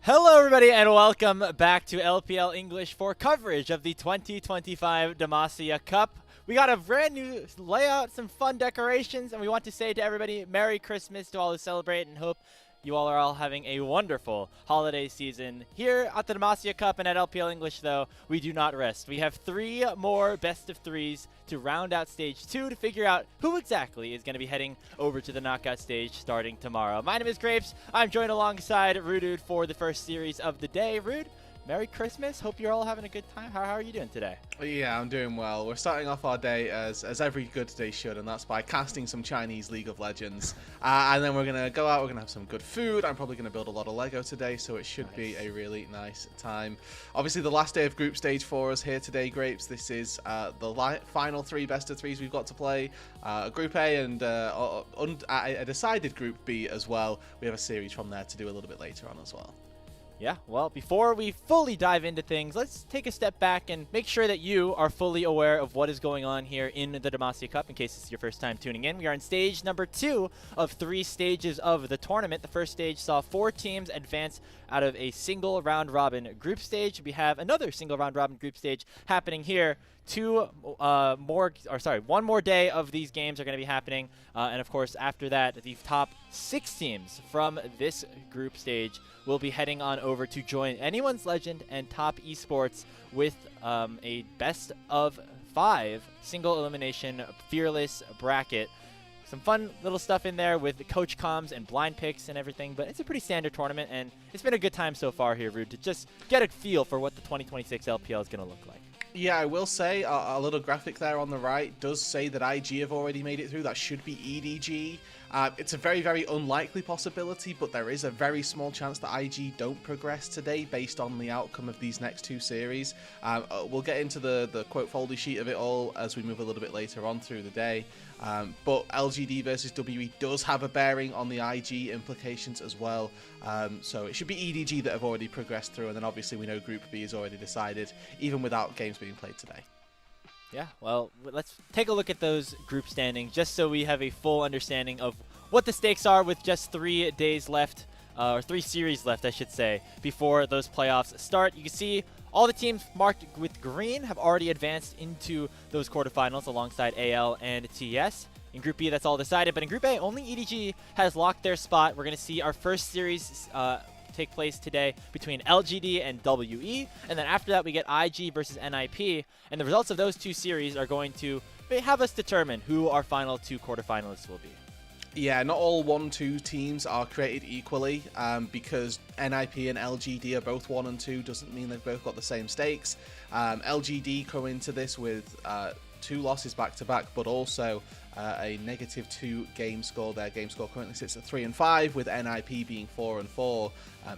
Hello everybody and welcome back to LPL English for coverage of the 2025 Demacia Cup. We got a brand new layout, some fun decorations, and we want to say to everybody Merry Christmas to all who celebrate and hope you all are having a wonderful holiday season. Here at the Demacia Cup and at LPL English, though, we do not rest. We have 3 more best of 3s to round out stage 2 to figure out who exactly is going to be heading over to the knockout stage starting tomorrow. My name is Grapes. I'm joined alongside Rude for the first series of the day. Rude, Merry Christmas. Hope you're all having a good time. How are you doing today? Yeah, I'm doing well. We're starting off our day as every good day should, and that's by casting some Chinese League of Legends. And then we're going to go out, we're going to have some good food. I'm probably going to build a lot of Lego today, so it should be a really nice time. Obviously, the last day of group stage for us here today, Grapes. This is the final 3 best of 3s we've got to play. Group A and a decided Group B as well. We have a series from there to do a little bit later on as well. Yeah, well, before we fully dive into things, let's take a step back and make sure that you are fully aware of what is going on here in the Demacia Cup in case it's your first time tuning in. We are in stage number 2 of 3 stages of the tournament. The first stage saw 4 teams advance out of a single round robin group stage. We have another single round robin group stage happening here. One more day of these games are going to be happening. And of course, after that, the top 6 teams from this group stage will be heading on over to join Anyone's Legend and Top Esports with a best of 5 single elimination fearless bracket. Some fun little stuff in there with the coach comms and blind picks and everything, but it's a pretty standard tournament, and it's been a good time so far here, Rude, to just get a feel for what the 2026 LPL is going to look like. Yeah, I will say a little graphic there on the right does say that IG have already made it through. That should be EDG. It's a very, very unlikely possibility, but there is a very small chance that IG don't progress today based on the outcome of these next 2 series. We'll get into the quote folder sheet of it all as we move a little bit later on through the day. But LGD versus WE does have a bearing on the IG implications as well. So it should be EDG that have already progressed through, and then obviously we know Group B is already decided, even without games being played today. Yeah, well, let's take a look at those group standings just so we have a full understanding of what the stakes are with just 3 days left, or 3 series left, I should say, before those playoffs start. You can see all the teams marked with green have already advanced into those quarterfinals alongside AL and TS. In Group B, that's all decided, but in Group A, only EDG has locked their spot. We're going to see our first series take place today between LGD and WE, and then after that we get IG versus NiP, and the results of those 2 series are going to have us determine who our final 2 quarterfinalists will be. Yeah, not all 1-2 teams are created equally, because NiP and LGD are both 1 and 2 doesn't mean they've both got the same stakes. LGD come into this with 2 losses back-to-back, but also a -2 game score. Their game score currently sits at 3 and 5, with NiP being 4 and 4.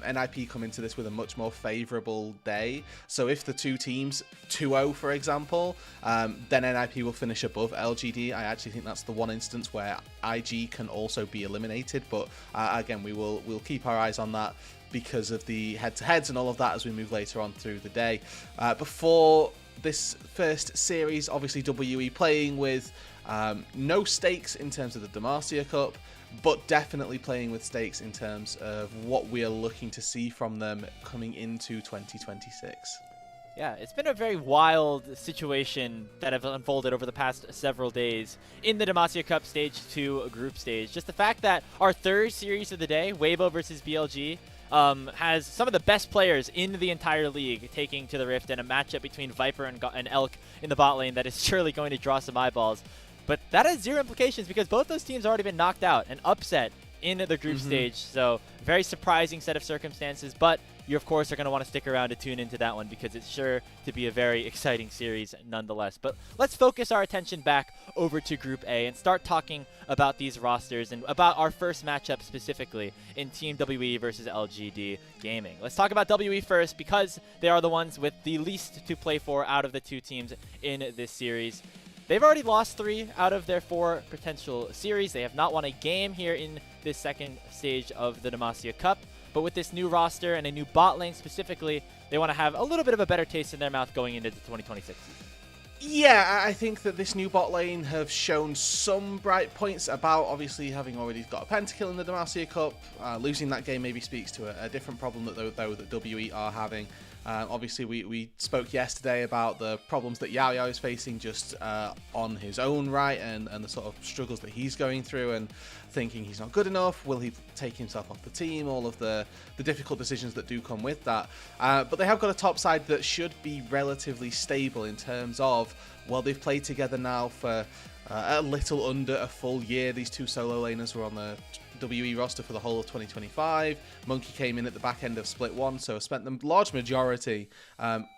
NiP come into this with a much more favourable day. So if the 2 teams 2-0, for example, then NiP will finish above LGD. I actually think that's the one instance where IG can also be eliminated. But again, we'll keep our eyes on that because of the head-to-heads and all of that as we move later on through the day. Before this first series, obviously WE playing with no stakes in terms of the Demacia Cup, but definitely playing with stakes in terms of what we are looking to see from them coming into 2026. Yeah, it's been a very wild situation that have unfolded over the past several days in the Demacia Cup Stage 2 group stage. Just the fact that our 3rd series of the day, Weibo versus BLG, has some of the best players in the entire league taking to the Rift, and a matchup between Viper and Elk in the bot lane that is surely going to draw some eyeballs. But that has 0 implications because both those teams have already been knocked out and upset in the group stage. So very surprising set of circumstances, but you of course are going to want to stick around to tune into that one because it's sure to be a very exciting series nonetheless. But let's focus our attention back over to Group A and start talking about these rosters and about our first matchup specifically in Team WE versus LGD Gaming. Let's talk about WE first because they are the ones with the least to play for out of the 2 teams in this series. They've already lost 3 out of their 4 potential series. They have not won a game here in this second stage of the Demacia Cup. But with this new roster and a new bot lane specifically, they want to have a little bit of a better taste in their mouth going into the 2026 season. Yeah, I think that this new bot lane have shown some bright points about obviously having already got a pentakill in the Demacia Cup. Losing that game maybe speaks to a different problem that that WE are having. Obviously, we spoke yesterday about the problems that Yao Yao is facing just on his own right, and the sort of struggles that he's going through, and thinking he's not good enough. Will he take himself off the team? All of the difficult decisions that do come with that. But they have got a top side that should be relatively stable in terms of, well, they've played together now for a little under a full year. These two solo laners were on the WE roster for the whole of 2025. Monkey came in at the back end of Split 1, so spent the large majority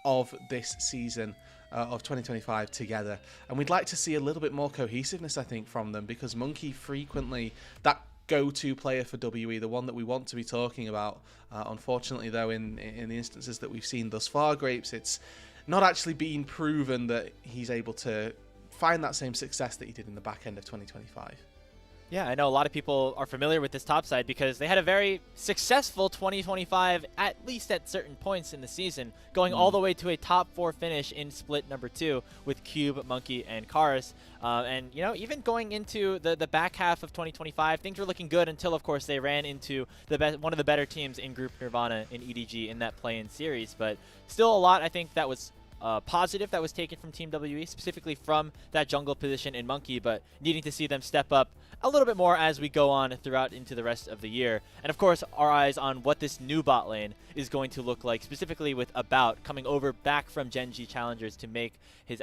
of this season of 2025 together. And we'd like to see a little bit more cohesiveness, I think, from them, because Monkey frequently, that go-to player for WE, the one that we want to be talking about. Unfortunately, though, in the instances that we've seen thus far, Grapes, it's not actually been proven that he's able to find that same success that he did in the back end of 2025. Yeah, I know a lot of people are familiar with this top side because they had a very successful 2025, at least at certain points in the season, going all the way to a top 4 finish in split number 2 with Cube, Monkey, and Karis. And, you know, even going into the back half of 2025, things were looking good until, of course, they ran into one of the better teams in Group Nirvana in EDG in that play-in series. But still a lot, I think, that was positive that was taken from Team WE, specifically from that jungle position in Monkey, but needing to see them step up a little bit more as we go on throughout into the rest of the year. And of course, our eyes on what this new bot lane is going to look like, specifically with About coming over back from Gen G Challengers to make his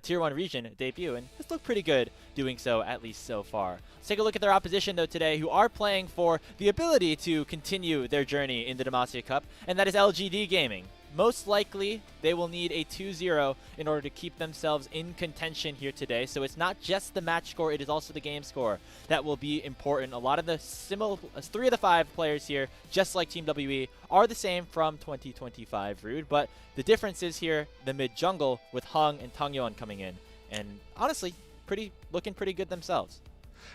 Tier 1 region debut, and it's looked pretty good doing so, at least so far. Let's take a look at their opposition, though, today, who are playing for the ability to continue their journey in the Demacia Cup, and that is LGD Gaming. Most likely, they will need a 2-0 in order to keep themselves in contention here today. So it's not just the match score, it is also the game score that will be important. A lot of the 3 of the 5 players here, just like Team WE, are the same from 2025, Rude. But the difference is here, the mid-jungle with Hung and Tangyeon coming in. And honestly, looking pretty good themselves.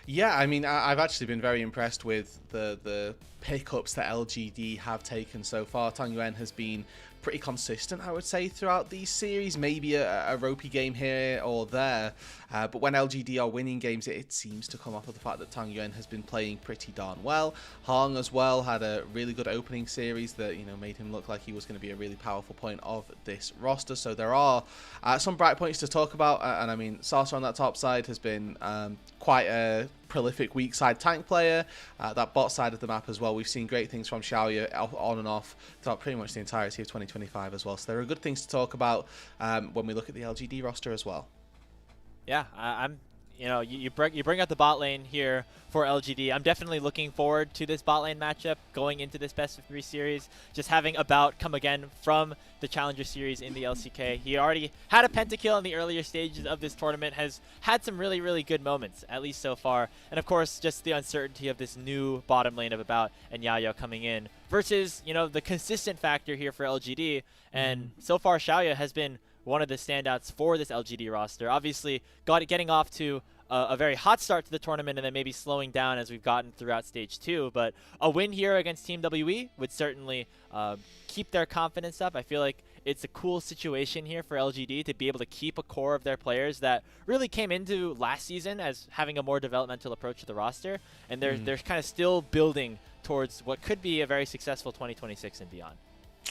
Yeah, I mean, I've actually been very impressed with the pickups that LGD have taken so far. Tang Yuan has been pretty consistent, I would say, throughout these series. Maybe a ropey game here or there, but when LGD are winning games, it seems to come off of the fact that Tang Yuan has been playing pretty darn well. Hong as well had a really good opening series that, you know, made him look like he was going to be a really powerful point of this roster. So there are some bright points to talk about, and I mean, Sasa on that top side has been quite a prolific weak side tank player. That bot side of the map as well, we've seen great things from Xiaoya on and off throughout pretty much the entirety of 2025 as well. So there are good things to talk about when we look at the LGD roster as well. Yeah, you know, you bring up the bot lane here for LGD. I'm definitely looking forward to this bot lane matchup going into this best of 3 series. Just having About come again from the Challenger series in the LCK. He already had a pentakill in the earlier stages of this tournament, has had some really, really good moments, at least so far. And of course, just the uncertainty of this new bottom lane of About and Yao Yao coming in versus, you know, the consistent factor here for LGD. And so far, Xiaoya has been one of the standouts for this LGD roster. Obviously, getting off to a very hot start to the tournament and then maybe slowing down as we've gotten throughout Stage 2. But a win here against Team WE would certainly keep their confidence up. I feel like it's a cool situation here for LGD to be able to keep a core of their players that really came into last season as having a more developmental approach to the roster. And they're kind of still building towards what could be a very successful 2026 and beyond.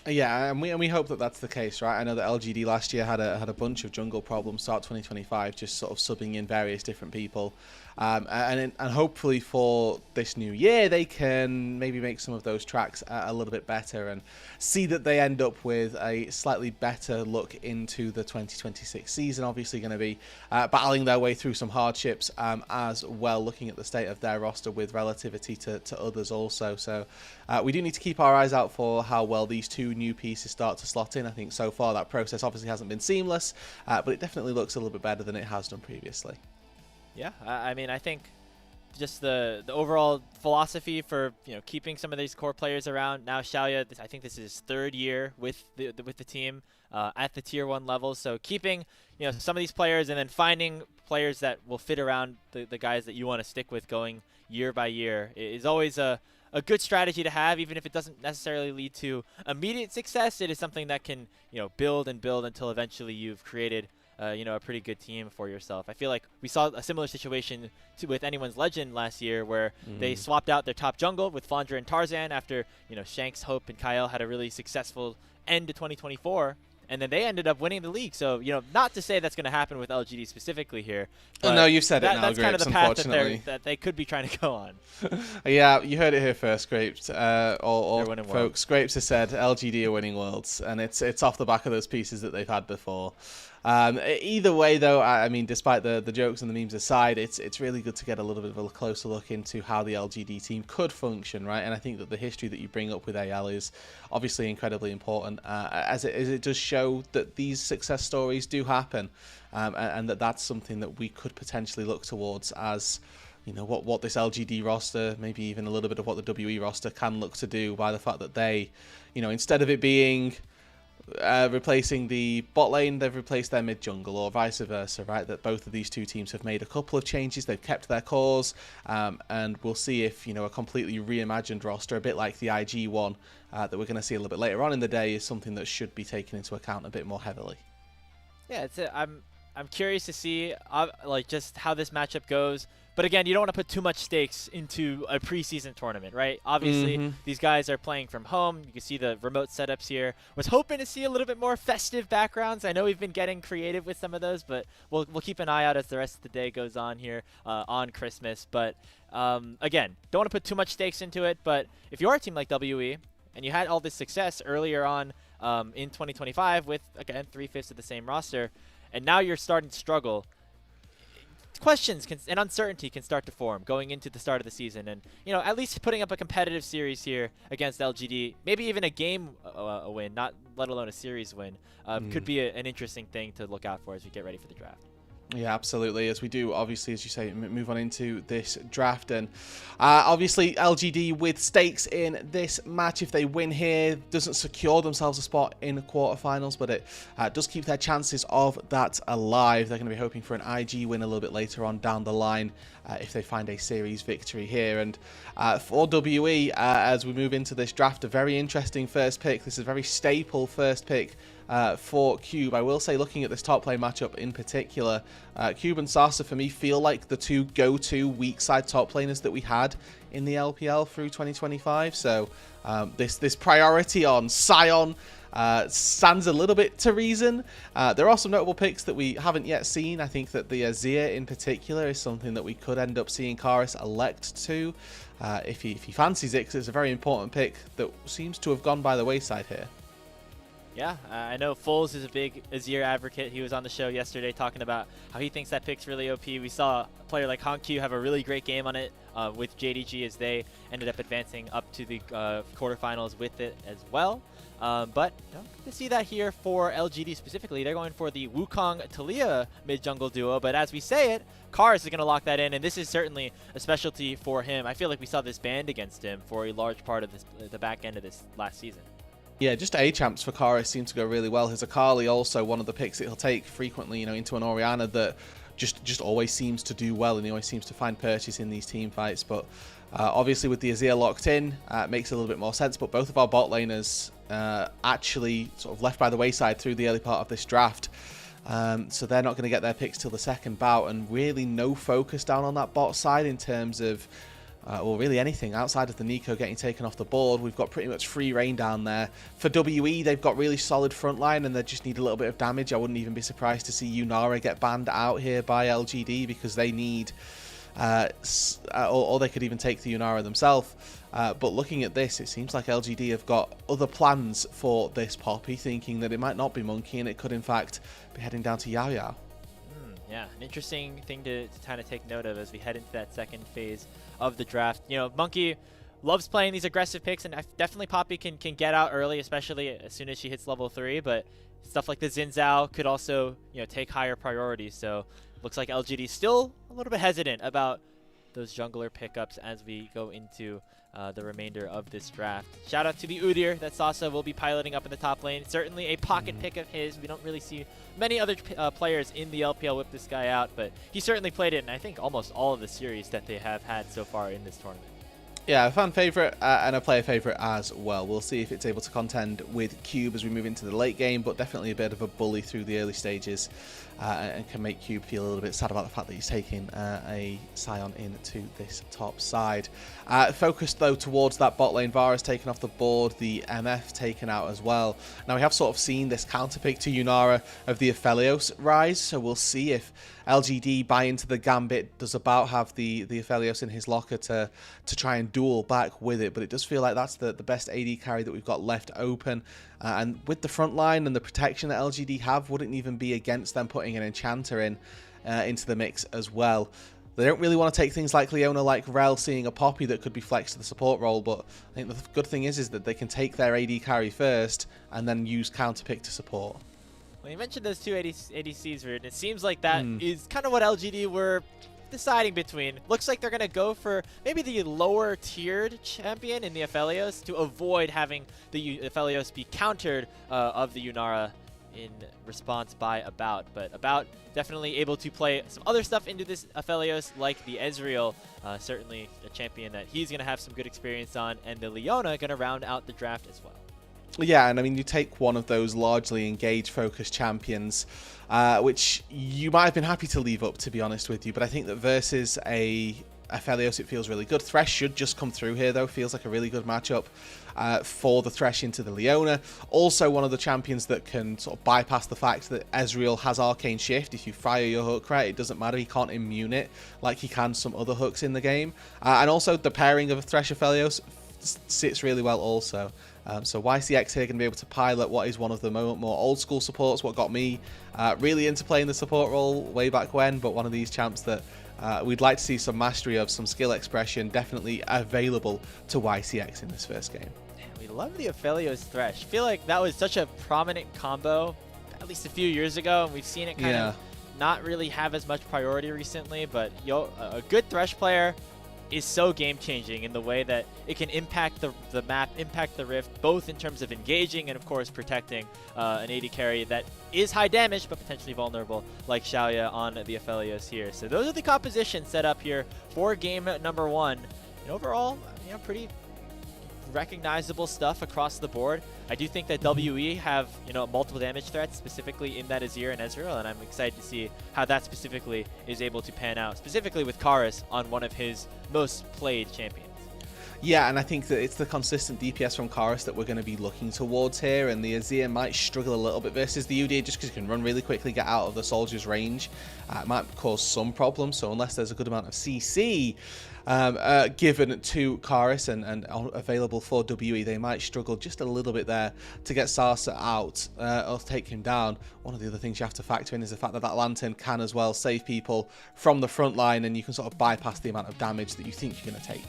Yeah, and we hope that that's the case, right? I know that LGD last year had a bunch of jungle problems throughout 2025, just sort of subbing in various different people. And hopefully for this new year, they can maybe make some of those tracks a little bit better and see that they end up with a slightly better look into the 2026 season. Obviously going to be battling their way through some hardships as well, looking at the state of their roster with relativity to others also. So we do need to keep our eyes out for how well these two new pieces start to slot in. I think so far that process obviously hasn't been seamless, but it definitely looks a little bit better than it has done previously. Yeah, I mean, I think just the overall philosophy for, you know, keeping some of these core players around. Now Xiaoya, I think this is his 3rd year with the team at the Tier 1 level. So keeping, you know, some of these players and then finding players that will fit around the guys that you want to stick with going year by year is always a good strategy to have, even if it doesn't necessarily lead to immediate success. It is something that can, you know, build and build until eventually you've created a pretty good team for yourself. I feel like we saw a similar situation with Anyone's Legend last year, where they swapped out their top jungle with Flandre and Tarzan after Shanks, Hope, and Kyle had a really successful end to 2024. And then they ended up winning the league. So, not to say that's going to happen with LGD specifically here. But no, you've said it now, that's kind of Grapes, the path unfortunately. that they could be trying to go on. Yeah, you heard it here first, Grapes. All winning folks, worlds. Grapes has said LGD are winning worlds, and it's off the back of those pieces that they've had before. Either way, though, I mean, despite the jokes and the memes aside, it's really good to get a little bit of a closer look into how the LGD team could function, right? And I think that the history that you bring up with AL is obviously incredibly important, as it does show that these success stories do happen, and that's something that we could potentially look towards as what this LGD roster, maybe even a little bit of what the WE roster can look to do, by the fact that they, instead of it being replacing the bot lane, they've replaced their mid jungle, or vice versa, right? That both of these two teams have made a couple of changes. They've kept their cores, and we'll see if a completely reimagined roster, a bit like the IG one that we're going to see a little bit later on in the day, is something that should be taken into account a bit more heavily. Yeah, I'm curious to see just how this matchup goes. But again, you don't want to put too much stakes into a preseason tournament, right? Obviously, these guys are playing from home. You can see the remote setups here. Was hoping to see a little bit more festive backgrounds. I know we've been getting creative with some of those, but we'll keep an eye out as the rest of the day goes on here on Christmas. But again, don't want to put too much stakes into it. But if you're a team like WE and you had all this success earlier on in 2025 with, again, 3/5 of the same roster, and now you're starting to struggle, questions and uncertainty can start to form going into the start of the season. And, at least putting up a competitive series here against LGD, maybe even a game a win, not let alone a series win, could be an interesting thing to look out for as we get ready for the draft. Yeah, absolutely. As we do, obviously, as you say, move on into this draft. And obviously, LGD with stakes in this match. If they win here, doesn't secure themselves a spot in the quarterfinals, but it does keep their chances of that alive. They're going to be hoping for an IG win a little bit later on down the line if they find a series victory here. And for WE, as we move into this draft, a very interesting first pick. This is a very staple first pick for Cube. I will say, looking at this top lane matchup in particular, Cube and Sasa for me feel like the two go-to weak side top laners that we had in the LPL through 2025. So this priority on Sion stands a little bit to reason. There are some notable picks that we haven't yet seen. I think that the Azir in particular is something that we could end up seeing Karis elect to if he fancies it, because it's a very important pick that seems to have gone by the wayside here. Yeah, I know Foles is a big Azir advocate. He was on the show yesterday talking about how he thinks that pick's really OP. We saw a player like HonkQ have a really great game on it with JDG as they ended up advancing up to the quarterfinals with it as well. But to see that here for LGD specifically, they're going for the Wukong Talia mid-jungle duo. But as we say it, Karis is going to lock that in, and this is certainly a specialty for him. I feel like we saw this banned against him for a large part of the back end of this last season. Yeah, just A-champs for Karis seem to go really well. His Akali also one of the picks that he'll take frequently, into an Orianna that just always seems to do well, and he always seems to find purchase in these team fights. But obviously with the Azir locked in, it makes a little bit more sense. But both of our bot laners actually sort of left by the wayside through the early part of this draft. So they're not going to get their picks till the second bout, and really no focus down on that bot side in terms of or really anything outside of the Nico getting taken off the board. We've got pretty much free reign down there. For WE, they've got really solid front line, and they just need a little bit of damage. I wouldn't even be surprised to see Yunara get banned out here by LGD, because they need, or they could even take the Yunara themselves. But looking at this, it seems like LGD have got other plans for this Poppy, thinking that it might not be Monkey, and it could in fact be heading down to Yao Yao. Yeah, an interesting thing to kind of take note of as we head into that second phase of the draft. Monkey loves playing these aggressive picks, and definitely Poppy can get out early, especially as soon as she hits level 3. But stuff like the Xin Zhao could also, take higher priority. So looks like LGD still a little bit hesitant about those jungler pickups as we go into the remainder of this draft. Shout out to the Udyr that Sasa will be piloting up in the top lane. Certainly a pocket pick of his. We don't really see many other players in the LPL whip this guy out, but he certainly played it in, I think, almost all of the series that they have had so far in this tournament. Yeah, a fan favourite and a player favourite as well. We'll see if it's able to contend with Cube as we move into the late game, but definitely a bit of a bully through the early stages and can make Cube feel a little bit sad about the fact that he's taking a Scion into this top side. Focused though towards that bot lane, Vara's taken off the board, the MF taken out as well. Now we have sort of seen this counter pick to Yunara of the Aphelios rise, so we'll see if LGD buy into the Gambit, does about have the Aphelios in his locker to try and duel back with it, but it does feel like that's the best AD carry that we've got left open. And with the front line and the protection that LGD have, wouldn't even be against them putting an Enchanter into the mix as well. They don't really want to take things like Leona, like Rel, seeing a Poppy that could be flexed to the support role, but I think the good thing is that they can take their AD carry first and then use counter pick to support. Well, you mentioned those two ADCs, and it seems like that is kind of what LGD were deciding between. Looks like they're going to go for maybe the lower tiered champion in the Aphelios to avoid having the Aphelios be countered of the Yunara in response by About. But About definitely able to play some other stuff into this Aphelios, like the Ezreal, certainly a champion that he's going to have some good experience on, and the Leona going to round out the draft as well. Yeah, and I mean, you take one of those largely engage-focused champions, which you might have been happy to leave up, to be honest with you, but I think that versus a Aphelios, it feels really good. Thresh should just come through here, though. Feels like a really good matchup for the Thresh into the Leona. Also, one of the champions that can sort of bypass the fact that Ezreal has Arcane Shift. If you fire your hook right, it doesn't matter. He can't immune it like he can some other hooks in the game. And also, the pairing of Thresh Aphelios sits really well also. So YCX here going to be able to pilot what is one of the more old school supports, what got me really into playing the support role way back when, but one of these champs that we'd like to see some mastery of, some skill expression, definitely available to YCX in this first game. We love the Aphelios Thresh. I feel like that was such a prominent combo at least a few years ago, and we've seen it kind of not really have as much priority recently, but a good Thresh player is so game-changing in the way that it can impact the map, impact the Rift, both in terms of engaging and, of course, protecting an AD carry that is high damage but potentially vulnerable, like Xiaoya on the Aphelios here. So those are the compositions set up here for game number one. And overall, pretty recognizable stuff across the board. I do think that WE have multiple damage threats, specifically in that Azir and Ezreal, and I'm excited to see how that specifically is able to pan out, specifically with Karis on one of his most played champions. Yeah, and I think that it's the consistent DPS from Karis that we're going to be looking towards here, and the Azir might struggle a little bit versus the UD just because it can run really quickly, get out of the soldier's range. It might cause some problems, so unless there's a good amount of CC given to Karis and available for WE, they might struggle just a little bit there to get Sarsa out or take him down. One of the other things you have to factor in is the fact that that Lantern can as well save people from the front line, and you can sort of bypass the amount of damage that you think you're going to take.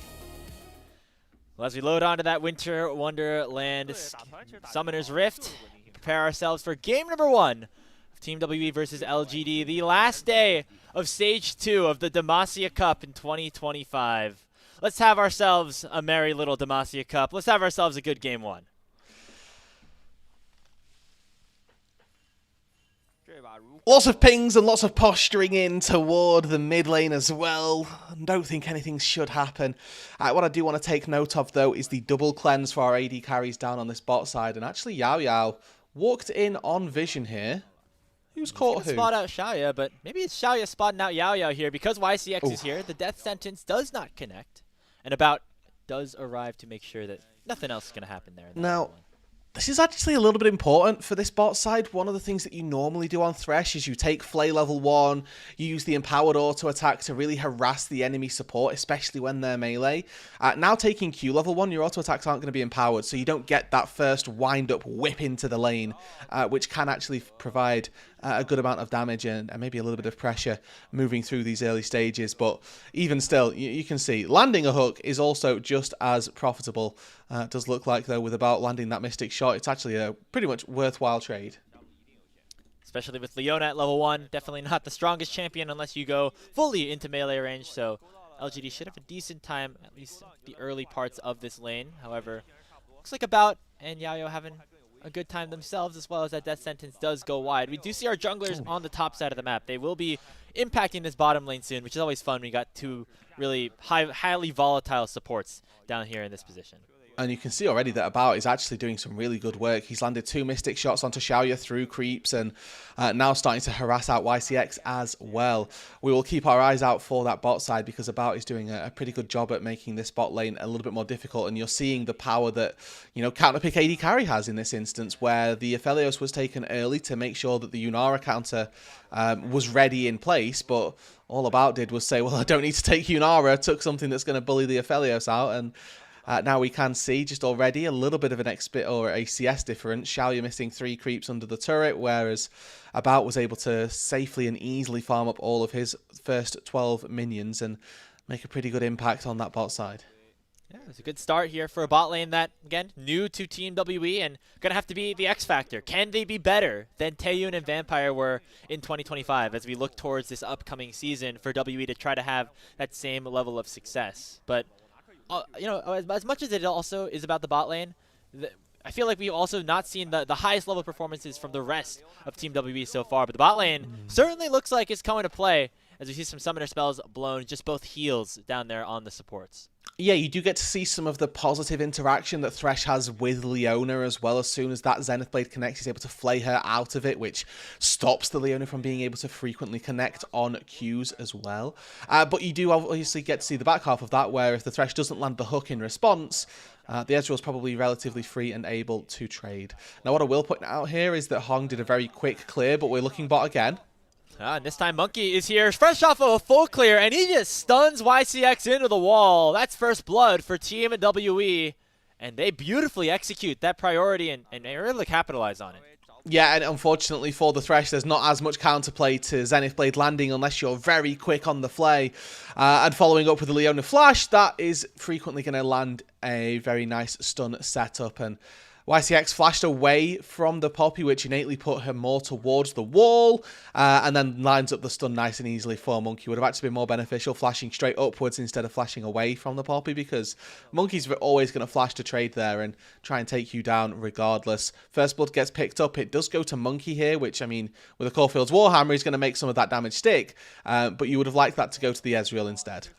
Well, as we load onto that Winter Wonderland Summoner's Rift, prepare ourselves for game number one of Team WE versus LGD, the last day of Stage 2 of the Demacia Cup in 2025. Let's have ourselves a merry little Demacia Cup. Let's have ourselves a good game one. Lots of pings and lots of posturing in toward the mid lane as well. Don't think anything should happen. What I do want to take note of, though, is the double cleanse for our AD carries down on this bot side. And actually, Yao Yao walked in on vision here. Who's caught who? Spot out Xiaoya, but maybe it's Xiaoya spotting out Yao Yao here because YCX is here. The death sentence does not connect. And About does arrive to make sure that nothing else is going to happen there. Now, this is actually a little bit important for this bot side. One of the things that you normally do on Thresh is you take Flay level 1, you use the empowered auto attack to really harass the enemy support, especially when they're melee. Now taking Q level 1, your auto attacks aren't going to be empowered, so you don't get that first wind up whip into the lane, which can actually provide a good amount of damage and maybe a little bit of pressure moving through these early stages. But even still, you can see landing a hook is also just as profitable. It does look like, though, with About landing that Mystic shot, it's actually a pretty much worthwhile trade. Especially with Leona at level 1, definitely not the strongest champion unless you go fully into melee range, so LGD should have a decent time, at least the early parts of this lane. However, looks like About and Yayo having a good time themselves, as well as that death sentence does go wide. We do see our junglers on the top side of the map. They will be impacting this bottom lane soon, which is always fun. We got two really highly volatile supports down here in this position. And you can see already that About is actually doing some really good work. He's landed 2 Mystic shots onto Xiaoya through creeps and now starting to harass out YCX as well. We will keep our eyes out for that bot side because About is doing a pretty good job at making this bot lane a little bit more difficult. And you're seeing the power that, you know, counter pick AD carry has in this instance, where the Aphelios was taken early to make sure that the Yunara counter was ready in place. But all About did was say, well, I don't need to take Yunara. Took something that's going to bully the Aphelios out, and now we can see just already a little bit of an XP or a CS difference. Xiaoya missing 3 creeps under the turret, whereas About was able to safely and easily farm up all of his first 12 minions and make a pretty good impact on that bot side. Yeah, it's a good start here for a bot lane that, again, new to Team WE and going to have to be the X factor. Can they be better than Taeyun and Vampire were in 2025 as we look towards this upcoming season for WE to try to have that same level of success? But you know, as much as it also is about the bot lane, I feel like we've also not seen the highest level performances from the rest of Team WE so far. But the bot lane certainly looks like it's coming to play as we see some summoner spells blown, just both heals down there on the supports. Yeah, you do get to see some of the positive interaction that Thresh has with Leona as well. As soon as that Zenith Blade connects, he's able to flay her out of it, which stops the Leona from being able to frequently connect on Qs as well. But you do obviously get to see the back half of that, where if the Thresh doesn't land the hook in response, the Ezreal's probably relatively free and able to trade. Now, what I will point out here is that Hong did a very quick clear, but we're looking bot again. And this time Monkey is here, fresh off of a full clear, and he just stuns YCX into the wall. That's first blood for Team WE, and they beautifully execute that priority and they're able to capitalize on it. Yeah, and unfortunately for the Thresh, there's not as much counterplay to Zenith Blade landing unless you're very quick on the flay. And following up with the Leona Flash, that is frequently going to land a very nice stun setup. And YCX flashed away from the Poppy, which innately put her more towards the wall, and then lines up the stun nice and easily for Monkey. Would have actually been more beneficial flashing straight upwards instead of flashing away from the Poppy, because Monkey's always going to flash to trade there and try and take you down regardless. First blood gets picked up. It does go to Monkey here, which, I mean, with a Caulfield's Warhammer, he's going to make some of that damage stick, but you would have liked that to go to the Ezreal instead.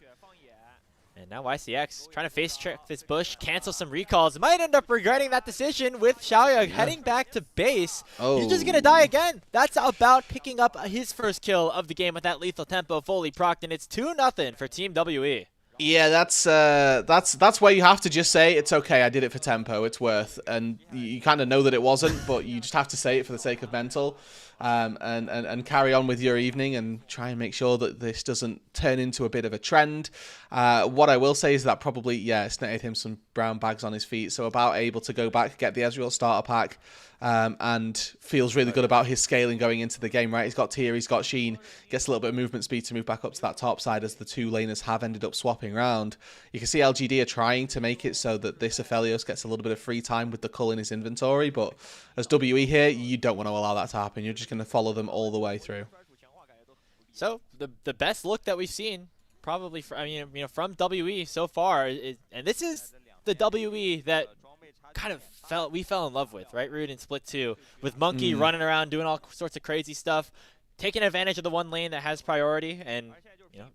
And now YCX trying to face check this bush, cancel some recalls. Might end up regretting that decision with Xiaoya heading back to base. He's just going to die again. That's About picking up his first kill of the game with that lethal tempo fully procced, and it's 2-0 for Team WE. Yeah, that's where you have to just say, it's okay, I did it for tempo, it's worth. And you kind of know that it wasn't, but you just have to say it for the sake of mental. And carry on with your evening and try and make sure that this doesn't turn into a bit of a trend. What I will say is that probably, yeah, it's netted him some brown bags on his feet. So About able to go back, get the Ezreal starter pack, and feels really good about his scaling going into the game, right? He's got Tyr, he's got Sheen, gets a little bit of movement speed to move back up to that top side as the two laners have ended up swapping around. You can see LGD are trying to make it so that this Aphelios gets a little bit of free time with the cull in his inventory, but as WE here, you don't want to allow that to happen. You're just going to follow them all the way through. So the best look that we've seen, probably, from WE so far, and this is the WE that kind of we fell in love with, right, Rude, in Split 2, with Monkey running around doing all sorts of crazy stuff, taking advantage of the one lane that has priority, and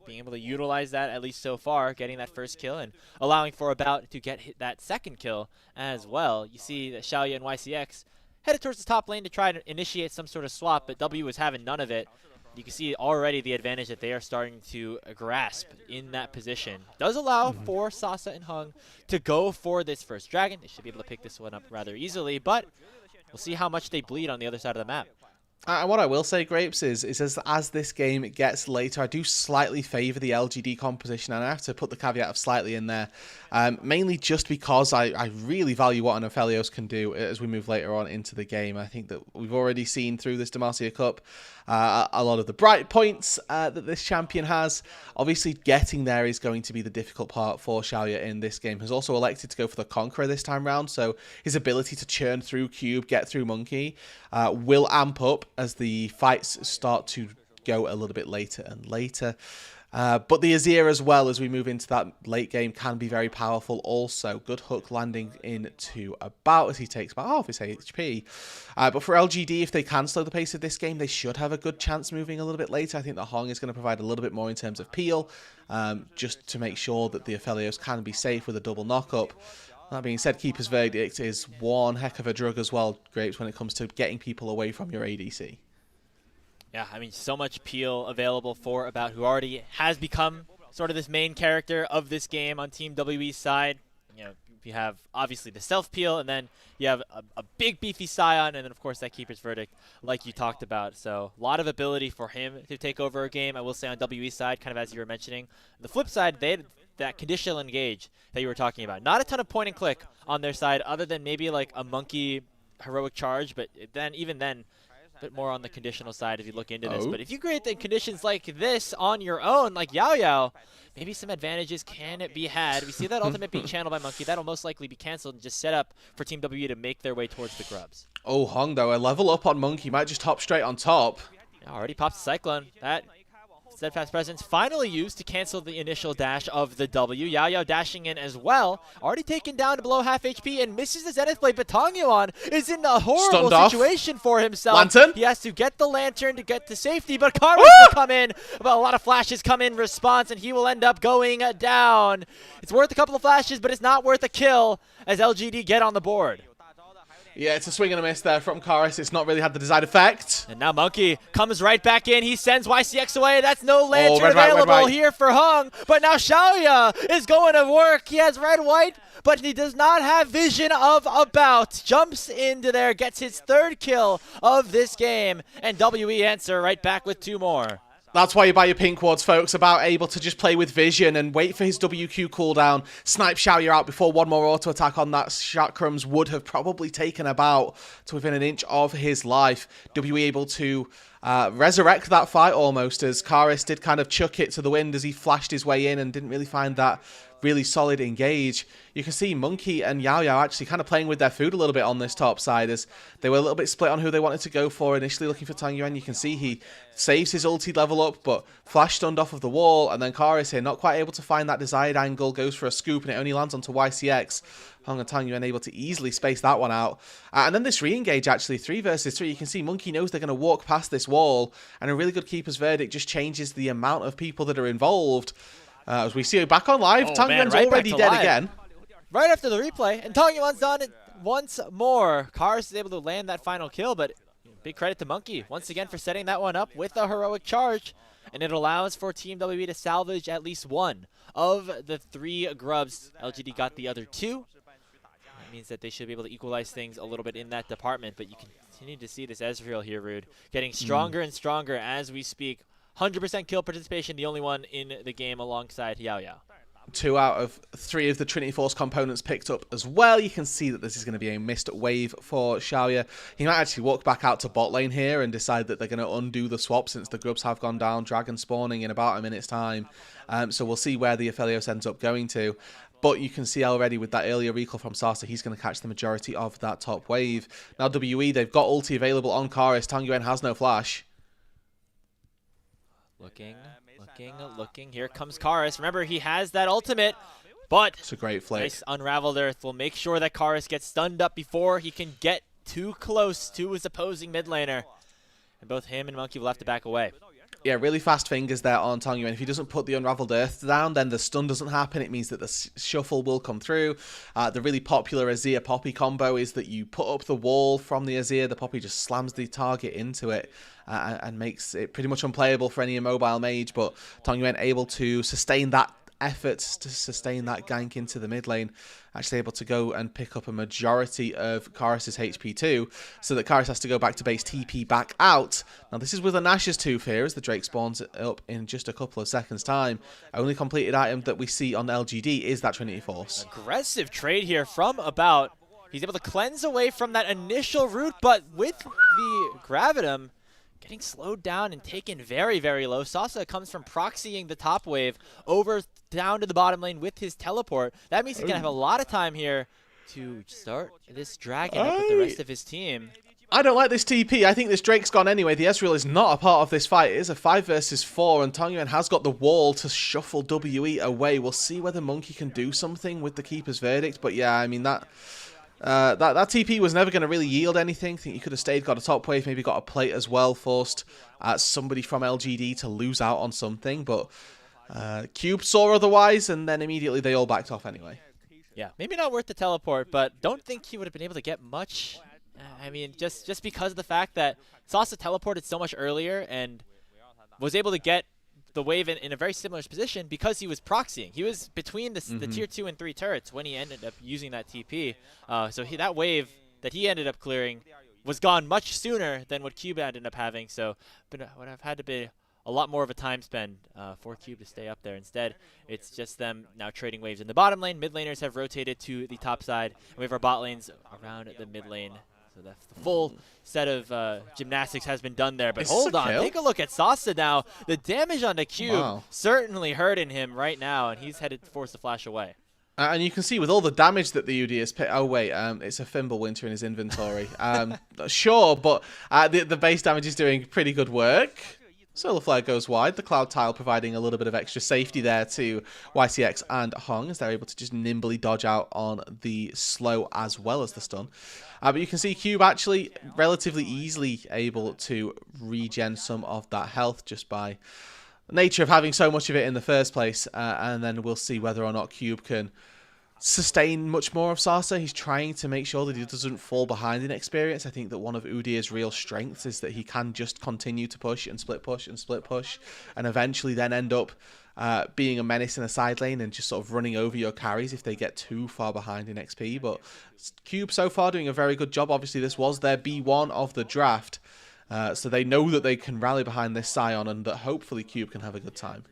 being able to utilize that, at least so far, getting that first kill and allowing for About to get that second kill as well. You see that Xiaoya and YCX headed towards the top lane to try to initiate some sort of swap, but W was having none of it. You can see already the advantage that they are starting to grasp in that position. Does allow for Sasa and Hung to go for this first dragon. They should be able to pick this one up rather easily, but we'll see how much they bleed on the other side of the map. And what I will say, Grapes, is as this game gets later, I do slightly favour the LGD composition, and I have to put the caveat of slightly in there, mainly just because I really value what an Aphelios can do as we move later on into the game. I think that we've already seen through this Demacia Cup a lot of the bright points that this champion has. Obviously, getting there is going to be the difficult part for Xiaoya in this game. Has also elected to go for the Conqueror this time round, so his ability to churn through Cube, get through Monkey, will amp up as the fights start to go a little bit later and later. But the Azir as well, as we move into that late game, can be very powerful also. Good hook landing into about, as he takes about half his HP. But for LGD, if they can slow the pace of this game, they should have a good chance moving a little bit later. I think the Hong is going to provide a little bit more in terms of peel, just to make sure that the Aphelios can be safe with a double knock-up. That being said, Keeper's Verdict is one heck of a drug as well, Grapes, when it comes to getting people away from your ADC. Yeah, I mean, so much peel available for About, who already has become sort of this main character of this game on Team WE's side. You know, you have obviously the self peel, and then you have a big beefy Scion, and then of course that Keeper's Verdict, like you talked about. So a lot of ability for him to take over a game. I will say on WE's side, kind of as you were mentioning. The flip side, they had that conditional engage that you were talking about. Not a ton of point and click on their side, other than maybe like a monkey heroic charge, but then even then, bit more on the conditional side if you look into this. But if you create the conditions like this on your own, like Yao Yao, maybe some advantages can be had. We see that ultimate being channeled by Monkey. That'll most likely be canceled and just set up for Team WE to make their way towards the grubs. Oh, Hong, though, a level up on Monkey. Might just hop straight on top. Yeah, already pops the Cyclone. That Steadfast Presence finally used to cancel the initial dash of the W. Yao Yao dashing in as well. Already taken down to below half HP and misses the Zenith Blade, but Tong Yuan is in a horrible situation for himself. Lantern. He has to get the Lantern to get to safety, but Karma will come in. But a lot of flashes come in response, and he will end up going down. It's worth a couple of flashes, but it's not worth a kill as LGD get on the board. Yeah, it's a swing and a miss there from Karis. It's not really had the desired effect. And now Monkey comes right back in. He sends YCX away. That's no Lantern available here for Hung. But now Xiaoya is going to work. He has red-white, but he does not have vision of About. Jumps into there, gets his third kill of this game. And WE answer right back with 2 more. That's why you buy your pink wards, folks. About able to just play with vision and wait for his WQ cooldown. Snipe Xiaoya out before one more auto attack on that Crumbs would have probably taken About to within an inch of his life. WE able to resurrect that fight almost, as Karis did kind of chuck it to the wind as he flashed his way in and didn't really find that really solid engage. You can see Monkey and Yao Yao actually kind of playing with their food a little bit on this top side, as they were a little bit split on who they wanted to go for. Initially looking for Tang Yuan. You can see he saves his ulti level up, but flash stunned off of the wall, and then Karis here not quite able to find that desired angle, goes for a scoop, and it only lands onto YCX. Hong and Tang Yuan able to easily space that one out. And then this re-engage actually, 3 versus 3. You can see Monkey knows they're going to walk past this wall, and a really good Keeper's Verdict just changes the amount of people that are involved. As we see it back on live, Tang Yuan's already dead again. Right after the replay, and Tang Yuan's done it once more. Karis is able to land that final kill, but big credit to Monkey once again for setting that one up with a heroic charge. And it allows for Team WE to salvage at least 1 of the 3 grubs. LGD got the other 2. That means that they should be able to equalize things a little bit in that department, but you can continue to see this Ezreal here, Rude, getting stronger and stronger as we speak. 100% kill participation, the only one in the game alongside Yao Yao. 2 out of 3 of the Trinity Force components picked up as well. You can see that this is going to be a missed wave for Xiaoya. He might actually walk back out to bot lane here and decide that they're going to undo the swap since the grubs have gone down. Dragon spawning in about a minute's time. So we'll see where the Aphelios ends up going to. But you can see already with that earlier recall from Sasa, he's going to catch the majority of that top wave. Now WE, they've got ulti available on Karis. Tang Yuan has no flash. Looking. Here comes Karis. Remember, he has that ultimate, but it's a great flick. Nice Unraveled Earth will make sure that Karis gets stunned up before he can get too close to his opposing mid laner. And both him and Monkey will have to back away. Yeah, really fast fingers there on Tang Yuan. If he doesn't put the Unraveled Earth down, then the stun doesn't happen. It means that the shuffle will come through. The really popular Azir Poppy combo is that you put up the wall from the Azir, the Poppy just slams the target into it and makes it pretty much unplayable for any immobile mage, but Tang Yuan able to sustain that effort, to sustain that gank into the mid lane, actually able to go and pick up a majority of Karis' HP too, so that Karis has to go back to base, TP back out. Now this is with a Nash's tooth here, as the Drake spawns up in just a couple of seconds time. Only completed item that we see on LGD is that Trinity Force. Aggressive trade here from About. He's able to cleanse away from that initial route, but with the Gravitum getting slowed down and taken very, very low. Sasa comes from proxying the top wave over down to the bottom lane with his teleport. That means he's going to have a lot of time here to start this dragon up with the rest of his team. I don't like this TP. I think this Drake's gone anyway. The Ezreal is not a part of this fight. It is a 5 versus 4, and Tongyuan has got the wall to shuffle WE away. We'll see whether Monkey can do something with the Keeper's Verdict. But yeah, I mean, that TP was never going to really yield anything. I think he could have stayed, got a top wave, maybe got a plate as well, forced somebody from LGD to lose out on something. But Cube saw otherwise, and then immediately they all backed off anyway. Yeah, maybe not worth the teleport, but don't think he would have been able to get much. I mean, just because of the fact that Sasa teleported so much earlier and was able to get the wave in a very similar position because he was proxying. He was between the tier 2 and 3 turrets when he ended up using that TP. So that wave that he ended up clearing was gone much sooner than what Cube ended up having. So would have had to be a lot more of a time spend for Cube to stay up there. Instead, it's just them now trading waves in the bottom lane. Mid laners have rotated to the top side. And we have our bot lanes around the mid lane. So the full set of gymnastics has been done there. But hold on, take a look at Sasa now. The damage on the Cube certainly hurting him right now, and he's forced to flash away. And you can see with all the damage that the UD has picked. Oh wait, it's a Fimbulwinter in his inventory. Sure, but the base damage is doing pretty good work. Solar Flare goes wide, the Cloud Tile providing a little bit of extra safety there to YCX and Hong as they're able to just nimbly dodge out on the slow as well as the stun. But you can see Cube actually relatively easily able to regen some of that health just by nature of having so much of it in the first place. And then we'll see whether or not Cube can sustain much more of Sasa. He's trying to make sure that he doesn't fall behind in experience. I think that one of Udyr's real strengths is that he can just continue to push and split push and split push and eventually then end up being a menace in a side lane and just sort of running over your carries if they get too far behind in XP. But Cube so far doing a very good job. Obviously this was their B1 of the draft, so they know that they can rally behind this Sion and that hopefully Cube can have a good time.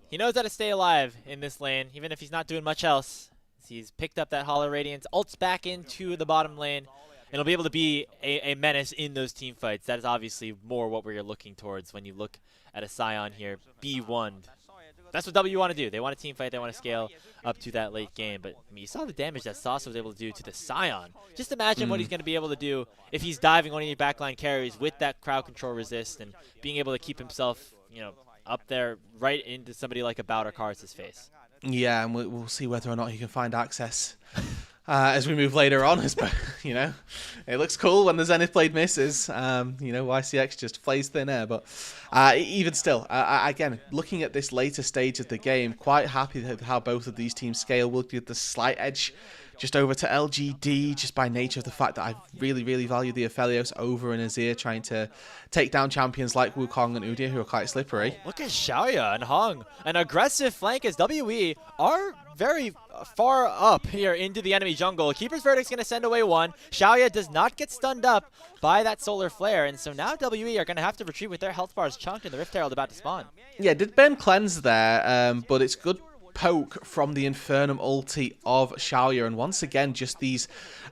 He knows how to stay alive in this lane, even if he's not doing much else. He's picked up that Hollow Radiance, ults back into the bottom lane, and he'll be able to be a menace in those team fights. That is obviously more what we're looking towards when you look at a Sion here. B1. That's what W want to do. They want to team fight. They want to scale up to that late game. But I mean, you saw the damage that Sasa was able to do to the Sion. Just imagine what he's going to be able to do if he's diving one of your backline carries with that crowd control resist and being able to keep himself, up there right into somebody like a Bout or Karis' face. Yeah, and we'll see whether or not he can find access as we move later on. It looks cool when the Zenith Blade misses. YCX just flays thin air. But even still, again, looking at this later stage of the game, quite happy with how both of these teams scale. We'll give the slight edge just over to LGD, just by nature of the fact that I really, really value the Aphelios over an Azir trying to take down champions like Wukong and Udyr, who are quite slippery. Look at Xiaoya and Hong. An aggressive flank as WE are very far up here into the enemy jungle. Keeper's Verdict's going to send away one. Xiaoya does not get stunned up by that Solar Flare, and so now WE are going to have to retreat with their health bars chunked and the Rift Herald about to spawn. Yeah, did Ben cleanse there, but it's good poke from the Infernum ulti of Xiaoya, and once again just these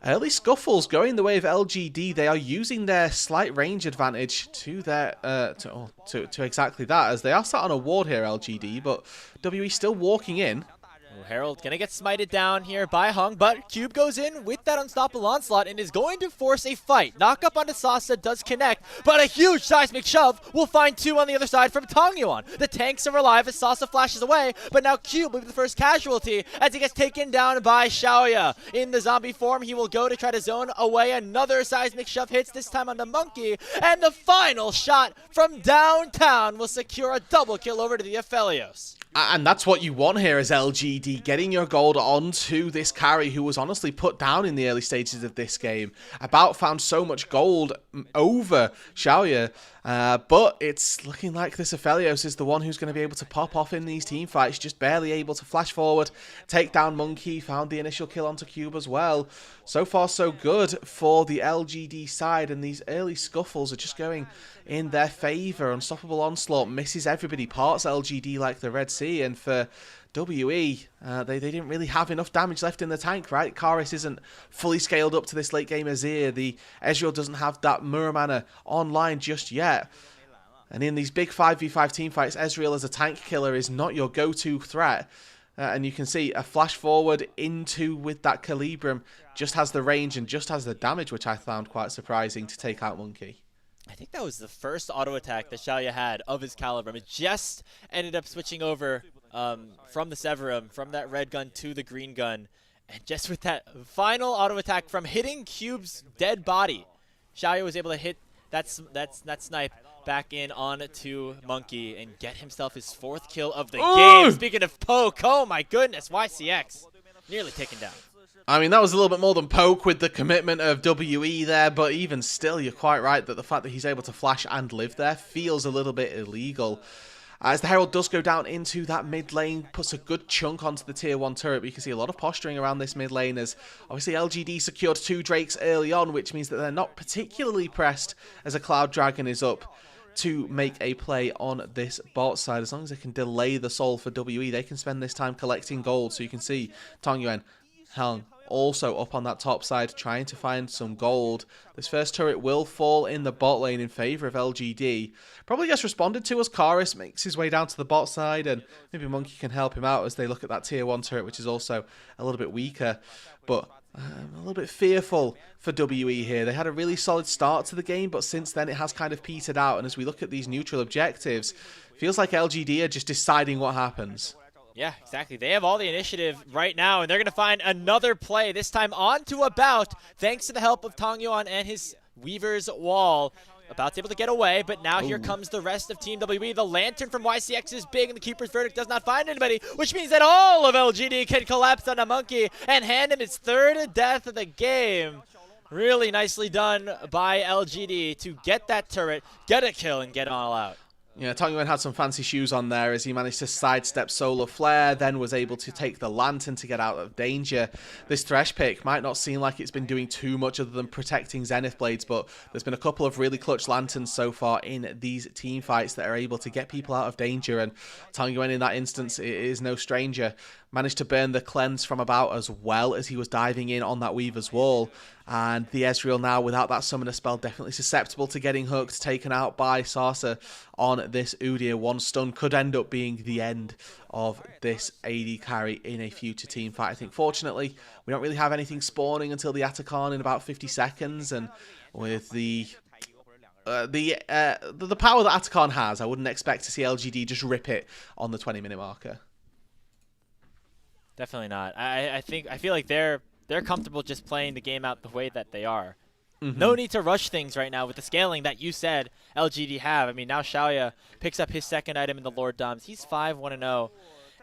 early scuffles going the way of LGD. They are using their slight range advantage to their to exactly that, as they are sat on a ward here, LGD, but WE still walking in. Herald gonna get smited down here by Hung, but Cube goes in with that unstoppable onslaught and is going to force a fight. Knock up onto Sasa does connect, but a huge seismic shove will find two on the other side from Tongyuan. The tanks are alive as Sasa flashes away, but now Cube will be the first casualty as he gets taken down by Xiaoya. In the zombie form, he will go to try to zone away. Another seismic shove hits, this time on the Monkey, and the final shot from downtown will secure a double kill over to the Aphelios. And that's what you want here as LGD, getting your gold onto this carry who was honestly put down in the early stages of this game. About found so much gold over Xiaoya, but it's looking like this Aphelios is the one who's going to be able to pop off in these team fights, just barely able to flash forward, take down Monkey, found the initial kill onto Cube as well. So far so good for the LGD side, and these early scuffles are just going in their favour. Unstoppable Onslaught misses everybody, parts LGD like the Red Sea, and for WE, they didn't really have enough damage left in the tank, right? Karis isn't fully scaled up to this late game Azir. The Ezreal doesn't have that Muramana online just yet. And in these big 5v5 team fights, Ezreal as a tank killer is not your go-to threat. And you can see a flash forward into with that Calibrum, just has the range and just has the damage, which I found quite surprising to take out Monkey. I think that was the first auto attack that Xiaoya had of his Calibrum. It just ended up switching over from the Severum, from that red gun to the green gun. And just with that final auto attack from hitting Cube's dead body, Xiaoya was able to hit that snipe back in onto Monkey and get himself his 4th kill of the game. Speaking of poke, oh my goodness, YCX nearly taken down. I mean, that was a little bit more than poke with the commitment of WE there, but even still, you're quite right that the fact that he's able to flash and live there feels a little bit illegal. As the Herald does go down into that mid lane, puts a good chunk onto the tier 1 turret, but you can see a lot of posturing around this mid lane as obviously LGD secured 2 Drakes early on, which means that they're not particularly pressed as a Cloud Dragon is up to make a play on this bot side. As long as they can delay the soul for WE, they can spend this time collecting gold. So you can see Tongyuan, Hang also up on that top side trying to find some gold. This first turret will fall in the bot lane in favour of LGD. Probably gets responded to as Karis makes his way down to the bot side, and maybe Monkey can help him out as they look at that tier 1 turret, which is also a little bit weaker. But I'm a little bit fearful for WE here. They had a really solid start to the game, but since then it has kind of petered out. And as we look at these neutral objectives, feels like LGD are just deciding what happens. Yeah, exactly. They have all the initiative right now, and they're going to find another play, this time on to About, thanks to the help of Tongyuan and his Weaver's Wall. About's able to get away, but now here comes the rest of Team WE. The Lantern from YCX is big, and the Keeper's Verdict does not find anybody, which means that all of LGD can collapse on a Monkey and hand him his 3rd death of the game. Really nicely done by LGD to get that turret, get a kill, and get all out. Yeah, Tongyuan had some fancy shoes on there as he managed to sidestep Solar Flare, then was able to take the Lantern to get out of danger. This Thresh pick might not seem like it's been doing too much other than protecting Zenith Blades, but there's been a couple of really clutch Lanterns so far in these team fights that are able to get people out of danger, and Tongyuan in that instance is no stranger. Managed to burn the cleanse from About as well as he was diving in on that Weaver's Wall. And the Ezreal now, without that summoner spell, definitely susceptible to getting hooked, taken out by Sarsa on this Udyr. 1 stun could end up being the end of this AD carry in a future team fight. I think, fortunately, we don't really have anything spawning until the Atacon in about 50 seconds. And with the power that Atacon has, I wouldn't expect to see LGD just rip it on the 20-minute marker. Definitely not. I feel like they're comfortable just playing the game out the way that they are. No need to rush things right now with the scaling that you said LGD have. I mean, now Xiaoya picks up his 2nd item in the Lord Doms. He's 5-1-0,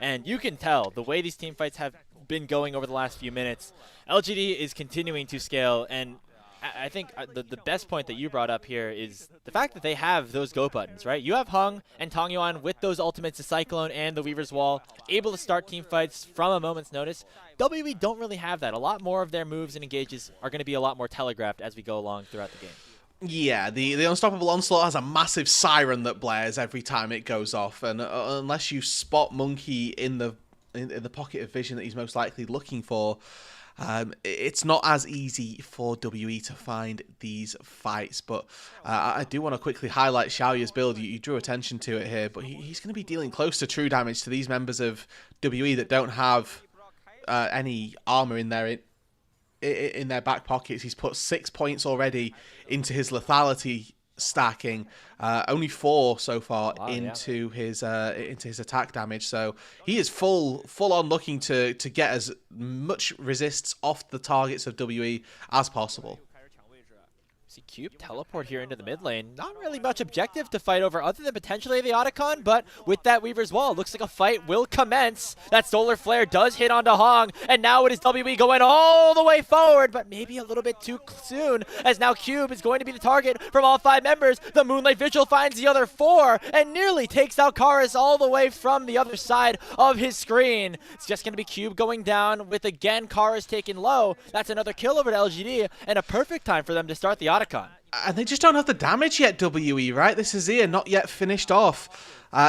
and you can tell the way these team fights have been going over the last few minutes. LGD is continuing to scale, and I think the best point that you brought up here is the fact that they have those go buttons, right? You have Hung and Tongyuan with those ultimates, the Cyclone and the Weaver's Wall, able to start team fights from a moment's notice. WE don't really have that. A lot more of their moves and engages are going to be a lot more telegraphed as we go along throughout the game. Yeah, the Unstoppable Onslaught has a massive siren that blares every time it goes off, and unless you spot Monkey in the pocket of vision that he's most likely looking for, it's not as easy for WE to find these fights. But I do want to quickly highlight Xiaoya's build. You drew attention to it here, but he's going to be dealing close to true damage to these members of WE that don't have any armor in their back pockets. He's put 6 points already into his lethality stacking, only 4 so far into his attack damage. So he is full on looking to get as much resists off the targets of WE as possible. See Cube teleport here into the mid lane. Not really much objective to fight over other than potentially the Otacon, but with that Weaver's Wall, looks like a fight will commence. That Solar Flare does hit onto Hong, and now it is WE going all the way forward, but maybe a little bit too soon, as now Cube is going to be the target from all 5 members. The Moonlight Vigil finds the other 4 and nearly takes out Karis all the way from the other side of his screen. It's just going to be Cube going down with, again, Karis taken low. That's another kill over to LGD, and a perfect time for them to start the Otacon. And they just don't have the damage yet, WE, right? This is here, not yet finished off.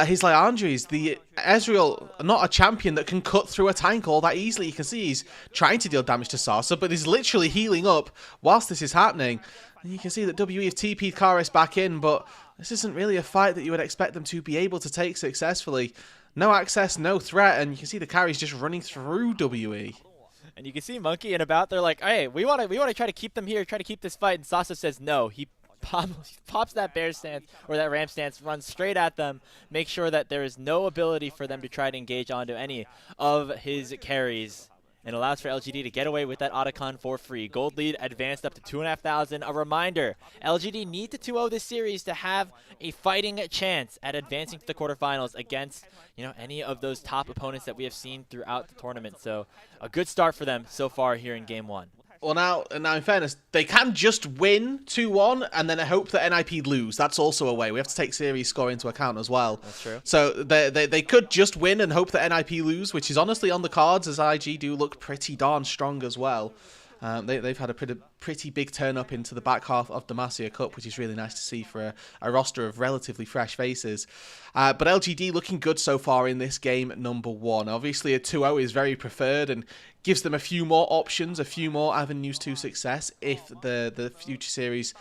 His Leandries, the Ezreal, not a champion that can cut through a tank all that easily. You can see he's trying to deal damage to Sarsa, but he's literally healing up whilst this is happening. And you can see that WE have TP'd Karis back in, but this isn't really a fight that you would expect them to be able to take successfully. No access, no threat, and you can see the carries just running through WE. And you can see Monkey and About, they're like, hey, we want to try to keep them here, try to keep this fight. And Sasa says no. He pops that bear stance or that ram stance, runs straight at them, make sure that there is no ability for them to try to engage onto any of his carries, and allows for LGD to get away with that Otacon for free. Gold lead advanced up to 2,500. A reminder, LGD need to 2-0 this series to have a fighting chance at advancing to the quarterfinals against, you know, any of those top opponents that we have seen throughout the tournament. So a good start for them so far here in game one. Well, now in fairness, they can just win 2-1 and then hope that NiP lose. That's also a way. We have to take series score into account as well. That's true. So they could just win and hope that NiP lose, which is honestly on the cards, as IG do look pretty darn strong as well. They've had a pretty big turn up into the back half of Demacia Cup, which is really nice to see for a roster of relatively fresh faces. But LGD looking good so far in this game number one. Obviously, a 2-0 is very preferred and gives them a few more options, a few more avenues to success if the future series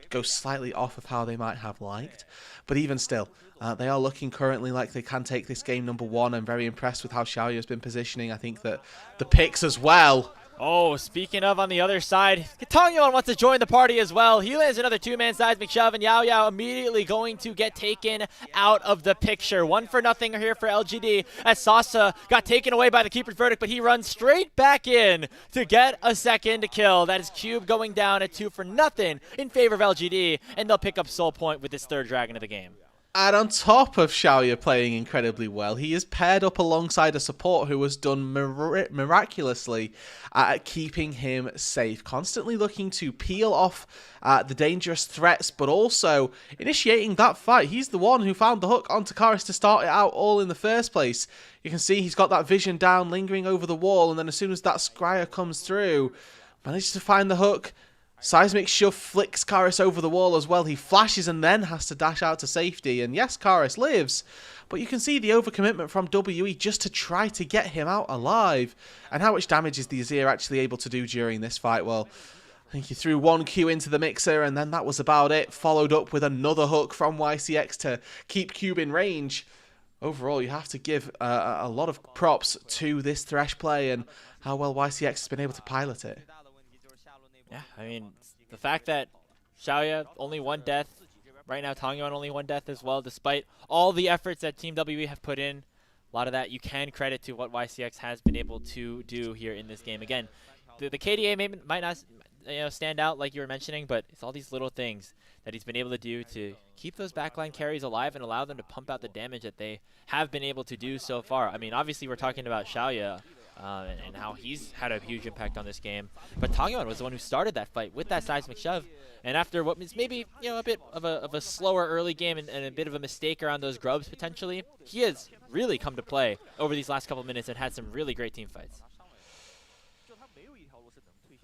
goes slightly off of how they might have liked. But even still, they are looking currently like they can take this game number one. I'm very impressed with how Xiaoya has been positioning. I think that the picks as well. Oh, speaking of on the other side, Katongyeon wants to join the party as well. He lands another two-man seismic shove, and Yao Yao immediately going to get taken out of the picture. 1-0 here for LGD as Sasa got taken away by the keeper's verdict, but he runs straight back in to get a second kill. That is Cube going down at 2-0 in favor of LGD, and they'll pick up Soul Point with this third dragon of the game. And on top of Xiaoya playing incredibly well, he is paired up alongside a support who has done miraculously at keeping him safe, constantly looking to peel off the dangerous threats, but also initiating that fight. He's the one who found the hook onto Karis to start it out all in the first place. You can see he's got that vision down, lingering over the wall, and then as soon as that Scryer comes through, manages to find the hook. Seismic shove flicks Karis over the wall as well. He flashes and then has to dash out to safety. And yes, Karis lives, but you can see the overcommitment from WE just to try to get him out alive. And how much damage is the Azir actually able to do during this fight? Well, I think he threw one Q into the mixer and then that was about it. Followed up with another hook from YCX to keep Cube in range. Overall, you have to give a lot of props to this Thresh play and how well YCX has been able to pilot it. Yeah, I mean, the fact that Xiaoya only one death, right now Tongyeon only one death as well, despite all the efforts that Team WE have put in, a lot of that you can credit to what YCX has been able to do here in this game. Again, the KDA might not stand out like you were mentioning, but it's all these little things that he's been able to do to keep those backline carries alive and allow them to pump out the damage that they have been able to do so far. I mean, obviously we're talking about Xiaoya, and how he's had a huge impact on this game. But Tongyeon was the one who started that fight with that seismic shove. And after what was maybe a bit of a slower early game and a bit of a mistake around those grubs potentially, he has really come to play over these last couple of minutes and had some really great team fights.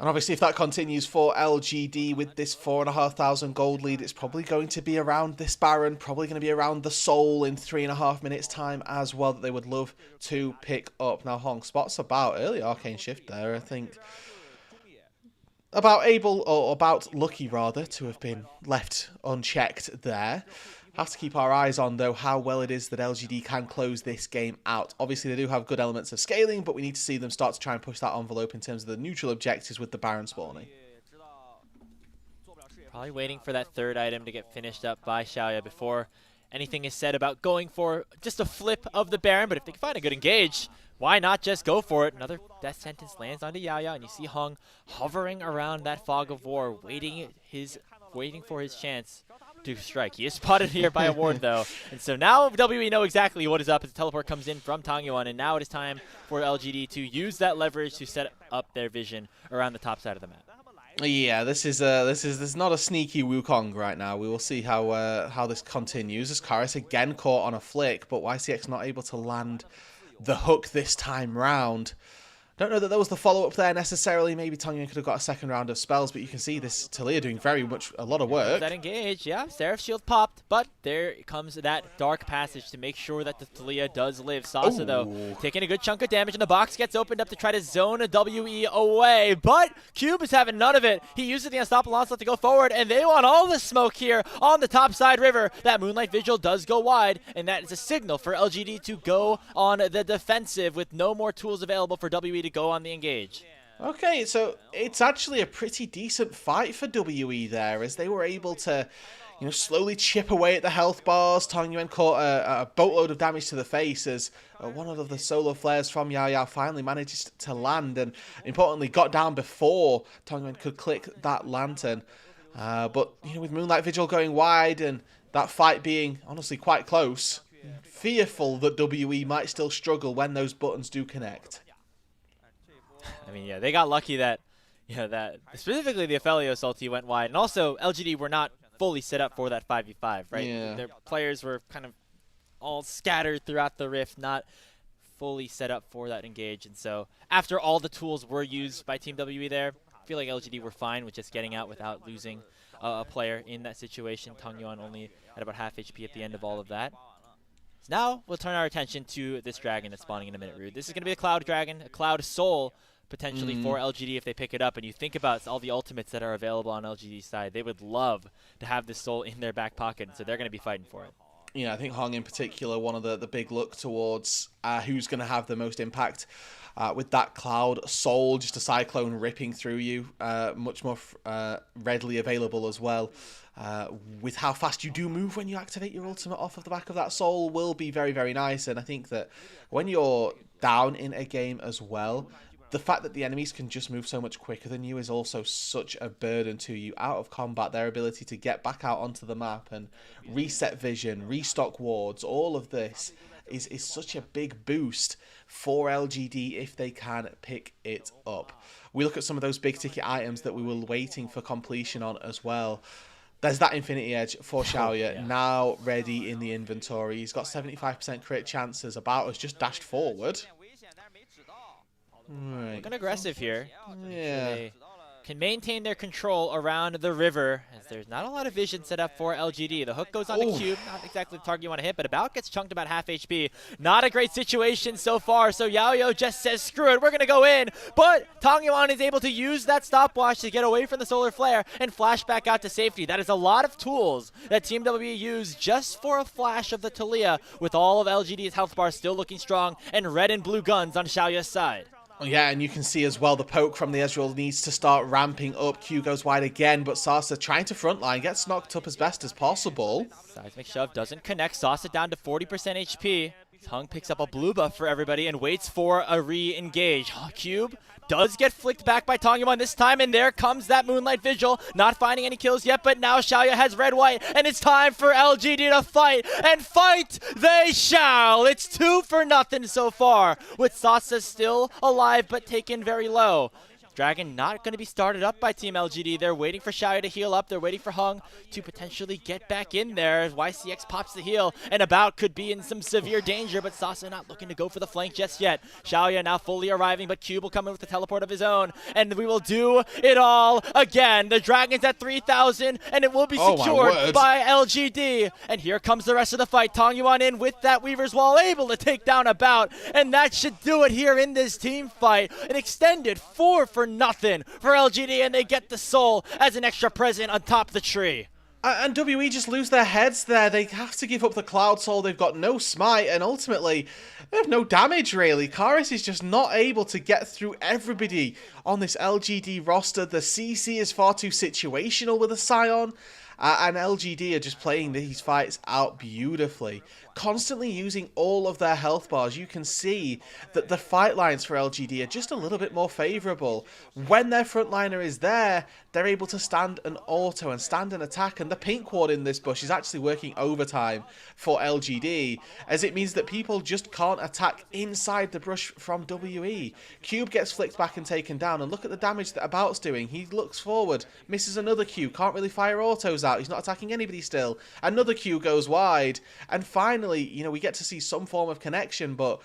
And obviously if that continues for LGD with this 4,500 gold lead, it's probably going to be around this Baron, probably going to be around the Soul in 3.5 minutes time as well that they would love to pick up. Now Hong spots about early Arcane Shift there, I think. About lucky rather to have been left unchecked there. Have to keep our eyes on, though, how well it is that LGD can close this game out. Obviously, they do have good elements of scaling, but we need to see them start to try and push that envelope in terms of the neutral objectives with the Baron spawning. Probably waiting for that third item to get finished up by Xiaoya before anything is said about going for just a flip of the Baron. But if they can find a good engage, why not just go for it? Another death sentence lands onto Yao Yao, and you see Hong hovering around that fog of war, waiting for his chance to strike. He is spotted here by a ward, though. And so now WE know exactly what is up as the teleport comes in from Tongyeon, and now it is time for LGD to use that leverage to set up their vision around the top side of the map. Yeah, this is not a sneaky Wukong right now. We will see how this continues as Karis again caught on a flick, but YCX not able to land the hook this time round. Don't know that there was the follow-up there necessarily. Maybe Tongyuan could have got a second round of spells, but you can see this Taliyah doing a lot of work. That engage, yeah, Seraph's shield popped, but there comes that dark passage to make sure that the Taliyah does live. Sasa, though, taking a good chunk of damage, and the box gets opened up to try to zone a WE away, but Cube is having none of it. He uses the Unstoppable Onslaught to go forward, and they want all the smoke here on the top side river. That Moonlight Vigil does go wide, and that is a signal for LGD to go on the defensive with no more tools available for WE to go on the engage. Okay, so it's actually a pretty decent fight for WE there, as they were able to, slowly chip away at the health bars. Tongyuan caught a boatload of damage to the face as one of the solo flares from Yao finally manages to land, and importantly got down before Tongyuan could click that lantern. But with Moonlight Vigil going wide and that fight being honestly quite close, fearful that WE might still struggle when those buttons do connect. I mean, yeah, they got lucky that, that specifically the Aphelios ulti went wide, and also LGD were not fully set up for that 5v5, right? Yeah. Their players were kind of all scattered throughout the rift, not fully set up for that engage, and so after all the tools were used by Team WE there, I feel like LGD were fine with just getting out without losing a player in that situation. Tongyuan only at about half HP at the end of all of that. So now we'll turn our attention to this dragon that's spawning in a minute, Rude. This is going to be a Cloud Dragon, a Cloud Soul, potentially for LGD if they pick it up. And you think about all the ultimates that are available on LGD's side. They would love to have this Soul in their back pocket, so they're going to be fighting for it. Yeah, I think Hong in particular, one of the big look towards who's going to have the most impact with that Cloud Soul, just a Cyclone ripping through you, much more readily available as well. With how fast you do move when you activate your ultimate off of the back of that Soul will be very, very nice. And I think that when you're down in a game as well, the fact that the enemies can just move so much quicker than you is also such a burden to you out of combat. Their ability to get back out onto the map and reset vision, restock wards, all of this is such a big boost for LGD if they can pick it up. We look at some of those big ticket items that we were waiting for completion on as well. There's that Infinity Edge for Xiaoya, now ready in the inventory. He's got 75% crit chances, about has just dashed forward. Right. Looking aggressive here. Yeah. They can maintain their control around the river, as there's not a lot of vision set up for LGD. The hook goes on the Cube, not exactly the target you want to hit, but about gets chunked about half HP. Not a great situation so far, so Yao just says, screw it, we're going to go in. But Tongyuan is able to use that stopwatch to get away from the solar flare and flash back out to safety. That is a lot of tools that Team WE used just for a flash of the Taliyah, with all of LGD's health bars still looking strong and red and blue guns on Xiaoya's side. Yeah, and you can see as well the poke from the Ezreal needs to start ramping up. Q goes wide again, but Sasa trying to frontline, gets knocked up as best as possible. Seismic Shove doesn't connect. Sasa down to 40% HP. Hung picks up a blue buff for everybody and waits for a re-engage. Cube does get flicked back by Tongyuan this time, and there comes that Moonlight Vigil. Not finding any kills yet, but now Xiaoya has red-white, and it's time for LGD to fight, and fight they shall! It's 2-0 so far, with Sasa still alive but taken very low. Dragon not going to be started up by Team LGD. They're waiting for Xiaoya to heal up. They're waiting for Hung to potentially get back in there. YCX pops the heal, and About could be in some severe danger, but Sasa not looking to go for the flank just yet. Xiaoya now fully arriving, but Cube will come in with the teleport of his own, and we will do it all again. The Dragon's at 3,000, and it will be secured by LGD. And here comes the rest of the fight. Tongyuan in with that Weaver's Wall, able to take down About, and that should do it here in this team fight. An extended 4-0 for LGD, and they get the Soul as an extra present on top of the tree. And WE just lose their heads there. They have to give up the Cloud Soul. They've got no smite, and ultimately they have no damage, really. Karis is just not able to get through everybody on this LGD roster. The CC is far too situational with a Scion. And LGD are just playing these fights out beautifully, constantly using all of their health bars. You can see that the fight lines for LGD are just a little bit more favourable. When their frontliner is there, they're able to stand an auto and stand an attack, and the pink ward in this bush is actually working overtime for LGD, as it means that people just can't attack inside the brush from WE. Cube gets flicked back and taken down, and look at the damage that About's doing. He looks forward, misses another Q, can't really fire autos out, he's not attacking anybody still. Another Q goes wide, and finally finally, we get to see some form of connection, but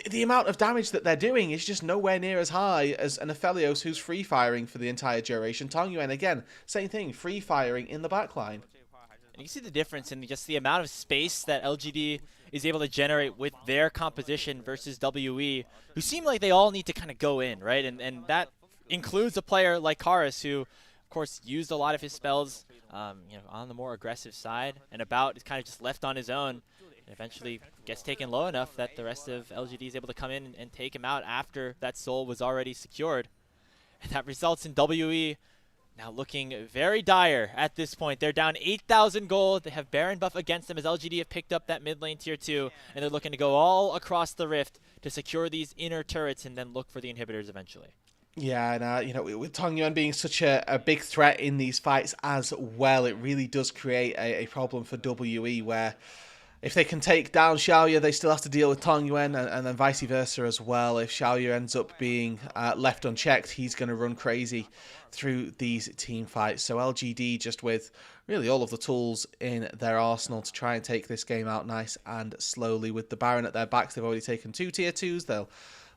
the amount of damage that they're doing is just nowhere near as high as an Aphelios who's free firing for the entire duration. Tongyuan, again, same thing, free firing in the backline. And you see the difference in just the amount of space that LGD is able to generate with their composition versus WE, who seem like they all need to kind of go in, right? And that includes a player like Karis, who, of course, used a lot of his spells on the more aggressive side, and About is kind of just left on his own, and eventually gets taken low enough that the rest of LGD is able to come in and take him out after that soul was already secured. And that results in WE now looking very dire at this point. They're down 8,000 gold. They have Baron buff against them as LGD have picked up that mid lane tier 2, and they're looking to go all across the rift to secure these inner turrets and then look for the inhibitors eventually. Yeah, and with Tongyuan being such a big threat in these fights as well, it really does create a problem for WE, where if they can take down Xiaoya, they still have to deal with Tongyuan, and then vice versa as well. If Xiaoya ends up being left unchecked, he's going to run crazy through these team fights. So LGD just with really all of the tools in their arsenal to try and take this game out nice and slowly. With the Baron at their backs, they've already taken 2 tier 2s. They'll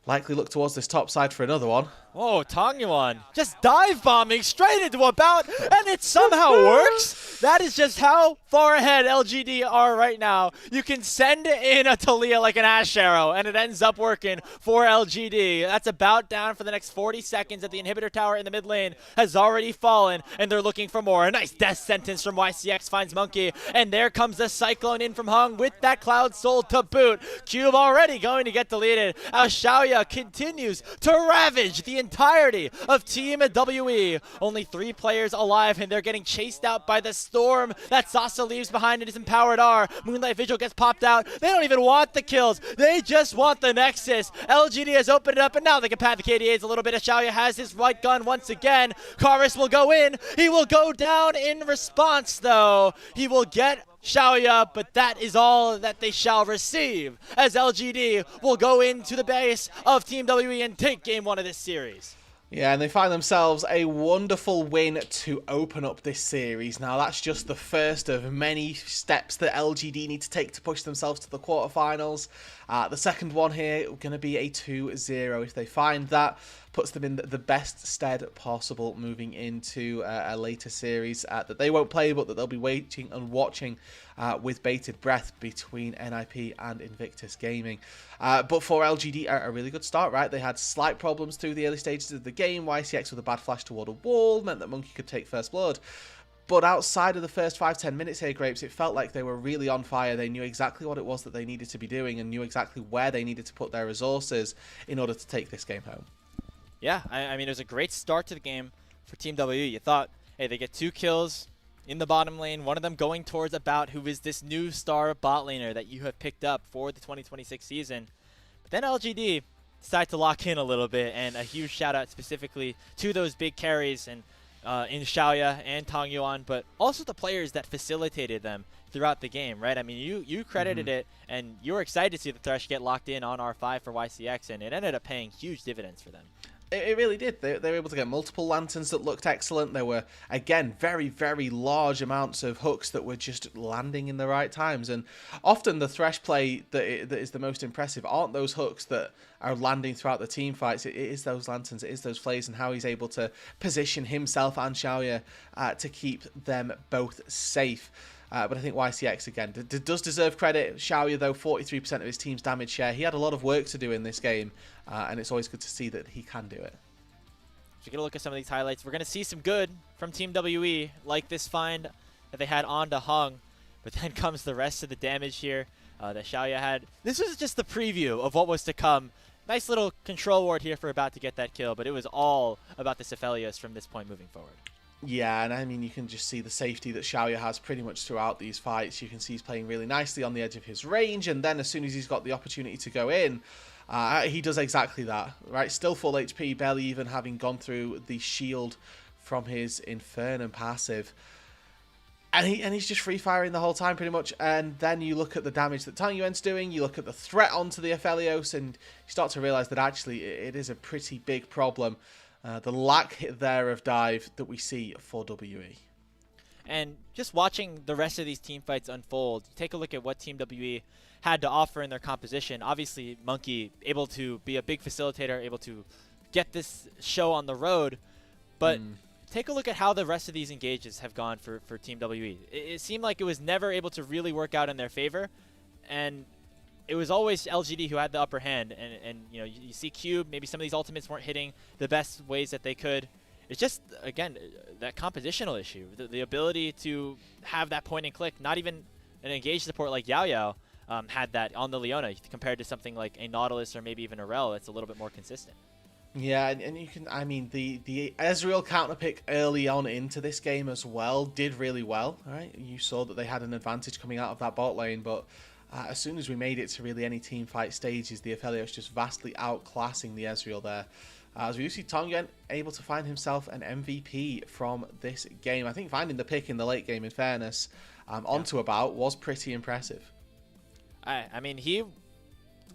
likely look towards this top side for another one. Whoa, Tongyuan just dive bombing straight into About, and it somehow works. That is just how far ahead LGD are right now. You can send in a Talia like an Ash Arrow, and it ends up working for LGD. That's About down for the next 40 seconds, that the inhibitor tower in the mid lane has already fallen, and they're looking for more. A nice death sentence from YCX finds Monkey, and there comes the Cyclone in from Hung with that Cloud Soul to boot. Cube already going to get deleted. Xiaoya continues to ravage the entirety of Team WE. Only 3 players alive, and they're getting chased out by the storm that Sasa leaves behind in his empowered R. Moonlight Vigil gets popped out. They don't even want the kills. They just want the Nexus. LGD has opened it up, and now they can pad the KDAs a little bit. Xiaoya has his right gun once again. Karis will go in. He will go down in response, though. He will get Xiaoya, but that is all that they shall receive, as LGD will go into the base of Team WE and take game 1 of this series. Yeah, and they find themselves a wonderful win to open up this series. Now, that's just the first of many steps that LGD need to take to push themselves to the quarterfinals. The second one here going to be a 2-0. If they find that, puts them in the best stead possible moving into a later series that they won't play, but that they'll be waiting and watching with bated breath between NiP and Invictus Gaming. But for LGD, a really good start, right? They had slight problems through the early stages of the game. YCX with a bad flash toward a wall meant that Monkey could take first blood. But outside of the first 5-10 minutes here, Grapes, it felt like they were really on fire. They knew exactly what it was that they needed to be doing and knew exactly where they needed to put their resources in order to take this game home. Yeah, I mean, it was a great start to the game for Team WE. You thought, hey, they get 2 kills in the bottom lane, one of them going towards About, who is this new star bot laner that you have picked up for the 2026 season. But then LGD decided to lock in a little bit, and a huge shout out specifically to those big carries and in Xiaoya and Tongyuan, but also the players that facilitated them throughout the game, right? I mean, you credited it, and you were excited to see the Thresh get locked in on R5 for YCX, and it ended up paying huge dividends for them. It really did. They were able to get multiple lanterns that looked excellent. There were, again, very, very large amounts of hooks that were just landing in the right times. And often the Thresh play that is the most impressive aren't those hooks that are landing throughout the team fights. It is those lanterns, it is those flays, and how he's able to position himself and Xiaoya to keep them both safe. But I think YCX, again, does deserve credit. Xiaoya, though, 43% of his team's damage share. He had a lot of work to do in this game, and it's always good to see that he can do it. So we're going to look at some of these highlights. We're going to see some good from Team WE, like this find that they had on to Hung. But then comes the rest of the damage here that Xiaoya had. This was just the preview of what was to come. Nice little control ward here for About to get that kill, but it was all about the Aphelios from this point moving forward. Yeah, and I mean, you can just see the safety that Xiaoya has pretty much throughout these fights. You can see he's playing really nicely on the edge of his range, and then as soon as he's got the opportunity to go in, he does exactly that, right? Still full HP, barely even having gone through the shield from his Infernum passive. And he's just free firing the whole time pretty much. And then you look at the damage that Tongyuan's doing, you look at the threat onto the Aphelios, and you start to realize that actually it is a pretty big problem. The lack there of dive that we see for WE. And just watching the rest of these team fights unfold, take a look at what Team WE had to offer in their composition. Obviously, Monkey able to be a big facilitator, able to get this show on the road, but take a look at how the rest of these engages have gone for Team WE. It seemed like it was never able to really work out in their favor, and it was always LGD who had the upper hand. And you know, you see Cube, maybe some of these ultimates weren't hitting the best ways that they could. It's just, again, that compositional issue, the ability to have that point and click. Not even an engaged support like Yao Yao had that on the Leona compared to something like a Nautilus or maybe even a Rel that's a little bit more consistent. Yeah, and you can, I mean, the Ezreal counterpick early on into this game as well did really well, right? You saw that they had an advantage coming out of that bot lane, but as soon as we made it to really any team fight stages, the Aphelios just vastly outclassing the Ezreal there. As we do see Tongyuan able to find himself an MVP from this game. I think finding the pick in the late game, in fairness, onto about was pretty impressive. I mean, he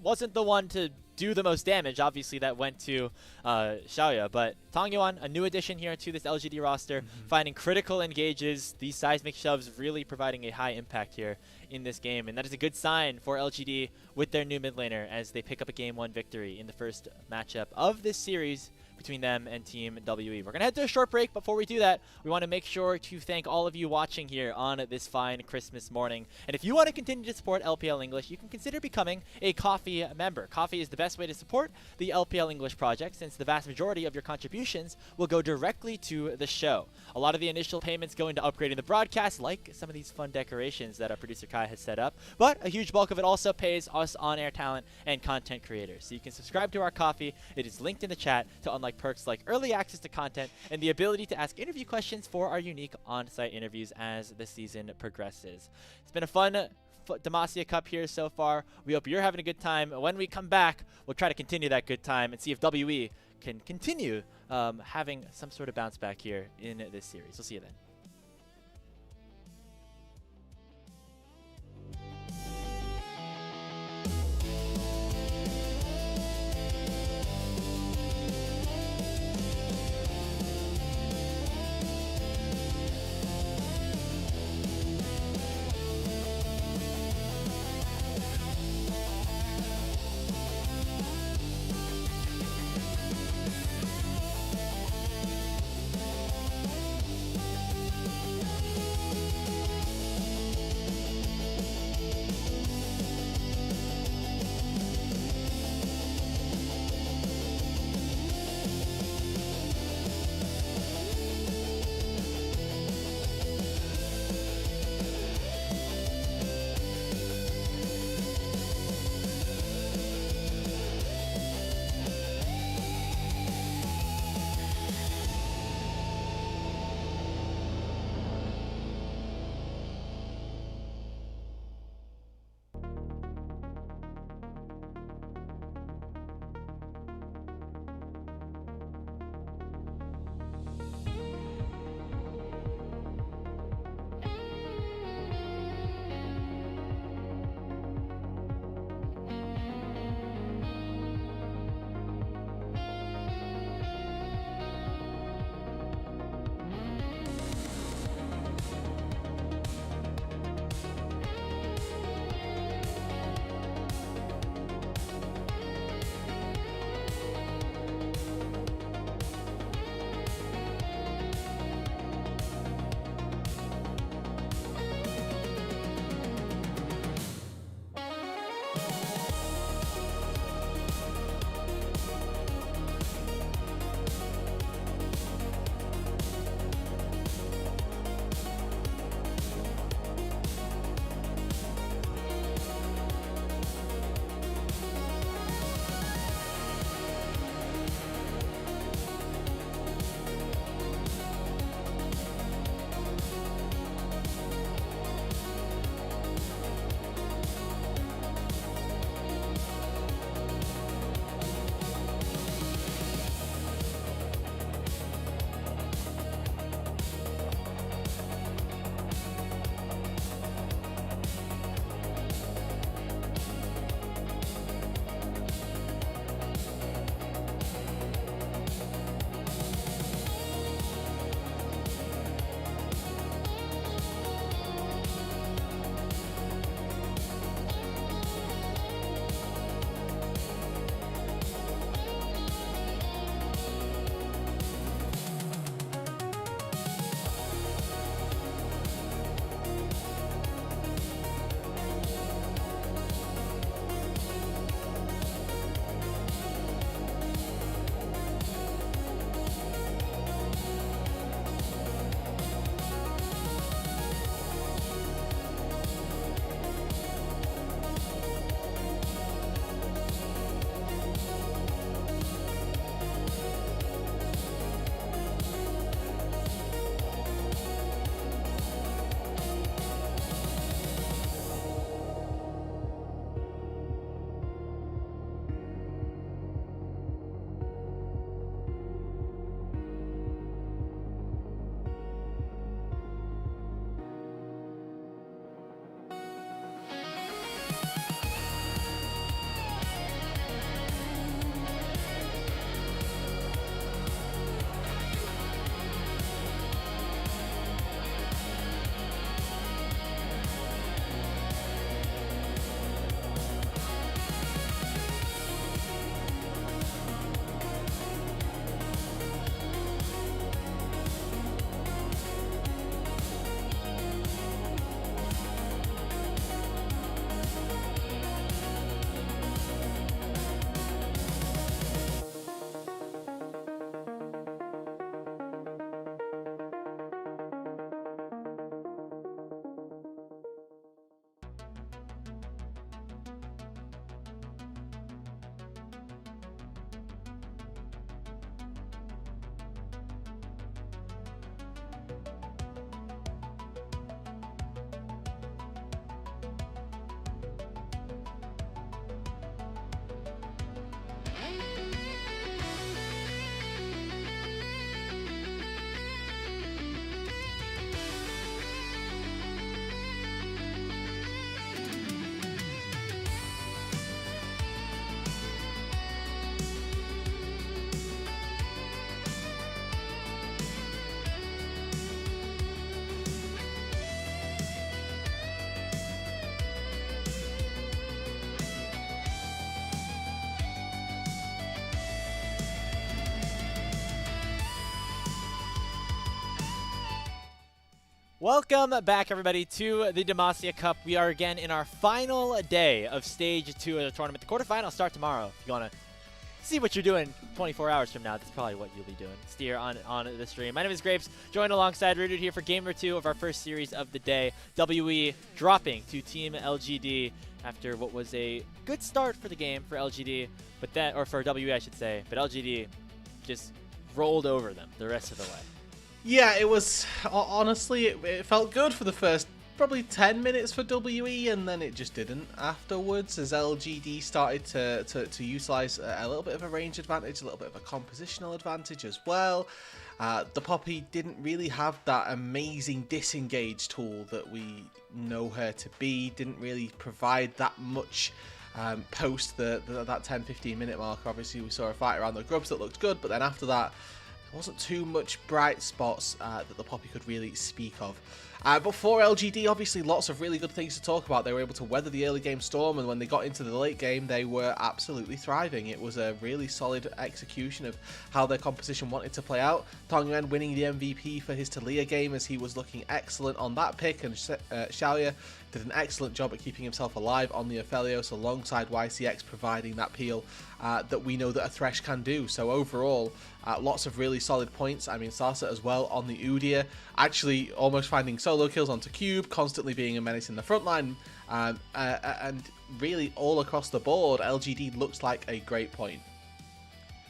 wasn't the one to do the most damage. Obviously, that went to Xiaoya, but Tongyuan, a new addition here to this LGD roster, finding critical engages, these seismic shoves really providing a high impact here in this game, and that is a good sign for LGD with their new mid laner as they pick up a Game 1 victory in the first matchup of this series between them and Team WE. We're going to head to a short break. Before we do that, we want to make sure to thank all of you watching here on this fine Christmas morning. And if you want to continue to support LPL English, you can consider becoming a Coffee member. Coffee is the best way to support the LPL English project, since the vast majority of your contributions will go directly to the show. A lot of the initial payments go into upgrading the broadcast, like some of these fun decorations that our producer Kai has set up, but a huge bulk of it also pays us on-air talent and content creators. So you can subscribe to our Coffee. It is linked in the chat to unlock perks like early access to content and the ability to ask interview questions for our unique on-site interviews as the season progresses. It's been a fun Demacia Cup here so far. We hope you're having a good time. When we come back, we'll try to continue that good time and see if WE can continue having some sort of bounce back here in this series. We'll see you then. Welcome back, everybody, to the Demacia Cup. We are again in our final day of Stage 2 of the tournament. The quarterfinals start tomorrow. If you want to see what you're doing 24 hours from now, that's probably what you'll be doing. Steer on the stream. My name is Grapes, joined alongside Rooted here for Game number 2 of our first series of the day. WE dropping to Team LGD after what was a good start for the game for LGD, but then, or for WE, I should say, but LGD just rolled over them the rest of the way. Yeah, it was, honestly, it felt good for the first probably 10 minutes for WE, and then it just didn't afterwards as LGD started to utilize a little bit of a range advantage, a little bit of a compositional advantage as well. The Poppy didn't really have that amazing disengage tool that we know her to be, didn't really provide that much post that 10-15 minute mark. Obviously, we saw a fight around the grubs that looked good, but then after that, there wasn't too much bright spots that the Poppy could really speak of. But for LGD, obviously lots of really good things to talk about. They were able to weather the early game storm, and when they got into the late game, they were absolutely thriving. It was a really solid execution of how their composition wanted to play out. Tongyuan winning the MVP for his Talia game as he was looking excellent on that pick, and Xiaoya did an excellent job at keeping himself alive on the Aphelios alongside YCX providing that peel that we know that a Thresh can do. So overall, lots of really solid points. I mean, Sasa as well on the Udyr, actually almost finding solo kills onto Cube, constantly being a menace in the front line, and really all across the board, LGD looks like a great point.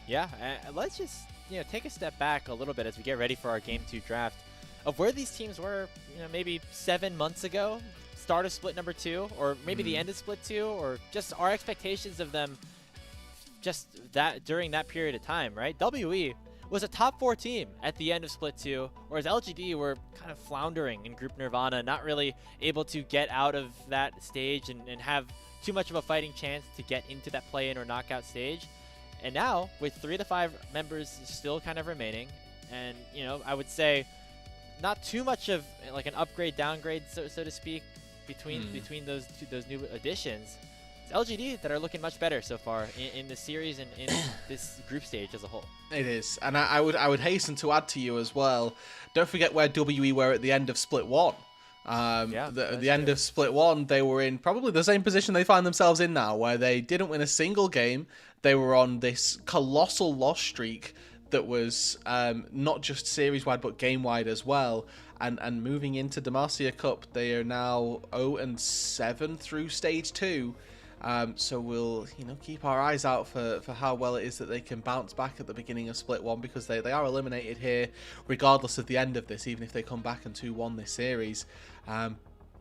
Yeah, let's just take a step back a little bit as we get ready for our Game 2 draft of where these teams were, maybe 7 months ago, start of split number 2, or maybe the end of split 2, or just our expectations of them just that during that period of time, right? WE was a top 4 team at the end of split 2, whereas LGD were kind of floundering in group Nirvana, not really able to get out of that stage and have too much of a fighting chance to get into that play-in or knockout stage. And now, with 3 to 5 members still kind of remaining, and I would say not too much of like an upgrade downgrade, so to speak, between those new additions. It's LGD that are looking much better so far in the series and in this group stage as a whole. It is, and I would hasten to add to you as well. Don't forget where WE were at the end of split 1. The end of split 1, they were in probably the same position they find themselves in now, where they didn't win a single game. They were on this colossal loss streak that was not just series-wide but game-wide as well. And moving into Demacia Cup, they are now 0-7 through stage 2. So we'll keep our eyes out for how well it is that they can bounce back at the beginning of split 1, because they are eliminated here regardless of the end of this, even if they come back and 2-1 this series.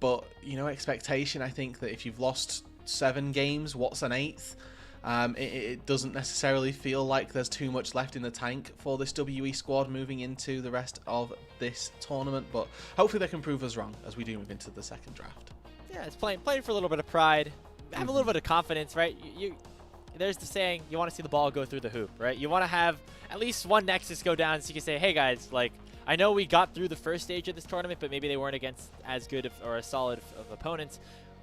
But expectation, I think that if you've lost 7 games, what's an 8th? It doesn't necessarily feel like there's too much left in the tank for this WE squad moving into the rest of this tournament, but hopefully they can prove us wrong as we do move into the second draft. Yeah, it's playing for a little bit of pride, have a little bit of confidence, right? There's the saying, you want to see the ball go through the hoop, right? You want to have at least one Nexus go down so you can say, hey guys, like, I know we got through the first stage of this tournament, but maybe they weren't against as good or as solid of opponents.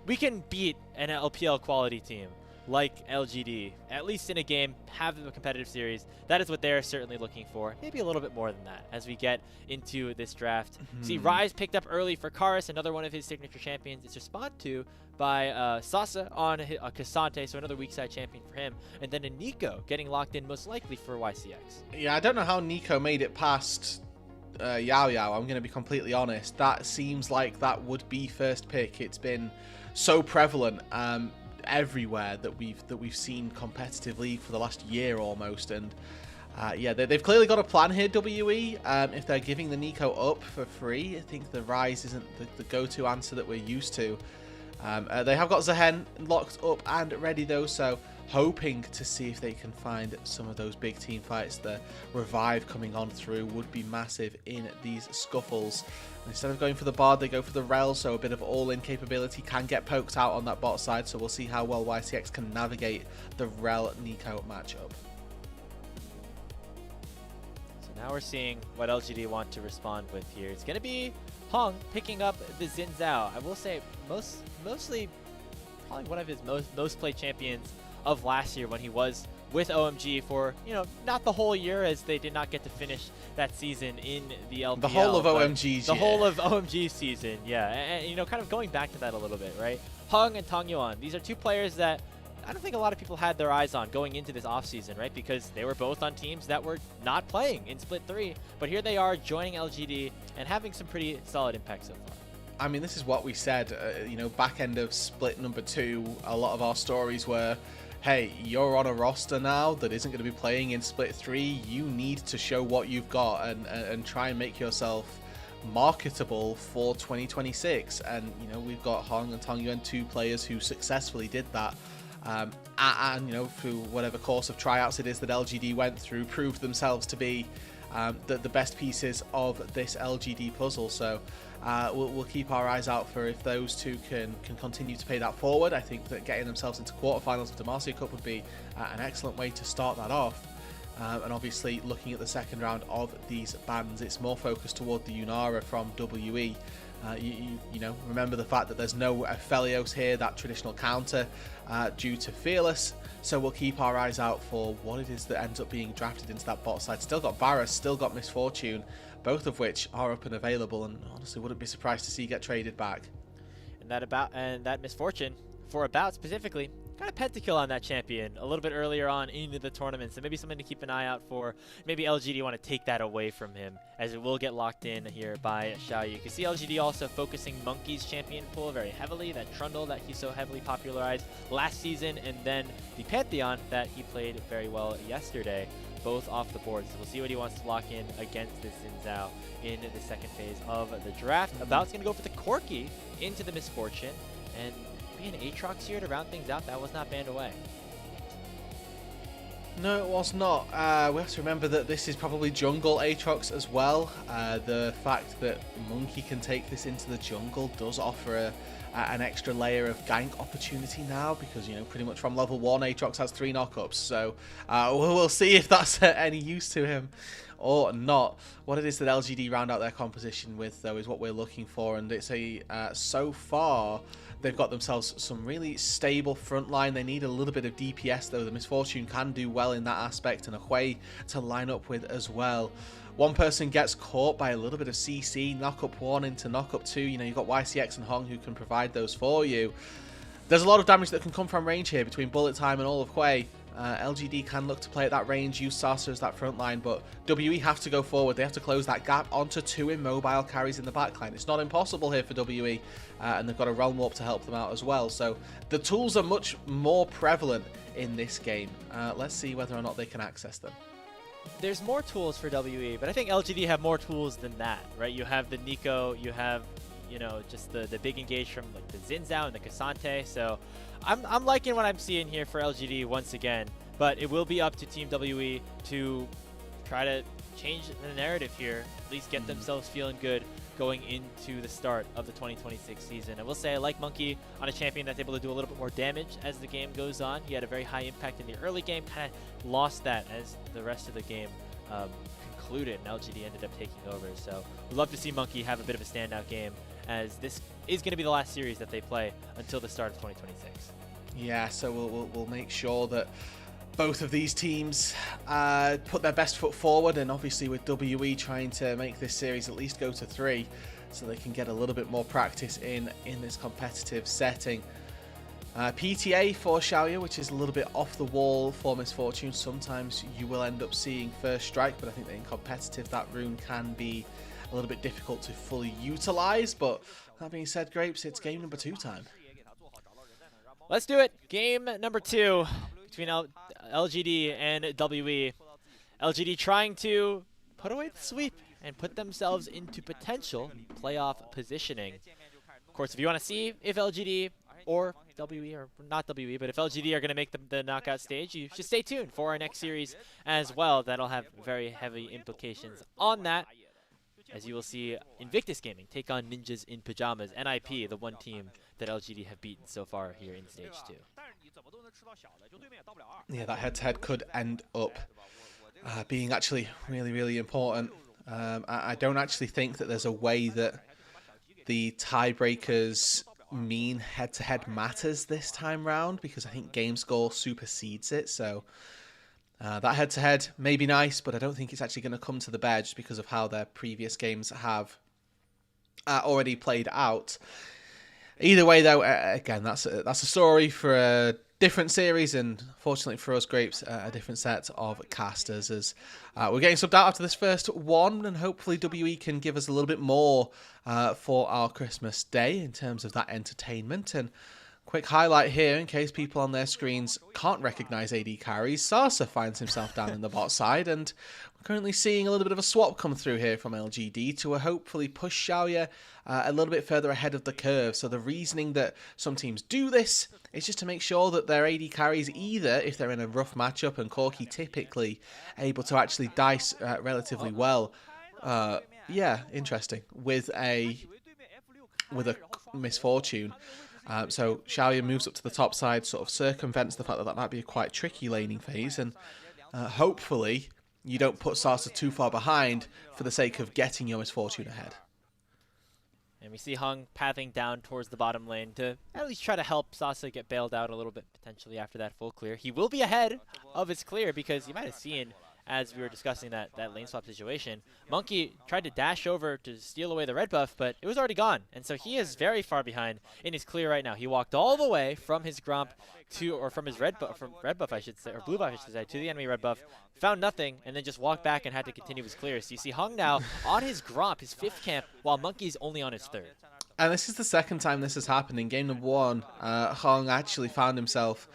We can beat an LPL quality team like LGD, at least in a game, have a competitive series. That is what they're certainly looking for. Maybe a little bit more than that as we get into this draft. See, Rise picked up early for Karis, another one of his signature champions. It's responded to by Sasa on Cassante, so another weak side champion for him. And then a Nico getting locked in most likely for YCX. Yeah, I don't know how Nico made it past Yao Yao, I'm going to be completely honest. That seems like that would be first pick. It's been so prevalent everywhere that we've seen competitive league for the last year almost, and yeah, they've clearly got a plan here, WE. If they're giving the Nico up for free, I think the Rise isn't the go-to answer that we're used to. They have got Zehen locked up and ready though, so hoping to see if they can find some of those big team fights. The revive coming on through would be massive in these scuffles. Instead of going for the Bard, they go for the Rel, so a bit of all-in capability can get poked out on that bot side, so we'll see how well YCX can navigate the Rel-Nico matchup. So now we're seeing what LGD want to respond with here. It's going to be Hong picking up the Xin Zhao. I will say mostly probably one of his most played champions of last year when he was with OMG for, not the whole year, as they did not get to finish that season in the LPL. The whole of OMG's The whole of OMG season, yeah. And kind of going back to that a little bit, right? Hung and Tong Yuan, these are two players that I don't think a lot of people had their eyes on going into this offseason, right? Because they were both on teams that were not playing in Split 3. But here they are joining LGD and having some pretty solid impact so far. I mean, this is what we said, back end of Split number 2, a lot of our stories were, hey, you're on a roster now that isn't going to be playing in Split 3. You need to show what you've got and try and make yourself marketable for 2026. And, we've got Hong and Tong Yuan, 2 players who successfully did that. And through whatever course of tryouts it is that LGD went through, proved themselves to be the best pieces of this LGD puzzle. So we'll keep our eyes out for if those two can continue to pay that forward. I think that getting themselves into quarterfinals of Demacia Cup would be an excellent way to start that off. And obviously, looking at the second round of these bans, it's more focused toward the Unara from WE. Remember the fact that there's no Aphelios here, that traditional counter, due to Fearless. So we'll keep our eyes out for what it is that ends up being drafted into that bot side. Still got Varus, still got Misfortune, both of which are up and available, and honestly wouldn't be surprised to see get traded back. And that Misfortune, for About specifically, got a pentakill on that champion a little bit earlier on into the tournament, so maybe something to keep an eye out for. Maybe LGD want to take that away from him, as it will get locked in here by Xiaoyu. You can see LGD also focusing Monkey's champion pool very heavily, that Trundle that he so heavily popularized last season, and then the Pantheon that he played very well yesterday, both off the board. So we'll see what he wants to lock in against this Xin Zhao in the second phase of the draft. About's going to go for the Corki into the Misfortune, and an Aatrox here to round things out. That was not banned away. No, it was not. We have to remember that this is probably jungle Aatrox as well. The fact that Monkey can take this into the jungle does offer an extra layer of gank opportunity now, because pretty much from level 1 Aatrox has 3 knockups, so we'll see if that's any use to him or not. What it is that LGD round out their composition with, though, is what we're looking for, and it's so far they've got themselves some really stable front line. They need a little bit of DPS, though. The Misfortune can do well in that aspect, and a Hui to line up with as well. One person gets caught by a little bit of CC, knock up 1 into knock up 2. You've got YCX and Hong who can provide those for you. There's a lot of damage that can come from range here between Bullet Time and all of Hui. LGD can look to play at that range, use Sasa as that front line, but WE have to go forward. They have to close that gap onto 2 immobile carries in the backline. It's not impossible here for WE, and they've got a Realm Warp to help them out as well. So the tools are much more prevalent in this game. Let's see whether or not they can access them. There's more tools for WE, but I think LGD have more tools than that, right? You have the Nico, you have, just the big engage from like the Xin Zhao and the Cassante. So I'm liking what I'm seeing here for LGD once again, but it will be up to Team WE to try to change the narrative here, at least get themselves feeling good going into the start of the 2026 season. I will say I like Monkey on a champion that's able to do a little bit more damage as the game goes on. He had a very high impact in the early game, kind of lost that as the rest of the game concluded, and LGD ended up taking over. So we'd love to see Monkey have a bit of a standout game, as this is going to be the last series that they play until the start of 2026. Yeah, so we'll make sure that both of these teams put their best foot forward, and obviously with WE trying to make this series at least go to 3 so they can get a little bit more practice in this competitive setting. PTA for Xiaoyu, which is a little bit off the wall for Misfortune. Sometimes you will end up seeing first strike, but I think that in competitive that rune can be a little bit difficult to fully utilize. But that being said, Grapes, it's game number 2 time. Let's do it. Game number 2 between LGD and WE. LGD trying to put away the sweep and put themselves into potential playoff positioning. Of course, if you want to see if LGD or WE, or not WE, but if LGD are going to make the knockout stage, you should stay tuned for our next series as well. That'll have very heavy implications on that, as you will see Invictus Gaming take on Ninjas in Pajamas, NiP, the one team that LGD have beaten so far here in Stage 2. Yeah, that head-to-head could end up being actually really, really important. I don't actually think that there's a way that the tiebreakers mean head-to-head matters this time round, because I think game score supersedes it. So That head-to-head may be nice, but I don't think it's actually going to come to the bear just because of how their previous games have already played out. Either way, though, again, that's a story for a different series, and fortunately for us, Grapes, a different set of casters. As we're getting subbed out after this first one, and hopefully WE can give us a little bit more for our Christmas day in terms of that entertainment. And quick highlight here, in case people on their screens can't recognise AD carries, Sasa finds himself down in the bot side, and we're currently seeing a little bit of a swap come through here from LGD to hopefully push Xiaoya a little bit further ahead of the curve. So the reasoning that some teams do this is just to make sure that their AD carries, either if they're in a rough matchup, and Corki typically able to actually dice relatively well. Yeah, interesting, with a misfortune. So Xiaoya moves up to the top side, sort of circumvents the fact that that might be a quite tricky laning phase, and hopefully you don't put Sasa too far behind for the sake of getting your misfortune ahead. And we see Hung pathing down towards the bottom lane to at least try to help Sasa get bailed out a little bit potentially after that full clear. He will be ahead of his clear because you might have seen, as we were discussing that lane swap situation, Monkey tried to dash over to steal away the red buff, but it was already gone. And so he is very far behind in his clear right now. He walked all the way from his Gromp to, or from his red buff I should say, or blue buff I should say, to the enemy red buff, found nothing, and then just walked back and had to continue his clear. So you see Hung now on his Gromp, his 5th camp, while Monkey's only on his 3rd. And this is the second time this has happened. In game number 1, Hung actually found himself,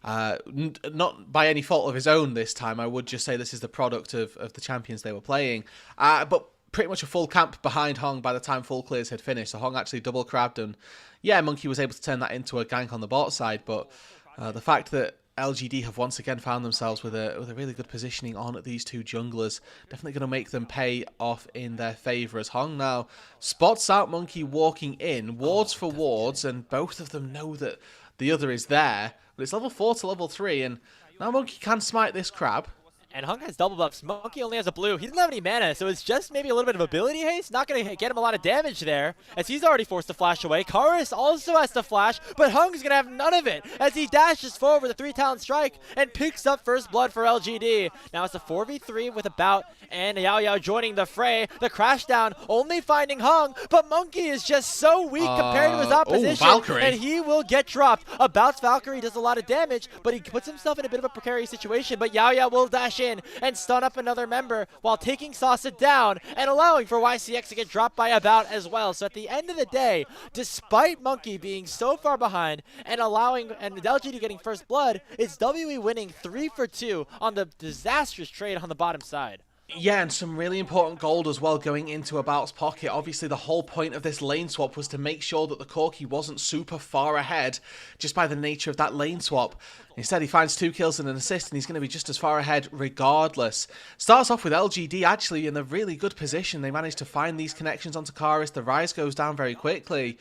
not by any fault of his own this time, I would just say this is the product of the champions they were playing, but pretty much a full camp behind Hong by the time full clears had finished. So Hong actually double crabbed, and yeah, Monkey was able to turn that into a gank on the bot side, but the fact that LGD have once again found themselves with a really good positioning on these two junglers, definitely going to make them pay off in their favour, as Hong now spots out Monkey walking in, wards for wards, and both of them know that the other is there, but it's level 4 to level 3, and now Monkey can smite this crab. And Hung has double buffs. Monkey only has a blue. He doesn't have any mana, so it's just maybe a little bit of ability haste. Not going to get him a lot of damage there, as he's already forced to flash away. Karis also has to flash, but Hung's going to have none of it, as he dashes forward with a 3-talent strike and picks up first blood for LGD. Now it's a 4v3 with a bout, and Yao Yao joining the fray. The crash down only finding Hung, but Monkey is just so weak compared to his opposition, and he will get dropped. A bout's Valkyrie does a lot of damage, but he puts himself in a bit of a precarious situation, but Yao Yao will dash in and stun up another member while taking Sasa down and allowing for YCX to get dropped by a bout as well. So at the end of the day, despite Monkey being so far behind and LGD getting first blood, it's WE winning 3 for 2 on the disastrous trade on the bottom side. Yeah, and some really important gold as well going into About's pocket. Obviously, the whole point of this lane swap was to make sure that the Corki wasn't super far ahead just by the nature of that lane swap. Instead, he finds 2 kills and an assist, and he's going to be just as far ahead regardless. Starts off with LGD actually in a really good position. They managed to find these connections onto Karis. The Rise goes down very quickly.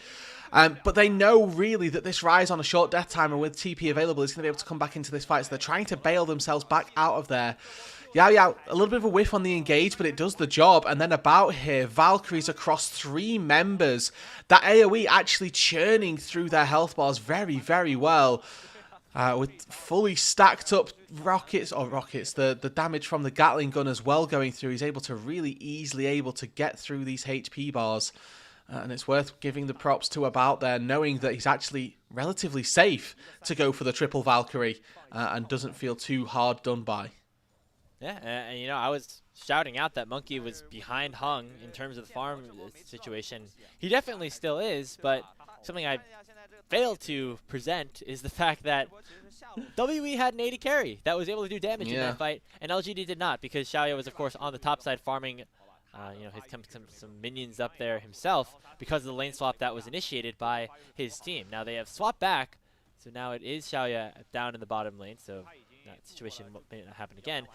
But they know really that this Rise on a short death timer with TP available is going to be able to come back into this fight. So they're trying to bail themselves back out of there. Yao Yao, a little bit of a whiff on the engage, but it does the job. And then about here, Valkyries across 3 members. That AoE actually churning through their health bars very, very well. With fully stacked up rockets, the damage from the Gatling gun as well going through. He's able to really easily able to get through these HP bars. And it's worth giving the props to About there, knowing that he's actually relatively safe to go for the triple Valkyrie and doesn't feel too hard done by. Yeah, and you know, I was shouting out that Monkey was behind Hung in terms of the farm situation. He definitely still is, but something I failed to present is the fact that WE had an 80 carry that was able to do damage in that fight, and LGD did not, because Xiaoya was, of course, on the top side farming you know, some minions up there himself because of the lane swap that was initiated by his team. Now they have swapped back, so now it is Xiaoya down in the bottom lane, so that situation may not happen again.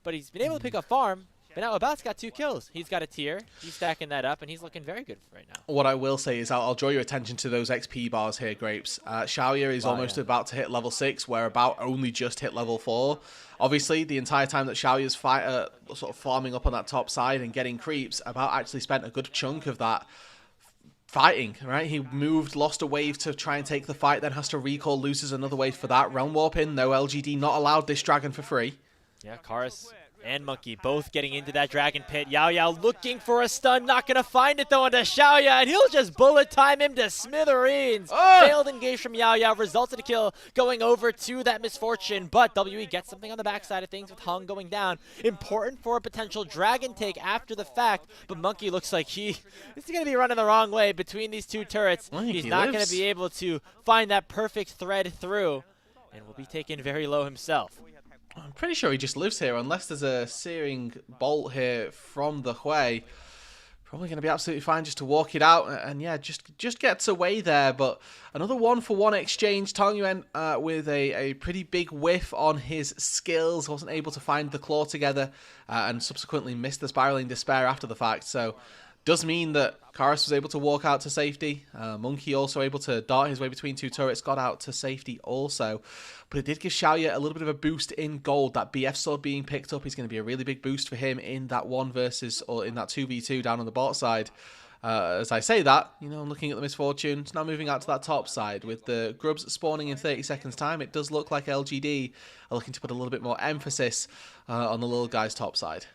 But he's been able to pick up farm, but now About's got 2 kills. He's got a tier, he's stacking that up, and he's looking very good right now. What I will say is I'll draw your attention to those XP bars here, Grapes. Xiaoya is almost about to hit level 6, where About only just hit level 4. Obviously, the entire time that Xiaoya's sort of farming up on that top side and getting creeps, About actually spent a good chunk of that fighting, right? He moved, lost a wave to try and take the fight, then has to recall, loses another wave for that. Realm Warp in, though, LGD not allowed this dragon for free. Yeah, Karis and Monkey both getting into that Dragon Pit. Yao Yao looking for a stun, not going to find it though onto Xiaoya, and he'll just bullet time him to smithereens. Failed engage from Yao Yao, results in a kill going over to that Misfortune, but WE gets something on the backside of things with Hung going down. Important for a potential Dragon take after the fact, but Monkey looks like he's going to be running the wrong way between these two turrets. He's not going to be able to find that perfect thread through, and will be taken very low himself. I'm pretty sure he just lives here, unless there's a searing bolt here from the Hui. Probably going to be absolutely fine just to walk it out, and yeah, just gets away there. But another 1-for-1 exchange. Tong Yuan with a pretty big whiff on his skills. Wasn't able to find the claw together, and subsequently missed the spiraling despair after the fact. So does mean that Karis was able to walk out to safety. Monkey also able to dart his way between two turrets, got out to safety also. But it did give Xiaoya a little bit of a boost in gold. That BF sword being picked up is going to be a really big boost for him in that 1 versus, or in that 2v2 down on the bot side. As I say that, you know, I'm looking at the Misfortune. It's now moving out to that top side. With the Grubs spawning in 30 seconds time, it does look like LGD are looking to put a little bit more emphasis on the little guy's top side.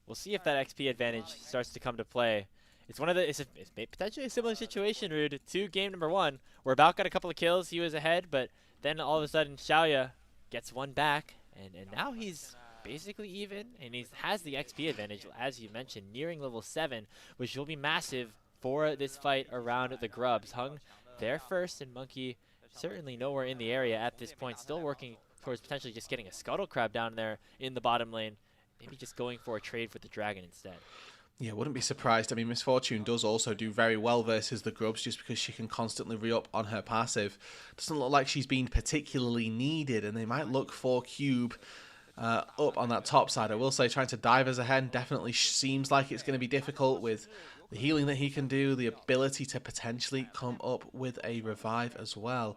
We'll see if that XP advantage starts to come to play. It's potentially a similar situation, Rude, to game number 1. We're about got a couple of kills. He was ahead, but then all of a sudden Xiaoya gets one back, and now he's basically even, and he has the XP advantage, as you mentioned, nearing level 7, which will be massive for this fight around the Grubs. Hung there first, and Monkey certainly nowhere in the area at this point, still working towards potentially just getting a Scuttle Crab down there in the bottom lane. Maybe just going for a trade with the Dragon instead. Yeah, wouldn't be surprised. I mean, Misfortune does also do very well versus the Grubs just because she can constantly re-up on her passive. Doesn't look like she's been particularly needed, and they might look for Cube up on that top side. I will say trying to dive as a hen definitely seems like it's going to be difficult with the healing that he can do, the ability to potentially come up with a revive as well.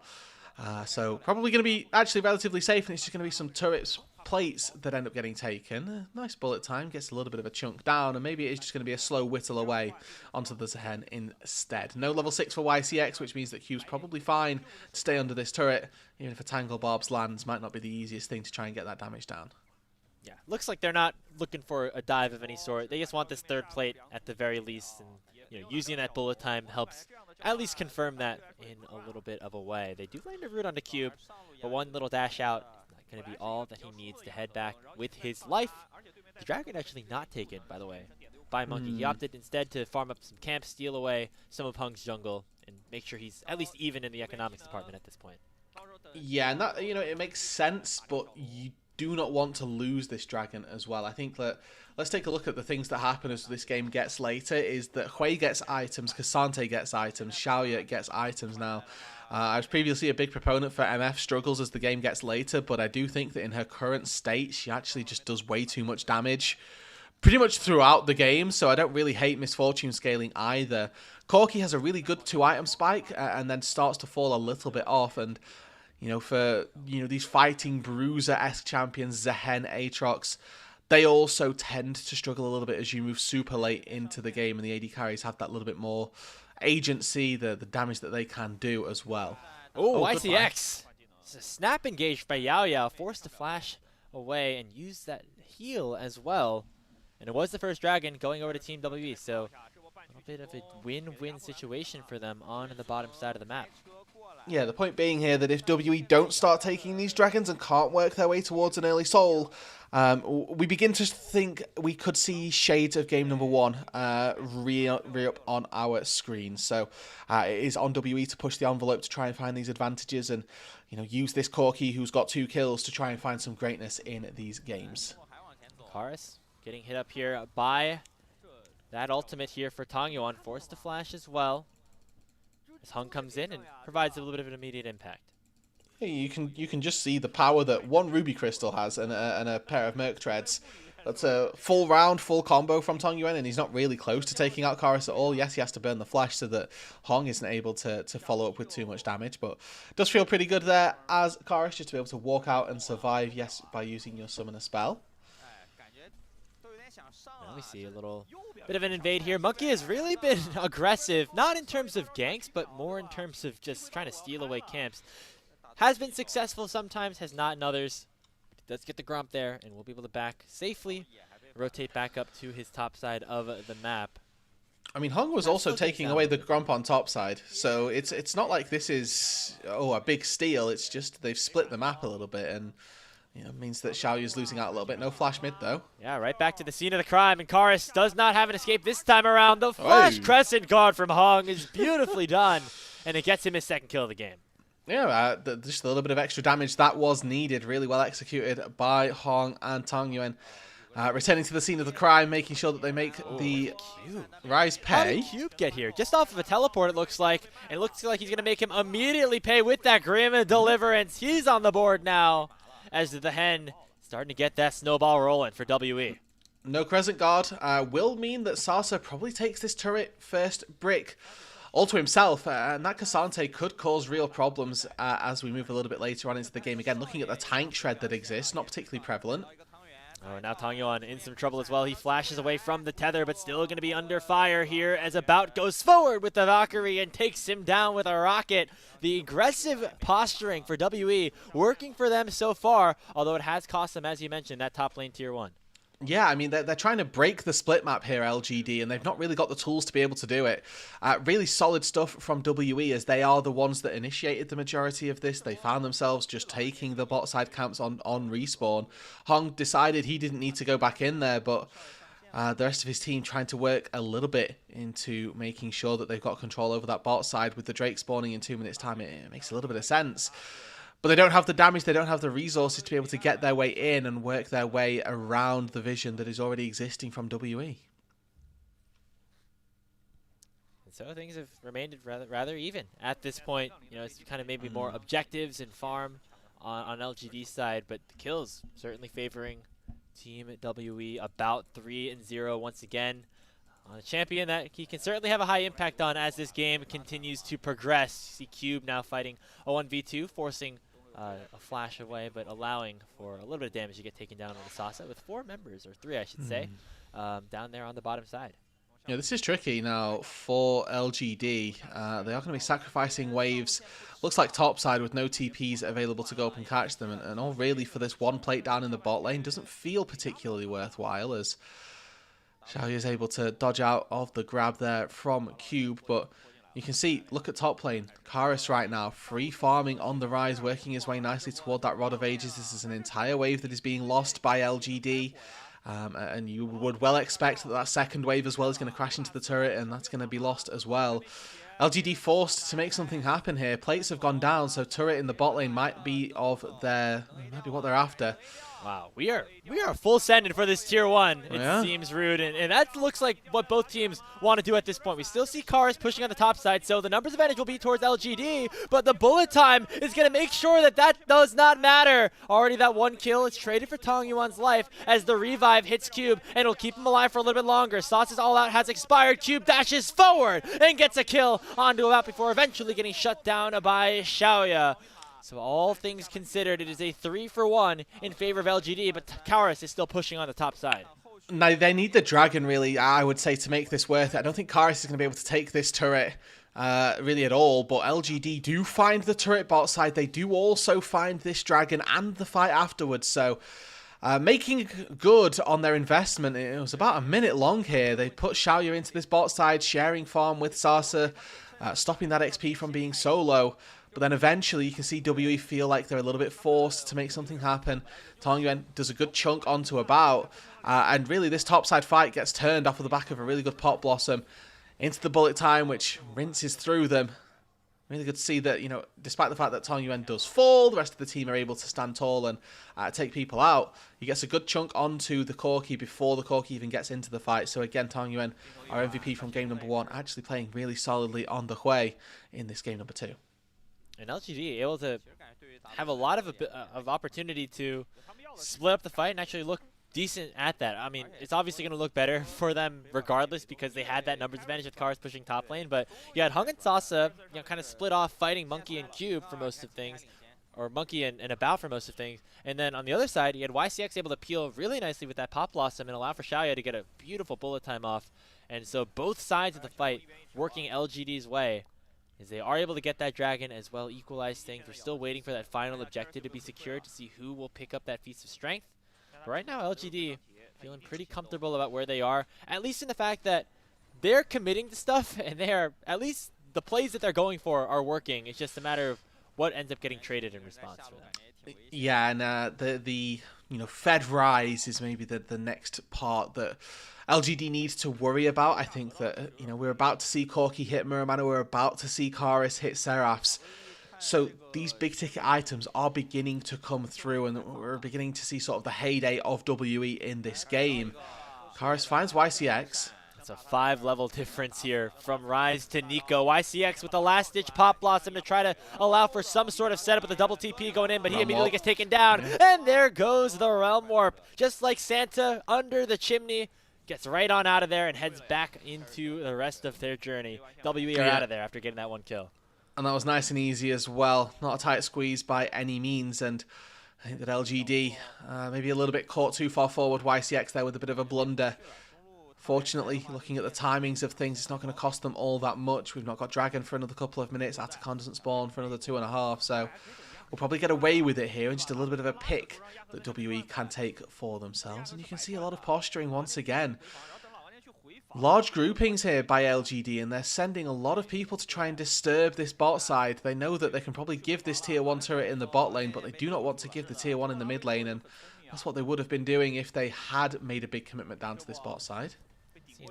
So probably going to be actually relatively safe, and it's just going to be some turrets plates that end up getting taken. Nice bullet time, gets a little bit of a chunk down, and maybe it is just going to be a slow whittle away onto the Zahen instead. No level 6 for YCX, which means that Cube's probably fine to stay under this turret, even if a Tangle Barbs lands, might not be the easiest thing to try and get that damage down. Yeah, looks like they're not looking for a dive of any sort. They just want this third plate at the very least, and using that bullet time helps at least confirm that in a little bit of a way. They do land a root on the Cube, but one little dash out, not going to be all that he needs to head back with his life. The Dragon actually not taken, by the way, by Monkey. He opted instead to farm up some camps, steal away some of Hung's jungle, and make sure he's at least even in the economics department at this point. Yeah, and that, it makes sense, but you do not want to lose this Dragon as well. I think that, let's take a look at the things that happen as this game gets later, is that Hui gets items, Cassante gets items, Xiaoya gets items now. I was previously a big proponent for MF struggles as the game gets later, but I do think that in her current state, she actually just does way too much damage pretty much throughout the game, so I don't really hate Misfortune scaling either. Corki has a really good 2-item spike, and then starts to fall a little bit off, and for these fighting bruiser-esque champions, Zahen, Aatrox, they also tend to struggle a little bit as you move super late into the game, and the AD carries have that little bit more agency, the damage that they can do as well. Oh, YCX! It's a snap engaged by Yao Yao, forced to flash away and use that heal as well. And it was the first Dragon going over to Team WE, so a little bit of a win-win situation for them on the bottom side of the map. Yeah, the point being here that if WE don't start taking these Dragons and can't work their way towards an early soul, we begin to think we could see shades of game number 1 re-up on our screen. So it is on WE to push the envelope to try and find these advantages and use this Corki who's got 2 kills to try and find some greatness in these games. Karis getting hit up here by that ultimate here for Tong Yuan, forced to flash as well, as Hung comes in and provides a little bit of an immediate impact. Yeah, you can just see the power that 1 Ruby Crystal has and a pair of Merc Treads. That's a full round, full combo from Tong Yuan, and he's not really close to taking out Karis at all. Yes, he has to burn the flash so that Hong isn't able to follow up with too much damage, but it does feel pretty good there as Karis just to be able to walk out and survive, yes, by using your summoner spell. Now we see a little bit of an invade here. Monkey has really been aggressive, not in terms of ganks, but more in terms of just trying to steal away camps. has been successful sometimes, has not in others. Let's get the Grump there, and we'll be able to back safely, rotate back up to his top side of the map. I mean, Hung was also taking away the Grump on top side, so it's not like this is a big steal. It's just they've split the map a little bit, and means that Xiaoyu's losing out a little bit. No flash mid though. Yeah, right back to the scene of the crime, and Karis does not have an escape this time around. The flash crescent guard from Hung is beautifully done, and it gets him his second kill of the game. Yeah, just a little bit of extra damage that was needed. Really well executed by Hong and Tong Yuan. Returning to the scene of the crime, making sure that they make the Rise pay. How did Cube get here? Just off of a teleport, it looks like. And it looks like he's going to make him immediately pay with that Grim Deliverance. He's on the board now, as the Hen starting to get that snowball rolling for WE. No Crescent Guard will mean that Sasa probably takes this turret first brick all to himself, and that Cassante could cause real problems as we move a little bit later on into the game. Again, looking at the tank shred that exists, not particularly prevalent. Oh, now Tong Yuan in some trouble as well. He flashes away from the tether, but still going to be under fire here as About goes forward with the Valkyrie and takes him down with a rocket. The aggressive posturing for WE working for them so far, although it has cost them, as you mentioned, that top lane tier 1. Yeah, I mean, they're trying to break the split map here, LGD, and they've not really got the tools to be able to do it. Really solid stuff from WE, as they are the ones that initiated the majority of this. They found themselves just taking the bot side camps on respawn. Hong decided he didn't need to go back in there, but the rest of his team trying to work a little bit into making sure that they've got control over that bot side. With the Drake spawning in 2 minutes' time, it makes a little bit of sense. But they don't have the damage, they don't have the resources to be able to get their way in and work their way around the vision that is already existing from WE. And so things have remained rather even at this point. It's kind of maybe more objectives and farm on LGD's side, but the kills certainly favoring Team WE. About 3-0 once again on a champion that he can certainly have a high impact on as this game continues to progress. You see Cube now fighting a 1v2, forcing a flash away, but allowing for a little bit of damage to get taken down on the Sasa with 4 members, or 3 I should say, down there on the bottom side. Yeah, this is tricky now for LGD. They are going to be sacrificing waves. Looks like topside with no TPs available to go up and catch them, and all really for this one plate down in the bot lane doesn't feel particularly worthwhile, as Xiaoyu is able to dodge out of the grab there from Cube, but you can see, look at top lane. Karis right now, free farming on the rise, working his way nicely toward that Rod of Ages. This is an entire wave that is being lost by LGD. And you would well expect that that second wave as well is going to crash into the turret, and that's going to be lost as well. LGD forced to make something happen here. Plates have gone down, so turret in the bot lane might be what they're after. Wow, we are full sending for this tier 1. It seems rude, and that looks like what both teams want to do at this point. We still see Karis pushing on the top side, so the numbers advantage will be towards LGD, but the bullet time is going to make sure that does not matter. Already that 1 kill is traded for Tong Yuan's life as the revive hits Cube, and it'll keep him alive for a little bit longer. Sauce's all out has expired. Cube dashes forward and gets a kill onto About before eventually getting shut down by Xiaoyu. So all things considered, it is a 3-for-1 in favor of LGD, but Karis is still pushing on the top side. Now, they need the Dragon, really, I would say, to make this worth it. I don't think Karis is going to be able to take this turret really at all, but LGD do find the turret bot side. They do also find this Dragon and the fight afterwards, so making good on their investment. It was about a minute long here. They put Xiaoyu into this bot side, sharing farm with Sasa, stopping that XP from being so low. But then eventually you can see WE feel like they're a little bit forced to make something happen. Tong Yuan does a good chunk onto About. And really this topside fight gets turned off of the back of a really good Pot Blossom into the bullet time, which rinses through them. Really good to see that, despite the fact that Tong Yuan does fall, the rest of the team are able to stand tall and take people out. He gets a good chunk onto the Corki before the Corki even gets into the fight. So again, Tong Yuan, our MVP from game number 1, actually playing really solidly on the Hui in this game number 2. And LGD able to have a lot of opportunity to split up the fight and actually look decent at that. I mean, it's obviously going to look better for them regardless because they had that numbers advantage with Karis pushing top lane. But you had Hung and Sasa, kind of split off fighting Monkey and Cube for most of things, or Monkey and About for most of things. And then on the other side, you had YCX able to peel really nicely with that Pop Blossom and allow for Xiaoyu to get a beautiful bullet time off. And so both sides of the fight working LGD's way as they are able to get that dragon as well, equalize things. We're still waiting for that final objective to be secured to see who will pick up that Feast of Strength. But right now, LGD feeling pretty comfortable about where they are, at least in the fact that they're committing to stuff, and they are, at least the plays that they're going for are working. It's just a matter of what ends up getting traded in response for them. Yeah, and the Fed Rise is maybe the next part that LGD needs to worry about. I think that we're about to see Corki hit Muramana, we're about to see Karis hit Seraphs. So these big ticket items are beginning to come through, and we're beginning to see sort of the heyday of WE in this game. Karis finds YCX. It's a 5-level difference here from Rise to Nico. YCX with the last-ditch Pop Blossom to try to allow for some sort of setup with a double TP going in, but he immediately gets taken down. And there goes the Realm Warp. Just like Santa under the chimney, gets right on out of there and heads back into the rest of their journey. WE are out of there after getting that 1 kill. And that was nice and easy as well. Not a tight squeeze by any means. And I think that LGD maybe a little bit caught too far forward. YCX there with a bit of a blunder. Fortunately, looking at the timings of things, it's not going to cost them all that much. We've not got Dragon for another couple of minutes. Atacon doesn't spawn for another 2.5. So we'll probably get away with it here. And just a little bit of a pick that WE can take for themselves. And you can see a lot of posturing once again. Large groupings here by LGD, and they're sending a lot of people to try and disturb this bot side. They know that they can probably give this tier 1 turret in the bot lane, but they do not want to give the tier 1 in the mid lane, and that's what they would have been doing if they had made a big commitment down to this bot side.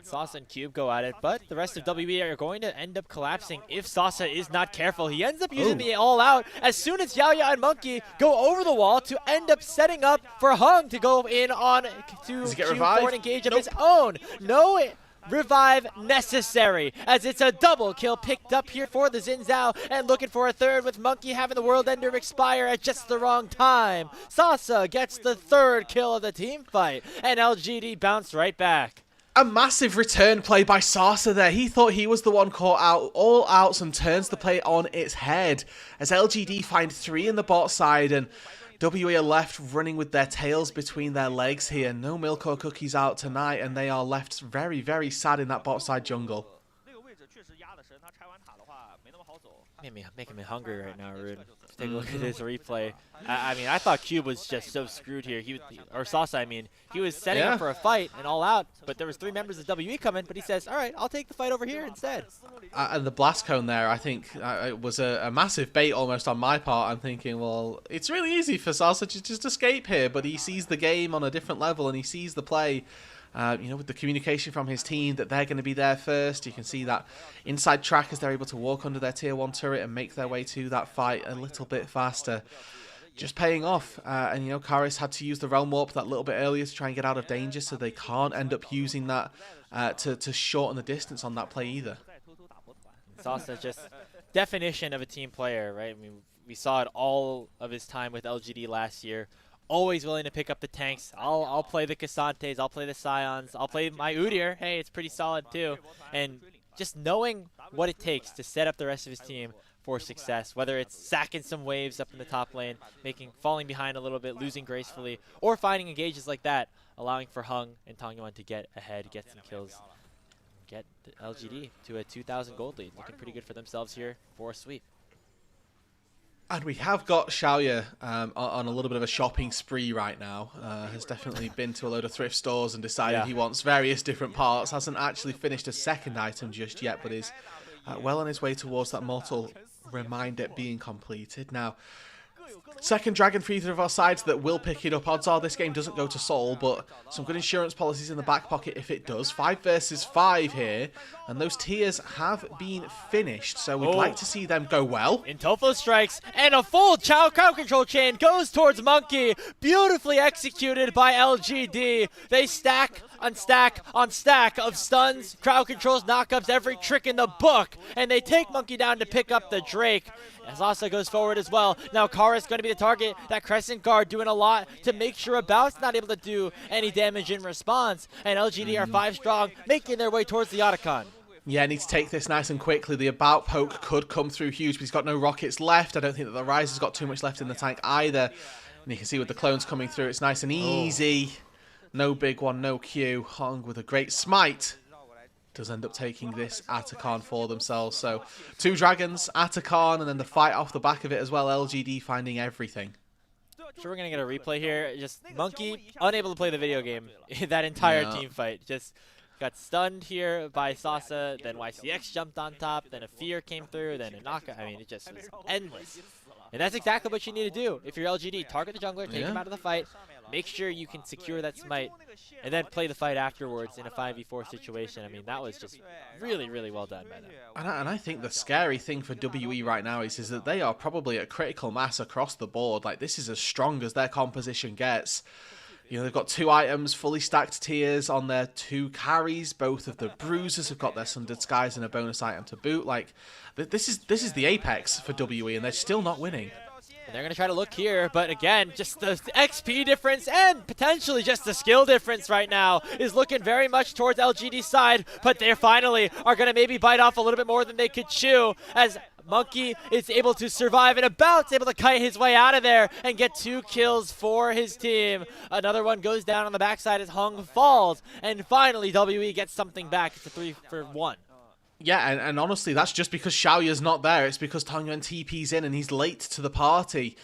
Sasa and Cube go at it, but the rest of WE are going to end up collapsing if Sasa is not careful. He ends up using the all-out as soon as Yaoya and Monkey go over the wall to end up setting up for Hung to go in on to Cube for an engage of his own. No revive necessary, as it's a double kill picked up here for the Xin Zhao, and looking for a third with Monkey having the World Ender expire at just the wrong time. Sasa gets the 3rd kill of the team fight, and LGD bounced right back. A massive return play by Sasa there. He thought he was the one caught out. All outs and turns the play on its head as LGD find 3 in the bot side, and WE are left running with their tails between their legs here. No milk or cookies out tonight, and they are left very, very sad in that bot side jungle. Making me hungry right now, Rude. Take a look at this replay. I mean, I thought Cube was just so screwed here. Or Sasa, I mean. He was setting up for a fight and all out, but there was 3 members of WE coming, but he says, all right, I'll take the fight over here instead. And the blast cone there, I think, it was a massive bait almost on my part. I'm thinking, well, it's really easy for Sasa to just escape here, but he sees the game on a different level, and he sees the play. With the communication from his team that they're going to be there first. You can see that inside track as they're able to walk under their tier 1 turret and make their way to that fight a little bit faster. Just paying off. And Karis had to use the Realm Warp that little bit earlier to try and get out of danger, so they can't end up using that to shorten the distance on that play either. It's also just definition of a team player, right? I mean, we saw it all of his time with LGD last year. Always willing to pick up the tanks. I'll play the Casantes, I'll play the Scions, I'll play my Udyr. Hey, it's pretty solid too. And just knowing what it takes to set up the rest of his team for success, whether it's sacking some waves up in the top lane, falling behind a little bit, losing gracefully, or finding engages like that, allowing for Hung and Tongyuan to get ahead, get some kills, get the LGD to a 2,000 gold lead. Looking pretty good for themselves here for a sweep. And we have got Xiaoya on a little bit of a shopping spree right now. Has definitely been to a load of thrift stores and decided he wants various different parts. Hasn't actually finished a second item just yet, but is well on his way towards that mortal reminder being completed. Now, second dragon for either of our sides that will pick it up. Odds are this game doesn't go to Seoul, but some good insurance policies in the back pocket if it does. 5 versus 5 here, and those tiers have been finished, so we'd like to see them go well. Intofo strikes, and a full crowd control chain goes towards Monkey. Beautifully executed by LGD. They stack on stack on stack of stuns, crowd controls, knockups, every trick in the book, and they take Monkey down to pick up the Drake. As Asa goes forward as well. Now Kara's going to be the target. That Crescent Guard doing a lot to make sure About's not able to do any damage in response. And LGD are 5 strong, making their way towards the Otacon. Yeah, need to take this nice and quickly. The About poke could come through huge, but he's got no rockets left. I don't think that the Rise has got too much left in the tank either. And you can see with the clones coming through, it's nice and easy. No big one, no Q. Hong with a great smite. does end up taking this Atacon for themselves. So 2 dragons, Atacon, and then the fight off the back of it as well. LGD finding everything. Sure, we're going to get a replay here. Just Monkey unable to play the video game that entire team fight. Just got stunned here by Sasa, then YCX jumped on top, then a Fear came through, then a knockout. I mean, it just was endless. And that's exactly what you need to do. If you're LGD, target the jungler, take him out of the fight, make sure you can secure that smite, and then play the fight afterwards in a 5v4 situation. I mean, that was just really, really well done by them. And I think the scary thing for WE right now is that they are probably at critical mass across the board. Like, this is as strong as their composition gets. You know, they've got 2 items, fully stacked tiers on their 2 carries. Both of the bruisers have got their Sundered Skies and a bonus item to boot. Like, this is the apex for WE, and they're still not winning. And they're going to try to look here, but again, just the XP difference and potentially just the skill difference right now is looking very much towards LGD's side, but they finally are going to maybe bite off a little bit more than they could chew as Monkey is able to survive and able to kite his way out of there and get 2 kills for his team. Another one goes down on the backside as Hung falls, and finally WE gets something back. It's a 3-for-1. Yeah, and honestly, that's just because Xiaoya's not there. It's because Tangyuan TP's in and he's late to the party.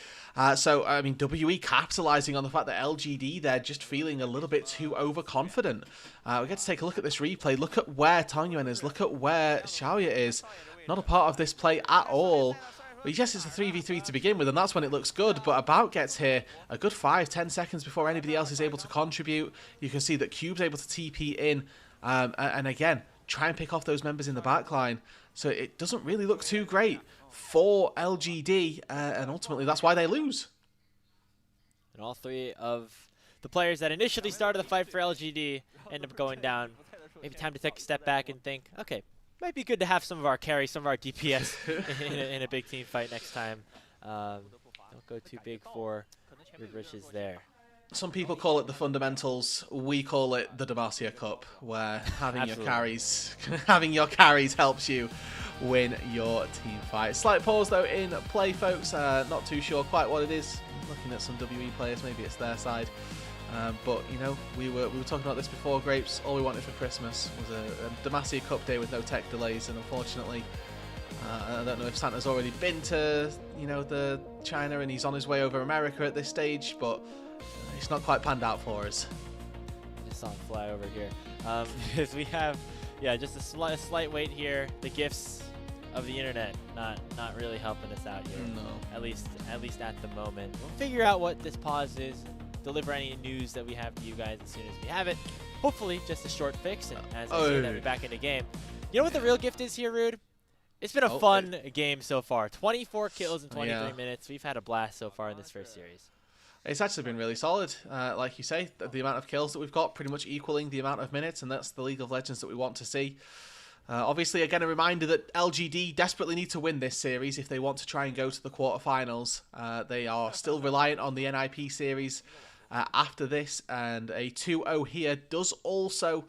So, I mean, WE capitalizing on the fact that LGD, they're just feeling a little bit too overconfident. We get to take a look at this replay. Look at where Tangyuan is. Look at where Xiaoya is. Not a part of this play at all. But yes, it's a 3v3 to begin with, and that's when it looks good. But About gets here a good 5-10 seconds before anybody else is able to contribute. You can see that Cube's able to TP in. And again, try and pick off those members in the backline. So it doesn't really look too great for LGD, and ultimately that's why they lose. And all 3 of the players that initially started the fight for LGD end up going down. Maybe time to take a step back and think, okay, might be good to have some of our carries, some of our DPS in a big team fight next time. Don't go too big for your britches there. Some people call it the fundamentals. We call it the Demacia Cup, where having your carries helps you win your team fight. Slight pause though in play, folks. Not too sure quite what it is. Looking at some WE players, maybe it's their side. But you know, we were talking about this before, Grapes. All we wanted for Christmas was a Demacia Cup day with no tech delays, and unfortunately, I don't know if Santa's already been to the China and he's on his way over America at this stage, but it's not quite panned out for us. Just saw him fly over here. Because we have, just a slight wait here. The gifts of the internet not really helping us out here. No. At least at the moment. We'll figure out what this pause is. Deliver any news that we have to you guys as soon as we have it. Hopefully, just a short fix, and as I say that, we're back in the game. You know what the real gift is here, Rude? It's been a fun game so far. 24 kills in 23 minutes. We've had a blast so far in this first series. It's actually been really solid. Like you say, the amount of kills that we've got pretty much equaling the amount of minutes, and that's the League of Legends that we want to see. Obviously, again, a reminder that LGD desperately need to win this series if they want to try and go to the quarterfinals. They are still reliant on the NiP series after this, and a 2-0 here does also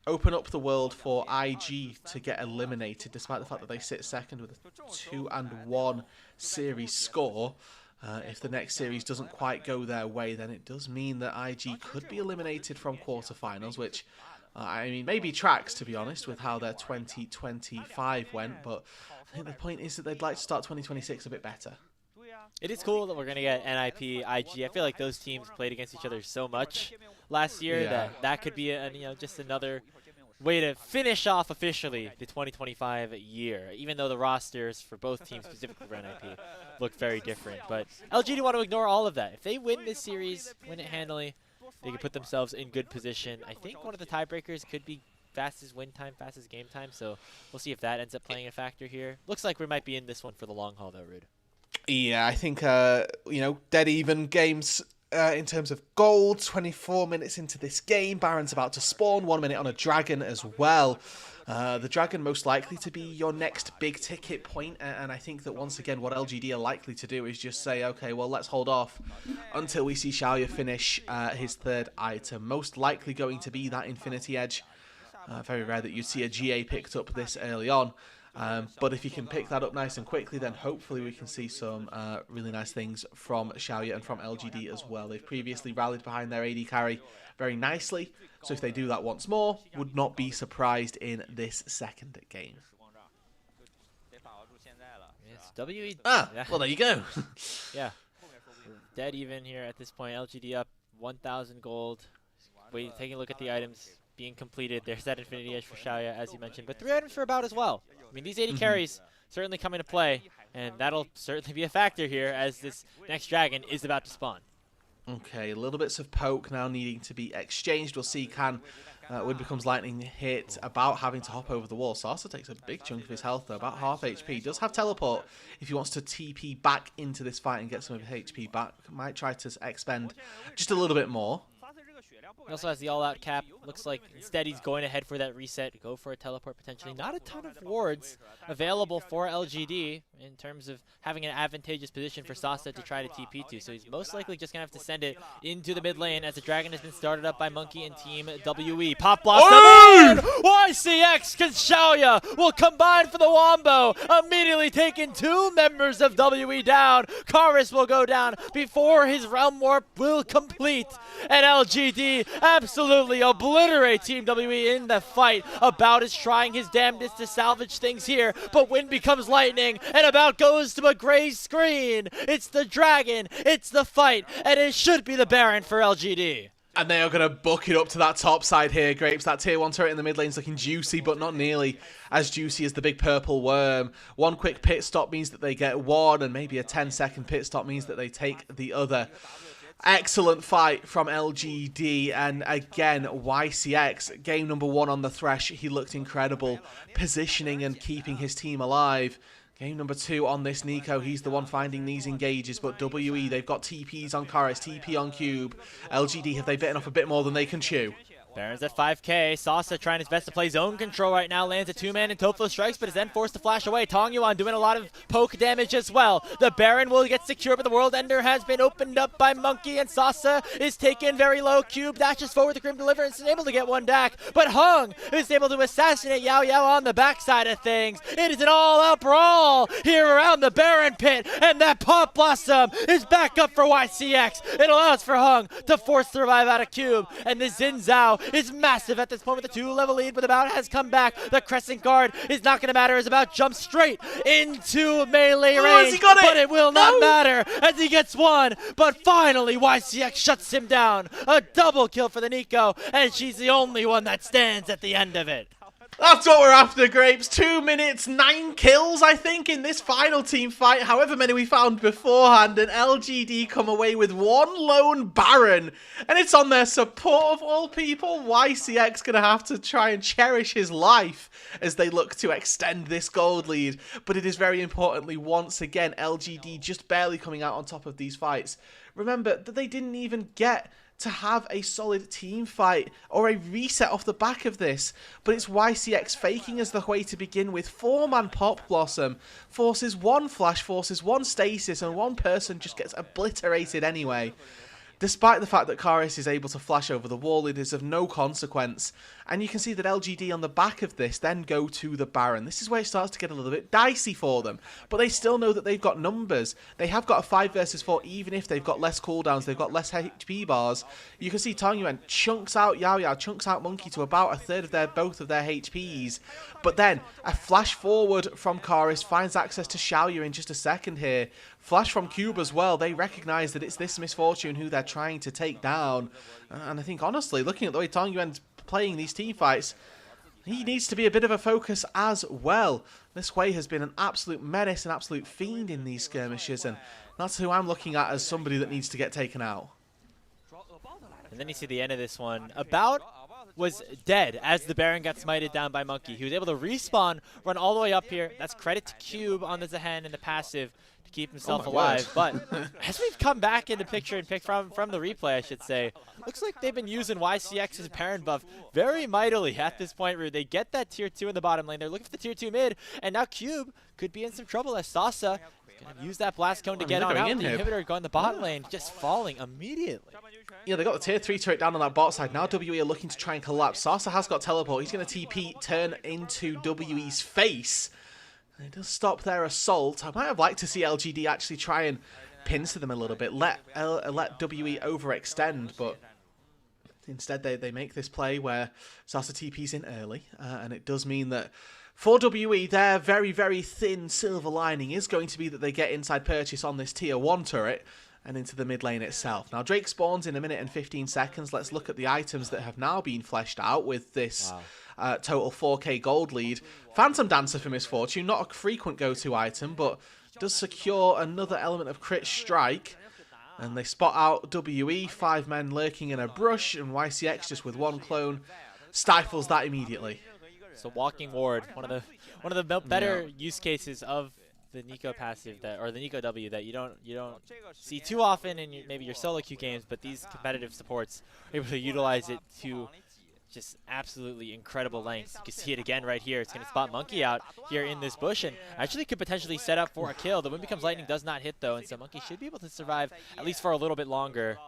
open up the world for IG to get eliminated, despite the fact that they sit second with a 2-1 series score. If the next series doesn't quite go their way, then it does mean that IG could be eliminated from quarterfinals, which, I mean, maybe tracks, to be honest, with how their 2025 went, but I think the point is that they'd like to start 2026 a bit better. It is cool that we're going to get NiP, IG. I feel like those teams played against each other so much last year that could be just another way to finish off officially the 2025 year, even though the rosters for both teams, specifically for NiP, look very different. But LGD want to ignore all of that. If they win this series, win it handily, they can put themselves in good position. I think one of the tiebreakers could be fastest win time, fastest game time, so we'll see if that ends up playing a factor here. Looks like we might be in this one for the long haul, though, Rude. Yeah, I think, dead even games in terms of gold. 24 minutes into this game. Baron's about to spawn. 1 minute on a dragon as well. The dragon most likely to be your next big ticket point, and I think that once again what LGD are likely to do is just say, okay, well, let's hold off until we see Xiaoya finish his 3rd item. Most likely going to be that Infinity Edge. Very rare that you'd see a GA picked up this early on. But if you can pick that up nice and quickly, then hopefully we can see some really nice things from Xiaoya and from LGD as well. They've previously rallied behind their AD carry very nicely, so if they do that once more, would not be surprised in this second game. Yes, WE. Well, there you go. Yeah. Dead even here at this point. LGD up 1,000 gold. Taking a look at the items being completed. There's that Infinity Edge for Xiaoya, as you mentioned. But 3 items for About as well. I mean, these 80 carries certainly come into play, and that'll certainly be a factor here as this next dragon is about to spawn. Okay, little bits of poke now needing to be exchanged. We'll see can Wind Becomes Lightning hit About having to hop over the wall. Sasa takes a big chunk of his health though, about half HP. Does have teleport if he wants to TP back into this fight and get some of his HP back. Might try to expend just a little bit more. He also has the all-out cap. Looks like instead he's going ahead for that reset, go for a teleport potentially. Not a ton of wards available for LGD in terms of having an advantageous position for Sasa to try to TP to. So he's most likely just going to have to send it into the mid lane as the dragon has been started up by Monkey and Team WE. Pop Blossom! YCX and Xiaoya will combine for the Wombo, immediately taking 2 members of WE down. Karis will go down before his Realm Warp will complete. And LGD absolutely obliterate Team WE in the fight. About is trying his damnedest to salvage things here, but Wind Becomes Lightning, and About goes to a gray screen. It's the dragon, it's the fight, and it should be the Baron for LGD. And they are going to book it up to that top side here, Grapes. That tier 1 turret in the mid lane's looking juicy, but not nearly as juicy as the big purple worm. One quick pit stop means that they get one, and maybe a 10-second pit stop means that they take the other. Excellent fight from LGD, and again, YCX, game number 1 on the Thresh, he looked incredible, positioning and keeping his team alive. Game number 2 on this Nico, he's the one finding these engages, but WE, they've got TPs on Karis, TP on Cube. LGD, have they bitten off a bit more than they can chew? Baron's at 5k. Sasa trying his best to play zone control right now. Lands a 2-man and Toflo strikes, but is then forced to flash away. Tong Yuan doing a lot of poke damage as well. The Baron will get secure, but the World Ender has been opened up by Monkey, and Sasa is taken very low. Cube dashes forward the Grim Deliverance and is able to get one DAC, but Hung is able to assassinate Yao Yao on the backside of things. It is an all-out brawl here around the Baron pit, and that Pop Blossom is back up for YCX. It allows for Hung to force the revive out of Cube, and the Xin Zhao is massive at this point with a 2-level lead, but About has come back. The Crescent Guard is not going to matter as About jumps straight into melee range, but it will not matter as he gets one. But finally, YCX shuts him down. A double kill for the Nico, and she's the only one that stands at the end of it. That's what we're after, Grapes. 2 minutes, 9 kills, I think, in this final team fight. However many we found beforehand, and LGD come away with 1 lone Baron. And it's on their support of all people. YCX going to have to try and cherish his life as they look to extend this gold lead. But it is very importantly, once again, LGD just barely coming out on top of these fights. Remember that they didn't even get to have a solid team fight or a reset off the back of this, but it's YCX faking as the way to begin with. 4-man Pop Blossom forces 1 flash, forces 1 stasis, and 1 person just gets obliterated anyway. Despite the fact that Karis is able to flash over the wall, it is of no consequence. And you can see that LGD on the back of this then go to the Baron. This is where it starts to get a little bit dicey for them. But they still know that they've got numbers. They have got a 5 versus 4, even if they've got less cooldowns, they've got less HP bars. You can see Tong Yuan chunks out Yao Yao, chunks out Monkey to about 1/3 of both of their HPs. But then a flash forward from Karis finds access to Xiaoya in just a second here. Flash from Cube as well. They recognise that it's this Misfortune who they're trying to take down. And I think, honestly, looking at the way Tong Yuan's playing these team fights, he needs to be a bit of a focus as well. This Wei has been an absolute menace, an absolute fiend in these skirmishes, and that's who I'm looking at as somebody that needs to get taken out. And then you see the end of this one. About was dead as the Baron got smited down by Monkey. He was able to respawn, run all the way up here. That's credit to Cube on the Zahen and the passive to keep himself alive. But as we've come back into picture and pick from the replay, I should say, looks like they've been using YCX's Baron buff very mightily at this point where they get that tier 2 in the bottom lane. They're looking for the tier 2 mid, and now Cube could be in some trouble as Sasa gonna use that blast cone to get on out. The inhibitor going the bot lane, just falling immediately. Yeah, they got the tier 3 turret down on that bot side. Now WE are looking to try and collapse. Sasa has got teleport. He's going to TP, turn into WE's face. It does stop their assault. I might have liked to see LGD actually try and pincer them a little bit, let WE overextend, but instead they make this play where Sasa TP's in early, and it does mean that for WE, their very, very thin silver lining is going to be that they get inside purchase on this tier 1 turret and into the mid lane itself. Now, Drake spawns in 1 minute and 15 seconds. Let's look at the items that have now been fleshed out with this total 4k gold lead. Phantom Dancer for Misfortune, not a frequent go-to item, but does secure another element of crit strike. And they spot out WE, 5 men lurking in a brush, and YCX just with 1 clone stifles that immediately. So walking ward, one of the better use cases of the NiP passive or the NiP W that you don't see too often in maybe your solo queue games, but these competitive supports are able to utilize it to just absolutely incredible lengths. You can see it again right here. It's going to spot Monkey out here in this bush and actually could potentially set up for a kill. The Wind Becomes Lightning does not hit though, and so Monkey should be able to survive at least for a little bit longer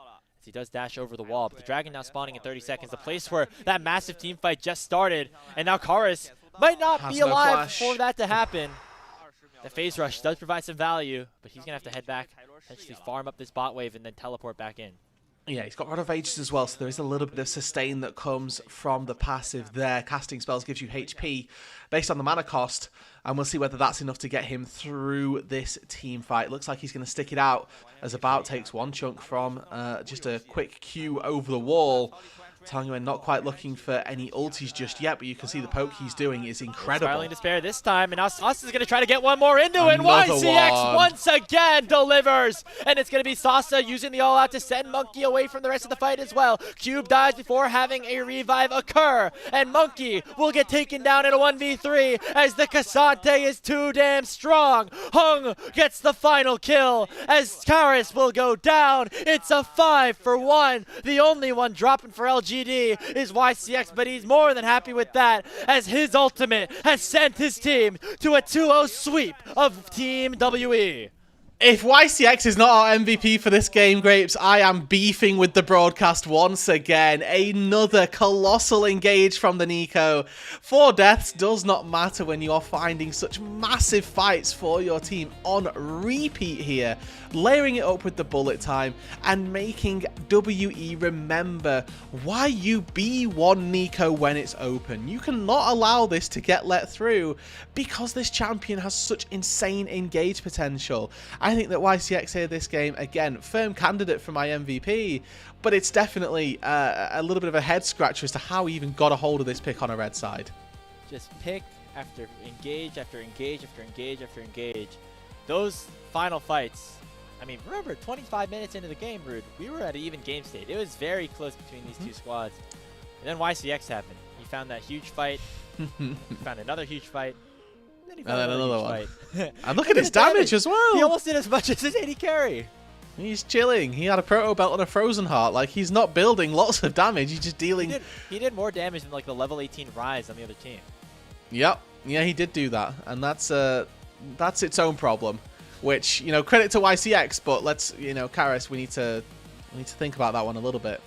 as he does dash over the wall. But the Dragon now spawning in 30 seconds, the place where that massive team fight just started, and now Karis might not be alive for that to happen. The phase rush does provide some value, but he's going to have to head back, potentially farm up this bot wave and then teleport back in. Yeah, he's got Rod of Ages as well, so there is a little bit of sustain that comes from the passive there. Casting spells gives you HP based on the mana cost, and we'll see whether that's enough to get him through this team fight. Looks like he's going to stick it out as About takes 1 chunk from just a quick Q over the wall. Tanguyen not quite looking for any ultis just yet, but you can see the poke he's doing is incredible. Spiraling Despair this time, and now Sasa is going to try to get one more into it. YCX once again delivers, and it's going to be Sasa using the all-out to send Monkey away from the rest of the fight as well. Cube dies before having a revive occur, and Monkey will get taken down in a 1v3 as the Cassante is too damn strong. Hung gets the final kill as Karis will go down. It's a 5-for-1. The only one dropping for LGD is YCX, but he's more than happy with that as his ultimate has sent his team to a 2-0 sweep of Team WE. If YCX is not our MVP for this game, Grapes, I am beefing with the broadcast once again. Another colossal engage from the Nico. 4 deaths does not matter when you are finding such massive fights for your team on repeat here. Layering it up with the bullet time and making WE remember why you B1 Nico when it's open. You cannot allow this to get let through because this champion has such insane engage potential. I think that YCX here this game, again, firm candidate for my MVP, but it's definitely a little bit of a head scratcher as to how he even got a hold of this pick on a red side. Just pick after engage after engage after engage after engage. Those final fights, I mean, remember, 25 minutes into the game, Rude, we were at an even game state. It was very close between these two squads. And then YCX happened. He found that huge fight. He found another huge fight. And then he found another one. Fight. And look at his damage as well. He almost did as much as his AD carry. He's chilling. He had a proto belt and a frozen heart. Like, he's not building lots of damage. He's just dealing. He did more damage than like the level 18 Rise on the other team. Yep. Yeah, he did do that. And that's its own problem. Which, you know, credit to YCX, but let's, you know, Karis, we need to think about that one a little bit.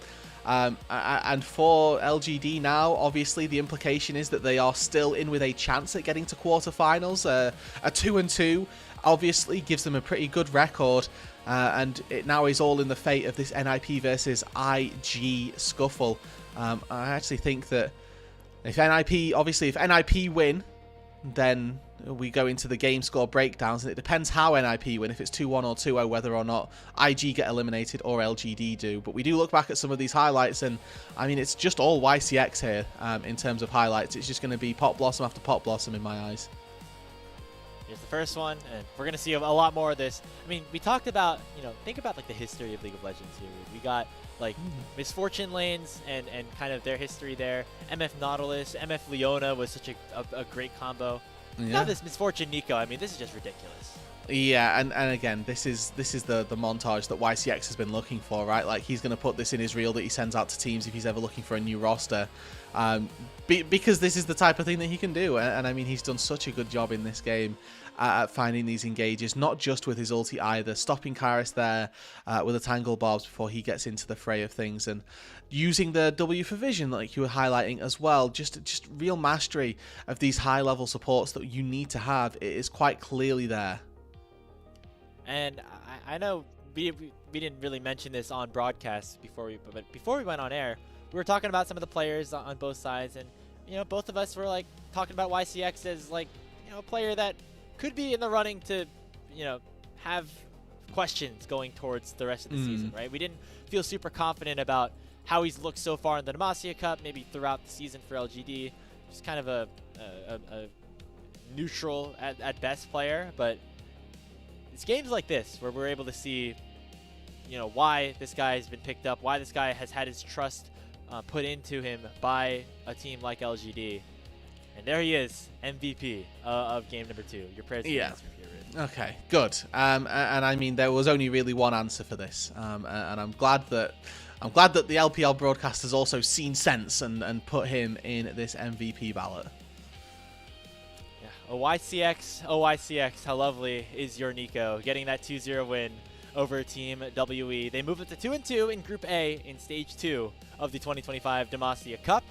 And for LGD now, obviously the implication is that they are still in with a chance at getting to quarterfinals. A 2-2 obviously gives them a pretty good record, and it now is all in the fate of this NiP versus IG scuffle. I actually think that if NiP win, then we go into the game score breakdowns, and it depends how NiP win, if it's 2-1 or 2-0, whether or not IG get eliminated or LGD do. But we do look back at some of these highlights, and I mean, it's just all YCX here in terms of highlights. It's just going to be Pot Blossom after Pot Blossom in my eyes. Here's the first one, and we're going to see a lot more of this. I mean, we talked about, you know, think about like the history of League of Legends here. We got like Misfortune lanes and kind of their history there. MF Nautilus, MF Leona was such a great combo. Yeah. Now this Misfortune Nico, I mean, this is just ridiculous. Yeah, and again, this is the montage that YCX has been looking for, right? Like, he's going to put this in his reel that he sends out to teams if he's ever looking for a new roster, because this is the type of thing that he can do. And I mean, he's done such a good job in this game. at finding these engages, not just with his ulti either, stopping Kairos there with a Tangle Barbs before he gets into the fray of things, and using the W for vision like you were highlighting as well. Just real mastery of these high level supports that you need to have. It is quite clearly there. And I know we didn't really mention this on broadcast but before we went on air, we were talking about some of the players on both sides, and you know, both of us were like talking about YCX as like, you know, a player that could be in the running to, you know, have questions going towards the rest of the season, right? We didn't feel super confident about how he's looked so far in the Demacia Cup, maybe throughout the season for LGD. Just kind of a neutral at best player, but it's games like this where we're able to see, you know, why this guy has been picked up, why this guy has had his trust put into him by a team like LGD. And there he is, MVP of game number 2. Your prayers and answer here, Rude. Okay, good. And I mean, there was only really one answer for this, and I'm glad that the LPL broadcast has also seen sense and put him in this MVP ballot. Yeah, OYCX, how lovely is your Nico, getting that 2-0 win over Team WE. They move up to 2-2 in Group A in Stage 2 of the 2025 Demacia Cup.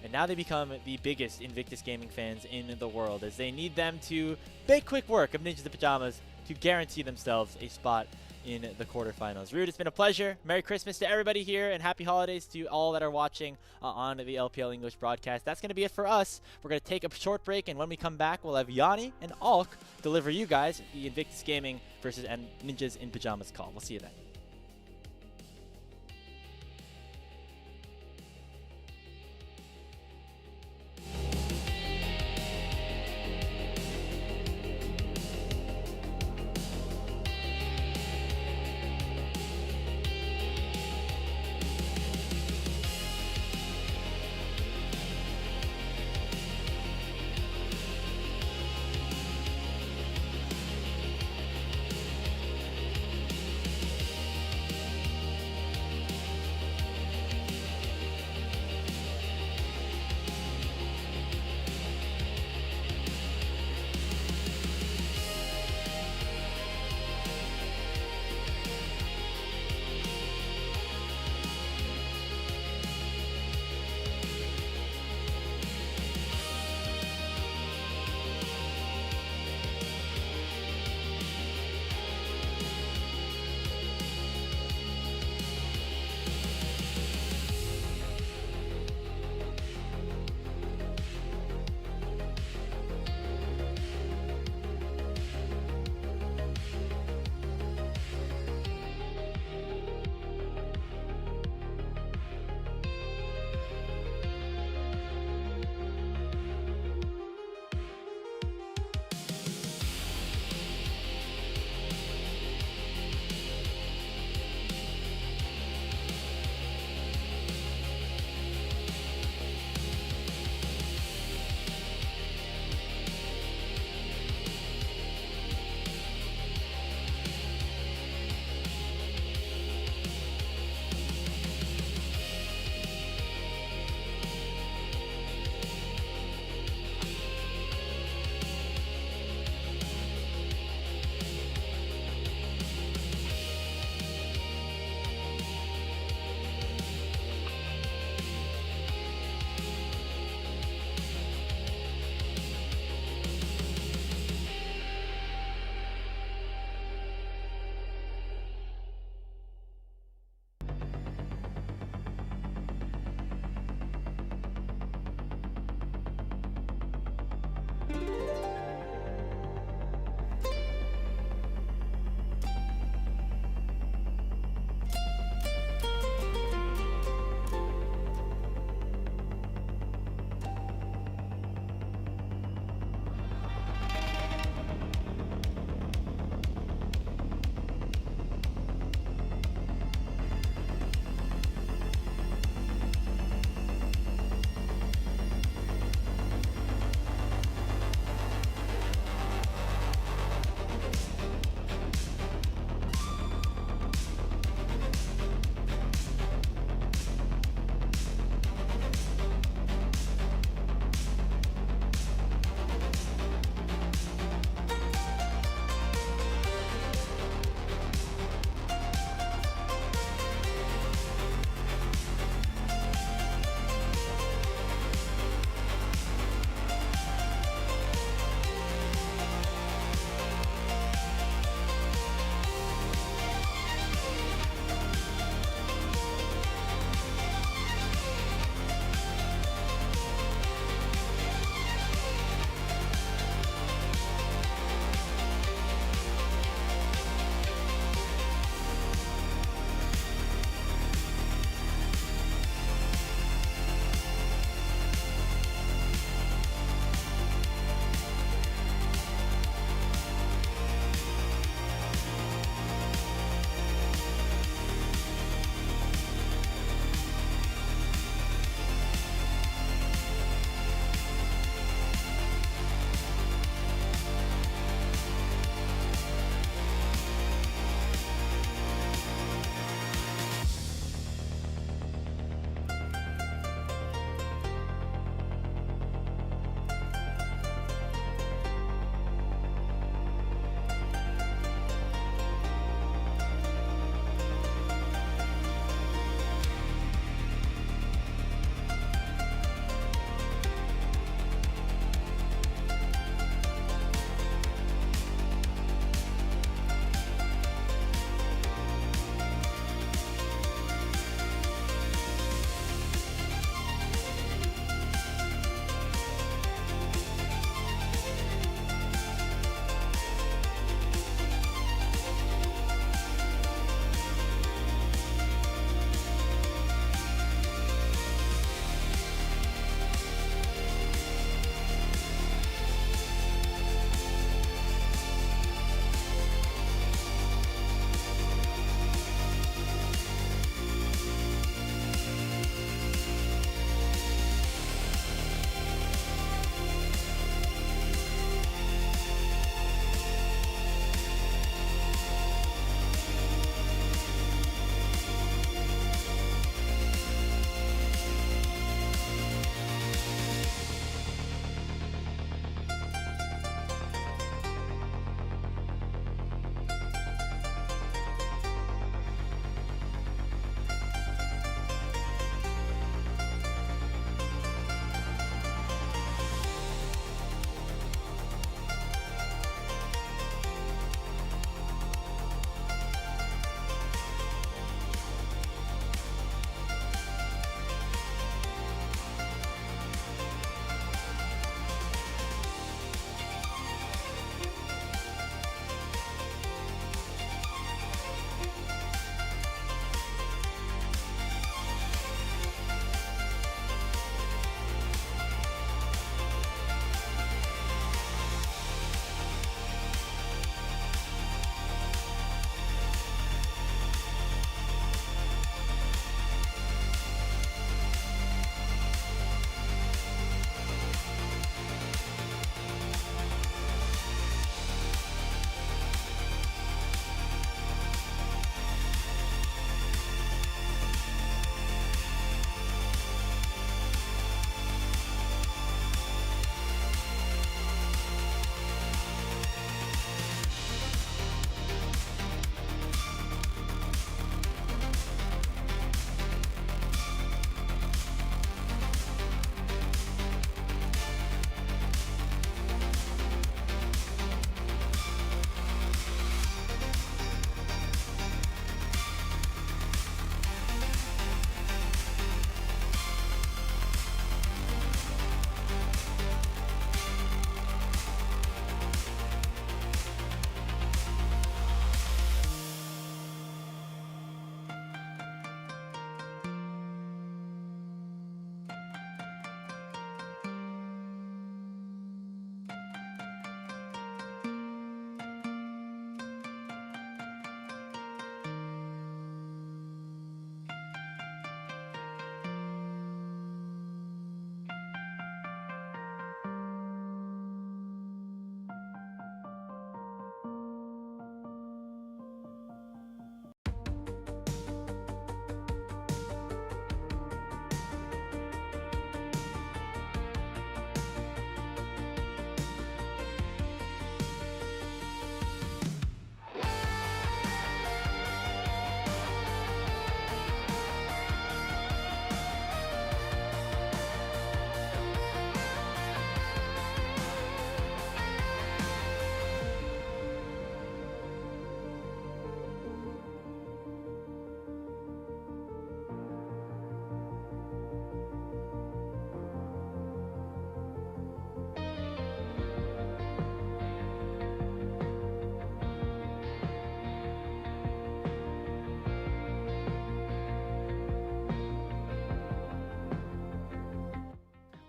And now they become the biggest Invictus Gaming fans in the world, as they need them to make quick work of Ninjas in Pajamas to guarantee themselves a spot in the quarterfinals. Rude, it's been a pleasure. Merry Christmas to everybody here, and happy holidays to all that are watching on the LPL English broadcast. That's going to be it for us. We're going to take a short break, and when we come back, we'll have Yanni and Alk deliver you guys the Invictus Gaming versus Ninjas in Pajamas call. We'll see you then.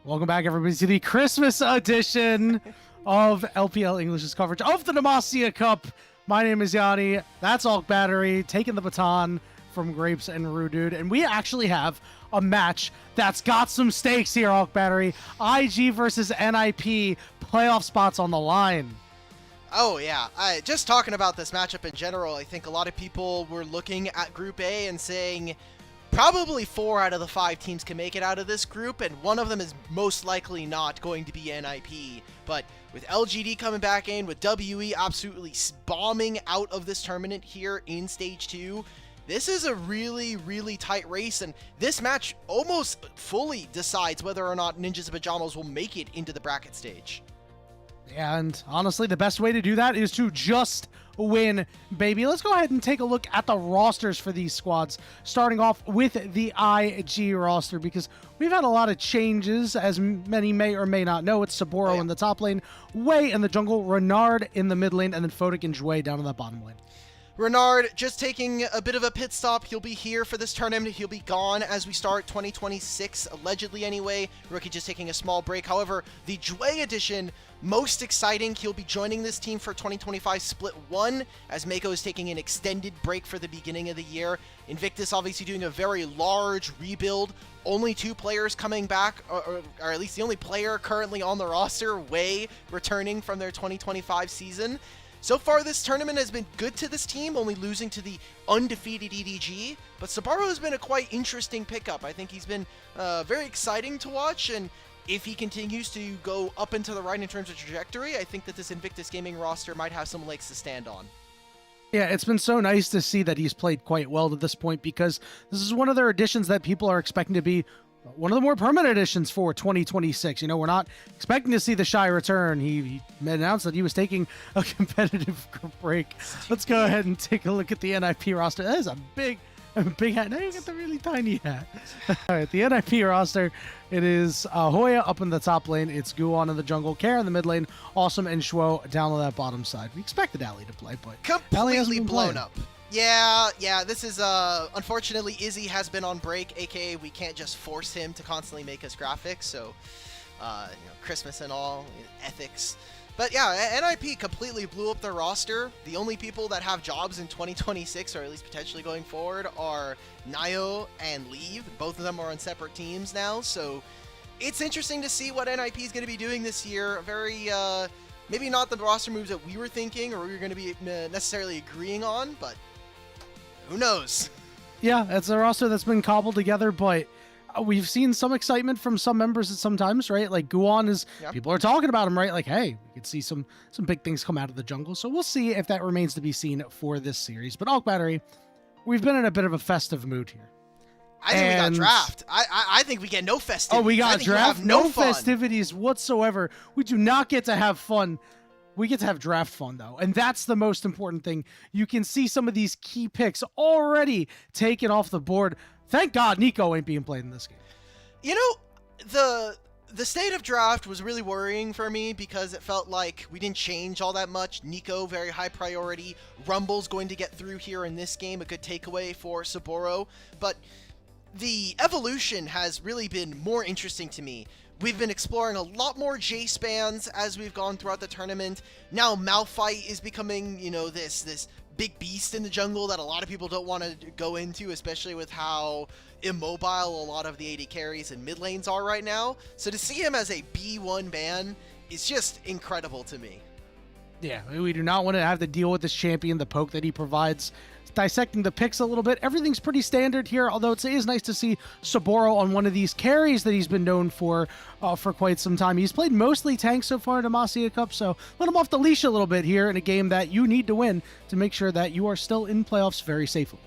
Welcome back, everybody, to the Christmas edition of LPL English's coverage of the Demacia Cup. My name is Yanni. That's Alk Battery, taking the baton from Grapes and Rudude. And we actually have a match that's got some stakes here, Alk Battery. IG versus NiP, playoff spots on the line. Oh, yeah. Just talking about this matchup in general, I think a lot of people were looking at Group A and saying probably 4 out of the 5 teams can make it out of this group, and one of them is most likely not going to be NiP. But with LGD coming back in, with WE absolutely bombing out of this tournament here in Stage 2, this is a really, really tight race, and this match almost fully decides whether or not Ninjas in Pajamas will make it into the bracket stage. And honestly, the best way to do that is to just win, baby. Let's go ahead and take a look at the rosters for these squads, starting off with the IG roster, because we've had a lot of changes, as many may or may not know. It's Saburo in the top lane, Wei in the jungle, Renard in the mid lane, and then Photic and Jue down in the bottom lane. Renard just taking a bit of a pit stop. He'll be here for this tournament. He'll be gone as we start 2026, allegedly anyway. Rookie just taking a small break. However, the Jue edition, most exciting. He'll be joining this team for 2025 Split 1 as Mako is taking an extended break for the beginning of the year. Invictus obviously doing a very large rebuild. Only 2 players coming back, or at least the only player currently on the roster, Wei, returning from their 2025 season. So far, this tournament has been good to this team, only losing to the undefeated EDG, but Saburo has been a quite interesting pickup. I think he's been very exciting to watch, and if he continues to go up and to the right in terms of trajectory, I think that this Invictus Gaming roster might have some legs to stand on. Yeah, it's been so nice to see that he's played quite well to this point, because this is one of their additions that people are expecting to be one of the more permanent additions for 2026. You know, we're not expecting to see the Shy return. He announced that he was taking a competitive break. Let's go ahead and take a look at the NiP roster. That is a big hat. Now you get the really tiny hat. All right, the NiP roster, it is Hoya up in the top lane. It's Guon in the jungle, Kara in the mid lane, Awesome and Shuo down on that bottom side. We expected Ali to play, but completely blown up. Yeah, this is, unfortunately, Izzy has been on break, aka we can't just force him to constantly make us graphics, so, Christmas and all, ethics. But yeah, NiP completely blew up their roster. The only people that have jobs in 2026, or at least potentially going forward, are Nayo and Leave. Both of them are on separate teams now, so it's interesting to see what NiP is going to be doing this year. Very, maybe not the roster moves that we were thinking, or we were going to be necessarily agreeing on, but who knows? Yeah, it's a roster that's been cobbled together, but we've seen some excitement from some members at some times, right? Like Guon is, people are talking about him, right? Like, hey, we could see some big things come out of the jungle. So we'll see if that remains to be seen for this series. But Alk Battery, we've been in a bit of a festive mood here. I think we got draft. I think we get no festivities. Oh, we got draft? No festivities whatsoever. We do not get to have fun. We get to have draft fun, though, and that's the most important thing. You can see some of these key picks already taken off the board. Thank God Nico ain't being played in this game. You know, the state of draft was really worrying for me because it felt like we didn't change all that much. Nico, very high priority. Rumble's going to get through here in this game, a good takeaway for Saburo. But the evolution has really been more interesting to me. We've been exploring a lot more J-spans as we've gone throughout the tournament. Now Malphite is becoming, this big beast in the jungle that a lot of people don't want to go into, especially with how immobile a lot of the AD carries and mid lanes are right now. So to see him as a B1 ban is just incredible to me. Yeah, we do not want to have to deal with this champion, the poke that he provides. Dissecting the picks a little bit, everything's pretty standard here, although it is nice to see Saburo on one of these carries that he's been known for quite some time. He's played mostly tank so far in Demacia Cup, so let him off the leash a little bit here in a game that you need to win to make sure that you are still in playoffs very safely.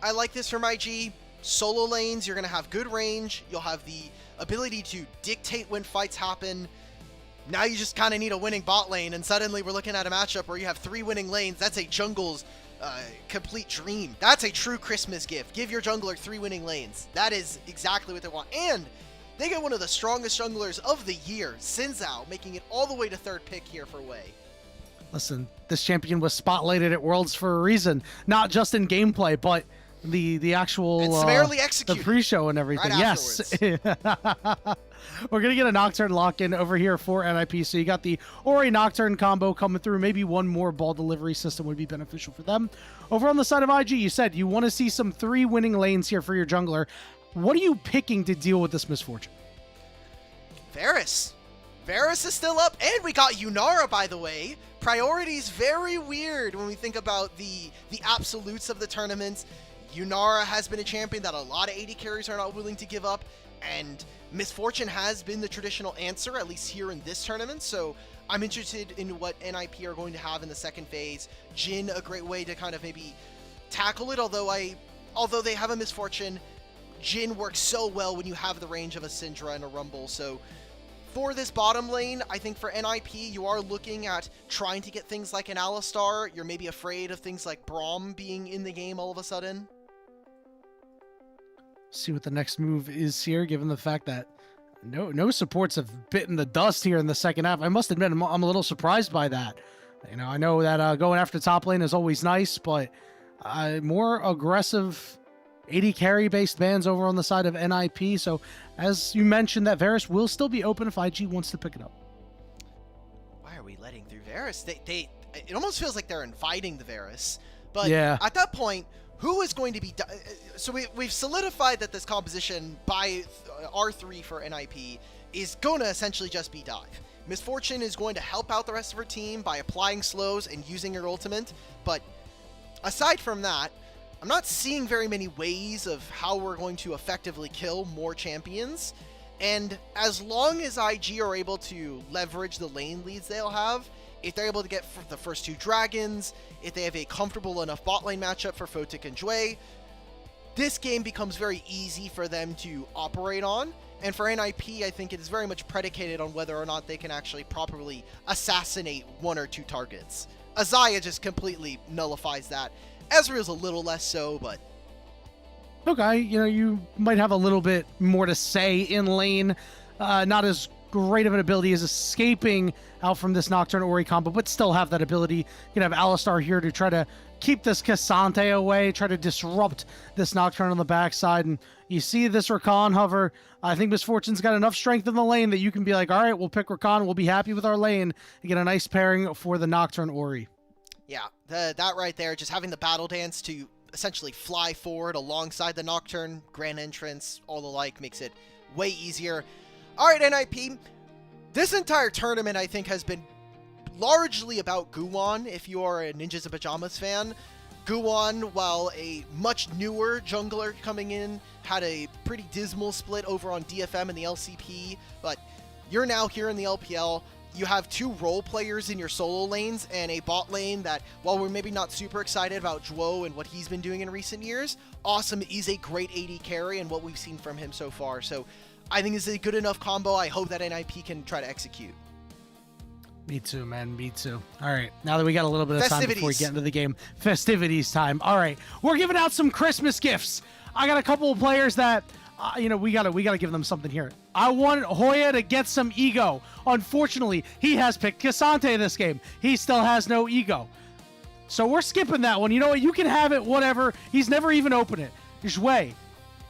I like this from IG. Solo lanes, you're going to have good range. You'll have the ability to dictate when fights happen. Now you just kind of need a winning bot lane, and suddenly we're looking at a matchup where you have 3 winning lanes. That's a jungle's complete dream. That's a true Christmas gift. Give your jungler 3 winning lanes. That is exactly what they want. And they get one of the strongest junglers of the year, Sinzao, making it all the way to 3rd pick here for Wei. Listen, this champion was spotlighted at Worlds for a reason, not just in gameplay, but the actual And summarily the executed pre-show and everything. right Yes. We're going to get a Nocturne lock-in over here for NiP. So you got the Ori Nocturne combo coming through. Maybe one more ball delivery system would be beneficial for them. Over on the side of IG, you said you want to see some 3 winning lanes here for your jungler. What are you picking to deal with this misfortune? Varus. Varus is still up, and we got Yunara, by the way. Priorities very weird when we think about the absolutes of the tournament. Yunara has been a champion that a lot of AD carries are not willing to give up, and Misfortune has been the traditional answer, at least here in this tournament, so I'm interested in what NiP are going to have in the second phase. Jhin, a great way to kind of maybe tackle it, although they have a Misfortune, Jhin works so well when you have the range of a Syndra and a Rumble, so for this bottom lane, I think for NiP, you are looking at trying to get things like an Alistar. You're maybe afraid of things like Braum being in the game all of a sudden. See what the next move is here, given the fact that no supports have bitten the dust here in the second half. I must admit, I'm a little surprised by that. You know, I know that going after top lane is always nice, but more aggressive AD carry based bans over on the side of NiP. So as you mentioned, that Varus will still be open if IG wants to pick it up. Why are we letting through Varus? It almost feels like they're inviting the Varus. But yeah, at that point, who is going to be... So we've solidified that this composition by R3 for NiP is going to essentially just be dive. Misfortune is going to help out the rest of her team by applying slows and using her ultimate. But aside from that, I'm not seeing very many ways of how we're going to effectively kill more champions. And as long as IG are able to leverage the lane leads they'll have, if they're able to get the first 2 dragons, if they have a comfortable enough bot lane matchup for Photic and Jway, this game becomes very easy for them to operate on. And for NiP, I think it is very much predicated on whether or not they can actually properly assassinate 1 or 2 targets. Azaya just completely nullifies that. Ezreal's a little less so, but... Okay, you know, you might have a little bit more to say in lane. Not as great of an ability as escaping out from this Nocturne Ori combo, but still have that ability. You can have Alistar here to try to keep this Cassante away, try to disrupt this Nocturne on the backside. And you see this Rakan hover. I think Misfortune's got enough strength in the lane that you can be like, all right, we'll pick Rakan, we'll be happy with our lane, and get a nice pairing for the Nocturne Ori. Yeah, that right there, just having the battle dance to essentially fly forward alongside the Nocturne, grand entrance, all the like, makes it way easier. All right, NiP, this entire tournament, I think, has been largely about Guwan, if you are a Ninjas in Pajamas fan. Guwan, while a much newer jungler coming in, had a pretty dismal split over on DFM and the LCP, but you're now here in the LPL. You have 2 role players in your solo lanes and a bot lane that, while we're maybe not super excited about Zhuo and what he's been doing in recent years, Awesome is a great AD carry and what we've seen from him so far. So I think this is a good enough combo. I hope that NiP can try to execute. Me too, man. Me too. All right. Now that we got a little bit of time before we get into the game, festivities time. All right. We're giving out some Christmas gifts. I got a couple of players that, you know, we gotta give them something here. I want Hoya to get some ego. Unfortunately, he has picked Cassante this game. He still has no ego. So we're skipping that one. You know what? You can have it, whatever. He's never even opened it. Zhuo,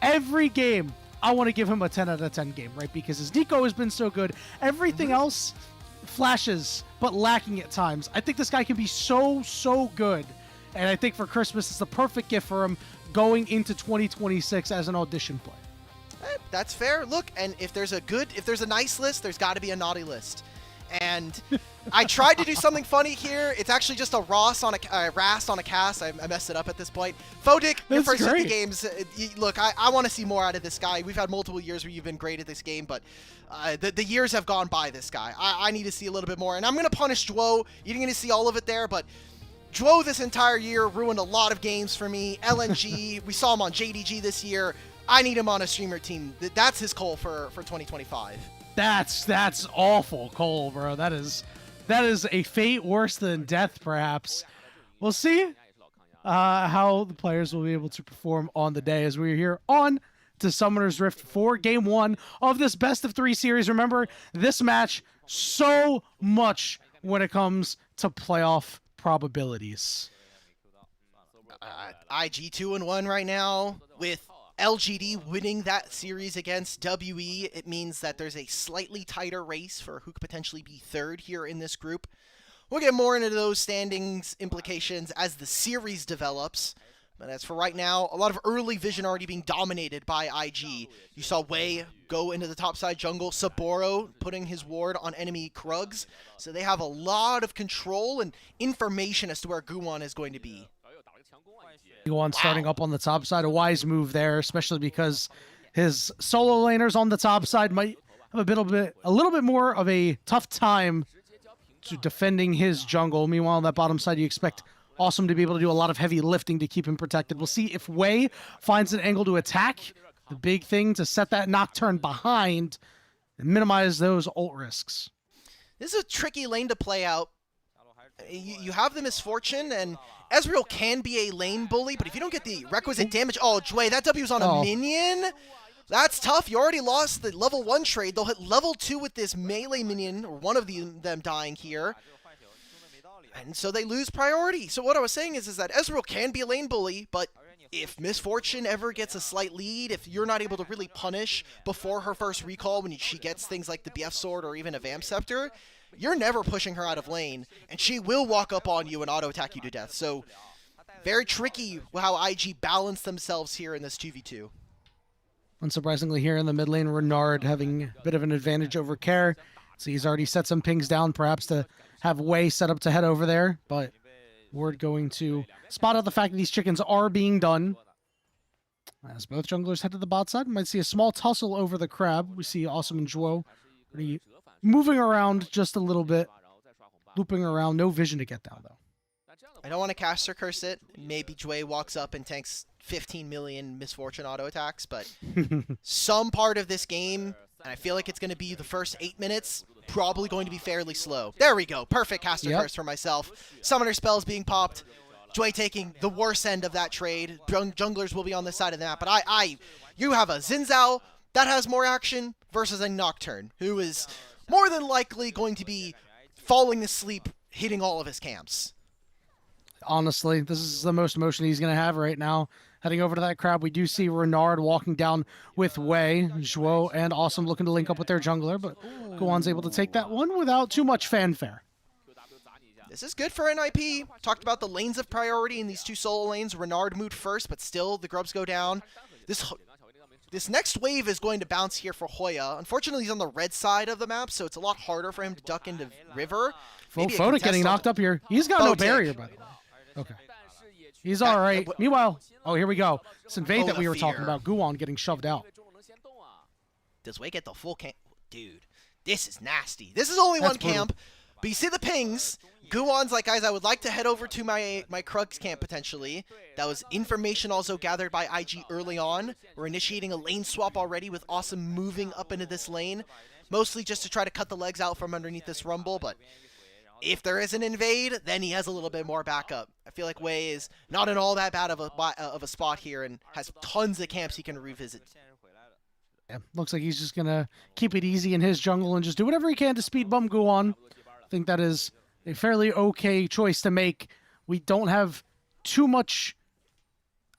every game, I want to give him a 10 out of 10 game, right? Because his Nico has been so good. Everything else flashes, but lacking at times. I think this guy can be so good. And I think for Christmas, it's the perfect gift for him going into 2026 as an audition player. That's fair. Look, and if there's a nice list, there's got to be a naughty list. And I tried to do something funny here. It's actually just a Rast on a cast. I messed it up at this point. Photic, your first 50 games. Look, I want to see more out of this guy. We've had multiple years where you've been great at this game, but the years have gone by this guy. I need to see a little bit more. And I'm going to punish Zhuo. You're going to see all of it there, but Zhuo this entire year ruined a lot of games for me. LNG, we saw him on JDG this year. I need him on a streamer team. That's his goal for 2025. That's awful, Cole, bro. That is a fate worse than death, perhaps. We'll see how the players will be able to perform on the day as we're here on to Summoner's Rift for Game 1 of this best of 3 series. Remember, this match, so much when it comes to playoff probabilities. IG 2-1 right now with LGD winning that series against WE. It means that there's a slightly tighter race for who could potentially be third here in this group. We'll get more into those standings implications as the series develops. But as for right now, a lot of early vision already being dominated by IG. You saw Wei go into the topside jungle, Saburo putting his ward on enemy Krugs. So they have a lot of control and information as to where Guwon is going to be. Guwon starting up on the top side, a wise move there, especially because his solo laners on the top side might have a little bit more of a tough time to defending his jungle. Meanwhile, on that bottom side, you expect Awesome to be able to do a lot of heavy lifting to keep him protected. We'll see if Wei finds an angle to attack. The big thing to set that Nocturne behind and minimize those ult risks. This is a tricky lane to play out. You have the misfortune, and Ezreal can be a lane bully, but if you don't get the requisite damage... Oh, Jway, that W's on a minion? That's tough. You already lost the level 1 trade. They'll hit level 2 with this melee minion, or one of them dying here. And so they lose priority. So what I was saying is that Ezreal can be a lane bully, but if Misfortune ever gets a slight lead, if you're not able to really punish before her first recall when she gets things like the BF Sword or even a Vamp Scepter, you're never pushing her out of lane, and she will walk up on you and auto-attack you to death. So very tricky how IG balance themselves here in this 2v2. Unsurprisingly here in the mid lane, Renard having a bit of an advantage over Care. So he's already set some pings down, perhaps to have Wei set up to head over there, but Ward going to spot out the fact that these chickens are being done. As both junglers head to the bot side, might see a small tussle over the crab. We see Awesome and Zhuo moving around just a little bit, looping around. No vision to get down, though. I don't want to caster curse it. Maybe Jway walks up and tanks 15 million Misfortune auto attacks, but some part of this game, and I feel like it's going to be the first 8 minutes, probably going to be fairly slow. There we go. Perfect caster curse for myself. Summoner spells being popped. Jway taking the worst end of that trade. Junglers will be on this side of the map, but you have a Xin Zhao that has more action versus a Nocturne, who is more than likely going to be falling asleep, hitting all of his camps. Honestly, this is the most motion he's going to have right now. Heading over to that crab, we do see Renard walking down with Wei, Zhuo, and Awesome looking to link up with their jungler, but Guwon's able to take that one without too much fanfare. This is good for NiP. Talked about the lanes of priority in these two solo lanes. Renard moved first, but still the grubs go down. This next wave is going to bounce here for Hoya. Unfortunately, he's on the red side of the map, so it's a lot harder for him to duck into river. Photic getting knocked up here. He's got no barrier, by the way. Okay. He's all right. Meanwhile, oh, here we go. This invade that we were talking about. Guwon getting shoved out. Does Wei get the full camp? Dude, this is nasty. This is only one camp, but you see the pings. Guwon's like, guys, I would like to head over to my Krugs camp potentially. That was information also gathered by IG early on. We're initiating a lane swap already with Awesome moving up into this lane. Mostly just to try to cut the legs out from underneath this rumble, but if there is an invade, then he has a little bit more backup. I feel like Wei is not in all that bad of a spot here and has tons of camps he can revisit. Yeah, looks like he's just going to keep it easy in his jungle and just do whatever he can to speed bump Guwon. I think that is a fairly okay choice to make. We don't have too much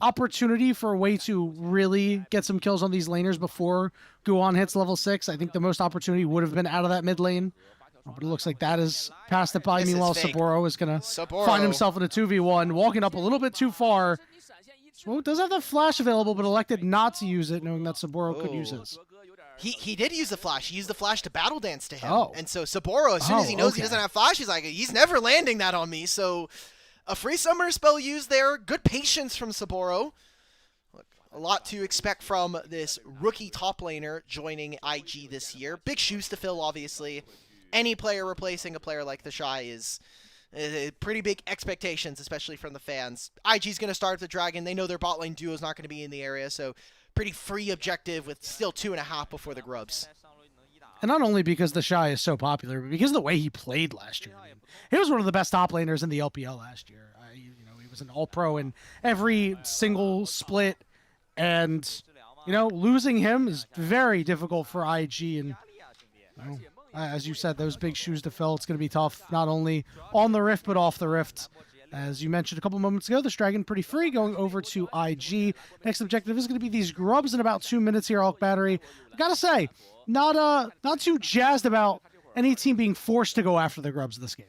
opportunity for a way to really get some kills on these laners before Guwon hits level 6. I think the most opportunity would have been out of that mid lane. But it looks like that is passed it by. Meanwhile, Saburo is going to find himself in a 2v1, walking up a little bit too far. So does have the flash available, but elected not to use it, knowing that Saburo could use his. He did use the flash. He used the flash to battle dance to him. Oh. And so Saburo, as soon as he knows he doesn't have flash, he's like, he's never landing that on me. So a free summoner spell used there. Good patience from Saburo. Look, a lot to expect from this rookie top laner joining IG this year. Big shoes to fill, obviously. Any player replacing a player like the Shy is pretty big expectations, especially from the fans. IG's going to start with the Dragon. They know their bot lane duo is not going to be in the area, so pretty free objective with still 2.5 before the grubs. And not only because the Shy is so popular, but because of the way he played last year. I mean, he was one of the best top laners in the LPL last year. He was an all-pro in every single split, and losing him is very difficult for IG. And as you said, those big shoes to fill. It's going to be tough, not only on the Rift, but off the Rift. As you mentioned a couple moments ago, this Dragon pretty free going over to IG. Next objective is going to be these grubs in about 2 minutes here, Alk Battery. I gotta say, not too jazzed about any team being forced to go after the grubs this game.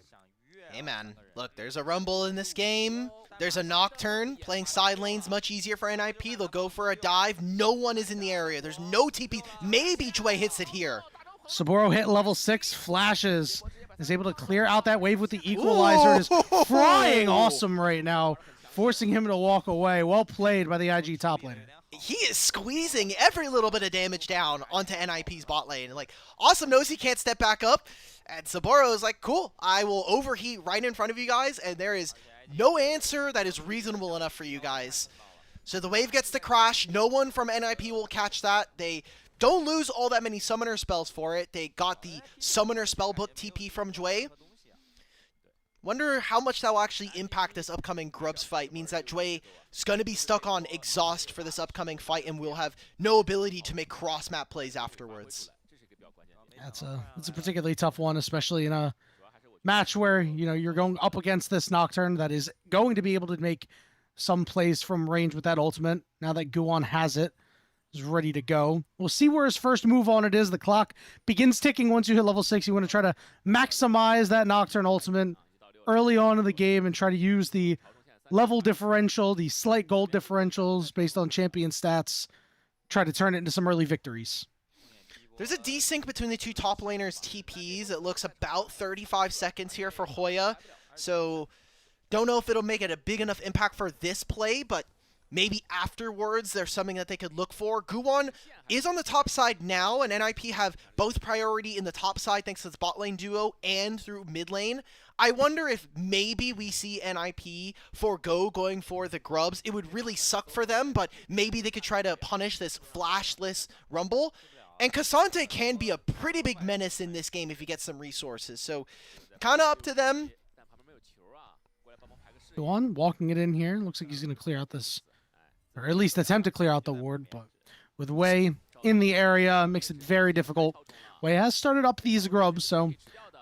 Hey man, look, there's a Rumble in this game. There's a Nocturne. Playing side lanes much easier for NiP. They'll go for a dive. No one is in the area. There's no TP. Maybe Jue hits it here. Saburo hit level 6, flashes, is able to clear out that wave with the equalizer. Is frying awesome right now, forcing him to walk away. Well played by the IG top laner. He is squeezing every little bit of damage down onto NiP's bot lane. Like, Awesome knows he can't step back up, and Saburo is like, cool, I will overheat right in front of you guys, and there is no answer that is reasonable enough for you guys. So the wave gets to crash. No one from NiP will catch that. They don't lose all that many summoner spells for it. They got the summoner spellbook TP from Jue. Wonder how much that will actually impact this upcoming Grubs fight. Means that Jue is going to be stuck on exhaust for this upcoming fight and will have no ability to make cross-map plays afterwards. That's a particularly tough one, especially in a match where, you know, you're going up against this Nocturne that is going to be able to make some plays from range with that ultimate. Now that Guwon has it, is ready to go. We'll see where his first move on it is. The clock begins ticking once you hit level 6. You want to try to maximize that Nocturne ultimate early on in the game and try to use the level differential, the slight gold differentials based on champion stats, try to turn it into some early victories. There's a desync between the two top laners' TPs. It looks about 35 seconds here for Hoya. So don't know if it'll make it a big enough impact for this play, but maybe afterwards there's something that they could look for. Guwon is on the top side now, and NiP have both priority in the top side thanks to its bot lane duo and through mid lane. I wonder if maybe we see NiP forego going for the grubs. It would really suck for them, but maybe they could try to punish this flashless Rumble. And Cassante can be a pretty big menace in this game if he gets some resources. So kind of up to them. Guwon walking it in here. Looks like he's going to clear out this, or at least attempt to clear out the ward, but with Wei in the area, makes it very difficult. Wei has started up these grubs, so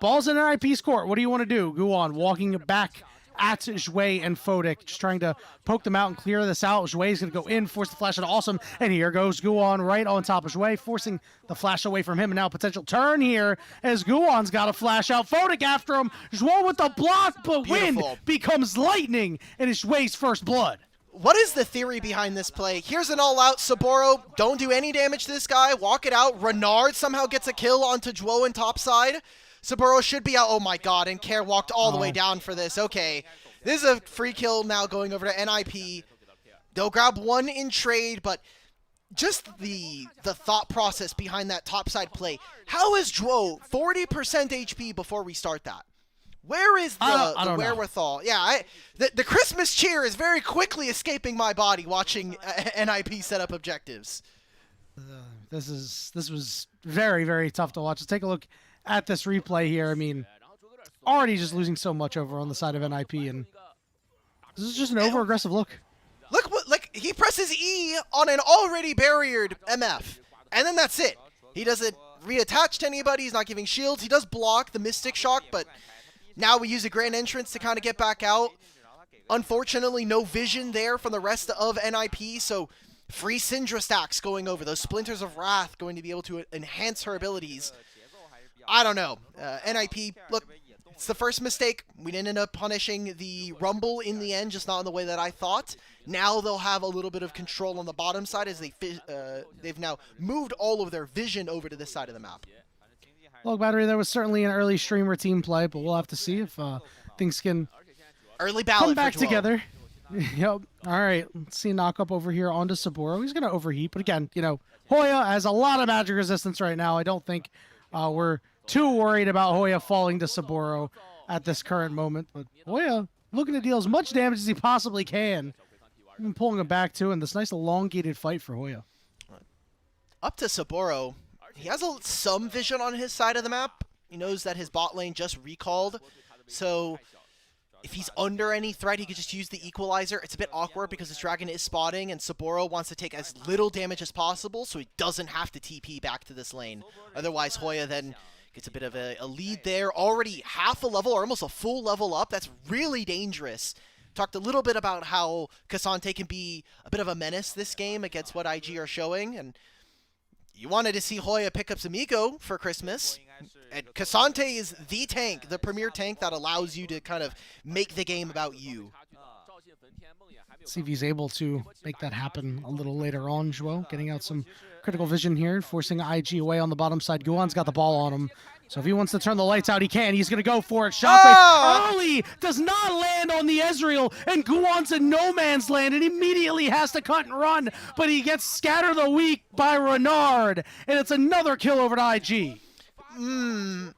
ball's in NiP's court. What do you want to do? Guwon walking back at Jue and Fodic, just trying to poke them out and clear this out. Jue's going to go in, force the flash at Awesome, and here goes Guwon right on top of Jue, forcing the flash away from him, and now potential turn here as Guwon's got a flash out. Fodic after him, Jue with the block, but Beautiful. wind becomes lightning, and it's Jue's first blood. What is the theory behind this play? Here's an all-out Saburo. Don't do any damage to this guy. Walk it out. Renard somehow gets a kill onto Jue and topside. Saburo should be out. Oh my god, and Care walked all the way down for this. Okay, this is a free kill now going over to NiP. They'll grab one in trade, but just the thought process behind that topside play. How is Jue 40% HP before we start that? Where is the wherewithal? Yeah, the Christmas cheer is very quickly escaping my body watching NiP set up objectives. This was very, very tough to watch. Let's take a look at this replay here. I mean, already just losing so much over on the side of NiP, and this is just an over-aggressive look. Look what, like, he presses E on an already barriered MF, and then that's it. He doesn't reattach to anybody. He's not giving shields. He does block the Mystic Shock, but now we use a Grand Entrance to kind of get back out. Unfortunately, no vision there from the rest of NiP, so free Syndra stacks going over. Those Splinters of Wrath going to be able to enhance her abilities. I don't know. NiP, look, it's the first mistake. We didn't end up punishing the Rumble in the end, just not in the way that I thought. Now they'll have a little bit of control on the bottom side as they've now moved all of their vision over to this side of the map. Well, Battery, there was certainly an early streamer team play, but we'll have to see if things can early ballot come back for Joel. together. Yep. All right. Let's see knock up over here onto Saburo. He's going to overheat, but again, you know, Hoya has a lot of magic resistance right now. I don't think we're too worried about Hoya falling to Saburo at this current moment, but Hoya looking to deal as much damage as he possibly can. Even pulling him back too, and this nice elongated fight for Hoya. Up to Saburo. He has some vision on his side of the map. He knows that his bot lane just recalled, so if he's under any threat, he could just use the equalizer. It's a bit awkward because this dragon is spotting, and Saburo wants to take as little damage as possible so he doesn't have to TP back to this lane. Otherwise, Hoya then Gets a bit of a lead there. Already half a level or almost a full level up. That's really dangerous. Talked a little bit about how Cassante can be a bit of a menace this game against what IG are showing. And you wanted to see Hoya pick up some ego for Christmas. And Cassante is the tank, the premier tank that allows you to kind of make the game about you. See if he's able to make that happen a little later on, Joao. Getting out some critical vision here, forcing IG away on the bottom side. Guan's got the ball on him. So if he wants to turn the lights out, he can. He's going to go for it. Shockwave early does not land on the Ezreal, and Guan's in no man's land and immediately has to cut and run, but he gets scattered the weak by Renard, and it's another kill over to IG. Oh,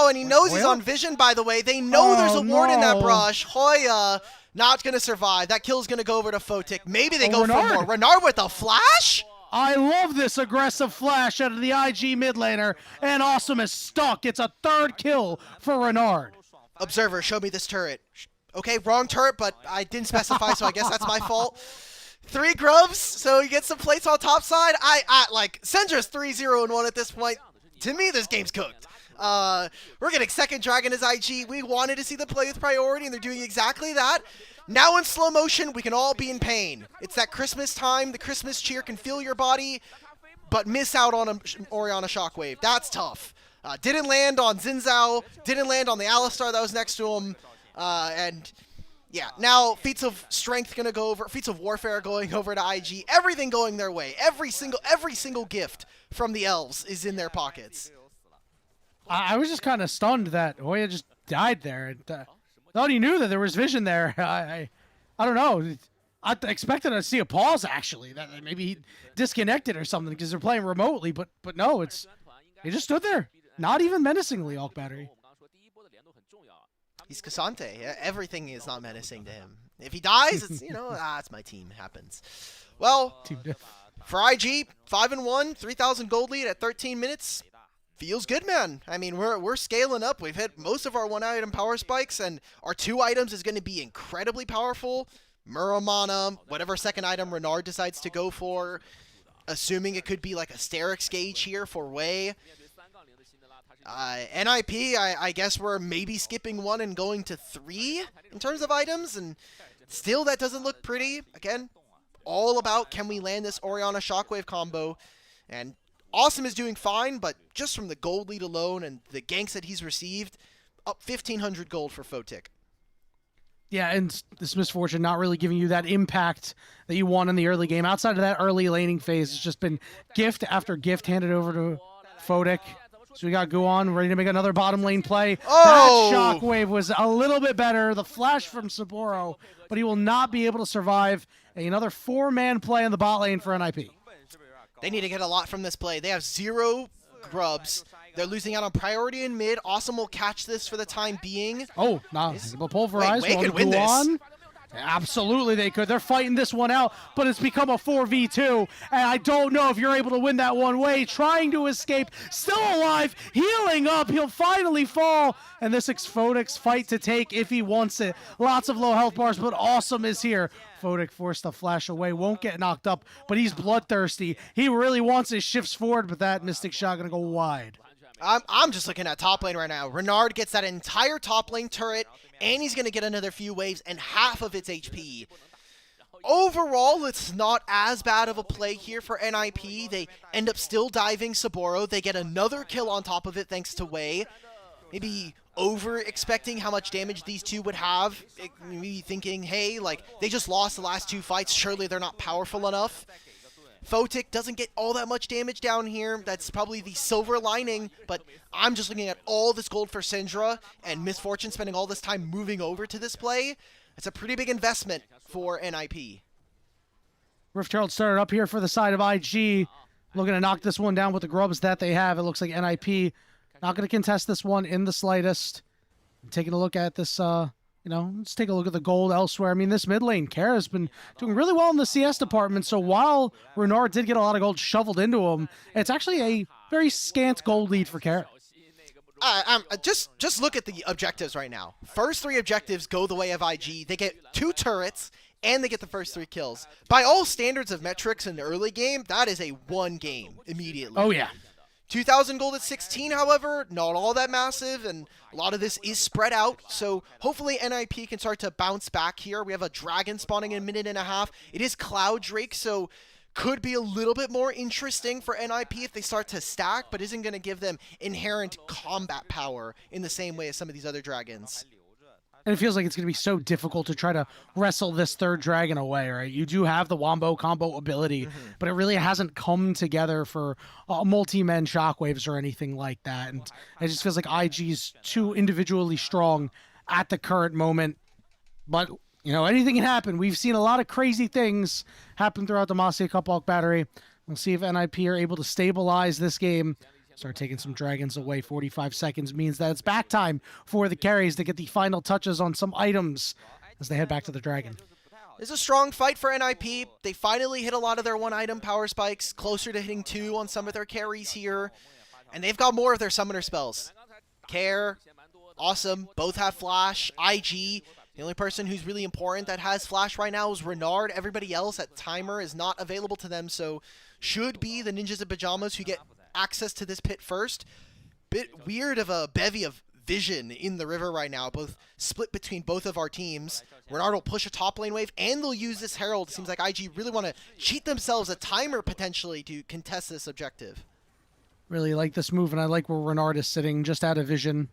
and he knows he's on vision, by the way. They know there's a ward in that brush. Hoya not going to survive. That kill's going to go over to Fotic. Maybe they go Renard. for more. Renard with a flash? I love this aggressive flash out of the IG mid laner, and Awesome is stuck. It's a third kill for Renard. Observer, show me this turret. Okay, wrong turret, but I didn't specify, so I guess that's my fault. 3 grubs, so he gets some plates on top side. Like, Sendra's 3-0-1 at this point. To me, this game's cooked. We're getting second dragon as IG. We wanted to see them play with priority, and they're doing exactly that. Now in slow motion, we can all be in pain. It's that Christmas time. The Christmas cheer can fill your body, but miss out on Orianna Shockwave. That's tough. Didn't land on Xin Zhao. Didn't land on the Alistar that was next to him. And yeah, now Feats of Strength gonna go over. Feats of Warfare going over to IG. Everything going their way. Every single gift from the elves is in their pockets. I was just kind of stunned that Hoya just died there. And, thought he knew that there was vision there. I don't know. I expected to see a pause, actually. That maybe he disconnected or something because they're playing remotely. But no, he just stood there. Not even menacingly, Alk Battery. He's Cassante. Everything is not menacing to him. If he dies, it's, it's my team. It happens. Well, for IG, 5-1, 3,000 gold lead at 13 minutes. Feels good, man. I mean, we're scaling up. We've hit most of our 1-item power spikes, and our 2 items is going to be incredibly powerful. Muramana, whatever second item Renard decides to go for, assuming it could be like a Sterix gauge here for Wei. NiP, I guess we're maybe skipping 1 and going to 3 in terms of items, and still that doesn't look pretty. Again, all about can we land this Orianna Shockwave combo, and Awesome is doing fine, but just from the gold lead alone and the ganks that he's received, up 1,500 gold for Fotic. Yeah, and this Misfortune not really giving you that impact that you want in the early game. Outside of that early laning phase, it's just been gift after gift handed over to Fotic. So we got Guan ready to make another bottom lane play. Oh! That Shockwave was a little bit better. The flash from Saburo, but he will not be able to survive another 4-man play in the bot lane for NiP. They need to get a lot from this play. They have 0 grubs. They're losing out on priority in mid. Awesome will catch this for the time being. Oh, nah. They'll pulverize. Wait, could win this. Absolutely they could. They're fighting this one out, but it's become a 4v2, and I don't know if you're able to win that one way. Trying to escape, still alive, healing up. He'll finally fall, and this is Fotic's fight to take if he wants it. Lots of low health bars, but Awesome is here. Fotic forced to flash away, won't get knocked up, but he's bloodthirsty. He really wants his shifts forward, but that Mystic Shot gonna go wide. I'm just looking at top lane right now. Renard gets that entire top lane turret, and he's going to get another few waves and half of its HP. Overall, it's not as bad of a play here for NiP. They end up still diving Saburo. They get another kill on top of it thanks to Wei. Maybe over-expecting how much damage these two would have. Maybe thinking, hey, like, they just lost the last 2 fights. Surely they're not powerful enough. Fotic doesn't get all that much damage down here. That's probably the silver lining, but I'm just looking at all this gold for Syndra and Misfortune spending all this time moving over to this play. It's a pretty big investment for NiP. Rift Herald started up here for the side of IG. Looking to knock this one down with the grubs that they have. It looks like NiP not going to contest this one in the slightest. Taking a look at this, let's take a look at the gold elsewhere. I mean, this mid lane, Kara's been doing really well in the CS department. So while Renard did get a lot of gold shoveled into him, it's actually a very scant gold lead for Kara. Just look at the objectives right now. First 3 objectives go the way of IG. They get 2 turrets, and they get the first 3 kills. By all standards of metrics in the early game, that is a 1 game immediately. Oh, yeah. 2,000 gold at 16, however, not all that massive, and a lot of this is spread out, so hopefully NiP can start to bounce back here. We have a dragon spawning in a minute and a half. It is Cloud Drake, so could be a little bit more interesting for NiP if they start to stack, but isn't going to give them inherent combat power in the same way as some of these other dragons. And it feels like it's going to be so difficult to try to wrestle this third dragon away, right? You do have the wombo combo ability, but it really hasn't come together for multi-men shockwaves or anything like that. And it just feels like IG's too individually strong at the current moment. But, you know, anything can happen. We've seen a lot of crazy things happen throughout the Demacia Cup Bulk Battery. We'll see if NiP are able to stabilize this game. Start taking some dragons away. 45 seconds means that it's back time for the carries to get the final touches on some items as they head back to the dragon. It's a strong fight for NiP. They finally hit a lot of their one-item power spikes, closer to hitting 2 on some of their carries here. And they've got more of their summoner spells. Care, awesome, both have flash. IG, the only person who's really important that has flash right now is Renard. Everybody else at timer is not available to them, so should be the ninjas in pajamas who get access to this pit first. Bit weird of a bevy of vision in the river right now, both split between both of our teams. Renard will push a top lane wave, and they'll use this Herald. Seems like IG really want to cheat themselves a timer potentially to contest this objective. Really like this move, and I like where Renard is sitting just out of vision,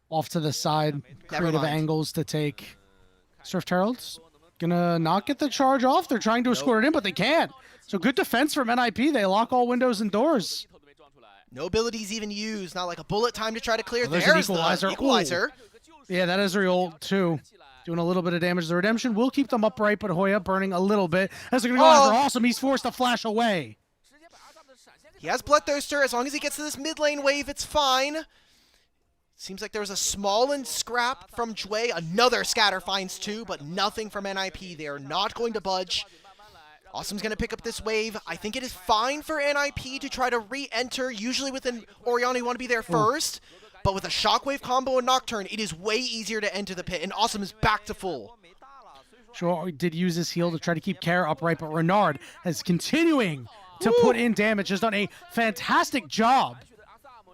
off to the side, creative angles to take. Swift Herald's gonna not get the charge off. They're trying to escort it in, but they can't. So good defense from NiP. They lock all windows and doors. No abilities even used. Not like a bullet time to try to clear. There's There's an equalizer. the equalizer. Yeah, that is real ult too. Doing a little bit of damage. The redemption will keep them upright, but Hoya burning a little bit. As they're going to go after Awesome, he's forced to flash away. He has Bloodthirster. As long as he gets to this mid lane wave, it's fine. Seems like there was a small and scrap from Jway. Another scatter finds 2, but nothing from NiP. They are not going to budge. Awesome's going to pick up this wave. I think it is fine for NiP to try to re-enter. Usually with an Orianna, you want to be there first. But with a Shockwave combo and Nocturne, it is way easier to enter the pit. And Awesome is back to full. Sure, he did use his heal to try to keep Care upright, but Renard is continuing to put in damage. Has done a fantastic job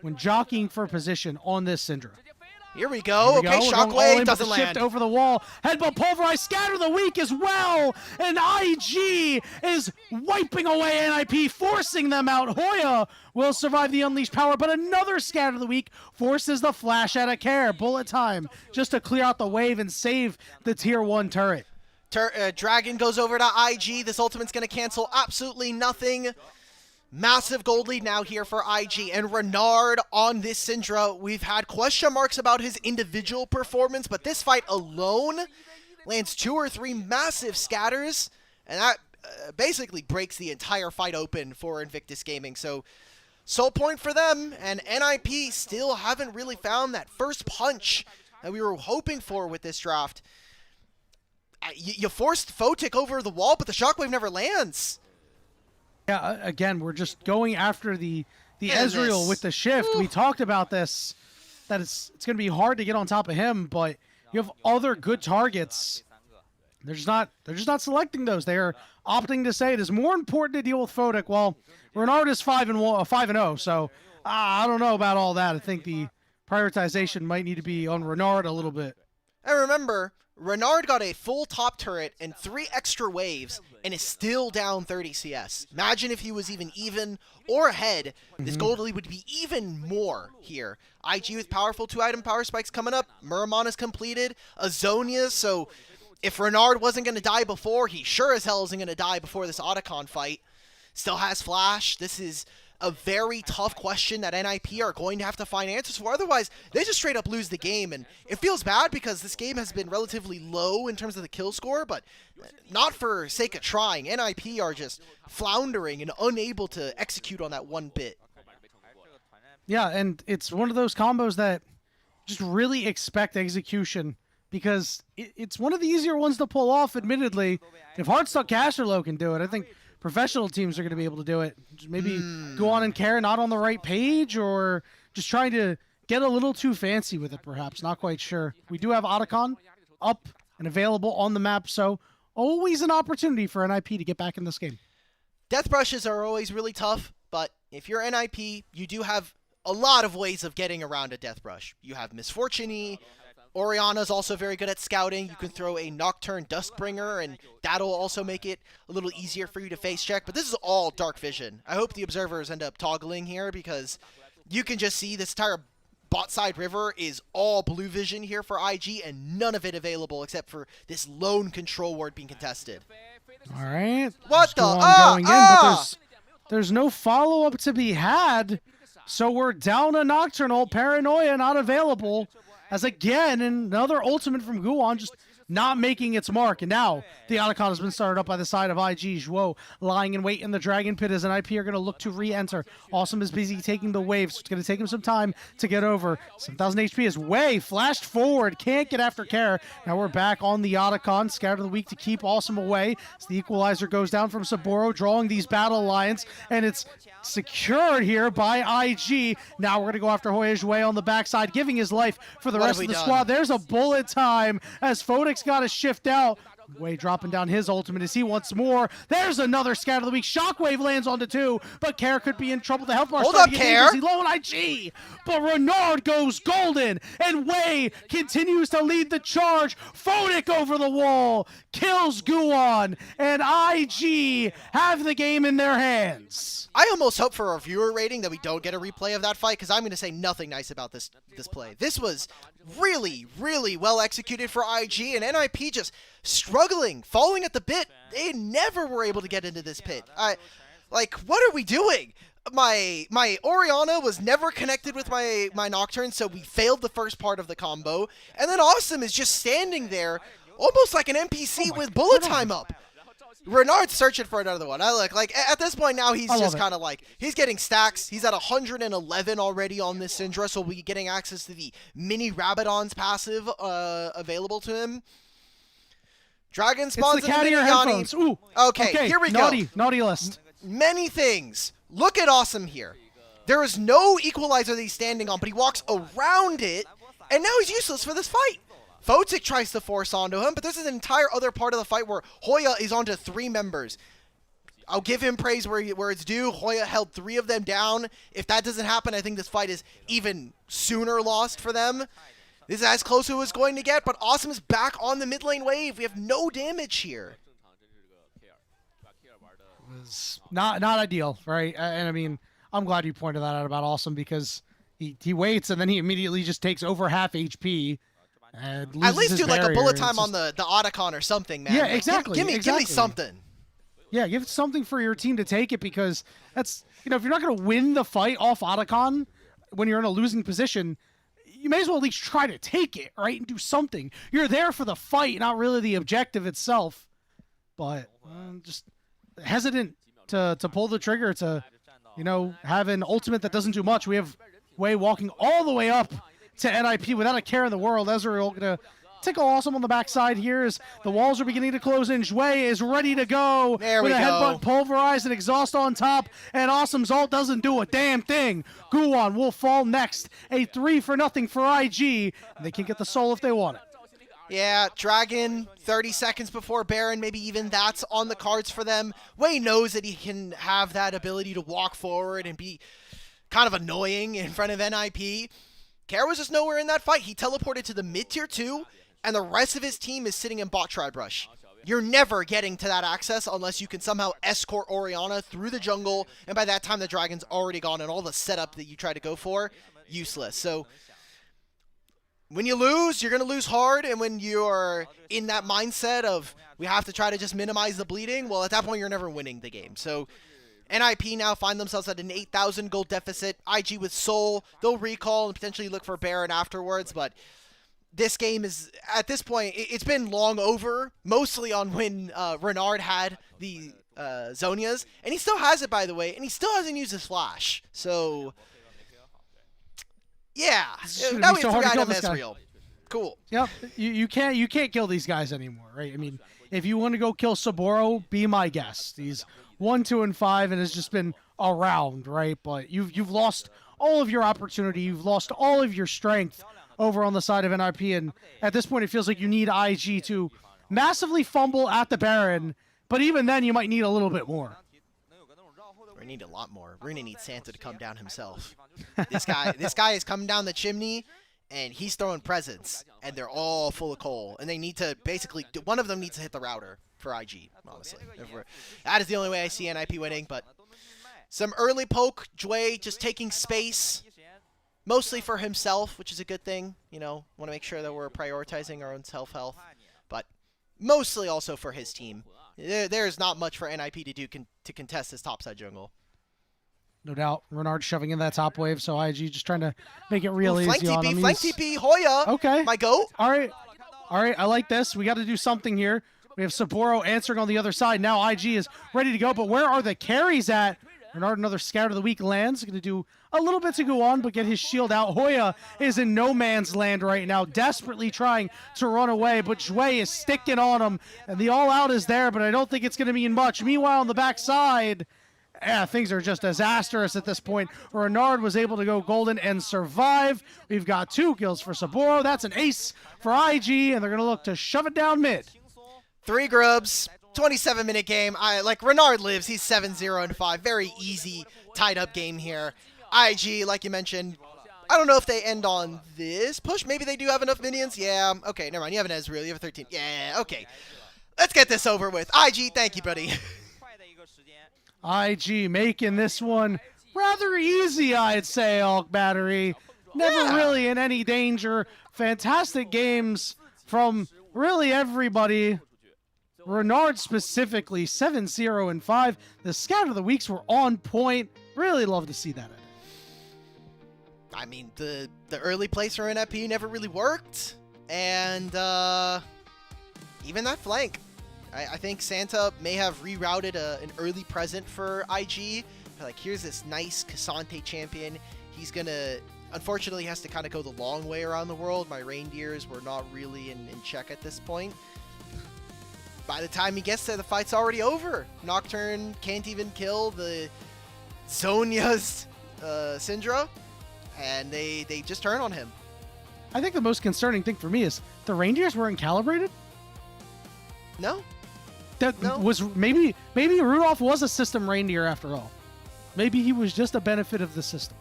when jockeying for position on this Syndra. Here we go. Okay, Shockwave doesn't land. Shift over the wall. Headbutt pulverize. Scatter the weak as well. And IG is wiping away NiP, forcing them out. Hoya will survive the unleashed power, but another scatter the weak forces the flash out of Care. Bullet time just to clear out the wave and save the tier 1 turret. Dragon goes over to IG. This ultimate's going to cancel absolutely nothing. Massive gold lead now here for IG, and Renard on this Syndra. We've had question marks about his individual performance, but this fight alone lands 2 or 3 massive scatters, and that basically breaks the entire fight open for Invictus Gaming. So, soul point for them, and NiP still haven't really found that first punch that we were hoping for with this draft. You forced Photic over the wall, but the Shockwave never lands. Yeah, again, we're just going after the Ezreal with the shift. We talked about this, that it's going to be hard to get on top of him, but you have other good targets. They're just not selecting those. They are opting to say it is more important to deal with Photic. Well, Renard is 5-0, so I don't know about all that. I think the prioritization might need to be on Renard a little bit. And remember, Renard got a full top turret and 3 extra waves and is still down 30 CS. Imagine if he was even or ahead. This gold lead would be even more here. IG with powerful 2-item power spikes coming up. Muramon is completed. Azonia, so if Renard wasn't going to die before, he sure as hell isn't going to die before this Otacon fight. Still has flash. This is a very tough question that NiP are going to have to find answers for. Otherwise, they just straight up lose the game. And it feels bad because this game has been relatively low in terms of the kill score, but not for sake of trying. NiP are just floundering and unable to execute on that one bit. Yeah, and it's one of those combos that just really expect execution because it's one of the easier ones to pull off, admittedly. If Heartstuck Casterlo can do it, I think professional teams are going to be able to do it. Just maybe go on and Care not on the right page, or just trying to get a little too fancy with it, perhaps. Not quite sure. We do have Otacon up and available on the map, so always an opportunity for NiP to get back in this game. Death brushes are always really tough, but if you're NiP, you do have a lot of ways of getting around a Death Rush. You have Misfortune-y. Orianna's also very good at scouting. You can throw a Nocturne Duskbringer, and that'll also make it a little easier for you to face check. But this is all dark vision. I hope the observers end up toggling here, because you can just see this entire bot side river is all blue vision here for IG, and none of it available except for this lone control ward being contested. All right. What the? Going in, but there's no follow-up to be had. So we're down a Nocturnal. Paranoia not available. As again, another ultimate from Guwon just not making its mark. And now the Otacon has been started up by the side of IG. Zhuo lying in wait in the Dragon Pit as NiP are going to look to re-enter. Awesome is busy taking the wave, so it's going to take him some time to get over. 7,000 HP is way flashed forward. Can't get after Care. Now we're back on the Otacon. Scout of the week to keep Awesome away. So the equalizer goes down from Saburo, drawing these Battle Alliance, and it's secured here by IG. Now we're going to go after Hoya Zhuo on the backside, giving his life for the rest of the squad. There's a bullet time as Phoenix got to shift out. Way dropping down his ultimate as he wants more. There's another scout of the week. Shockwave lands onto 2, but Care could be in trouble. The health bar Hold up, Care. He's low on IG, but Renard goes golden, and Wei continues to lead the charge. Phoenix over the wall, kills Guwon, and IG have the game in their hands. I almost hope for a viewer rating that we don't get a replay of that fight, because I'm going to say nothing nice about this play. This was really, really well executed for IG, and NiP just struggling, falling at the bit. They never were able to get into this pit. Like, what are we doing? My Orianna was never connected with my Nocturne, so we failed the first part of the combo. And then Awesome is just standing there, almost like an NPC with bullet time up. Renard's searching for another one. Like at this point now, he's just kind of like, he's getting stacks. He's at 111 already on this Syndra, so we'll be getting access to the mini Rabadon's passive available to him. Dragon spawns in the mini headphones. Ooh. Okay, here we go. Naughty list. Many things. Look at Awesome here. There is no equalizer that he's standing on, but he walks around it, and now he's useless for this fight. Photic tries to force onto him, but there's an entire other part of the fight where Hoya is onto 3 members. I'll give him praise where it's due. Hoya held 3 of them down. If that doesn't happen, I think this fight is even sooner lost for them. This is as close as it was going to get, but Awesome is back on the mid lane wave. We have no damage here. It was not ideal, right? And I mean, I'm glad you pointed that out about Awesome, because he waits and then he immediately just takes over half HP. At least do like a bullet time on the Otacon or something, man. Yeah, exactly. Give me something. Yeah, give something for your team to take it, because that's, if you're not going to win the fight off Otacon when you're in a losing position, you may as well at least try to take it, right, and do something. You're there for the fight, not really the objective itself. But just hesitant to pull the trigger to, have an ultimate that doesn't do much. We have Wei walking all the way up to NiP without a care in the world. Ezreal gonna tickle Awesome on the backside here as the walls are beginning to close in. Zhuo is ready to go with a headbutt, pulverize, and exhaust on top, and Awesome's ult doesn't do a damn thing. Guwon will fall next. A 3-0 for IG, and they can get the soul if they want it. Yeah, Dragon, 30 seconds before Baron, maybe even that's on the cards for them. Wei knows that he can have that ability to walk forward and be kind of annoying in front of NiP. Care was just nowhere in that fight. He teleported to the mid-tier 2, and the rest of his team is sitting in bot tribe rush. You're never getting to that access unless you can somehow escort Orianna through the jungle, and by that time the Dragon's already gone, and all the setup that you try to go for, useless. So when you lose, you're going to lose hard, and when you're in that mindset of we have to try to just minimize the bleeding, well, at that point you're never winning the game. So NiP now find themselves at an 8,000 gold deficit. IG with Soul, they'll recall and potentially look for Baron afterwards, but this game is, at this point, it's been long over, mostly on when Renard had the Zonias, and he still has it, by the way, and he still hasn't used his flash. So yeah, now we have to guide him Ezreal. Cool. Yep, you can't kill these guys anymore, right? I mean, if you want to go kill Saburo, be my guest. He's 1, 2, and 5, and has just been around, right? But you've lost all of your opportunity. You've lost all of your strength over on the side of NiP, and at this point, it feels like you need IG to massively fumble at the Baron. But even then, you might need a little bit more. We need a lot more. We're gonna need Santa to come down himself. This guy is coming down the chimney, and he's throwing presents, and they're all full of coal. And they need to basically, one of them needs to hit the router for IG, honestly. That is the only way I see NiP winning, but some early poke, Jway just taking space, mostly for himself, which is a good thing. You know, want to make sure that we're prioritizing our own self-health, but mostly also for his team. There's not much for NiP to do to contest this topside jungle. No doubt. Renard shoving in that top wave, so IG just trying to make it real easy flank on TP, him. flank TP, Hoya. Okay. My goat. All right. I like this. We got to do something here. We have Saburo answering on the other side. Now IG is ready to go, but where are the carries at? Renard, another scout of the week, lands. Going to do a little bit to go on, but get his shield out. Hoya is in no man's land right now, desperately trying to run away, but Jway is sticking on him, and the all-out is there, but I don't think it's going to mean much. Meanwhile, on the backside, things are just disastrous at this point. Renard was able to go golden and survive. We've got 2 kills for Saburo. That's an ace for IG, and they're going to look to shove it down mid. 3 grubs, 27-minute game. Like Renard lives. He's 7-0-5. Very easy tied-up game here. IG, like you mentioned, I don't know if they end on this push. Maybe they do have enough minions. Yeah, okay, never mind. You have an Ezreal. You have a 13. Yeah, okay. Let's get this over with. IG, thank you, buddy. IG making this one rather easy, I'd say, Alk Battery. Never really in any danger. Fantastic games from really everybody. Renard specifically, 7-0-5. The scout of the weeks were on point. Really love to see that. I mean, the early plays for NiP never really worked. And even that flank. I think Santa may have rerouted an early present for IG. Like, here's this nice Cassante champion. He's going to, unfortunately, has to kind of go the long way around the world. My reindeers were not really in check at this point. By the time he gets there, the fight's already over. Nocturne can't even kill the Zhonya's Syndra, and they just turn on him. I think the most concerning thing for me is the reindeers weren't calibrated. No. That No. was maybe Rudolph was a system reindeer after all. Maybe he was just a benefit of the system.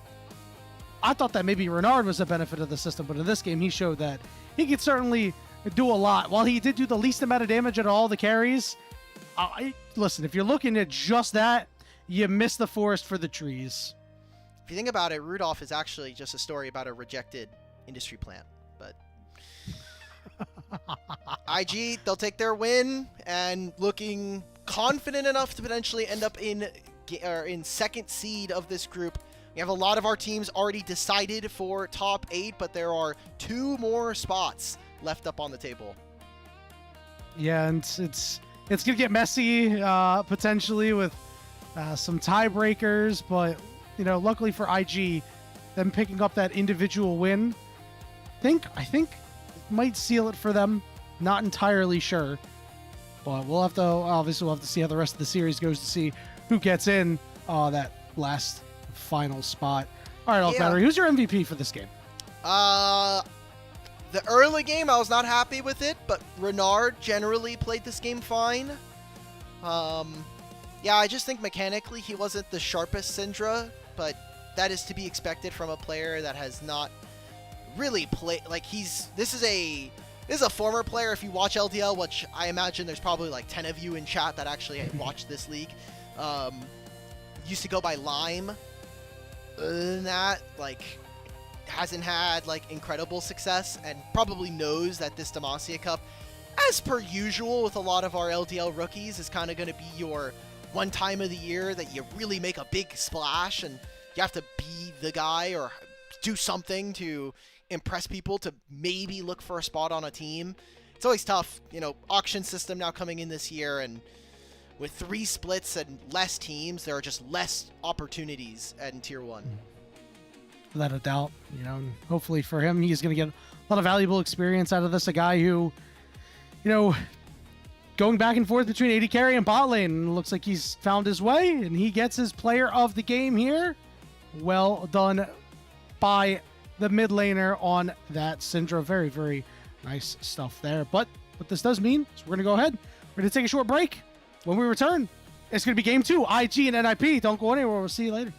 I thought that maybe Renard was a benefit of the system, but in this game he showed that he could certainly do a lot. While he did do the least amount of damage out of all the carries, listen, if you're looking at just that, you miss the forest for the trees. If you think about it, Rudolph is actually just a story about a rejected industry plant. But IG, they'll take their win, and looking confident enough to potentially end up in second seed of this group. We have a lot of our teams already decided for top 8, but there are 2 more spots left up on the table. Yeah, and it's gonna get messy potentially with some tiebreakers, but you know, luckily for IG, them picking up that individual win, I think might seal it for them. Not entirely sure, but we'll have to see how the rest of the series goes to see who gets in that last final spot. All right, Alk Battery, who's your MVP for this game? The early game, I was not happy with it, but Renard generally played this game fine. Yeah, I just think mechanically he wasn't the sharpest Syndra, but that is to be expected from a player that has not really played. Like, this is a former player. If you watch LDL, which I imagine there's probably like 10 of you in chat that actually watch this league, used to go by Lime. Other than that, like, hasn't had like incredible success, and probably knows that this Demacia Cup, as per usual with a lot of our LDL rookies, is kind of going to be your one time of the year that you really make a big splash, and you have to be the guy or do something to impress people to maybe look for a spot on a team. It's always tough, you know. Auction system now coming in this year, and with 3 splits and less teams, there are just less opportunities in Tier 1. Without a doubt, you know, and hopefully for him, he's going to get a lot of valuable experience out of this. A guy who, you know, going back and forth between AD carry and bot lane, looks like he's found his way, and he gets his player of the game here. Well done by the mid laner on that Syndra. Very, very nice stuff there. But what this does mean is we're going to go ahead. We're going to take a short break. When we return, It's going to be game 2, IG and NiP. Don't go anywhere. We'll see you later.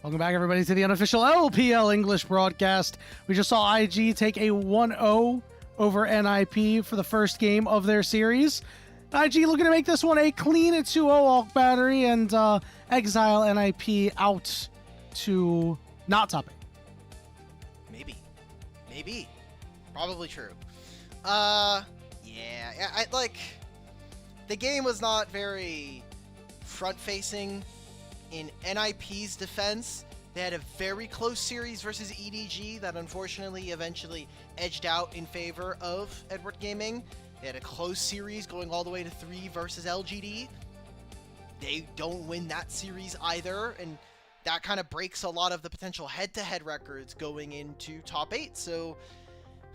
Welcome back, everybody, to the unofficial LPL English broadcast. We just saw IG take a 1-0 over NiP for the first game of their series. IG looking to make this one a clean 2-0 Alk Battery and exile NiP out to not top 8. Maybe. Probably true. Yeah, like, the game was not very front-facing. In NiP's defense, they had a very close series versus EDG that unfortunately eventually edged out in favor of Edward Gaming. They had a close series going all the way to 3 versus LGD. They don't win that series either, and that kind of breaks a lot of the potential head-to-head records going into top 8. So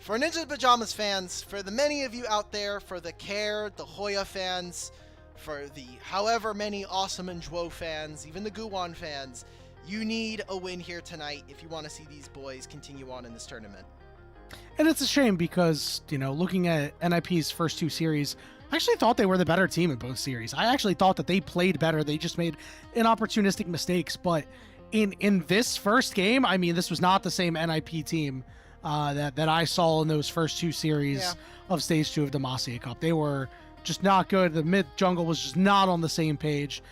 for Ninja Pajamas fans, for the many of you out there, for the Care, the Hoya fans, for the however many Awesome and Zhuo fans, even the Guwan fans, you need a win here tonight if you want to see these boys continue on in this tournament. And it's a shame because, you know, looking at NiP's first 2 series, I actually thought they were the better team in both series. I actually thought that they played better. They just made inopportunistic mistakes. But in this first game, I mean, this was not the same NiP team that I saw in those first 2 series of Stage 2 of Demacia Cup. They were just not good. The mid jungle was just not on the same page,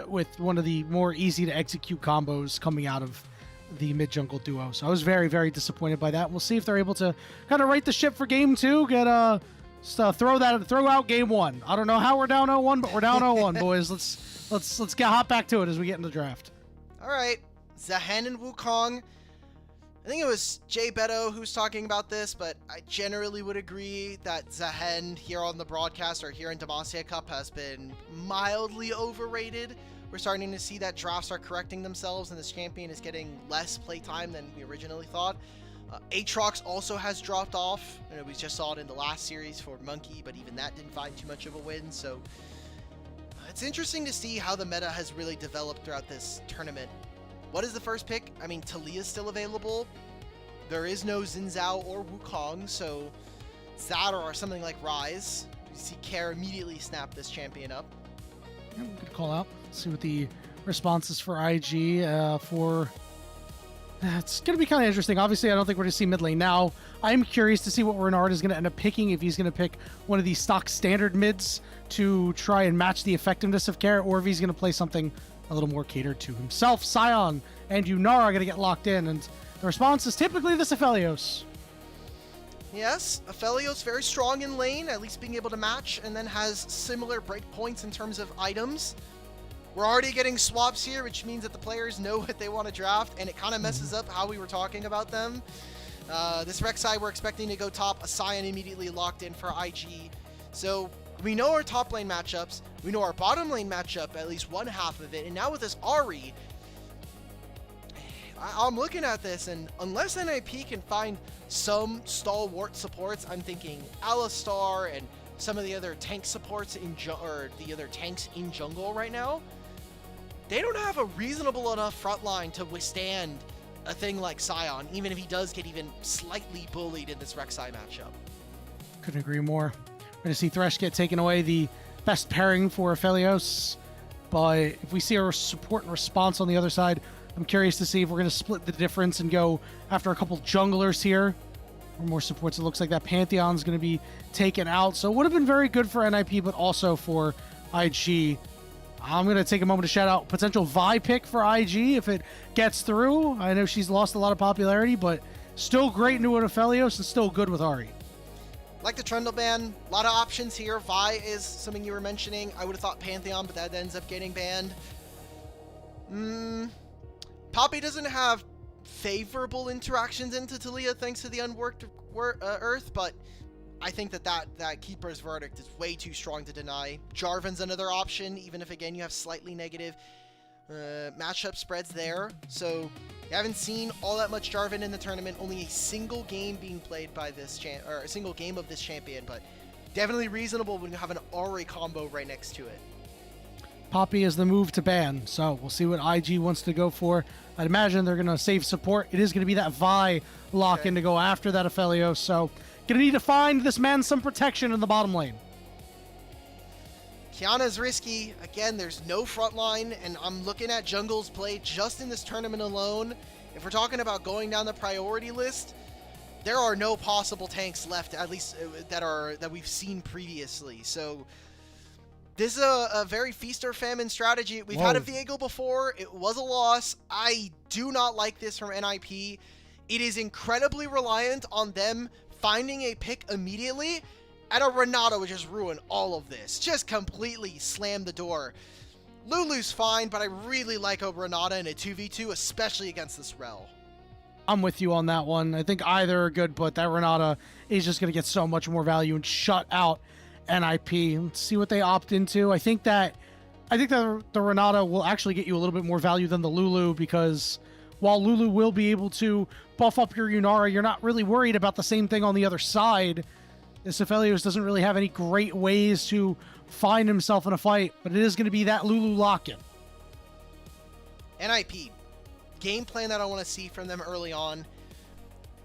with one of the more easy to execute combos coming out of the mid jungle duo. So I was very, very disappointed by that. We'll see if they're able to kind of right the ship for game 2. Get throw out game 1. I don't know how we're down 0-1, but we're down 0-1, boys. Let's get hop back to it as we get into the draft. All right, Zahen and Wukong. I think it was Jay Beto who's talking about this, but I generally would agree that Zahen here on the broadcast or here in Demacia Cup has been mildly overrated. We're starting to see that drafts are correcting themselves and this champion is getting less playtime than we originally thought. Aatrox also has dropped off. You know, we just saw it in the last series for Monkey, but even that didn't find too much of a win. So it's interesting to see how the meta has really developed throughout this tournament. What is the first pick? I mean, Talia's still available. There is no Xin Zhao or Wukong, so Zadar or something like Rise. You see Care immediately snap this champion up. Yeah, good call out. Let's see what the response is for IG. It's going to be kind of interesting. Obviously, I don't think we're going to see mid lane now. I'm curious to see what Renard is going to end up picking, if he's going to pick one of these stock standard mids to try and match the effectiveness of Care, or if he's going to play something a little more catered to himself. Sion and Yunara are going to get locked in, and the response is typically this Aphelios. Yes, Aphelios very strong in lane, at least being able to match, and then has similar breakpoints in terms of items. We're already getting swaps here, which means that the players know what they want to draft, and it kind of messes up how we were talking about them. This Rek'Sai we're expecting to go top, a Sion immediately locked in for IG. So we know our top lane matchups, we know our bottom lane matchup, at least one half of it, and now with this Ahri, I'm looking at this, and unless NiP can find some stalwart supports, I'm thinking Alistar and some of the other tank supports the other tanks in jungle right now, they don't have a reasonable enough front line to withstand a thing like Sion, even if he does get even slightly bullied in this Rek'Sai matchup. Couldn't agree more. We're going to see Thresh get taken away, the best pairing for Aphelios, but if we see a support and response on the other side, I'm curious to see if we're going to split the difference and go after a couple junglers here, or more supports. It looks like that Pantheon's going to be taken out, so it would have been very good for NiP, but also for IG. I'm going to take a moment to shout out potential Vi pick for IG if it gets through. I know she's lost a lot of popularity, but still great new with Aphelios and still good with Ahri. Like the Trundle ban, a lot of options here. Vi is something you were mentioning. I would have thought Pantheon, but that ends up getting banned. Poppy doesn't have favorable interactions into Talia thanks to the unworked Earth, but I think that Keeper's verdict is way too strong to deny. Jarvan's another option, even if, again, you have slightly negative matchup spreads there. So you haven't seen all that much Jarvan in the tournament. Only a single game being played by this a single game of this champion, but definitely reasonable when you have an Ahri combo right next to it. Poppy is the move to ban, so we'll see what IG wants to go for. I'd imagine they're going to save support. It is going to be that Vi lock-in to go after that Aphelios, so going to need to find this man some protection in the bottom lane. Kiana's risky. Again, there's no front line, and I'm looking at jungle's play just in this tournament alone. If we're talking about going down the priority list, there are no possible tanks left, at least that we've seen previously. So this is a very feast or famine strategy. We've had a Viego before. It was a loss. I do not like this from NiP. It is incredibly reliant on them finding a pick immediately, and a Renata would just ruin all of this. Just completely slam the door. Lulu's fine, but I really like a Renata in a 2v2, especially against this Rel. I'm with you on that one. I think either are good, but that Renata is just going to get so much more value and shut out NiP. Let's see what they opt into. I think that the Renata will actually get you a little bit more value than the Lulu, because while Lulu will be able to buff up your Yunara, you're not really worried about the same thing on the other side. This Aphelios doesn't really have any great ways to find himself in a fight, but it is going to be that Lulu lock-in. NiP, game plan that I want to see from them early on.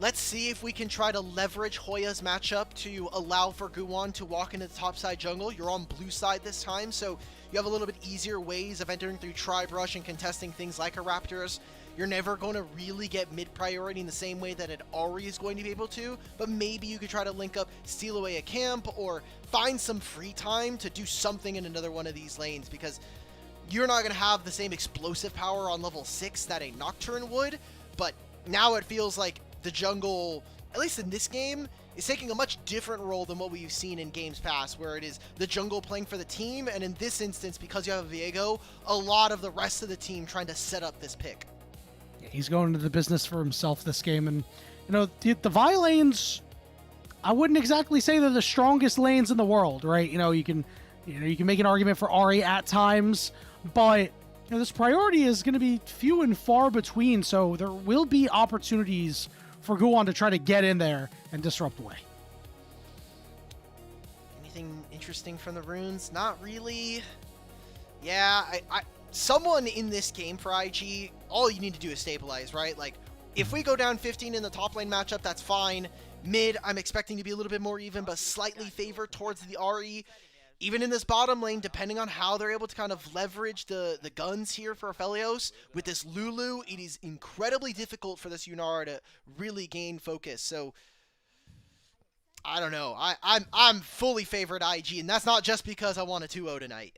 Let's see if we can try to leverage Hoya's matchup to allow for Guwon to walk into the top side jungle. You're on blue side this time, so you have a little bit easier ways of entering through Tribe Rush and contesting things like a Raptors. You're never going to really get mid priority in the same way that an Ahri is going to be able to, but maybe you could try to link up, steal away a camp, or find some free time to do something in another one of these lanes, because you're not going to have the same explosive power on level 6 that a Nocturne would, but now it feels like the jungle, at least in this game, is taking a much different role than what we've seen in games past, where it is the jungle playing for the team, and in this instance, because you have a Viego, a lot of the rest of the team trying to set up this pick. He's going into the business for himself this game, and the Vi lanes, I wouldn't exactly say they're the strongest lanes in the world, right? You can make an argument for Ahri at times, but this priority is going to be few and far between, so there will be opportunities for Guwon to try to get in there and disrupt away. Anything interesting from the runes? Not really. Yeah, someone in this game for IG, all you need to do is stabilize, right? Like, if we go down 15 in the top lane matchup, that's fine. Mid, I'm expecting to be a little bit more even, but slightly favored towards the Ahri. Even in this bottom lane, depending on how they're able to kind of leverage the guns here for Aphelios, with this Lulu, it is incredibly difficult for this Yunara to really gain focus. So, I don't know. I'm fully favored IG, and that's not just because I want a 2-0 tonight.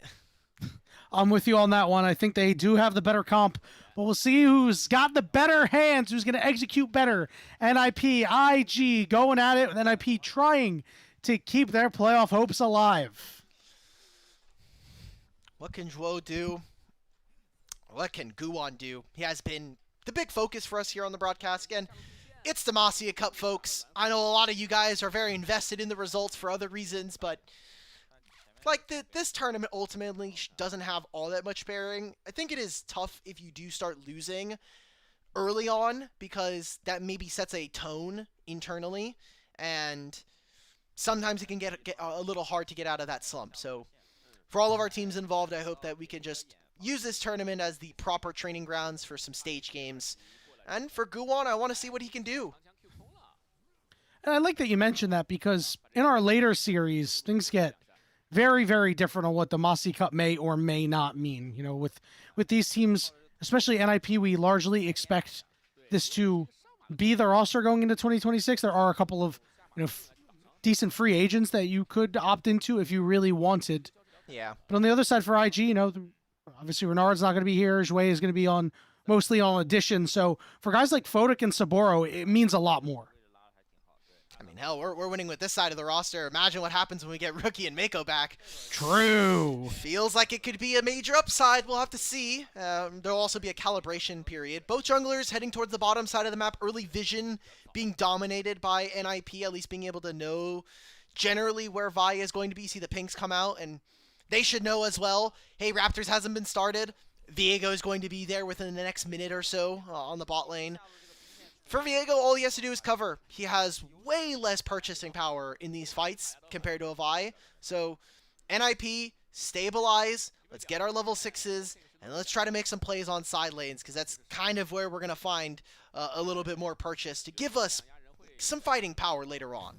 I'm with you on that one. I think they do have the better comp, but we'll see who's got the better hands, who's going to execute better. NiP, IG going at it, with NiP trying to keep their playoff hopes alive. What can Zhuo do? What can Guwon do? He has been the big focus for us here on the broadcast. Again, it's Demacia Cup, folks. I know a lot of you guys are very invested in the results for other reasons, but like this tournament ultimately doesn't have all that much bearing. I think it is tough if you do start losing early on, because that maybe sets a tone internally, and sometimes it can get a little hard to get out of that slump. So for all of our teams involved, I hope that we can just use this tournament as the proper training grounds for some stage games. And for Guwon, I want to see what he can do. And I like that you mentioned that, because in our later series, things get very, very different on what the Demacia Cup may or may not mean. With these teams, especially NiP, we largely expect this to be the roster going into 2026. There are a couple of decent free agents that you could opt into if you really wanted. Yeah. But on the other side for IG, obviously Renard's not going to be here. Jouet is going to be mostly on audition. So for guys like Fodak and Saburo, it means a lot more. I mean, hell, we're winning with this side of the roster. Imagine what happens when we get Rookie and Mako back. True. Feels like it could be a major upside. We'll have to see. There'll also be a calibration period. Both junglers heading towards the bottom side of the map. Early vision being dominated by NiP, at least being able to know generally where Vi is going to be. See the pings come out, and they should know as well, hey, Raptors hasn't been started. Viego is going to be there within the next minute or so on the bot lane. For Viego, all he has to do is cover. He has way less purchasing power in these fights compared to a Vi. So, NiP, stabilize. Let's get our level 6s, and let's try to make some plays on side lanes, because that's kind of where we're going to find a little bit more purchase to give us some fighting power later on.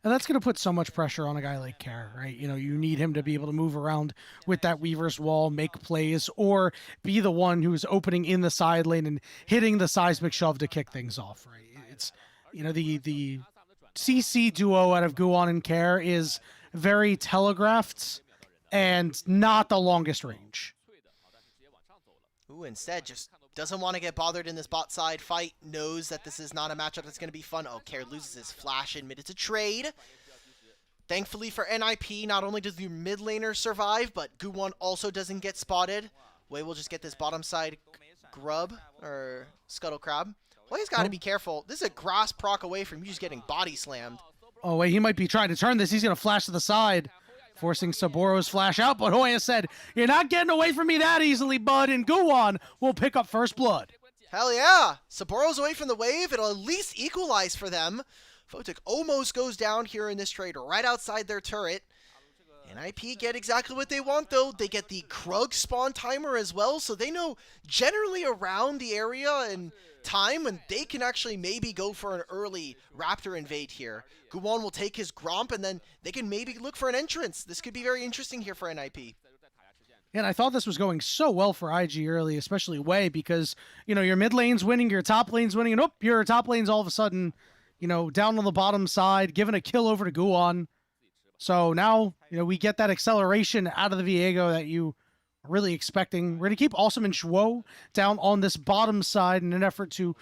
And that's going to put so much pressure on a guy like Care, right? You know, you need him to be able to move around with that Weaver's Wall, make plays, or be the one who's opening in the side lane and hitting the seismic shove to kick things off, right? It's, you know, the CC duo out of Guan and Care is very telegraphed and not the longest range. Ooh, instead, just doesn't want to get bothered in this bot side fight. Knows that this is not a matchup that's going to be fun. Oh, Care loses his flash in mid. It's a trade. Thankfully for NiP, not only does the mid laner survive, but Guwon also doesn't get spotted. Wei will just get this bottom side grub, or scuttle crab. Wei's got to be careful. This is a grass proc away from you just getting body slammed. Oh, wait, he might be trying to turn this. He's going to flash to the side, forcing Saboro's flash out, but Hoya said, "You're not getting away from me that easily, bud," and Guwon will pick up first blood. Hell yeah! Saboro's away from the wave. It'll at least equalize for them. Photic almost goes down here in this trade, right outside their turret. NiP get exactly what they want, though. They get the Krug spawn timer as well, so they know generally around the area and time, and they can actually maybe go for an early Raptor invade here. Guwon will take his Gromp, and then they can maybe look for an entrance. This could be very interesting here for NiP. And I thought this was going so well for IG early, especially Wei, because, you know, your mid lane's winning, your top lane's winning, and your top lane's all of a sudden, you know, down on the bottom side, giving a kill over to Guwon. So now, you know, we get that acceleration out of the Viego that you are really expecting. We're going to keep Awesome and Shuo down on this bottom side in an effort to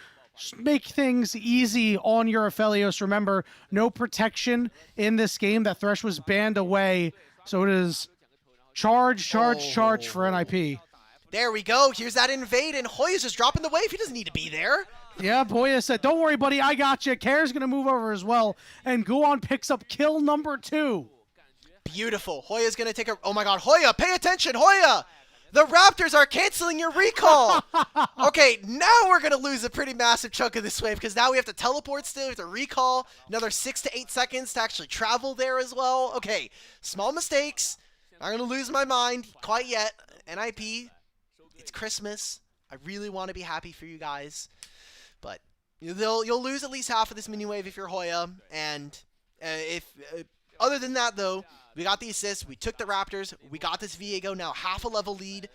make things easy on your Aphelios. Remember, no protection in this game. That Thresh was banned away. So it is charge for NiP. There we go. Here's that invade, and Hoya's just dropping the wave. He doesn't need to be there. Yeah, Hoya said, "Don't worry, buddy, I got you." Care's going to move over as well, and Guwon picks up kill number 2. Beautiful. Hoya's going to take a... Oh my god, Hoya, pay attention, Hoya! The Raptors are canceling your recall! Okay, now we're going to lose a pretty massive chunk of this wave, because now we have to teleport still, we have to recall another 6 to 8 seconds to actually travel there as well. Okay, small mistakes. Not going to lose my mind quite yet. NiP, it's Christmas. I really want to be happy for you guys. But you'll lose at least half of this mini wave if you're Hoya. And other than that, though, we got the assist. We took the Raptors. We got this Viego now half a level lead.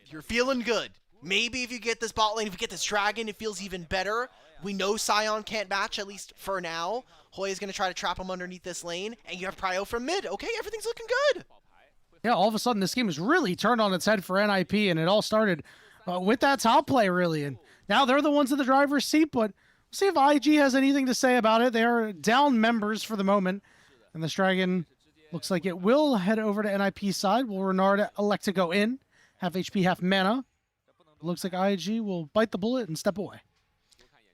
You're feeling good. Maybe if you get this bot lane, if you get this dragon, it feels even better. We know Sion can't match, at least for now. Hoya's going to try to trap him underneath this lane. And you have Prio from mid. Okay, everything's looking good. Yeah, all of a sudden this game has really turned on its head for NiP, and it all started with that top play, really. And now they're the ones in the driver's seat, but we'll see if IG has anything to say about it. They are down members for the moment, and this dragon looks like it will head over to NiP's side. Will Renard elect to go in? Half HP, half mana. Looks like IG will bite the bullet and step away.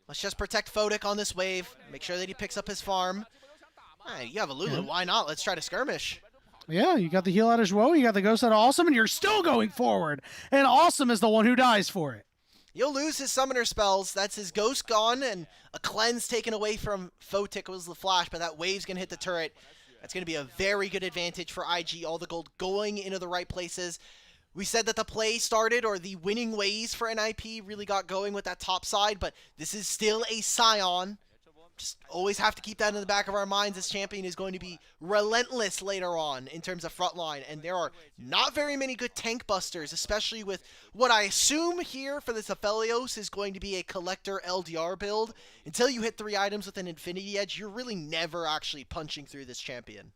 Let's just protect Photic on this wave. Make sure that he picks up his farm. Hey, you have a Lulu. Why not? Let's try to skirmish. Yeah, you got the heal out of Zhuo, you got the ghost out of Awesome, and you're still going forward. And Awesome is the one who dies for it. You'll lose his summoner spells. That's his ghost gone, and a cleanse taken away from Photic was the flash, but that wave's going to hit the turret. That's going to be a very good advantage for IG. All the gold going into the right places. We said that the play started, or the winning ways for NiP really got going with that top side, but this is still a Sion. Just always have to keep that in the back of our minds. This champion is going to be relentless later on in terms of frontline, and there are not very many good tank busters, especially with what I assume here for this Aphelios is going to be a collector LDR build. Until you hit 3 items with an Infinity Edge, you're really never actually punching through this champion.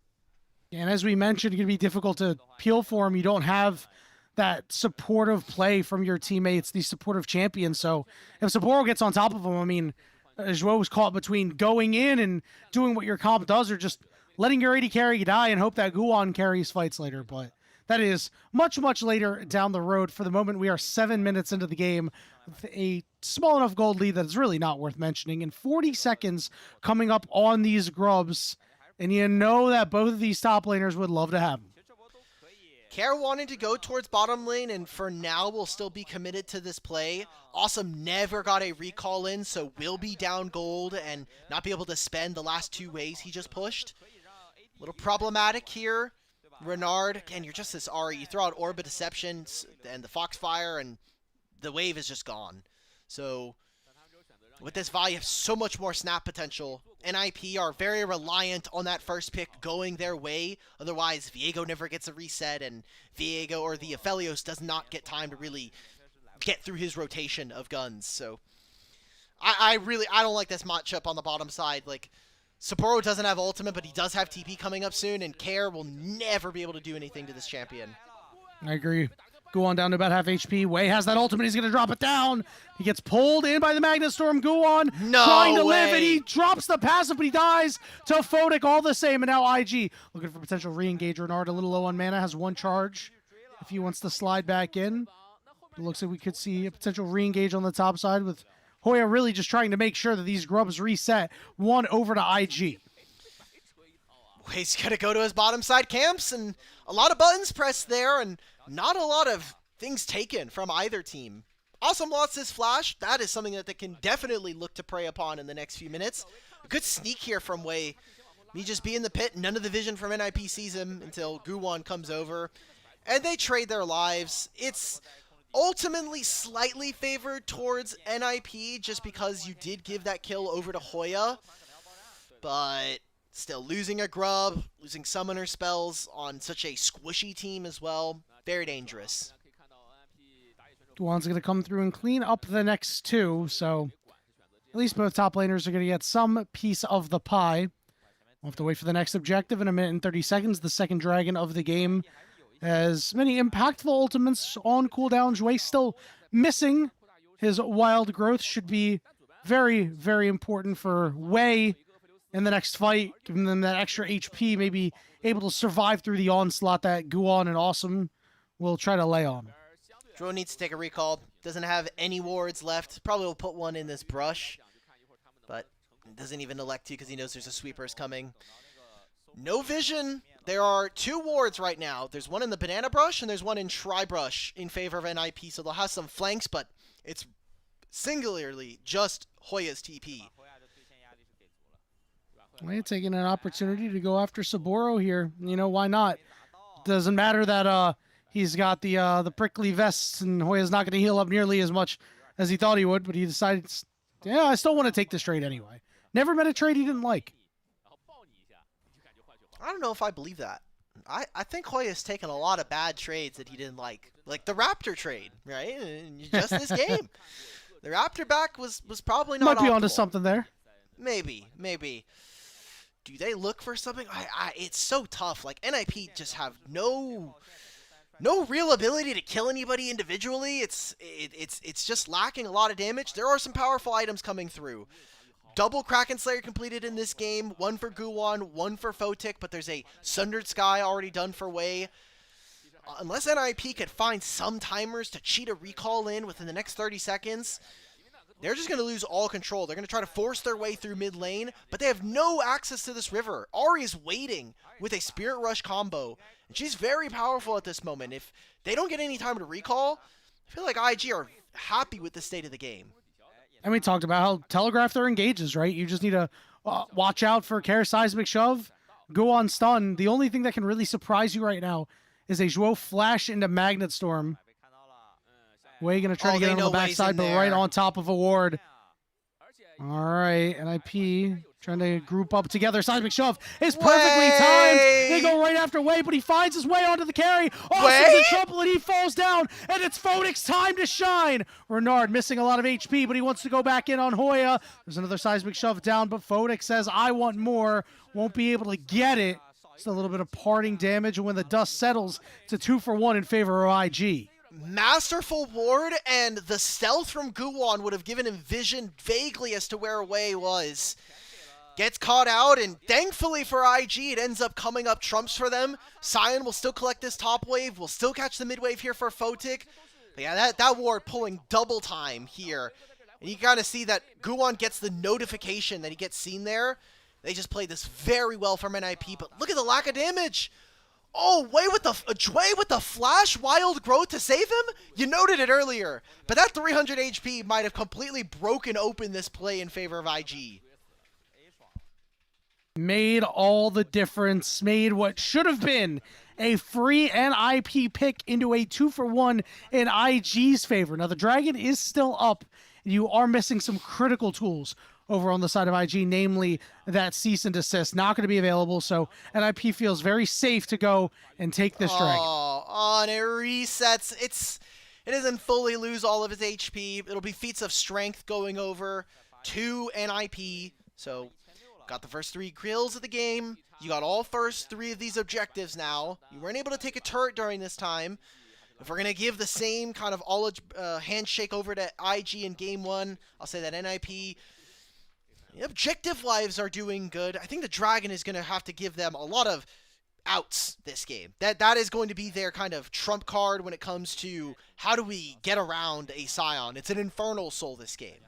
And as we mentioned, it's going to be difficult to peel for him. You don't have that supportive play from your teammates, the supportive champion. So if Sapporo gets on top of him, I mean, Zhuo was caught between going in and doing what your comp does, or just letting your AD carry die and hope that Guwon carries fights later. But that is much, much later down the road. For the moment, we are 7 minutes into the game with a small enough gold lead that is really not worth mentioning. And 40 seconds coming up on these grubs. And you know that both of these top laners would love to have them. Care wanted to go towards bottom lane, and for now will still be committed to this play. Awesome never got a recall in, so will be down gold and not be able to spend the last 2 ways he just pushed. A little problematic here. Renard, again, you're just this Ari. You throw out Orb of Deception and the Foxfire, and the wave is just gone. So With this Vi, you have so much more snap potential. NiP are very reliant on that first pick going their way. Otherwise, Viego never gets a reset, and Viego or the Aphelios does not get time to really get through his rotation of guns. So I don't like this matchup on the bottom side. Like, Sapporo doesn't have ultimate, but he does have TP coming up soon, and Care will never be able to do anything to this champion. I agree. Guwon down to about half HP. Wei has that ultimate. He's going to drop it down. He gets pulled in by the Magnet Storm. Guwon trying to live, and he drops the passive, but he dies to Photic all the same. And now IG looking for potential re-engage. Renard a little low on mana, has one charge if he wants to slide back in. It looks like we could see a potential re-engage on the top side with Hoya really just trying to make sure that these grubs reset. One over to IG. Wei's going to go to his bottom side camps, and a lot of buttons pressed there, and not a lot of things taken from either team. Awesome lost his flash. That is something that they can definitely look to prey upon in the next few minutes. A good sneak here from Wei. He just be in the pit. None of the vision from NiP sees him until Guwon comes over. And they trade their lives. It's ultimately slightly favored towards NiP just because you did give that kill over to Hoya. But still, losing a grub, losing summoner spells on such a squishy team as well, very dangerous. Guwon's going to come through and clean up the next two, so at least both top laners are going to get some piece of the pie. We'll have to wait for the next objective in a minute and 30 seconds. The second dragon of the game has many impactful ultimates on cooldown. Jue still missing his wild growth. Should be very, very important for Wei in the next fight, giving them that extra HP, maybe able to survive through the onslaught that Guwon and Awesome will try to lay on. Dro needs to take a recall. Doesn't have any wards left. Probably will put one in this brush, but doesn't even elect to because he knows there's a sweepers coming. No vision. There are two wards right now. There's one in the banana brush and there's one in Tri brush in favor of NiP, so they'll have some flanks, but it's singularly just Hoya's TP. We're taking an opportunity to go after Saburo here. You know, why not? Doesn't matter that he's got the prickly vests and Hoya's not going to heal up nearly as much as he thought he would, but he decided, yeah, I still want to take this trade anyway. Never met a trade he didn't like. I don't know if I believe that. I think Hoya's taken a lot of bad trades that he didn't like the Raptor trade, right? Just this game. The Raptor back was probably not Might be optimal. onto something there. Maybe. Do they look for something? It's so tough. Like, NiP just have no real ability to kill anybody individually. It's just lacking a lot of damage. There are some powerful items coming through. Double Kraken Slayer completed in this game. One for Guwon, one for Photic, but there's a Sundered Sky already done for Wei. Unless NiP could find some timers to cheat a recall in within the next 30 seconds, they're just going to lose all control. They're going to try to force their way through mid lane, but they have no access to this river. Ahri is waiting with a Spirit Rush combo, and she's very powerful at this moment. If they don't get any time to recall, I feel like IG are happy with the state of the game. And we talked about how telegraph their engages, right? You just need to watch out for Care Seismic Shove, go on stun. The only thing that can really surprise you right now is a Zhuo flash into Magnet Storm. Wei going to try to get on the backside, but right on top of a ward. All right, NiP trying to group up together. Seismic Shove is perfectly timed. They go right after Wei, but he finds his way onto the carry. Awesome's in trouble, and he falls down, and it's Photic's time to shine. Renard missing a lot of HP, but he wants to go back in on Hoya. There's another Seismic Shove down, but Photic says, I want more. Won't be able to get it. Just a little bit of parting damage, and when the dust settles, it's a 2-for-1 in favor of IG. Masterful ward, and the stealth from Guwon would have given him vision vaguely as to where Wei was. Gets caught out, and thankfully for IG, it ends up coming up trumps for them. Sion will still collect this top wave, will still catch the mid wave here for Photic. But yeah, that ward pulling double time here. And you kind of see that Guwon gets the notification that he gets seen there. They just played this very well from NiP, but look at the lack of damage. Oh, Wei with the flash wild growth to save him? You noted it earlier, but that 300 HP might have completely broken open this play in favor of IG. Made all the difference, made what should have been a free NiP pick into a 2-for-1 in IG's favor. Now, the Dragon is still up You are missing some critical tools over on the side of IG, namely that cease and desist, not going to be available. So NiP feels very safe to go and take this dragon. Oh, and it resets. It doesn't fully lose all of its HP. It'll be feats of strength going over to NiP. So got the first 3 grills of the game. You got all first 3 of these objectives now. You weren't able to take a turret during this time. If we're going to give the same kind of handshake over to IG in game 1, I'll say that NiP, objective-wise, are doing good. I think the Dragon is going to have to give them a lot of outs this game. That is going to be their kind of trump card when it comes to how do we get around a Scion. It's an Infernal Soul this game.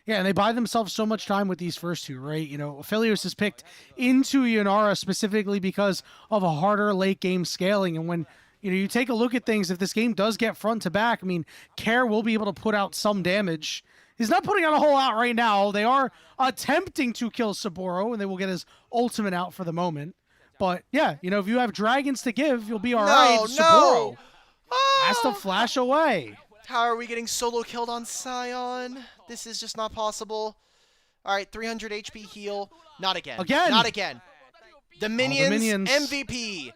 Yeah, and they buy themselves so much time with these first 2, right? Aphelios is picked into Yunara specifically because of a harder late game scaling. And when you take a look at things, if this game does get front to back, I mean, Care will be able to put out some damage. He's not putting out a whole lot right now. They are attempting to kill Saburo, and they will get his ultimate out for the moment. But yeah, if you have dragons to give, you'll be all right. Saburo has to flash away. How are we getting solo killed on Scion? This is just not possible. All right, 300 HP heal. Not again. Not again. The minions. MVP.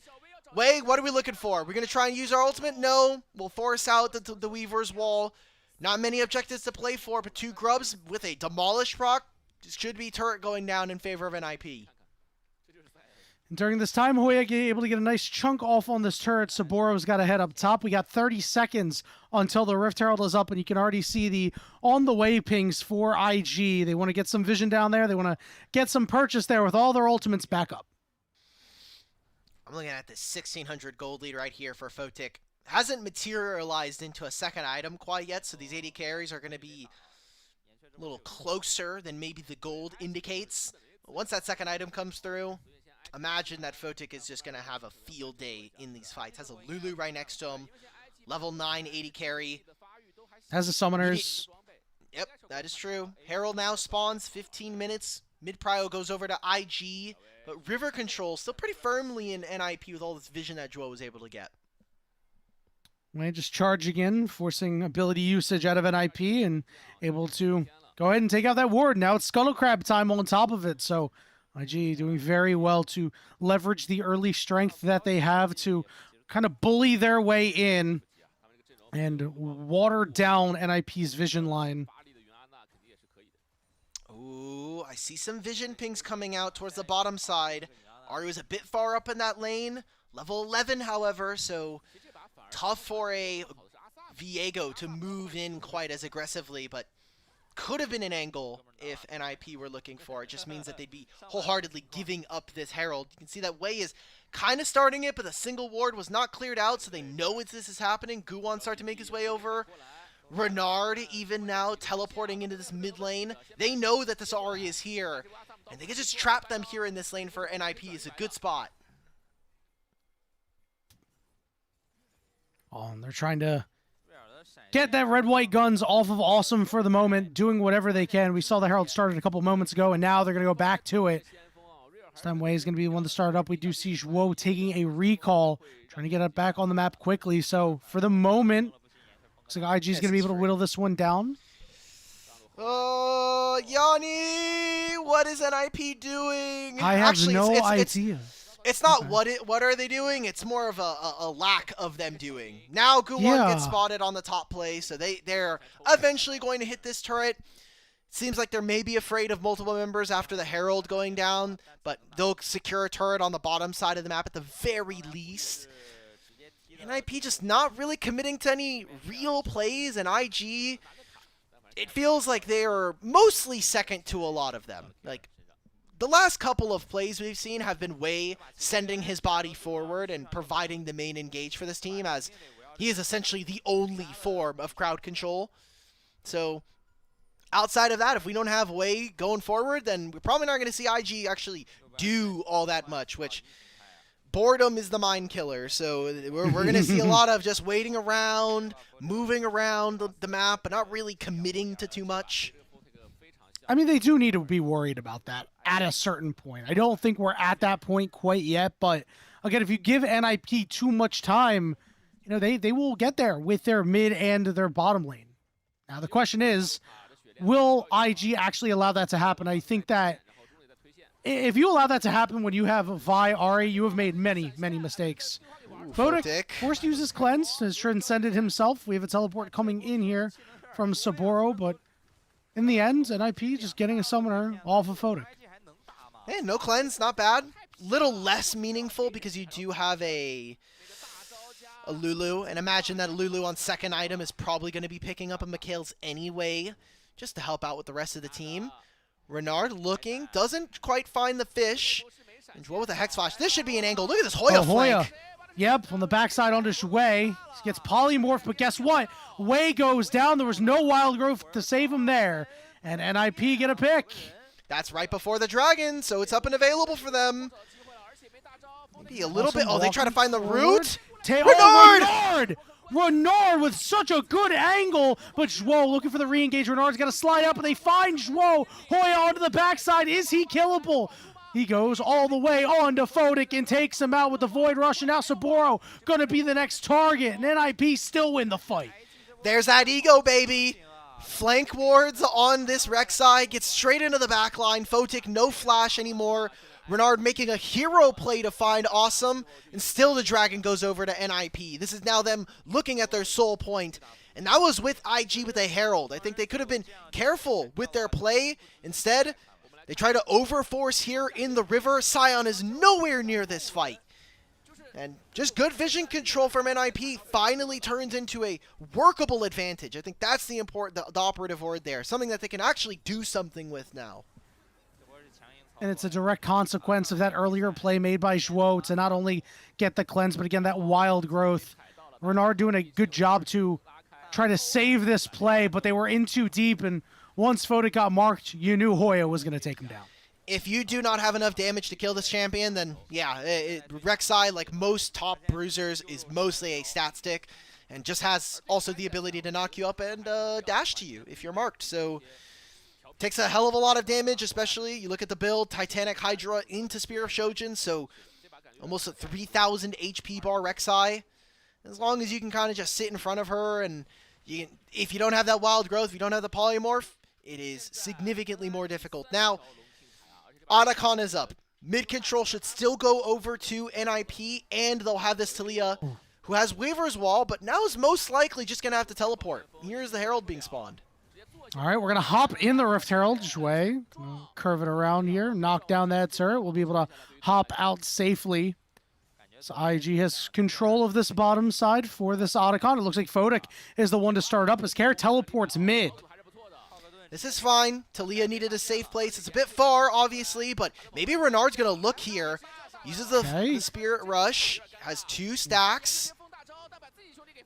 Wei, what are we looking for? We're going to try and use our ultimate? No. We'll force out the Weaver's Wall. Not many objectives to play for, but 2 grubs with a Demolish proc. This should be turret going down in favor of NiP. And during this time, Hoya able to get a nice chunk off on this turret. Saburo's got a head up top. We got 30 seconds until the Rift Herald is up, and you can already see the on-the-way pings for IG. They want to get some vision down there. They want to get some purchase there with all their ultimates back up. I'm looking at this 1,600 gold lead right here for Photic. Hasn't materialized into a second item quite yet, so these 80 carries are going to be a little closer than maybe the gold indicates. But once that second item comes through, imagine that Photic is just going to have a field day in these fights. Has a Lulu right next to him. Level 9, 80 carry. Has the summoners. Yep, that is true. Herald now spawns 15 minutes. Mid-prio goes over to IG. But River Control still pretty firmly in NiP with all this vision that Joe was able to get. May just charge again, forcing ability usage out of NiP and able to go ahead and take out that ward. Now it's Scuttle Crab time on top of it. So IG doing very well to leverage the early strength that they have to kind of bully their way in and water down NiP's vision line. Ooh, I see some vision pings coming out towards the bottom side. Aru is a bit far up in that lane. Level 11, however, so tough for a Viego to move in quite as aggressively, but could have been an angle if NiP were looking for it. Just means that they'd be wholeheartedly giving up this Herald. You can see that Wei is kind of starting it, but the single ward was not cleared out, so they know this is happening. Guwon starts to make his way over. Renard even now teleporting into this mid lane. They know that this Ahri is here, and they can just trap them here in this lane for NiP. Is a good spot. Oh, and they're trying to get that red-white guns off of Awesome for the moment, doing whatever they can. We saw the Herald started a couple moments ago, and now they're going to go back to it. This time Wei is going to be the one to start up. We do see Zhuo taking a recall, trying to get it back on the map quickly. So for the moment, looks like IG is going to be able to whittle this one down. Oh, Yanni, what is NiP doing? I have no idea. It's not what are they doing? It's more of a lack of them doing. Now Guwon gets spotted on the top play, so they're eventually going to hit this turret. Seems like they're maybe afraid of multiple members after the Herald going down, but they'll secure a turret on the bottom side of the map at the very least. NiP just not really committing to any real plays, and IG, it feels like they are mostly second to a lot of them. Like, the last couple of plays we've seen have been Wei sending his body forward and providing the main engage for this team, as he is essentially the only form of crowd control. So, outside of that, if we don't have Wei going forward, then we're probably not going to see IG actually do all that much, which boredom is the mind killer. So we're going to see a lot of just waiting around, moving around the map, but not really committing to too much. I mean, they do need to be worried about that at a certain point. I don't think we're at that point quite yet, but again, if you give NiP too much time, they will get there with their mid and their bottom lane. Now, the question is, will IG actually allow that to happen? I think that if you allow that to happen when you have Vi, Ari, you have made many, many mistakes. Photic forced to use his cleanse, has transcended himself. We have a teleport coming in here from Saburo, but in the end, NiP just getting a summoner off of Photic. Hey, no cleanse, not bad. Little less meaningful because you do have a Lulu, and imagine that Lulu on second item is probably going to be picking up a Mikhail's anyway, just to help out with the rest of the team. Renard looking, doesn't quite find the fish. And Joel with a Hex Flash. This should be an angle. Look at this Hoya flank. Yep, on the backside onto Shui. He gets polymorphed, but guess what? Wei goes down. There was no wild growth to save him there. And NiP get a pick. That's right before the dragon, so it's up and available for them. Maybe a little bit. Oh, they try to find the root. Renard! Renard with such a good angle, but Zhuo looking for the re-engage. Renard's got to slide up, and they find Zhuo. Hoya onto the backside. Is he killable? He goes all the way on to Photic and takes him out with the Void Rush, and now Saburo going to be the next target, and NiP still win the fight. There's that ego, baby. Flank wards on this Rek'Sai, gets straight into the back line. Photic, no flash anymore. Renard making a hero play to find Awesome, and still the dragon goes over to NiP. This is now them looking at their soul point, and that was with IG with a Herald. I think they could have been careful with their play. Instead, they try to overforce here in the river. Sion is nowhere near this fight. And just good vision control from NiP finally turns into a workable advantage. I think that's the operative word there. Something that they can actually do something with now. And it's a direct consequence of that earlier play made by Zhuo to not only get the cleanse, but again, that wild growth. Renard doing a good job to try to save this play, but they were in too deep, and once Photic got marked, you knew Hoya was going to take him down. If you do not have enough damage to kill this champion, then yeah, Rek'Sai, like most top bruisers, is mostly a stat stick, and just has also the ability to knock you up and dash to you if you're marked. So takes a hell of a lot of damage, especially you look at the build, Titanic Hydra into Spear of Shojin, so almost a 3,000 HP bar Rek'Sai. As long as you can kind of just sit in front of her, and if you don't have that wild growth, if you don't have the polymorph, it is significantly more difficult. Now, Otacon is up. Mid control should still go over to NiP, and they'll have this Talia, who has Weaver's Wall, but now is most likely just going to have to teleport. Here's the Herald being spawned. All right, we're going to hop in the Rift Herald. Shui, curve it around here, knock down that turret. We'll be able to hop out safely. So IG has control of this bottom side for this Otacon. It looks like Photic is the one to start up as Care teleports mid. This is fine. Talia needed a safe place. It's a bit far, obviously, but maybe Renard's going to look here. Uses the Spirit Rush. Has 2 stacks.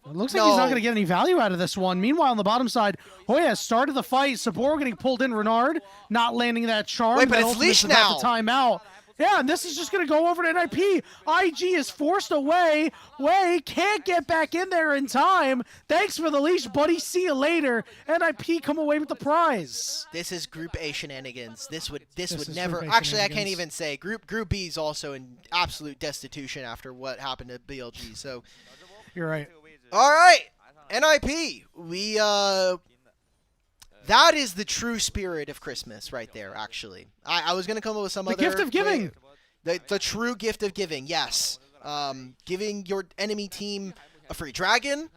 It looks like he's not going to get any value out of this one. Meanwhile, on the bottom side, Hoya has started the fight. Saburo getting pulled in. Renard not landing that charm. Wait, but it's leash now. Timeout. Yeah, and this is just going to go over to NiP. IG is forced away. Wei can't get back in there in time. Thanks for the leash, buddy. See you later. NiP come away with the prize. This is Group A shenanigans. This would never. Actually, I can't even say. Group B is also in absolute destitution after what happened to BLG. So you're right. All right, NiP. That is the true spirit of Christmas right there, actually. I was going to come up with some other... The gift of giving! The true gift of giving, yes. Giving your enemy team a free dragon,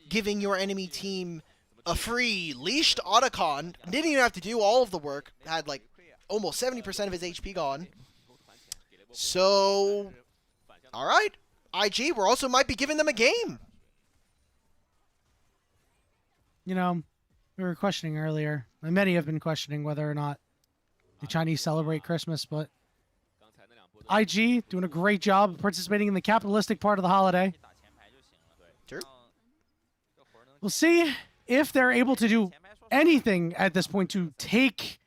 giving your enemy team a free leashed Otacon, didn't even have to do all of the work, had like almost 70% of his HP gone. So, all right, IG, we also might be giving them a game. You know... We were questioning earlier, and many have been questioning whether or not the Chinese celebrate Christmas, but IG doing a great job participating in the capitalistic part of the holiday. Sure. We'll see if they're able to do anything at this point to take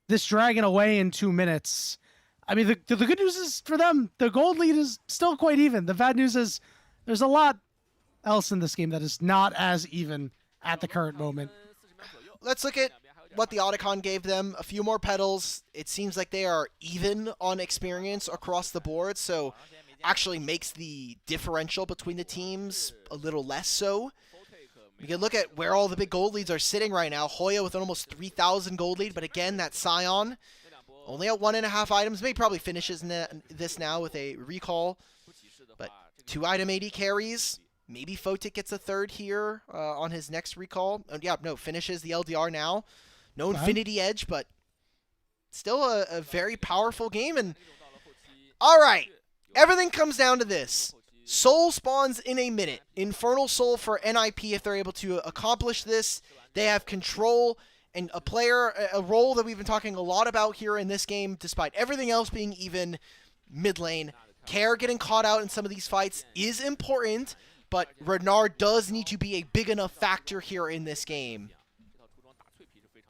this dragon away in 2 minutes. I mean, the good news is for them, the gold lead is still quite even. The bad news is there's a lot else in this game that is not as even at the current moment. Let's look at what the Otacon gave them. A few more petals. It seems like they are even on experience across the board, so actually makes the differential between the teams a little less so. We can look at where all the big gold leads are sitting right now. Hoya with an almost 3,000 gold lead, but again, that Scion only at 1.5 items. Maybe probably finishes this now with a recall, but 2 item AD carries. Maybe Photic gets a third here on his next recall. Yeah, no, finishes the LDR now. No Infinity Edge, but still a very powerful game. And all right, everything comes down to this. Soul spawns in a minute. Infernal Soul for NiP if they're able to accomplish this. They have control and a role that we've been talking a lot about here in this game, despite everything else being even mid lane. Care getting caught out in some of these fights is important, but Renard does need to be a big enough factor here in this game.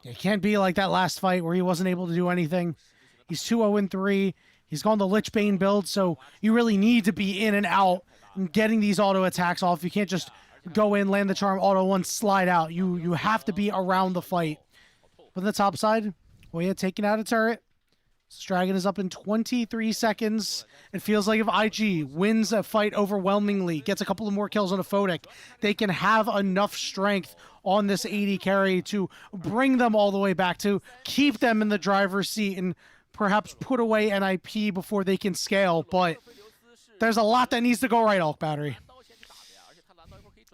It can't be like that last fight where he wasn't able to do anything. He's 2-0-3. He's gone the Lich Bane build, so you really need to be in and out and getting these auto attacks off. You can't just go in, land the charm, auto one, slide out. You have to be around the fight. But on the top side, Hoya taking out a turret. Dragon is up in 23 seconds. It feels like if IG wins a fight overwhelmingly, gets a couple of more kills on a Photic, they can have enough strength on this AD carry to bring them all the way back, to keep them in the driver's seat and perhaps put away NiP before they can scale. But there's a lot that needs to go right, Hulk Battery.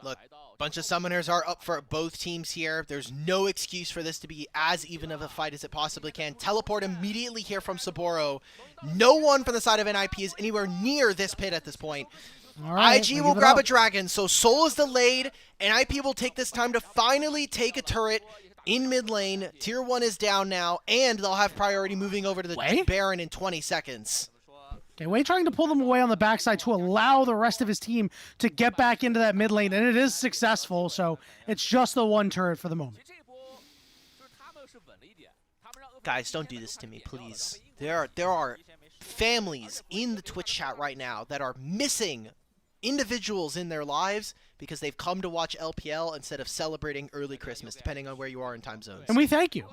Look, bunch of summoners are up for both teams here. There's no excuse for this to be as even of a fight as it possibly can. Teleport immediately here from Saburo. No one from the side of NiP is anywhere near this pit at this point. All right, IG will grab a dragon, so Soul is delayed. NiP will take this time to finally take a turret in mid lane. Tier 1 is down now, and they'll have priority moving over to the Baron in 20 seconds. Okay, Wei trying to pull them away on the backside to allow the rest of his team to get back into that mid lane, and it is successful, so it's just the one turret for the moment. Guys, don't do this to me, please. There are families in the Twitch chat right now that are missing individuals in their lives because they've come to watch LPL instead of celebrating early Christmas, depending on where you are in time zones. And we thank you.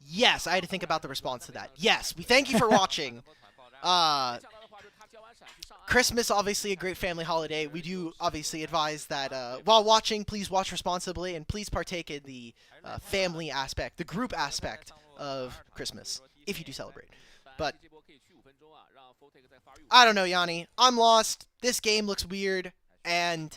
Yes, I had to think about the response to that. Yes, we thank you for watching. Christmas, obviously a great family holiday. We do obviously advise that while watching, please watch responsibly and please partake in the family aspect, the group aspect of Christmas, if you do celebrate. But I don't know, Yanni. I'm lost. This game looks weird, and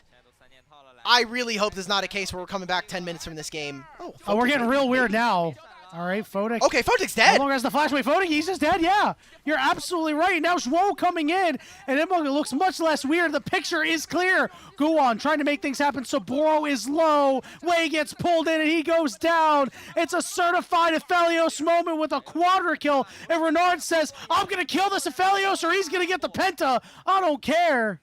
I really hope this is not a case where we're coming back 10 minutes from this game. Oh, we're getting real weird now. All right, Photic. Okay, Photic's dead. No longer has the flashway. Photic, he's just dead, yeah. You're absolutely right. Now Zhuo coming in, and it looks much less weird. The picture is clear. Go on, trying to make things happen. Saburo is low. Wei gets pulled in, and he goes down. It's a certified Aphelios moment with a quadra kill, and Renard says, I'm going to kill this Aphelios, or he's going to get the penta. I don't care.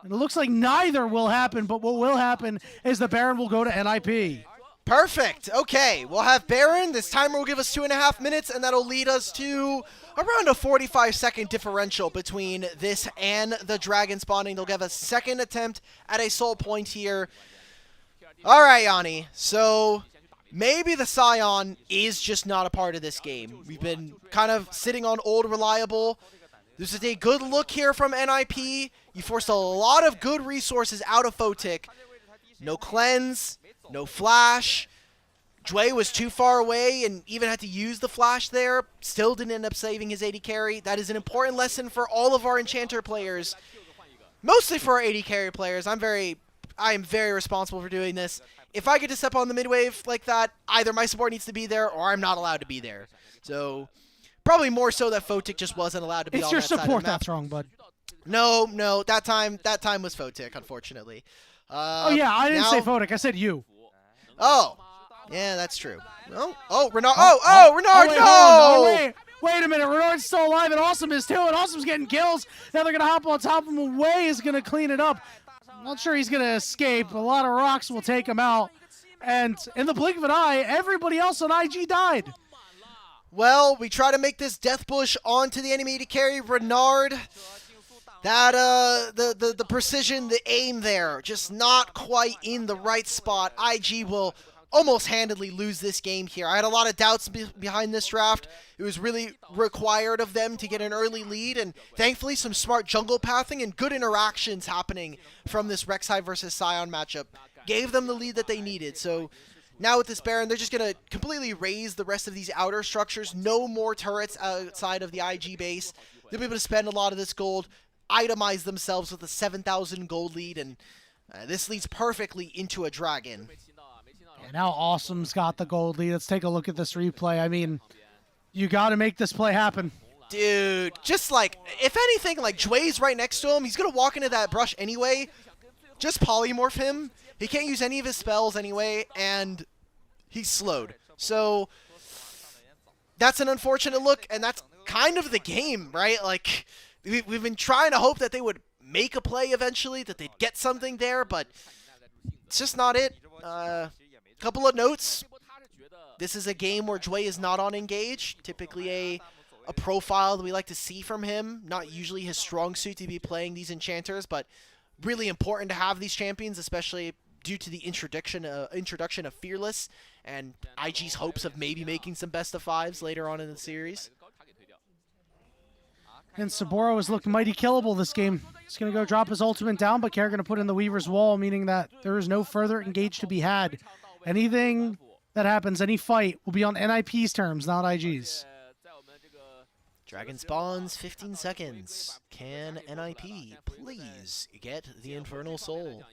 And it looks like neither will happen, but what will happen is the Baron will go to NiP. Perfect. Okay, we'll have Baron. This timer will give us 2.5 minutes, and that'll lead us to around a 45-second differential between this and the dragon spawning. They'll give a second attempt at a soul point here. All right, Yanni. So maybe the Scion is just not a part of this game. We've been kind of sitting on old reliable. This is a good look here from NiP. You forced a lot of good resources out of Photic. No cleanse. No flash. Dway was too far away and even had to use the flash there. Still didn't end up saving his AD carry. That is an important lesson for all of our Enchanter players. Mostly for our AD carry players. I am very responsible for doing this. If I get to step on the mid wave like that, either my support needs to be there or I'm not allowed to be there. So probably more so that Photic just wasn't allowed to be on that side of the map. It's your support that's wrong, bud. No. That time was Photic, unfortunately. Oh yeah, I didn't say Photic. I said you. Oh, yeah, that's true. Oh, Renard. Renard, no! Wait a minute. Renard's still alive, and Awesome is too, and Awesome's getting kills. Now they're going to hop on top of him. Wei is going to clean it up. I'm not sure he's going to escape. A lot of rocks will take him out. And in the blink of an eye, everybody else on IG died. Well, we try to make this death bush onto the enemy to carry Renard. That, the precision, the aim there, just not quite in the right spot. IG will almost handedly lose this game here. I had a lot of doubts behind this draft. It was really required of them to get an early lead, and thankfully some smart jungle pathing and good interactions happening from this Rek'Sai versus Sion matchup gave them the lead that they needed. So now with this Baron, they're just going to completely raise the rest of these outer structures. No more turrets outside of the IG base. They'll be able to spend a lot of this gold, itemize themselves with a 7,000 gold lead, and this leads perfectly into a dragon. And now Awesome's got the gold lead. Let's take a look at this replay. I mean, you got to make this play happen. Dude, just like, if anything, like Jue's right next to him. He's going to walk into that brush anyway. Just polymorph him. He can't use any of his spells anyway, and he's slowed. So that's an unfortunate look, and that's kind of the game, right? Like, we've been trying to hope that they would make a play eventually, that they'd get something there, but it's just not it. Couple of notes. This is a game where Jue is not on engage. Typically a profile that we like to see from him. Not usually his strong suit to be playing these enchanters, but really important to have these champions, especially due to the introduction of Fearless and IG's hopes of maybe making some best of fives later on in the series. And Saburo is looking mighty killable this game. He's going to go drop his ultimate down, but Care going to put in the Weaver's Wall, meaning that there is no further engage to be had. Anything that happens, any fight, will be on NiP's terms, not IG's. Dragon spawns, 15 seconds. Can NiP please get the Infernal Soul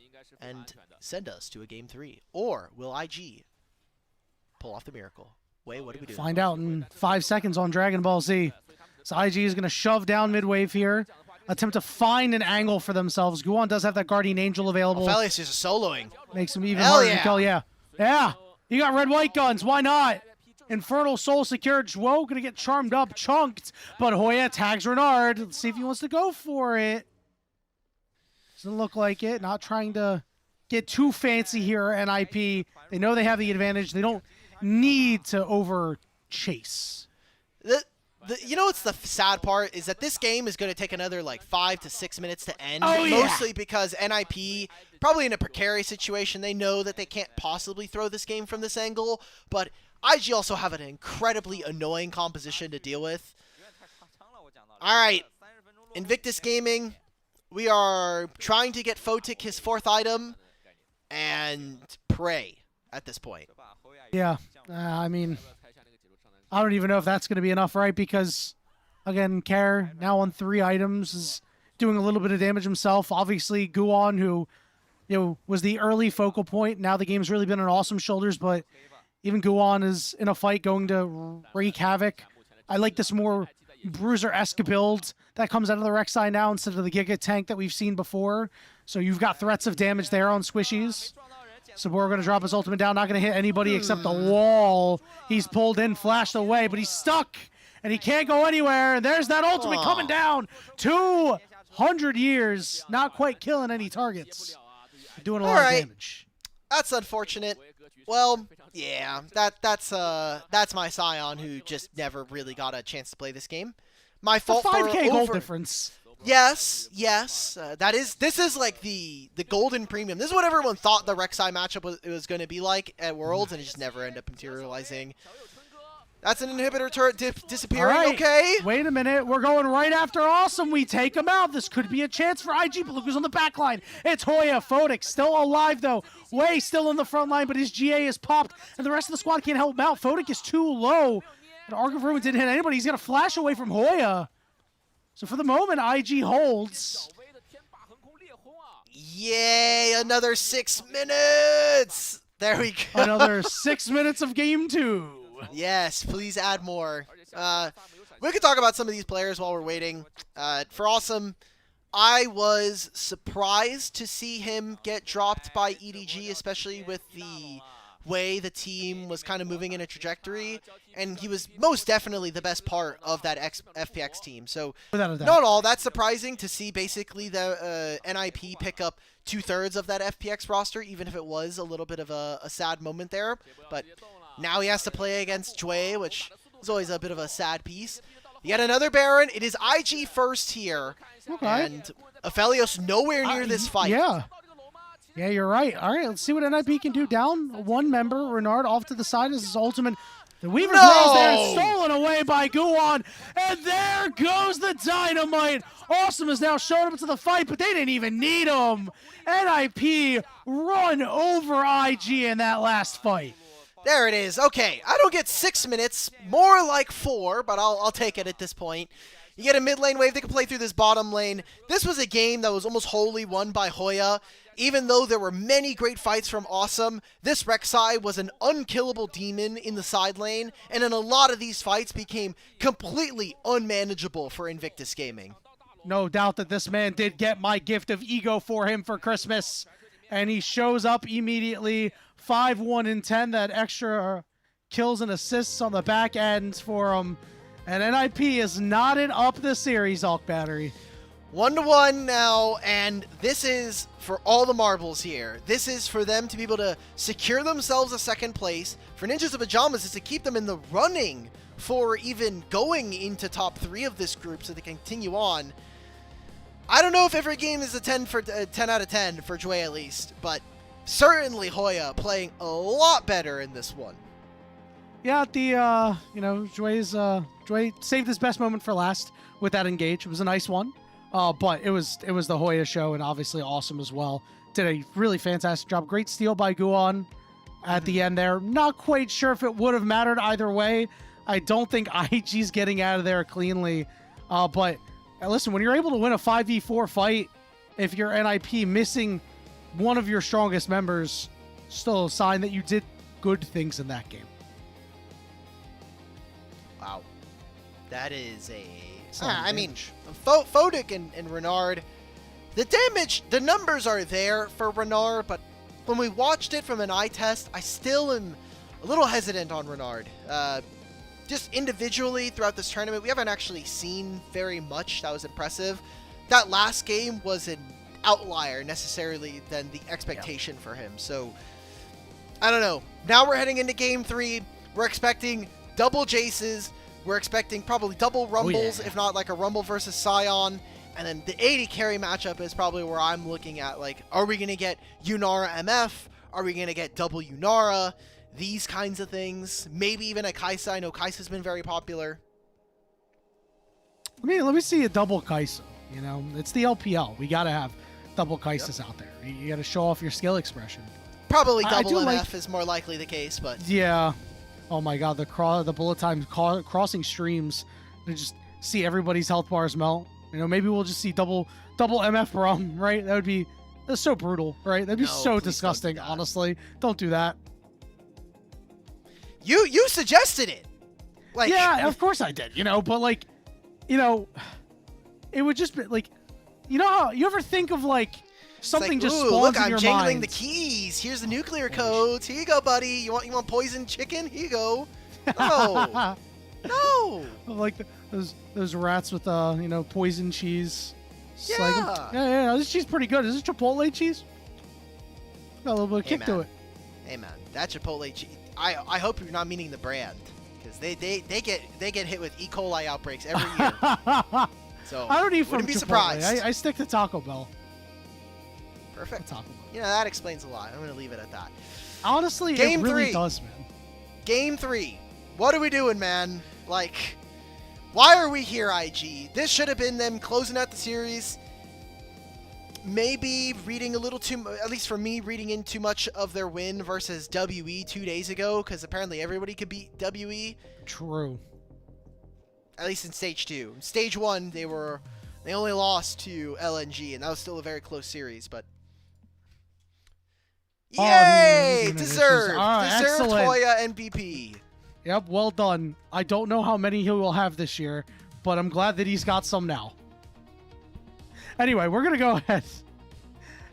and send us to a game 3? Or will IG pull off the miracle? Wait, what do we do? Find out in 5 seconds on Dragon Ball Z. So IG is going to shove down mid-wave here, attempt to find an angle for themselves. Guan does have that Guardian Angel available. Aphelios is soloing. Makes him even harder to kill, yeah. Yeah, you got red-white guns, why not? Infernal Soul secured. Whoa, gonna get charmed up, chunked. But Hoya tags Renard. Let's see if he wants to go for it. Doesn't look like it. Not trying to get too fancy here, NiP. They know they have the advantage. They don't need to over-chase. You know what's the sad part is that this game is going to take another like 5 to 6 minutes to end. Oh, yeah. Mostly because NiP, probably in a precarious situation, they know that they can't possibly throw this game from this angle. But IG also have an incredibly annoying composition to deal with. All right, Invictus Gaming, we are trying to get Photic his 4th item and pray at this point. Yeah, I mean, I don't even know if that's going to be enough, right? Because, again, Care, now on 3 items, is doing a little bit of damage himself. Obviously, Guan, who, was the early focal point. Now the game's really been on Awesome shoulders, but even Guan is in a fight going to wreak havoc. I like this more Bruiser-esque build that comes out of the Rek'Sai now instead of the Giga Tank that we've seen before. So you've got threats of damage there on Squishies. Saburo going to drop his ultimate down, not going to hit anybody except the wall. He's pulled in, flashed away, but he's stuck, and he can't go anywhere. And there's that ultimate coming down. 200 years, not quite killing any targets. Doing a lot of damage. That's unfortunate. Well, yeah, that's my Scion who just never really got a chance to play this game. My fault for 5K gold difference. Yes. This is like the golden premium. This is what everyone thought the Rek'Sai matchup was going to be like at Worlds, and it just never ended up materializing. That's an inhibitor turret disappearing. All right. Okay. Wait a minute. We're going right after Awesome. We take him out. This could be a chance for IG. But look who's on the back line. It's Hoya. Photic still alive, though. Way still in the front line, but his GA is popped, and the rest of the squad can't help him out. Photic is too low. And Arc of Ruin didn't hit anybody. He's going to flash away from Hoya. So for the moment, IG holds. Yay, another 6 minutes. There we go. Another 6 minutes of game 2. Yes, please add more. We could talk about some of these players while we're waiting. For Awesome, I was surprised to see him get dropped by EDG, especially with the way the team was kind of moving in a trajectory, and he was most definitely the best part of that FPX team. So not all that surprising to see basically the NiP pick up 2/3 of that FPX roster, even if it was a little bit of a sad moment there. But now he has to play against Jue, which is always a bit of a sad piece. Yet another Baron. It is IG first here. Okay. And Aphelios nowhere near this fight. Yeah. Yeah, you're right. All right, let's see what NiP can do. Down one member, Renard off to the side as his ultimate. The Weaver's Rail's there, stolen away by Guwon, and there goes the Dynamite. Awesome has now shown up to the fight, but they didn't even need him. NiP run over IG in that last fight. There it is. Okay, I don't get 6 minutes, more like 4, but I'll take it at this point. You get a mid lane wave, they can play through this bottom lane. This was a game that was almost wholly won by Hoya. Even though there were many great fights from Awesome, this Rek'Sai was an unkillable demon in the side lane, and in a lot of these fights became completely unmanageable for Invictus Gaming. No doubt that this man did get my gift of ego for him for Christmas, and he shows up immediately. 5-1 and 10, that extra kills and assists on the back end for him. And NiP is knotted up the series, Hulk Battery. 1-1 now, and this is for all the marbles here. This is for them to be able to secure themselves a second place. For Ninjas of Pajamas, is to keep them in the running for even going into top 3 of this group so they can continue on. I don't know if every game is a 10 out of 10 for Jway at least, but certainly Hoya playing a lot better in this one. Yeah, Jway saved his best moment for last with that engage. It was a nice one. But it was the Hoya show, and obviously Awesome as well. Did a really fantastic job. Great steal by Guwon at the end there. Not quite sure if it would have mattered either way. I don't think IG's getting out of there cleanly. But listen, when you're able to win a 5v4 fight, if you're NiP missing one of your strongest members, still a sign that you did good things in that game. Wow. That is a... I mean, Fodic and Renard, the numbers are there for Renard, but when we watched it from an eye test, I still am a little hesitant on Renard. Just individually throughout this tournament, we haven't actually seen very much that was impressive. That last game was an outlier necessarily than the expectation for him. So, I don't know. Now we're heading into Game 3. We're expecting double Jaces. We're expecting probably double Rumbles, if not like a Rumble versus Scion. And then the 80 carry matchup is probably where I'm looking at. Like, are we going to get Yunara MF? Are we going to get double Yunara? These kinds of things. Maybe even a Kaisa. I know Kaisa's been very popular. Let me see a double Kaisa. You know, it's the LPL. We got to have double Kaisas out there. You got to show off your skill expression. Probably double MF is more likely the case, but... Yeah. Oh my god, the bullet time crossing streams to just see everybody's health bars melt. You know, maybe we'll just see double MF Brum, right? That's so brutal, right? That'd be so disgusting, don't honestly. Don't do that. You suggested it. Like, yeah, of course I did, but like, it would just be like, how you ever think of like something like, just spawns look, in I'm your jangling mind. the keys. Here's the nuclear codes. Here you go, buddy. You want poison chicken? Here you go. No. No. Like those rats with poison cheese. Yeah. Yeah. This cheese is pretty good. Is this Chipotle cheese? Got a little bit of kick to it. Hey man, that Chipotle cheese. I hope you're not meaning the brand, because they get hit with E. coli outbreaks every year. So I don't eat from be Chipotle. surprised. I stick to Taco Bell. Perfect. Taco Bell. That explains a lot. I'm going to leave it at that. Honestly, Game it really 3. does, man. Game 3. What are we doing, man? Like, why are we here, IG? This should have been them closing out the series. Maybe reading a little too, at least for me, reading in too much of their win versus WE 2 days ago, because apparently everybody could beat WE. True. At least in Stage 2. In Stage 1, they only lost to LNG, and that was still a very close series, but... Yay! Deserved! Deserved Hoya MVP. Yep, well done. I don't know how many he will have this year, but I'm glad that he's got some now. Anyway, we're going to go ahead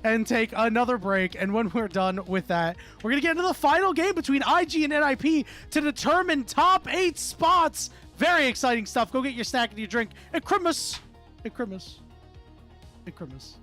and take another break, and when we're done with that, we're going to get into the final game between IG and NiP to determine top 8 spots. Very exciting stuff. Go get your snack and your drink at Christmas. At Christmas. At Christmas.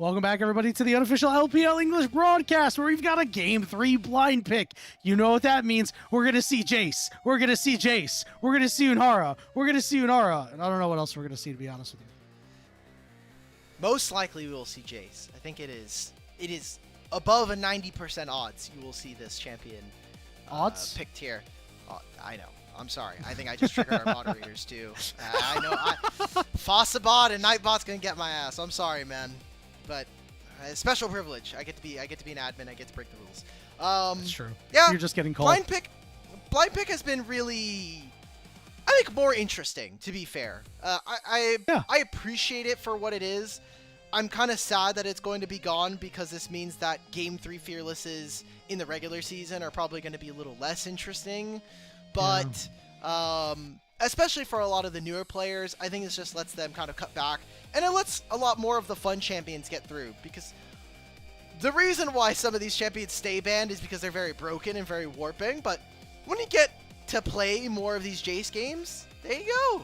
Welcome back, everybody, to the unofficial LPL English broadcast, where we've got a Game 3 blind pick. You know what that means. We're going to see Jace. We're going to see Jace. We're going to see Unhara. We're going to see Unhara. And I don't know what else we're going to see, to be honest with you. Most likely we will see Jace. I think it is above a 90% odds you will see this champion Odds? picked here. I know. I'm sorry. I think I just triggered our moderators, too. I know. Fossabot and Nightbot's going to get my ass. I'm sorry, man. But special privilege. I get to be an admin. I get to break the rules. That's true. Yeah. You're just getting called. Blind pick has been really, I think, more interesting, to be fair. I appreciate it for what it is. I'm kind of sad that it's going to be gone, because this means that Game 3 Fearlesses in the regular season are probably going to be a little less interesting. But especially for a lot of the newer players, I think this just lets them kind of cut back. And it lets a lot more of the fun champions get through. Because the reason why some of these champions stay banned is because they're very broken and very warping. But when you get to play more of these Jace games, there you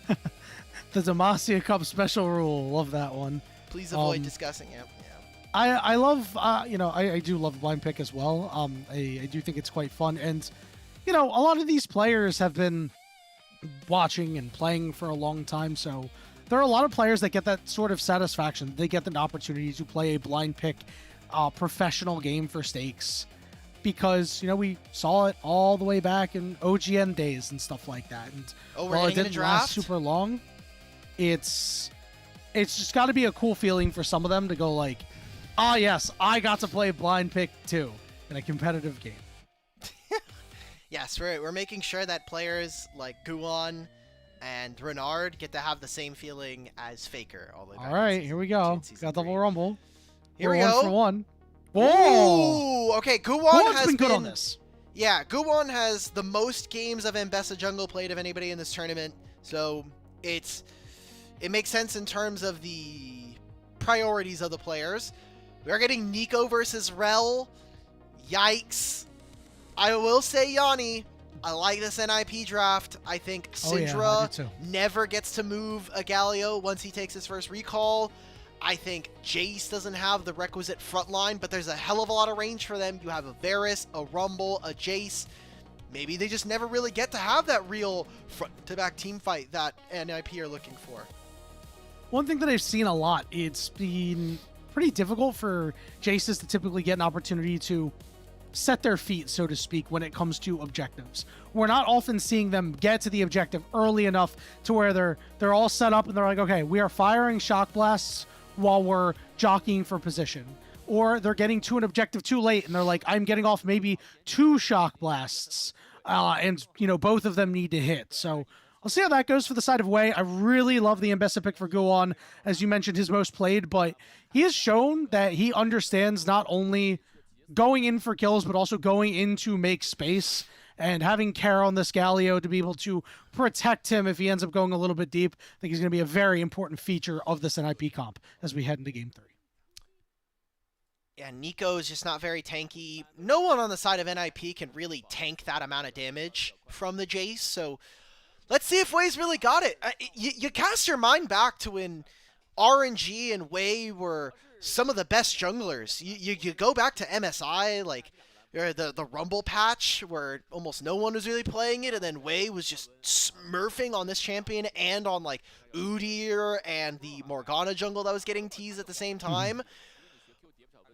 go. The Demacia Cup special rule. Love that one. Please avoid discussing it. Yeah. I love, I do love blind pick as well. I do think it's quite fun. And, a lot of these players have been watching and playing for a long time. So there are a lot of players that get that sort of satisfaction. They get the opportunity to play a blind pick professional game for stakes, because, we saw it all the way back in OGN days and stuff like that. And while it didn't last super long, it's just got to be a cool feeling for some of them to go like, yes, I got to play blind pick too in a competitive game. Yes, we're making sure that players like Guwon and Renard get to have the same feeling as Faker. All right, here we go. Got double rumble. Here we go. 1-for-1. Whoa! Ooh, okay, Guwon has been good on this. Yeah, Guwon has the most games of Mbessa Jungle played of anybody in this tournament, so it makes sense in terms of the priorities of the players. We're getting Nico versus Rel. Yikes. I will say, Yanni, I like this NiP draft. I think Syndra never gets to move a Galio once he takes his first recall. I think Jace doesn't have the requisite front line, but there's a hell of a lot of range for them. You have a Varus, a Rumble, a Jace. Maybe they just never really get to have that real front-to-back team fight that NiP are looking for. One thing that I've seen a lot, it's been pretty difficult for Jaces to typically get an opportunity to set their feet, so to speak, when it comes to objectives. We're not often seeing them get to the objective early enough to where they're all set up and they're like, okay, we are firing shock blasts while we're jockeying for position. Or they're getting to an objective too late and they're like, I'm getting off maybe 2 shock blasts, and both of them need to hit. So I'll see how that goes for the side of Wei. I really love the Mbessa pick for Guwon, as you mentioned, his most played, but he has shown that he understands not only going in for kills, but also going in to make space, and having care on this Galio to be able to protect him if he ends up going a little bit deep. I think he's going to be a very important feature of this NiP comp as we head into Game 3. Yeah, Nico is just not very tanky. No one on the side of NiP can really tank that amount of damage from the Jace, so let's see if Wei's really got it. You cast your mind back to when RNG and Wei were some of the best junglers. You go back to MSI, like the Rumble patch, where almost no one was really playing it, and then Wei was just smurfing on this champion and on like Udyr and the Morgana jungle that was getting teased at the same time.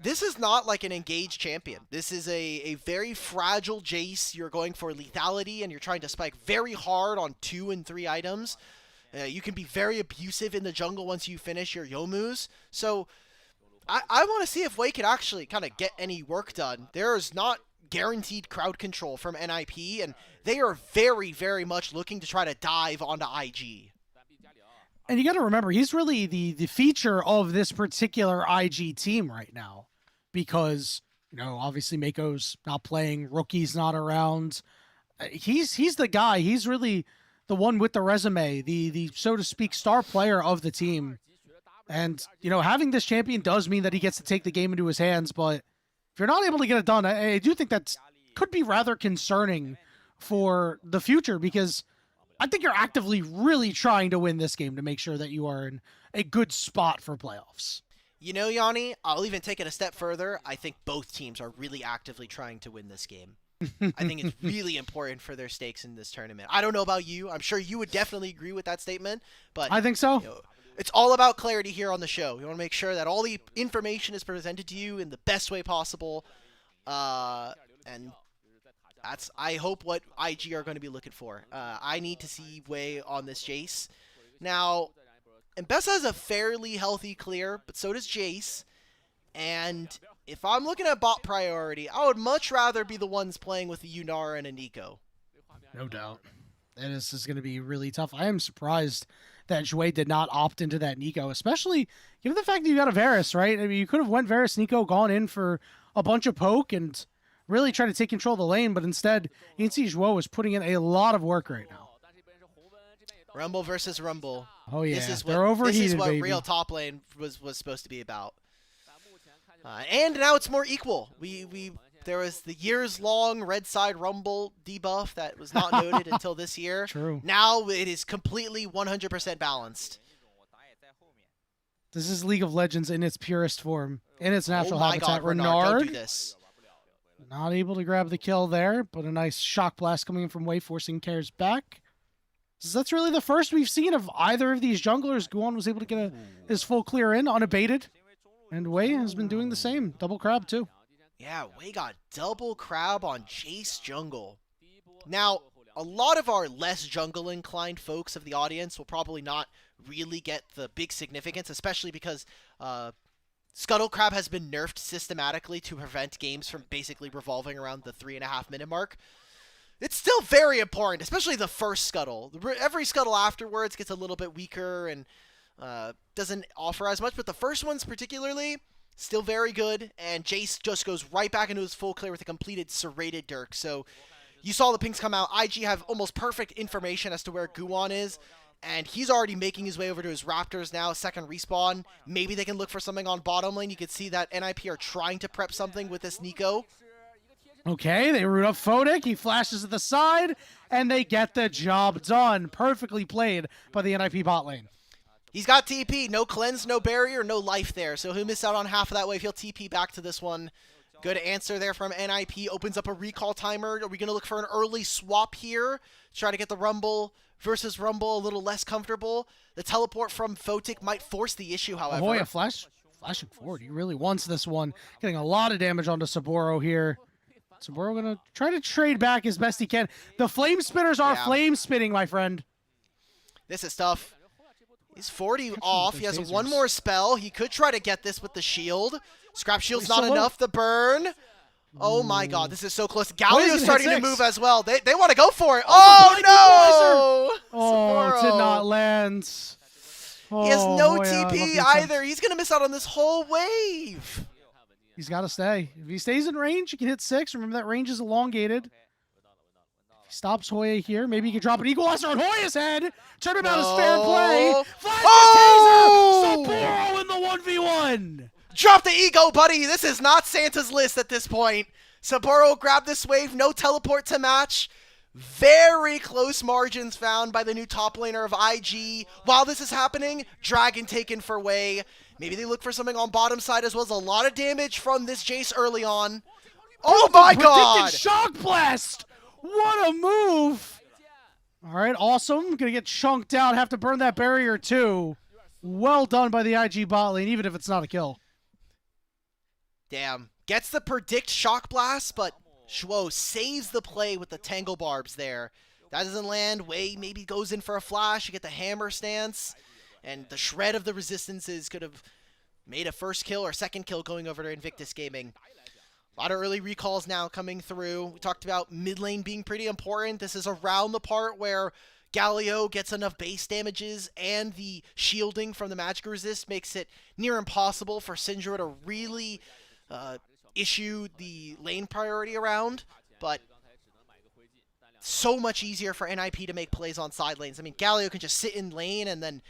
This is not like an engaged champion. This is a very fragile Jace. You're going for lethality and you're trying to spike very hard on 2 and 3 items. You can be very abusive in the jungle once you finish your Yomus. So I want to see if Wei can actually kind of get any work done. There is not guaranteed crowd control from NiP, and they are very, very much looking to try to dive onto IG. And you got to remember, he's really the feature of this particular IG team right now, because, obviously Mako's not playing, Rookie's not around. He's the guy. He's really the one with the resume, the so to speak star player of the team. And, having this champion does mean that he gets to take the game into his hands, but if you're not able to get it done, I do think that could be rather concerning for the future, because I think you're actively really trying to win this game to make sure that you are in a good spot for playoffs. You know, Yanni, I'll even take it a step further. I think both teams are really actively trying to win this game. I think it's really important for their stakes in this tournament. I don't know about you. I'm sure you would definitely agree with that statement. But I think so. You know, it's all about clarity here on the show. We want to make sure that all the information is presented to you in the best way possible. And that's, I hope, what IG are going to be looking for. I need to see Wei on this Jace. Now, Mbessa has a fairly healthy clear, but so does Jace. And if I'm looking at bot priority, I would much rather be the ones playing with a Yunara and a Nico. No doubt. And this is going to be really tough. I am surprised that Jouet did not opt into that Nico, especially given the fact that you got a Varus, right? I mean, you could have went Varus Nico, gone in for a bunch of poke, and really try to take control of the lane, but instead, you can see Jouet was putting in a lot of work right now. Rumble versus Rumble. Oh yeah, they're overheated, This is what baby. real top lane was supposed to be about. And now it's more equal. There was the years-long Red Side Rumble debuff that was not noted until this year. True. Now it is completely 100% balanced. This is League of Legends in its purest form, in its natural Oh my habitat. God, Renard, don't do Renard this. not able to grab the kill there, but a nice shock blast coming in from Wei, forcing Cares back. So that's really the first we've seen of either of these junglers. Guan was able to get his full clear in, unabated. And Wei has been doing the same. Double crab, too. Yeah, Wei got double crab on Jace jungle. Now, a lot of our less jungle-inclined folks of the audience will probably not really get the big significance, especially because Scuttle Crab has been nerfed systematically to prevent games from basically revolving around the 3.5-minute mark. It's still very important, especially the first Scuttle. Every Scuttle afterwards gets a little bit weaker and doesn't offer as much, but the first one's particularly still very good, and Jace just goes right back into his full clear with a completed serrated Dirk. So you saw the pings come out. IG have almost perfect information as to where Guan is, and he's already making his way over to his Raptors now, second respawn. Maybe they can look for something on bottom lane. You can see that NiP are trying to prep something with this Nico. Okay, they root up Photic. He flashes to the side, and they get the job done. Perfectly played by the NiP bot lane. He's got TP. No cleanse, no barrier, no life there. So he'll miss out on half of that wave. He'll TP back to this one. Good answer there from NiP. Opens up a recall timer. Are we going to look for an early swap here? Try to get the Rumble versus Rumble a little less comfortable. The teleport from Photic might force the issue, however. Ahoy, flashing forward. He really wants this one. Getting a lot of damage onto Saburo here. Saburo going to try to trade back as best he can. The flame spinners are flame spinning, my friend. This is tough. He's 40 off. He has one more spell. He could try to get this with the shield. Scrap shield's not enough. The burn. Oh my God, this is so close. Galio's starting to move as well. They want to go for it. Oh no! Oh, it did not land. He has no TP either. He's going to miss out on this whole wave. He's got to stay. If he stays in range, he can hit 6. Remember that range is elongated. If he stops Hoya here, maybe he can drop an equalizer on Hoya's head. Turn him out as fair play. Flash the taser. Saburo in the 1v1. Drop the ego, buddy. This is not Santa's list at this point. Saburo grabbed this wave. No teleport to match. Very close margins found by the new top laner of IG. While this is happening, Dragon taken for Wei. Maybe they look for something on bottom side as well. As a lot of damage from this Jace early on. Oh my God! Shock blast! What a move! All right, awesome. Gonna get chunked out. Have to burn that barrier too. Well done by the IG bot lane, even if it's not a kill. Damn. Gets the predict shock blast, but Shuo saves the play with the tangle barbs there. That doesn't land. Wei maybe goes in for a flash. You get the hammer stance. And the shred of the resistances could have made a first kill or second kill going over to Invictus Gaming. A lot of early recalls now coming through. We talked about mid lane being pretty important. This is around the part where Galio gets enough base damages and the shielding from the magic resist makes it near impossible for Syndra to really issue the lane priority around. But so much easier for NiP to make plays on side lanes. I mean, Galio can just sit in lane and then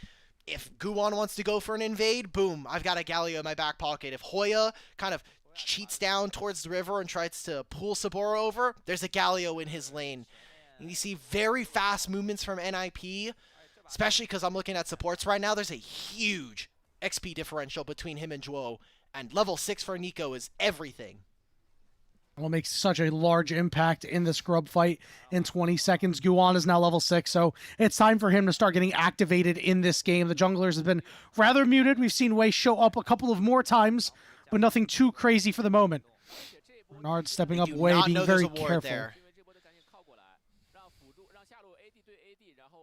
if Guan wants to go for an invade, boom, I've got a Galio in my back pocket. If Hoya kind of cheats down towards the river and tries to pull Saburo over, there's a Galio in his lane. And you see very fast movements from NiP, especially because I'm looking at supports right now. There's a huge XP differential between him and Zhuo, and level 6 for Nico is everything. Will make such a large impact in this grub fight in 20 seconds. Guan is now level 6, so it's time for him to start getting activated in this game. The junglers have been rather muted. We've seen Wei show up a couple of more times, but nothing too crazy for the moment. Renard stepping up, Wei being very careful. There.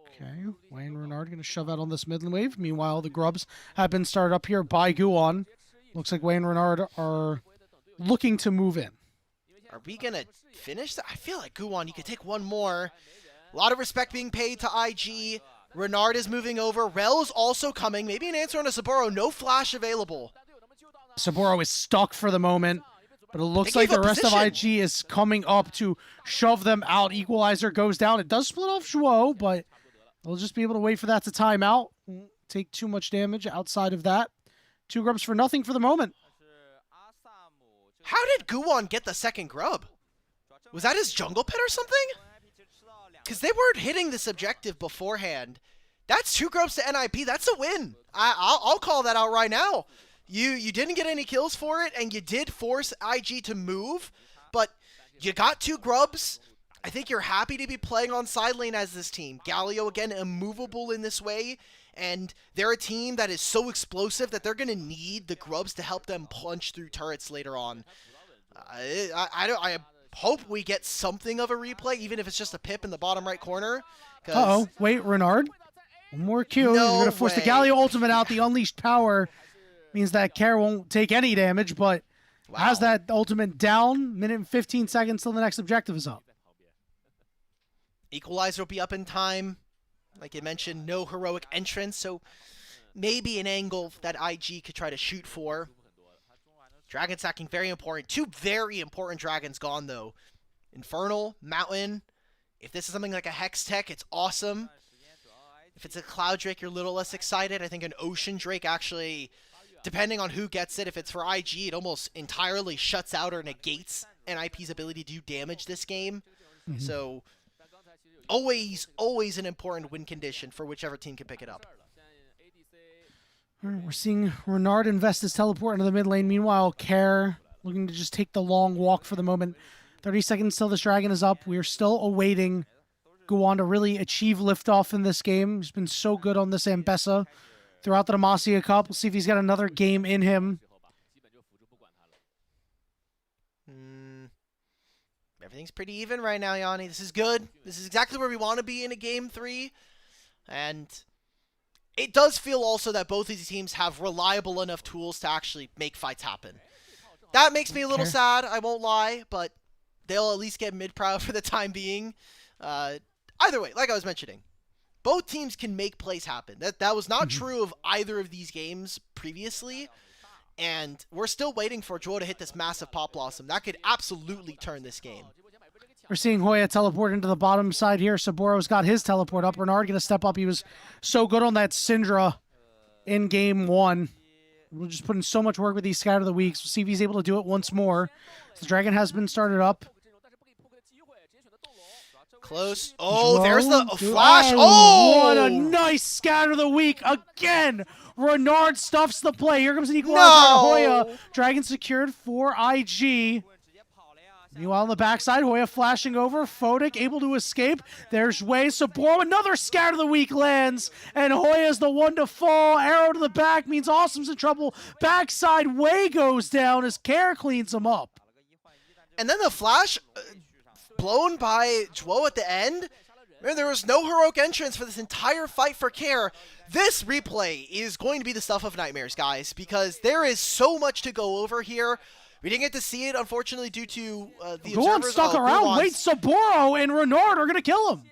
Okay, Wei and Renard going to shove out on this mid wave. Meanwhile, the grubs have been started up here by Guan. Looks like Wei and Renard are looking to move in. Are we going to finish that? I feel like Guan, you could take one more. A lot of respect being paid to IG. Renard is moving over. Rel's also coming. Maybe an answer on a Saburo. No flash available. Saburo is stuck for the moment, but it looks like the rest of IG is coming up to shove them out. Equalizer goes down. It does split off Zhuo, but they'll just be able to wait for that to time out. Won't take too much damage outside of that. 2 grubs for nothing for the moment. How did Guan get the second grub? Was that his jungle pit or something? Because they weren't hitting this objective beforehand. That's 2 grubs to NiP. That's a win. I'll call that out right now. You didn't get any kills for it, and you did force IG to move, but you got 2 grubs. I think you're happy to be playing on side lane as this team. Galio, again, immovable in this way, and they're a team that is so explosive that they're going to need the grubs to help them punch through turrets later on. I hope we get something of a replay, even if it's just a pip in the bottom right corner. Uh-oh, wait, Renard. One more Q. No You're going to force the Galio ultimate out. The unleashed power means that Care won't take any damage, but has that ultimate down. Minute and 15 seconds till the next objective is up. Equalizer will be up in time. Like I mentioned, no heroic entrance, so maybe an angle that IG could try to shoot for. Dragon sacking, very important. 2 very important dragons gone, though. Infernal, Mountain. If this is something like a Hex Tech, it's awesome. If it's a Cloud Drake, you're a little less excited. I think an Ocean Drake actually, depending on who gets it, if it's for IG, it almost entirely shuts out or negates NiP's ability to do damage this game. So always an important win condition for whichever team can pick it up. We're seeing Renard invest his teleport into the mid lane. Meanwhile, Care looking to just take the long walk for the moment. 30 seconds till this dragon is up. We're still awaiting Guan to really achieve liftoff in this game. He's been so good on this Ambessa throughout the Demacia Cup. We'll see if he's got another game in him. Everything's pretty even right now, Yanni. This is good. This is exactly where we want to be in a Game 3. And it does feel also that both of these teams have reliable enough tools to actually make fights happen. That makes me a little sad, I won't lie, but they'll at least get mid-proud for the time being. Either way, like I was mentioning, both teams can make plays happen. That was not true of either of these games previously. And we're still waiting for Zhuo to hit this massive Pop Blossom. That could absolutely turn this game. We're seeing Hoya teleport into the bottom side here. Saburo's got his teleport up. Renard going to step up. He was so good on that Syndra in game 1. We're just putting so much work with these Scout of the Weeks. We'll see if he's able to do it once more. The dragon has been started up. Close. Oh, there's the flash. What a nice Scout of the Week again. Renard stuffs the play. Here comes an equalizer. Hoya. Dragon secured for IG. Meanwhile, on the backside, Hoya flashing over. Photic able to escape. There's Wei. Saburo, another Scout of the Week lands. And Hoya's the one to fall. Arrow to the back means Awesome's in trouble. Backside, Wei goes down as Care cleans him up. And then the flash blown by Zhuo at the end. Man, there was no heroic entrance for this entire fight for Care. This replay is going to be the stuff of nightmares, guys, because there is so much to go over here. We didn't get to see it, unfortunately, due to the observers. Stuck around. Wait, Saburo and Renard are going to kill him.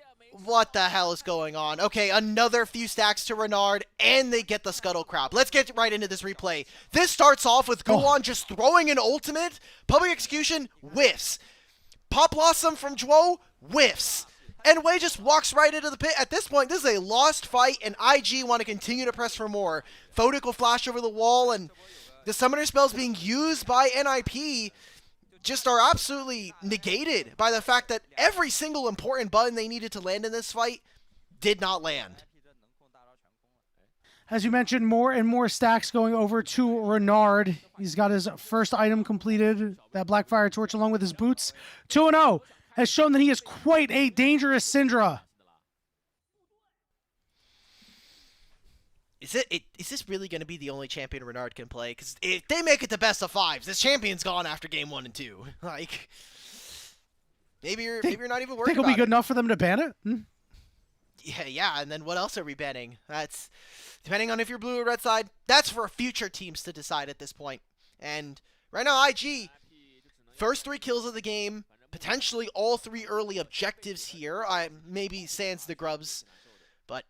What the hell is going on? Okay, another few stacks to Renard, and they get the Scuttle Crab. Let's get right into this replay. This starts off with Guan just throwing an ultimate. Public Execution whiffs. Pop Blossom from Zhuo whiffs. And Wei just walks right into the pit. At this point, this is a lost fight, and IG want to continue to press for more. Photic will flash over the wall, and the summoner spells being used by NiP just are absolutely negated by the fact that every single important button they needed to land in this fight did not land. As you mentioned, more and more stacks going over to Renard. He's got his first item completed, that Blackfire Torch along with his boots. 2-0 has shown that he is quite a dangerous Syndra. Is this really going to be the only champion Renard can play? Because if they make it to best of fives, this champion's gone after game 1 and 2. Like, maybe you're not even worried Think it'll about be good it. enough for them to ban it? Yeah, and then what else are we banning? That's, depending on if you're blue or red side, that's for future teams to decide at this point. And right now, IG, first 3 kills of the game, potentially all 3 early objectives here. Maybe sans the grubs, but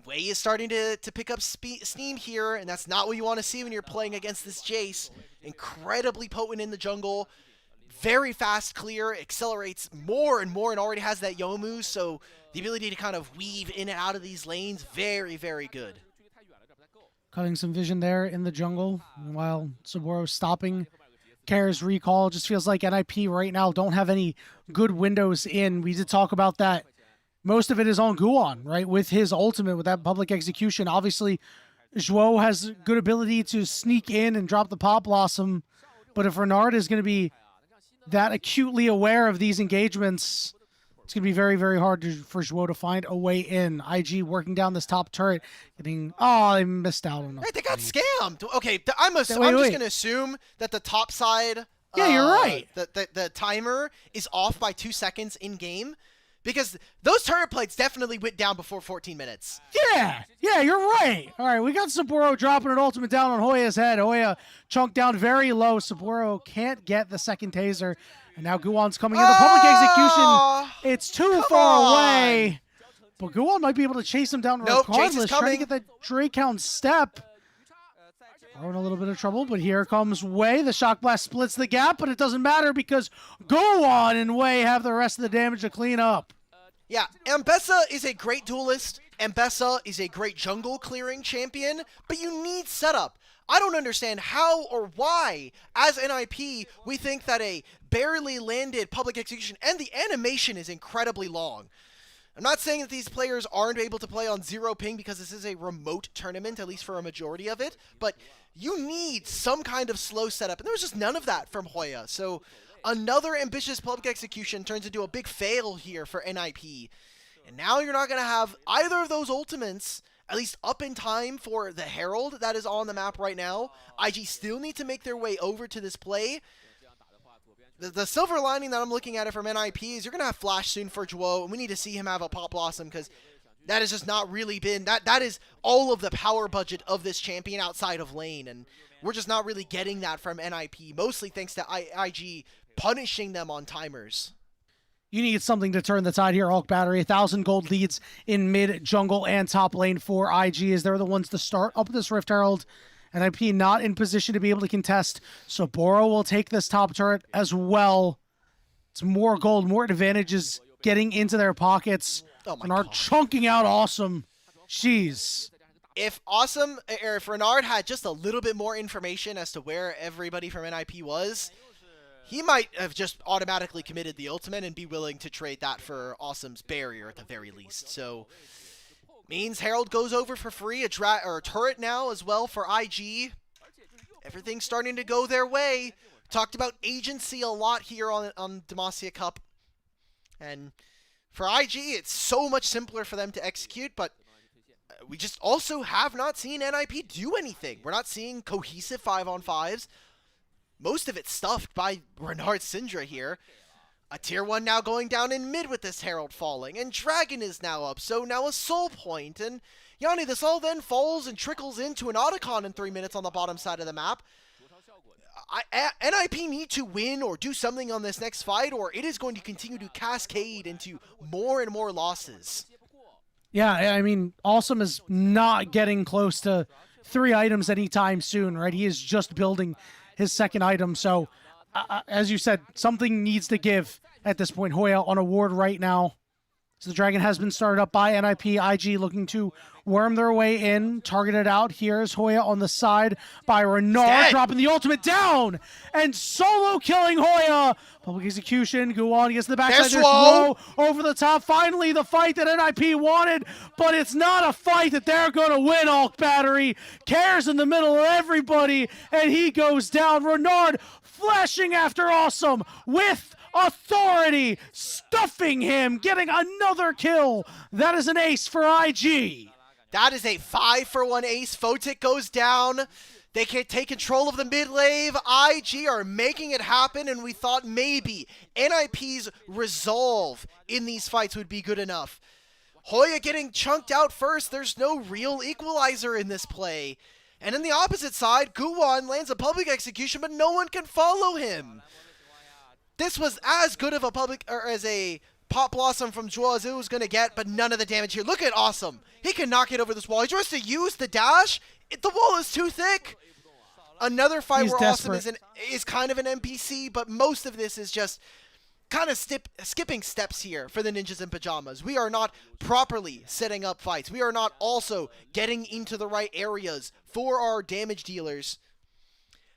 Wei is starting to pick up steam here, and that's not what you want to see when you're playing against this Jace. Incredibly potent in the jungle, very fast clear, accelerates more and more, and already has that Yomu, so the ability to kind of weave in and out of these lanes, very, very good. Cutting some vision there in the jungle, while Saburo stopping Kare's recall. Just feels like NiP right now don't have any good windows in. We did talk about that. Most of it is on Guan, right? With his ultimate, with that public execution. Obviously, Zhuo has good ability to sneak in and drop the Pop Blossom. But if Renard is going to be that acutely aware of these engagements, it's going to be very, very hard for Zhuo to find a way in. IG working down this top turret, getting... Oh, they missed out on Hey, they got scammed! Okay, I'm just going to assume that the top side... Yeah, you're right. The timer is off by 2 seconds in-game. Because those turret plates definitely went down before 14 minutes. Yeah, you're right. All right, we got Saburo dropping an ultimate down on Hoya's head. Hoya chunked down very low. Saburo can't get the second taser. And now Guwan's coming in. The public execution, it's too far away. But Guwan might be able to chase him down regardless. Trying to get the Drake count step. We're in a little bit of trouble, but here comes Wei. The Shock Blast splits the gap, but it doesn't matter because Guwan and Wei have the rest of the damage to clean up. Yeah, Ambessa is a great duelist. Ambessa is a great jungle clearing champion, but you need setup. I don't understand how or why, as NiP, we think that a barely landed public execution, and the animation is incredibly long. I'm not saying that these players aren't able to play on 0 ping because this is a remote tournament, at least for a majority of it, but you need some kind of slow setup, and there was just none of that from Hoya. So another ambitious public execution turns into a big fail here for NiP. And now you're not going to have either of those ultimates, at least up in time for the Herald that is on the map right now. IG still need to make their way over to this play. The silver lining that I'm looking at it from NiP is you're going to have Flash soon for Zhuo, and we need to see him have a Pop Blossom because that has just not really been... That is all of the power budget of this champion outside of lane, and we're just not really getting that from NiP, mostly thanks to IG punishing them on timers. You need something to turn the tide here, Hulk Battery. 1,000 gold leads in mid, jungle, and top lane for IG as they're the ones to start up this Rift Herald. NiP not in position to be able to contest, so Boro will take this top turret as well. It's more gold, more advantages getting into their pockets. And are chunking out Awesome. Jeez. If Renard had just a little bit more information as to where everybody from NiP was, he might have just automatically committed the ultimate and be willing to trade that for Awesome's barrier at the very least. So means Herald goes over for free, a turret now as well for IG. Everything's starting to go their way. Talked about agency a lot here on Demacia Cup. And for IG, it's so much simpler for them to execute, but we just also have not seen NiP do anything. We're not seeing cohesive 5-on-5s. Most of it's stuffed by Renard Syndra here. A tier 1 now going down in mid with this Herald falling, and Dragon is now up, so now a Soul Point, and Yanni, this all then falls and trickles into an Otacon in 3 minutes on the bottom side of the map. NiP need to win or do something on this next fight, or it is going to continue to cascade into more and more losses. Yeah, I mean, Awesome is not getting close to 3 items anytime soon, right? He is just building his second item, so as you said, something needs to give at this point. Hoya on a ward right now. So the Dragon has been started up by NiP. IG looking to worm their way in. Targeted out. Here's Hoya on the side by Renard, dropping the ultimate down and solo killing Hoya. Public execution. Guan gets to the backside. There's Woe over the top. Finally, the fight that NiP wanted, but it's not a fight that they're going to win. Hulk Battery cares in the middle of everybody, and he goes down. Renard flashing after Awesome with authority, stuffing him, getting another kill. That is an ace for IG. That is a 5-for-1 ace. Photic goes down. They can take control of the mid lane. IG are making it happen, and we thought maybe NiP's resolve in these fights would be good enough. Hoya getting chunked out first. There's no real equalizer in this play. And in the opposite side, Guwan lands a public execution, but no one can follow him. This was as good of a as a Pop Blossom from Jewel as it was going to get, but none of the damage here. Look at Awesome. He can knock it over this wall. He tries to use the dash. The wall is too thick. Another fight where desperate. Awesome is kind of an NPC, but most of this is just kind of skipping steps here for the Ninjas in Pajamas. We are not properly setting up fights. We are not also getting into the right areas for our damage dealers.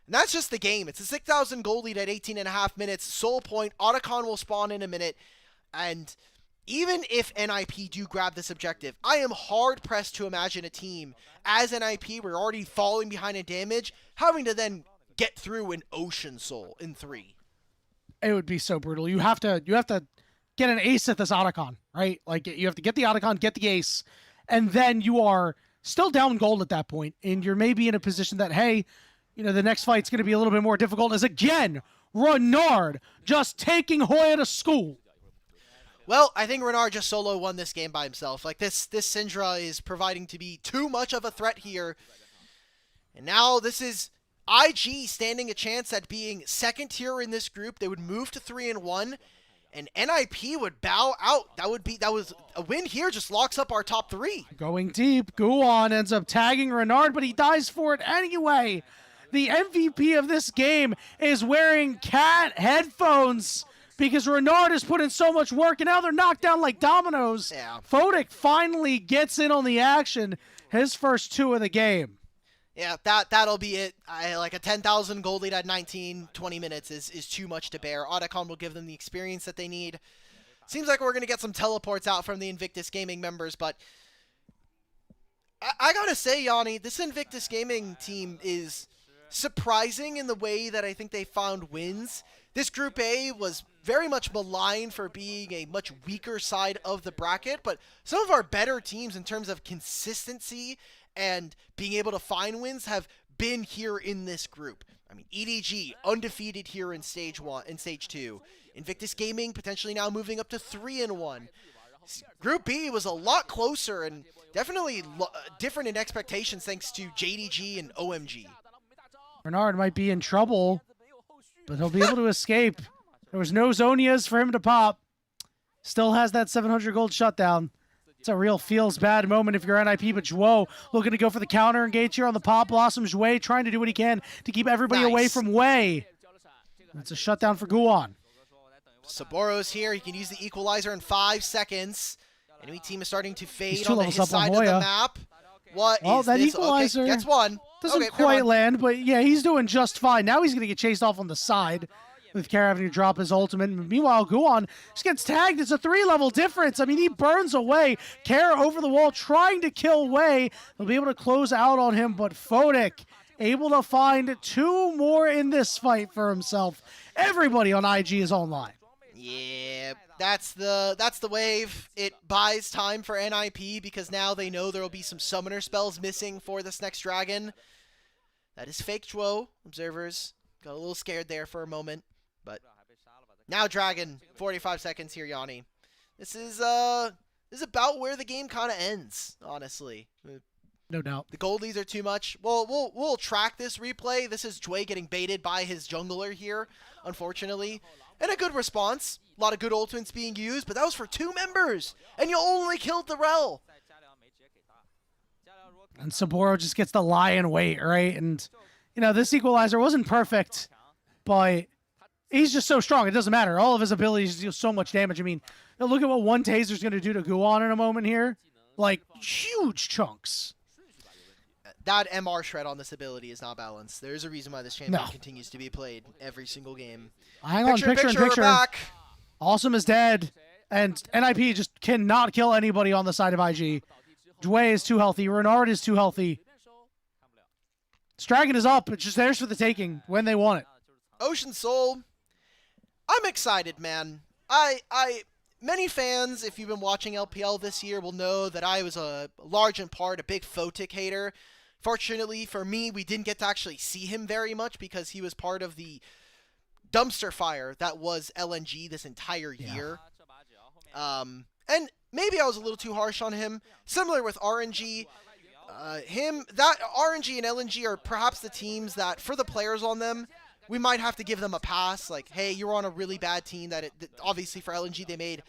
And that's just the game. It's a 6,000 gold lead at 18.5 minutes. Soul Point, Otacon will spawn in a minute. And even if NiP do grab this objective, I am hard-pressed to imagine a team as NiP, we're already falling behind in damage, having to then get through an Ocean Soul in 3. It would be so brutal. You have to get an ace at this Otacon, right? Like, you have to get the Otacon, get the ace, and then you are still down gold at that point, and you're maybe in a position that, hey, you know, the next fight's going to be a little bit more difficult, as again, Renard just taking Hoya to school. Well, I think Renard just solo won this game by himself. Like, this Syndra is proving to be too much of a threat here. And now this is IG standing a chance at being second tier in this group. They would move to 3-1, and NiP would bow out. That was a win here, just locks up our top 3. Going deep, Guan ends up tagging Renard, but he dies for it anyway. The MVP of this game is wearing cat headphones because Renard has put in so much work, and now they're knocked down like dominoes. Yeah. Photic finally gets in on the action, his first 2 of the game. Yeah, that'll be it. Like a 10,000 gold lead at 19, 20 minutes is too much to bear. Otacon will give them the experience that they need. Seems like we're going to get some teleports out from the Invictus Gaming members, but I gotta say, Yanni, this Invictus Gaming team is surprising in the way that I think they found wins. This Group A was very much maligned for being a much weaker side of the bracket, but some of our better teams in terms of consistency and being able to find wins have been here in this group. I mean, EDG undefeated here in stage 1 and stage 2. Invictus Gaming potentially now moving up to 3-1. Group B was a lot closer and definitely different in expectations thanks to JDG and OMG. Renard might be in trouble, but he'll be able to escape. There was no Zonias for him to pop. Still has that 700 gold shutdown. It's a real feels bad moment if you're NiP, but Zhuo looking to go for the counter engage here on the Pop Blossom. Zhuo trying to do what he can to keep everybody away from Wei. It's a shutdown for Guan. Saboro's here. He can use the equalizer in 5 seconds. Enemy team is starting to fade on his up side on of the map. What is that this? equalizer okay, gets one. Doesn't quite land, but yeah, he's doing just fine. Now he's going to get chased off on the side with Kara having to drop his ultimate. Meanwhile, Guan just gets tagged. It's a 3-level difference. I mean, he burns away. Kara over the wall trying to kill Wei. They'll be able to close out on him, but Photic able to find 2 more in this fight for himself. Everybody on IG is online. Yeah, that's the wave. It buys time for NiP because now they know there will be some summoner spells missing for this next dragon. That is fake Zhuo. Observers got a little scared there for a moment, but now dragon. 45 seconds here, Yanni. This is about where the game kind of ends, honestly. No doubt. The gold leads are too much. Well, we'll track this replay. This is Zhuo getting baited by his jungler here, unfortunately. And a good response. A lot of good ultimates being used, but that was for 2 members. And you only killed the Rel. And Saboro just gets the lie in wait, right? And, you know, this equalizer wasn't perfect, but he's just so strong. It doesn't matter. All of his abilities deal so much damage. I mean, look at what one taser's going to do to Guan in a moment here. Like, huge chunks. That MR shred on this ability is not balanced. There's a reason why this champion continues to be played every single game. Hang on, picture in picture. We're back. Awesome is dead, and NiP just cannot kill anybody on the side of IG. Dway is too healthy. Renard is too healthy. Stragon is up. It's just theirs for the taking when they want it. Ocean Soul, I'm excited, man. Many fans, if you've been watching LPL this year, will know that I was a large in part a big Photic hater. Fortunately for me, we didn't get to actually see him very much because he was part of the dumpster fire that was LNG this entire year. And maybe I was a little too harsh on him. Similar with RNG. That RNG and LNG are perhaps the teams that, for the players on them, we might have to give them a pass. Like, hey, you're on a really bad team that obviously for LNG they made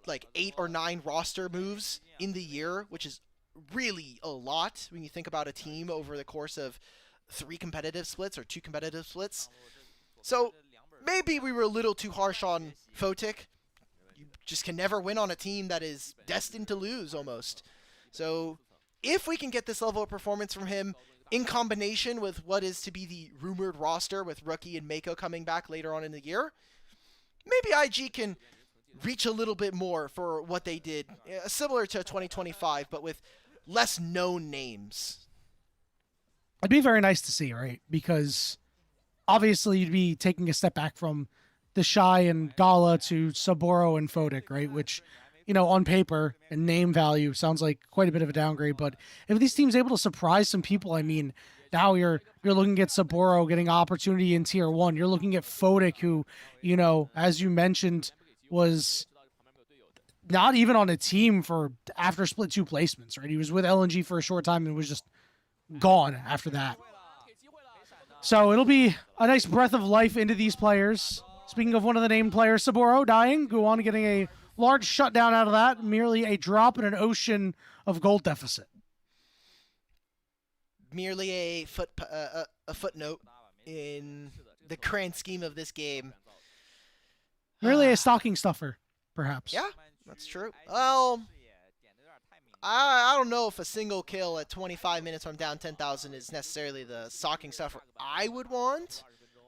like 8 or 9 roster moves in the year, which is really a lot when you think about a team over the course of 3 competitive splits or 2 competitive splits. So maybe we were a little too harsh on Photic. You just can never win on a team that is destined to lose almost. So if we can get this level of performance from him in combination with what is to be the rumored roster with Rookie and Mako coming back later on in the year, maybe IG can reach a little bit more for what they did, similar to 2025, but with less known names. It'd be very nice to see, right? Because obviously you'd be taking a step back from the Shy and Gala to Saburo and Photic, right? Which, you know, on paper and name value sounds like quite a bit of a downgrade. But if these teams are able to surprise some people, I mean, now you're looking at Saburo getting opportunity in Tier 1. You're looking at Photic, who, you know, as you mentioned, was not even on a team for after split 2 placements, right? He was with LNG for a short time and was just gone after that. So it'll be a nice breath of life into these players. Speaking of one of the named players, Saburo dying, Guan getting a large shutdown out of that, merely a drop in an ocean of gold deficit. Merely a footnote in the grand scheme of this game. Merely a stocking stuffer, perhaps. Yeah, that's true. Well, I don't know if a single kill at 25 minutes from down 10,000 is necessarily the stocking stuffer I would want.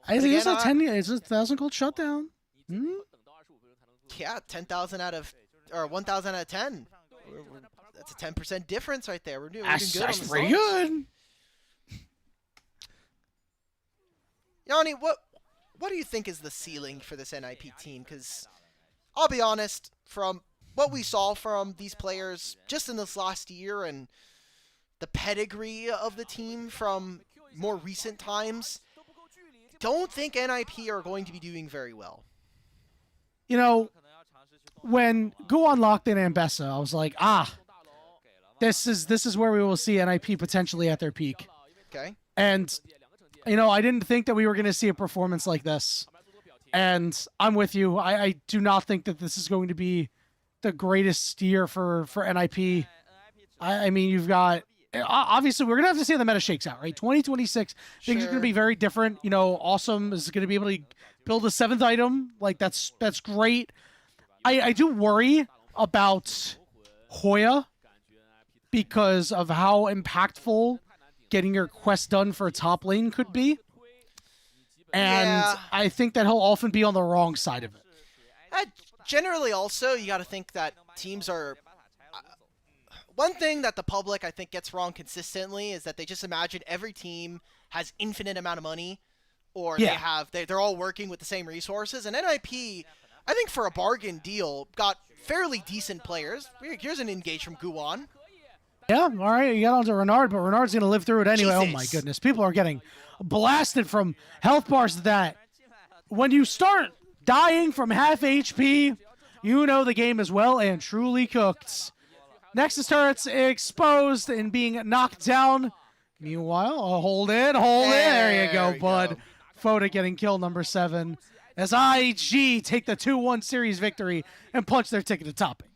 It's a 1,000 gold shutdown. Yeah, 10,000 out of, or 1,000 out of 10. That's a 10% difference right there. We're doing good on the stocks. That's pretty good. Yanni, what do you think is the ceiling for this NiP team? Because I'll be honest, from what we saw from these players just in this last year and the pedigree of the team from more recent times, don't think NiP are going to be doing very well. You know, when Guan locked in Ambessa, I was like, this is where we will see NiP potentially at their peak. Okay. And, you know, I didn't think that we were going to see a performance like this. And I'm with you. I do not think that this is going to be the greatest year for NiP. I mean, you've got... Obviously, we're going to have to see how the meta shakes out, right? 2026, things are going to be very different. You know, Awesome is going to be able to build a 7th item. Like, that's great. I do worry about Hoya because of how impactful getting your quest done for top lane could be. And I think that he'll often be on the wrong side of it. Generally, also, you got to think that teams are... One thing that the public, I think, gets wrong consistently is that they just imagine every team has infinite amount of money, or they're all working with the same resources. And NiP, I think for a bargain deal, got fairly decent players. Here's an engage from Guan. Yeah, all right, you got onto Renard, but Renard's going to live through it anyway. Jesus. Oh my goodness, people are getting blasted from health bars that when you start dying from half HP, you know the game is well and truly cooked. Nexus turrets exposed and being knocked down. Meanwhile, hold in. There you go, bud. Foda getting kill number 7 as IG take the 2-1 series victory and punch their ticket to topping.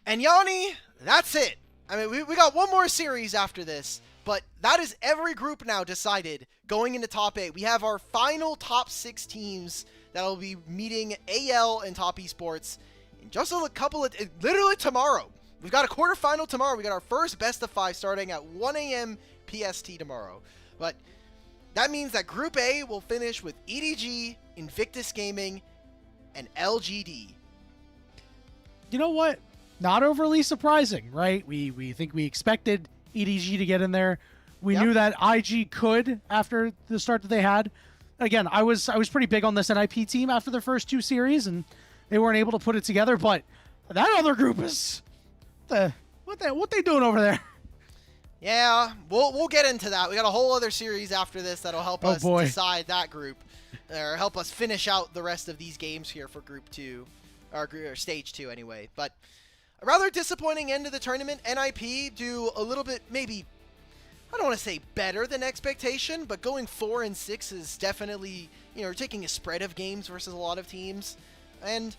And Yanni, that's it. I mean, we got one more series after this, but that is every group now decided going into top 8. We have our final top 6 teams that'll be meeting AL and Top Esports in just a couple of, literally tomorrow. We've got a quarterfinal tomorrow. We got our first best of 5 starting at 1 a.m. PST tomorrow. But that means that Group A will finish with EDG, Invictus Gaming, and LGD. You know what? Not overly surprising, right? We think we expected EDG to get in there. We knew that IG could after the start that they had. Again, I was pretty big on this NiP team after their first 2 series, and they weren't able to put it together. But that other group is what they doing over there? Yeah, we'll get into that. We got a whole other series after this that'll help us decide that group, or help us finish out the rest of these games here for Group 2, or Stage 2 anyway. But a rather disappointing end of the tournament. NiP do a little bit, maybe, I don't want to say better than expectation, but going 4-6 is definitely, taking a spread of games versus a lot of teams. And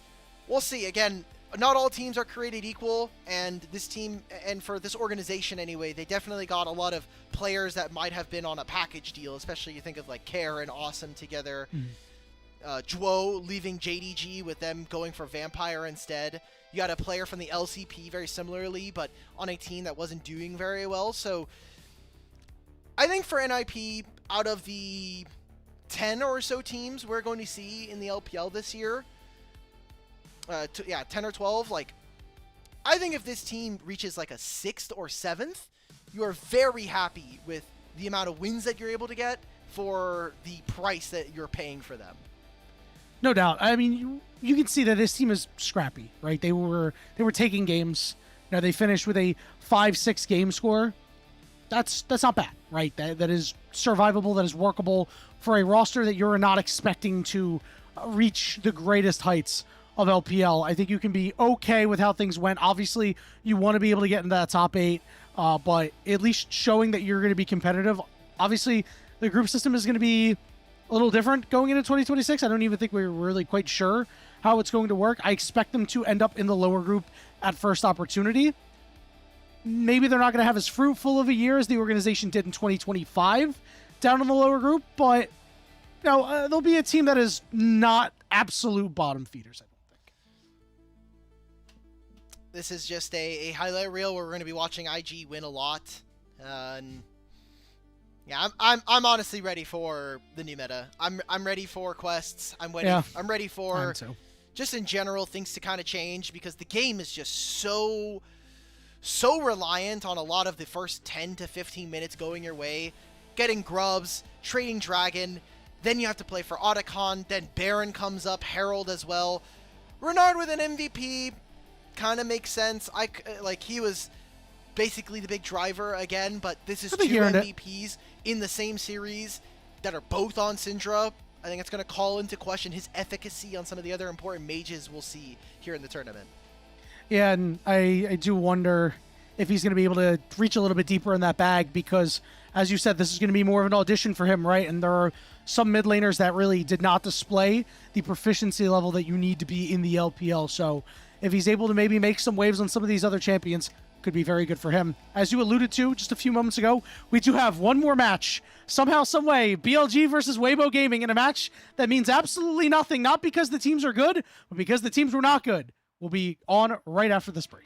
we'll see. Again, not all teams are created equal, and this team, and for this organization anyway, they definitely got a lot of players that might have been on a package deal, especially you think of like Care and Awesome together. Juo leaving JDG with them going for Vampire instead. You got a player from the LCP very similarly, but on a team that wasn't doing very well. So I think for NiP, out of the 10 or so teams we're going to see in the LPL this year, 10 or 12, like, I think if this team reaches like a 6th or 7th, you are very happy with the amount of wins that you're able to get for the price that you're paying for them. No doubt. I mean, you can see that this team is scrappy, right? They were taking games. They finished with a 5-6 game score. That's not bad, right? That is survivable. That is workable for a roster that you're not expecting to reach the greatest heights of LPL. I think you can be okay with how things went. Obviously, you want to be able to get into that top 8, but at least showing that you're going to be competitive. Obviously, the group system is going to be a little different going into 2026. I don't even think we're really quite sure how it's going to work. I expect them to end up in the lower group at first opportunity. Maybe they're not going to have as fruitful of a year as the organization did in 2025 down in the lower group, but they'll be a team that is not absolute bottom feeders, I don't think. This is just a highlight reel where we're going to be watching IG win a lot. And yeah, I'm honestly ready for the new meta. I'm ready for quests. I'm ready for just in general things to kind of change, because the game is just so reliant on a lot of the first 10 to 15 minutes going your way, getting grubs, trading Dragon, then you have to play for Otacon, then Baron comes up, Herald as well. Renard with an MVP kind of makes sense. He was basically the big driver again, but this is 2 MVPs in the same series that are both on Syndra. I think it's going to call into question his efficacy on some of the other important mages we'll see here in the tournament. Yeah, and I do wonder if he's going to be able to reach a little bit deeper in that bag, because, as you said, this is going to be more of an audition for him, right? And there are some mid laners that really did not display the proficiency level that you need to be in the LPL. So if he's able to maybe make some waves on some of these other champions, could be very good for him. As you alluded to just a few moments ago, we do have one more match. Somehow, someway, BLG versus Weibo Gaming in a match that means absolutely nothing, not because the teams are good, but because the teams were not good. We'll be on right after this break.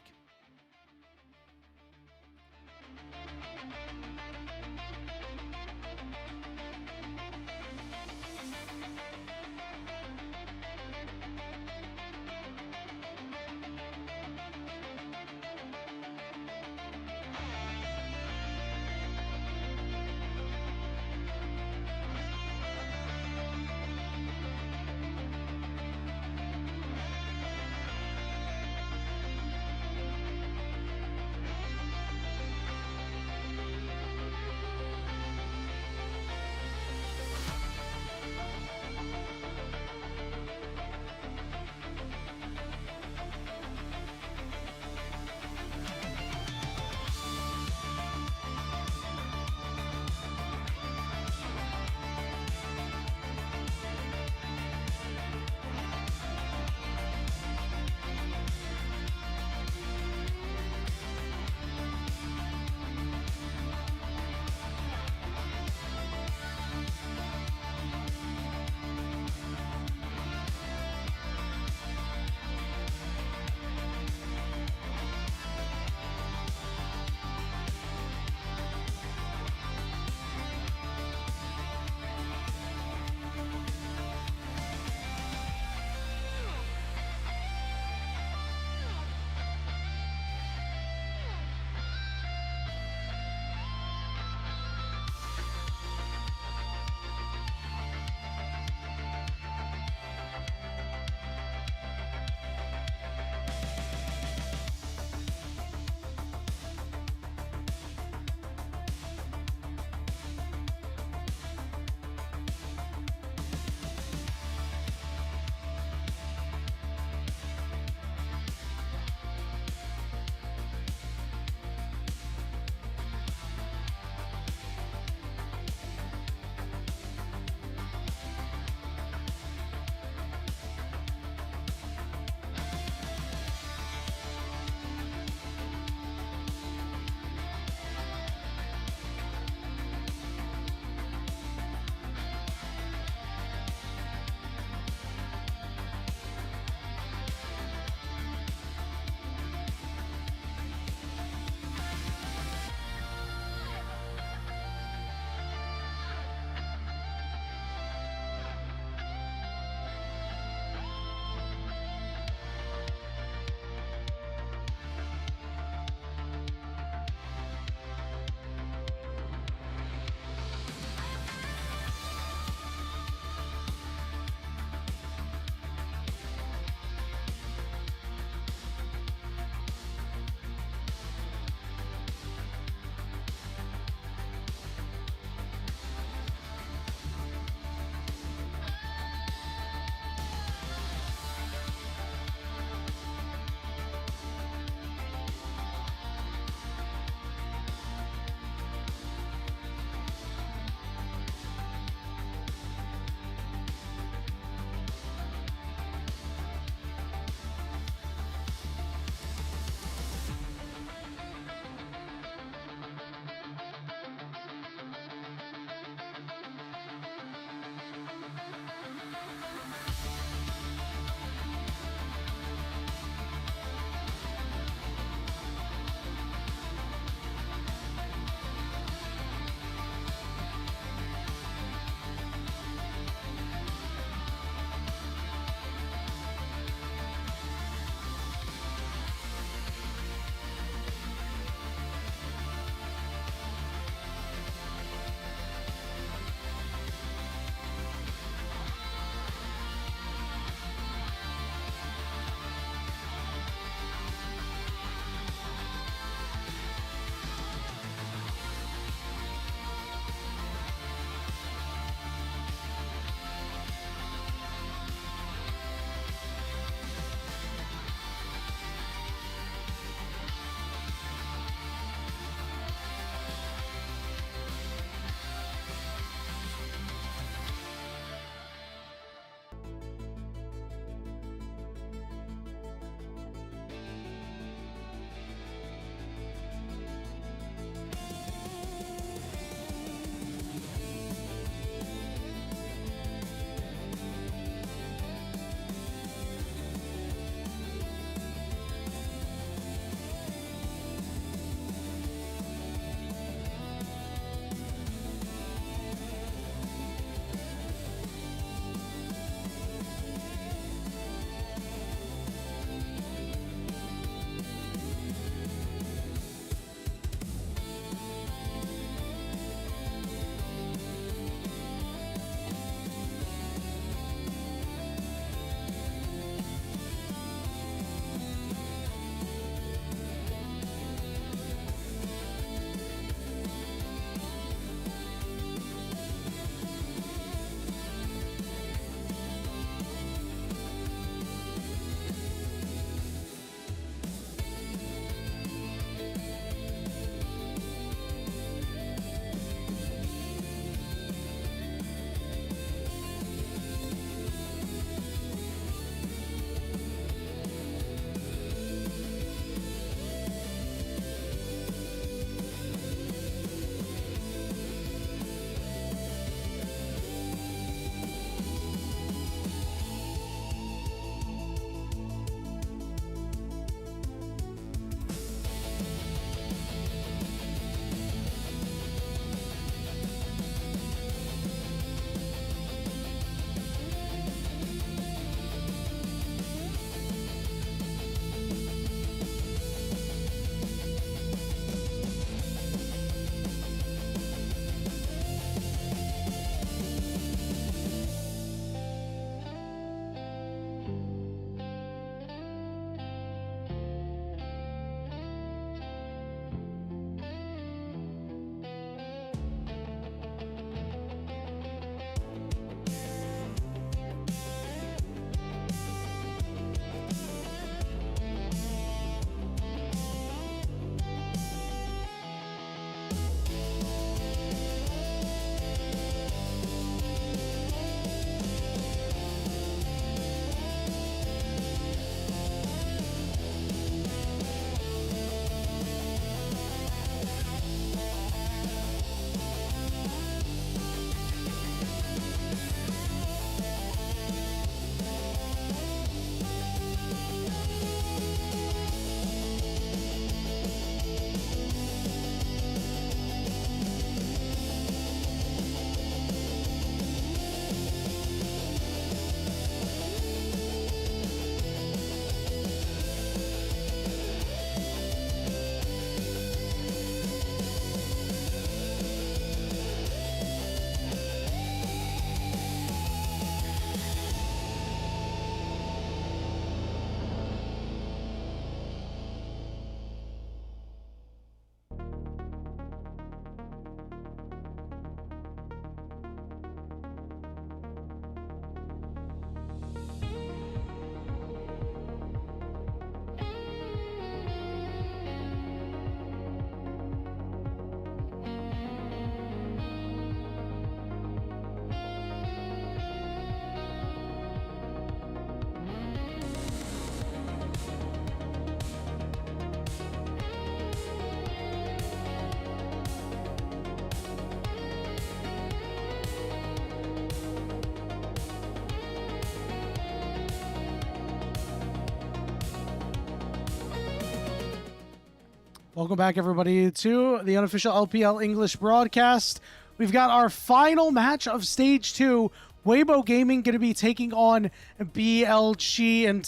Welcome back, everybody, to the unofficial LPL English broadcast. We've got our final match of Stage 2. Weibo Gaming going to be taking on BLG, and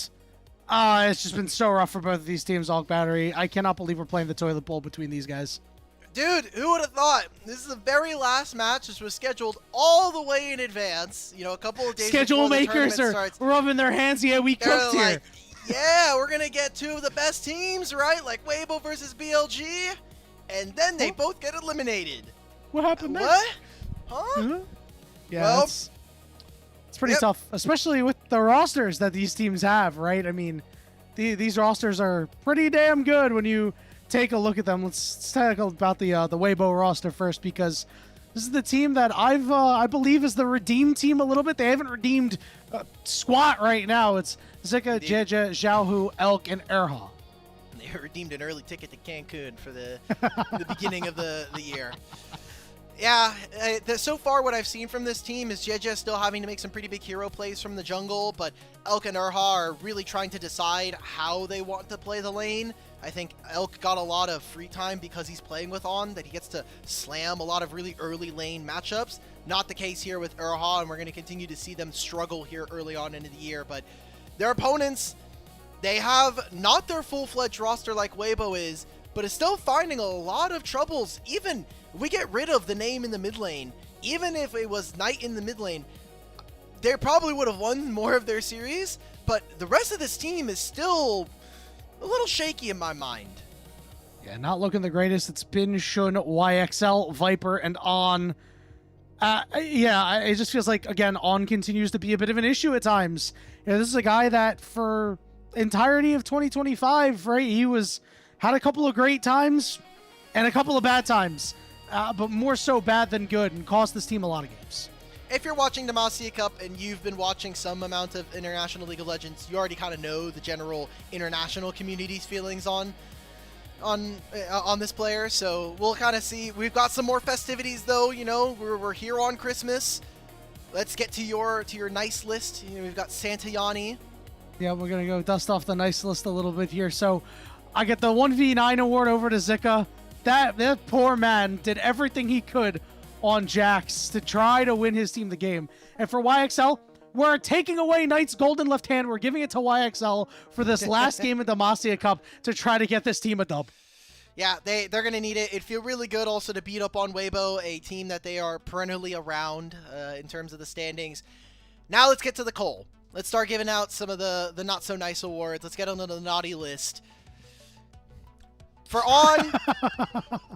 it's just been so rough for both of these teams, Alk Battery. I cannot believe we're playing the toilet bowl between these guys. Dude, who would have thought? This is the very last match. This was scheduled all the way in advance. You know, a couple of days Schedule before the makers are starts. rubbing their hands. Yeah, we They're cooked here. like, yeah, we're going to get two of the best teams, right? Like Weibo versus BLG. And then they both get eliminated. What happened there? What? Huh? Yeah, Well, it's pretty tough, especially with the rosters that these teams have, right? I mean, these rosters are pretty damn good when you take a look at them. Let's talk about the Weibo roster first, because this is the team that I believe is the redeemed team a little bit. They haven't redeemed squat right now. It's Zika, Jeja, Xiaohu, Elk, and Erha. They redeemed an early ticket to Cancun for the beginning of the year. Yeah, so far what I've seen from this team is Jeja still having to make some pretty big hero plays from the jungle, but Elk and Erha are really trying to decide how they want to play the lane. I think Elk got a lot of free time because he's playing with On, that he gets to slam a lot of really early lane matchups. Not the case here with Erha, and we're going to continue to see them struggle here early on into the year, but their opponents, they have not their full-fledged roster like Weibo is, but is still finding a lot of troubles. Even if we get rid of the name in the mid lane, even if it was Knight in the mid lane, they probably would have won more of their series, but the rest of this team is still a little shaky in my mind. Yeah, not looking the greatest. It's been Shun, YXL, Viper, and On. Yeah, it just feels like, again, On continues to be a bit of an issue at times. You know, this is a guy that for entirety of 2025, right, he had a couple of great times and a couple of bad times, but more so bad than good, and cost this team a lot of games. If you're watching Demacia Cup and you've been watching some amount of International League of Legends, you already kind of know the general international community's feelings on this player. So we'll kind of see. We've got some more festivities, though. You know, we're here on Christmas. Let's get to your nice list. You know, we've got Santa Yanni. Yeah, we're gonna go dust off the nice list a little bit here. So I get the 1v9 award over to Zika. That poor man did everything he could on Jax to try to win his team the game. And for YXL, we're taking away Knight's golden left hand. We're giving it to YXL for this last game of the Demacia Cup to try to get this team a dub. Yeah, they're going to need it. It'd feel really good also to beat up on Weibo, a team that they are perennially around in terms of the standings. Now let's get to the coal. Let's start giving out some of the not-so-nice awards. Let's get onto the naughty list. For On,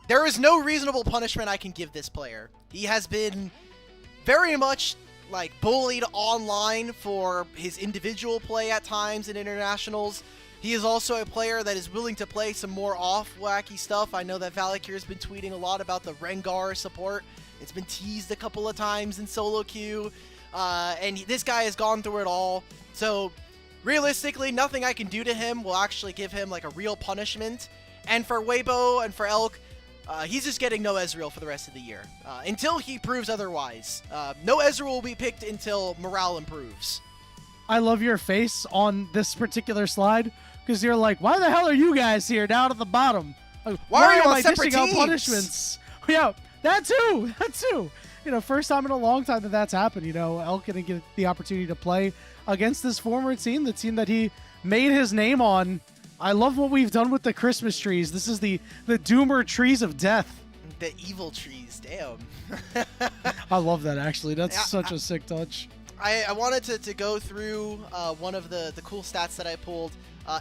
there is no reasonable punishment I can give this player. He has been very much like bullied online for his individual play at times in internationals. He is also a player that is willing to play some more off-wacky stuff. I know that Valakir has been tweeting a lot about the Rengar support. It's been teased a couple of times in solo queue. And this guy has gone through it all. So realistically, nothing I can do to him will actually give him like a real punishment. And for Weibo and for Elk, he's just getting no Ezreal for the rest of the year. Until he proves otherwise. No Ezreal will be picked until morale improves. I love your face on this particular slide, because you're like, why the hell are you guys here down at the bottom? Like, why are you am on I separate dishing out teams? punishments? Yeah, that too. That too. You know, first time in a long time that's happened. You know, Elk gonna get the opportunity to play against this former team, the team that he made his name on. I love what we've done with the Christmas trees. This is the Doomer trees of death. The evil trees, damn. I love that, actually. That's such a sick touch. I wanted to go through one of the cool stats that I pulled.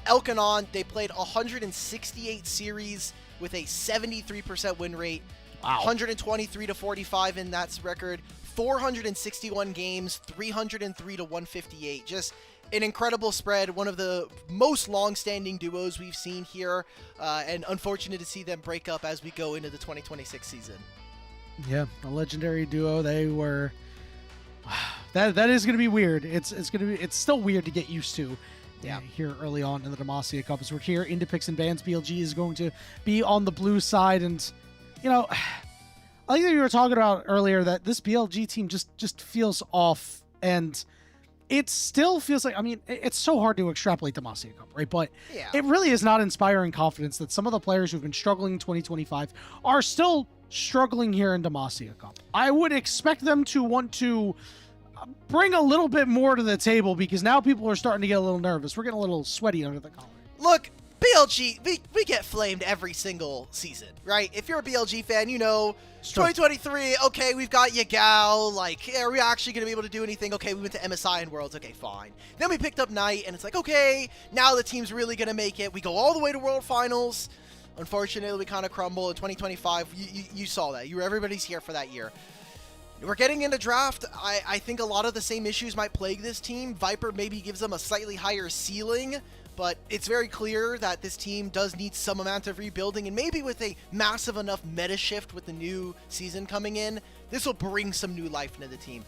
Elk and On, they played 168 series with a 73% win rate. Wow. 123 to 45 in that's record. 461 games, 303 to 158. Just an incredible spread. One of the most long-standing duos we've seen here, and unfortunate to see them break up as we go into the 2026 season. Yeah, a legendary duo. They were. That is going to be weird. It's still weird to get used to. Yeah, here early on in the Demacia Cup, as we're here into picks and bans. BLG is going to be on the blue side, and you know, I think that you were talking about earlier that this BLG team just feels off, and it still feels like, I mean, it's so hard to extrapolate Demacia Cup, right? But Yeah. it really is not inspiring confidence that some of the players who've been struggling in 2025 are still struggling here in Demacia Cup. I would expect them to want to bring a little bit more to the table, because now people are starting to get a little nervous. We're getting a little sweaty under the collar. Look, BLG, we get flamed every single season, right? If you're a BLG fan, you know, 2023, okay, we've got Yagao, like, are we actually going to be able to do anything? Okay, we went to MSI and Worlds, okay, fine. Then we picked up Knight, and it's like, okay, now the team's really going to make it. We go all the way to World Finals. Unfortunately, we kind of crumble in 2025. You saw that. Everybody's here for that year. We're getting into draft. I think a lot of the same issues might plague this team. Viper maybe gives them a slightly higher ceiling, but it's very clear that this team does need some amount of rebuilding, and maybe with a massive enough meta shift with the new season coming in, this will bring some new life into the team.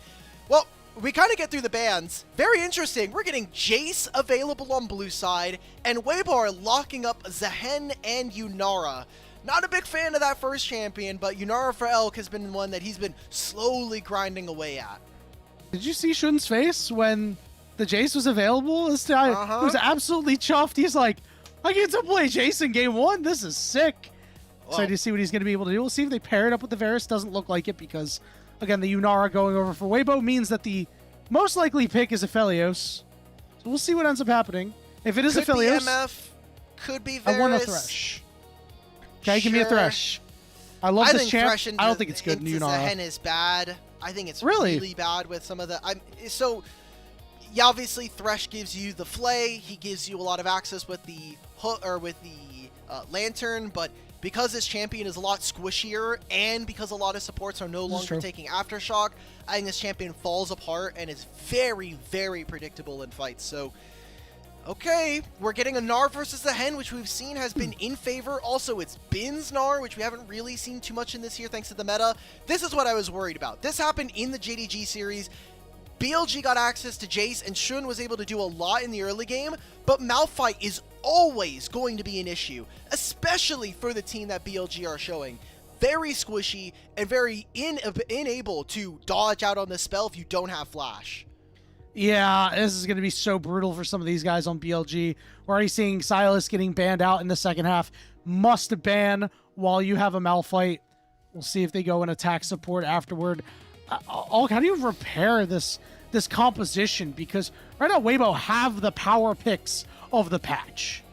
Well, we kind of get through the bans. Very interesting. We're getting Jace available on blue side, and Weibo are locking up Zehen and Yunara. Not a big fan of that first champion, but Yunara for Elk has been one that he's been slowly grinding away at. Did you see Shun's face when the Jace was available? This guy was absolutely chuffed. He's like, I get to play Jace in game 1. This is sick. Excited to see what he's going to be able to do. We'll see if they pair it up with the Varus. Doesn't look like it because, again, the Yunara going over for Weibo means that the most likely pick is Aphelios. So we'll see what ends up happening. If it is Aphelios, could be MF, could be Varus. I want a Thresh. Okay, give me a Thresh. I love this champ. I don't think it's good in Yunara. Zehen is bad. I think it's really bad with some of the... So, yeah, obviously Thresh gives you the Flay. He gives you a lot of access with the hook or with the Lantern, but because this champion is a lot squishier and because a lot of supports are no longer taking Aftershock, I think this champion falls apart and is very, very predictable in fights. So, okay, we're getting a Gnar versus a Hen, which we've seen has been in favor. Also, it's Bin's Gnar, which we haven't really seen too much in this year thanks to the meta. This is what I was worried about. This happened in the JDG series. BLG got access to Jace, and Shun was able to do a lot in the early game, but Malphite is always going to be an issue, especially for the team that BLG are showing. Very squishy and very unable to dodge out on the spell if you don't have Flash. Yeah, this is going to be so brutal for some of these guys on BLG. We're already seeing Silas getting banned out in the second half. Must ban while you have a Malphite. We'll see if they go and attack support afterward. How do you repair this composition? Because right now, Weibo have the power picks of the patch.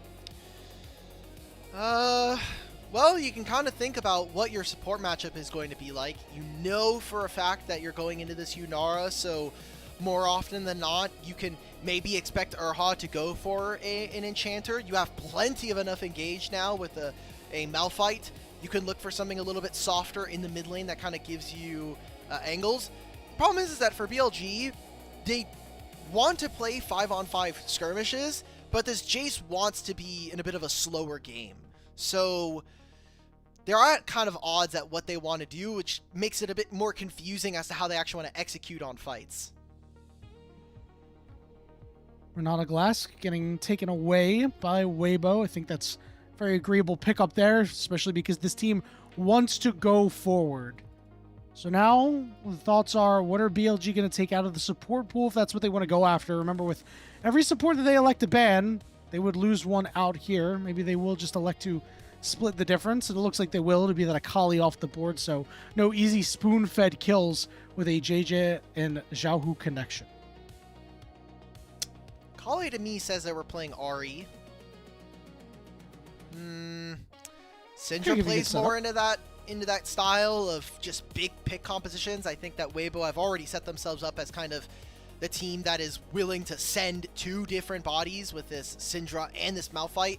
Well, you can kind of think about what your support matchup is going to be like. You know for a fact that you're going into this Yunara, so more often than not, you can maybe expect Urha to go for an Enchanter. You have plenty of enough engaged now with a Malphite. You can look for something a little bit softer in the mid lane that kind of gives you angles. Problem is that for BLG, they want to play 5-on-5 skirmishes, but this Jace wants to be in a bit of a slower game. So there are kind of odds at what they want to do, which makes it a bit more confusing as to how they actually want to execute on fights. Renata Glass getting taken away by Weibo. I think that's a very agreeable pickup there, especially because this team wants to go forward. So now the thoughts are, what are BLG going to take out of the support pool if that's what they want to go after? Remember, with every support that they elect to ban, they would lose one out here. Maybe they will just elect to split the difference. And it looks like they will, to be that Akali off the board. So no easy spoon-fed kills with a JJ and Xiaohu connection. Akali to me says that we're playing Ahri. Syndra plays more into that style of just big pick compositions. I think that Weibo have already set themselves up as kind of the team that is willing to send two different bodies with this Syndra and this Malphite.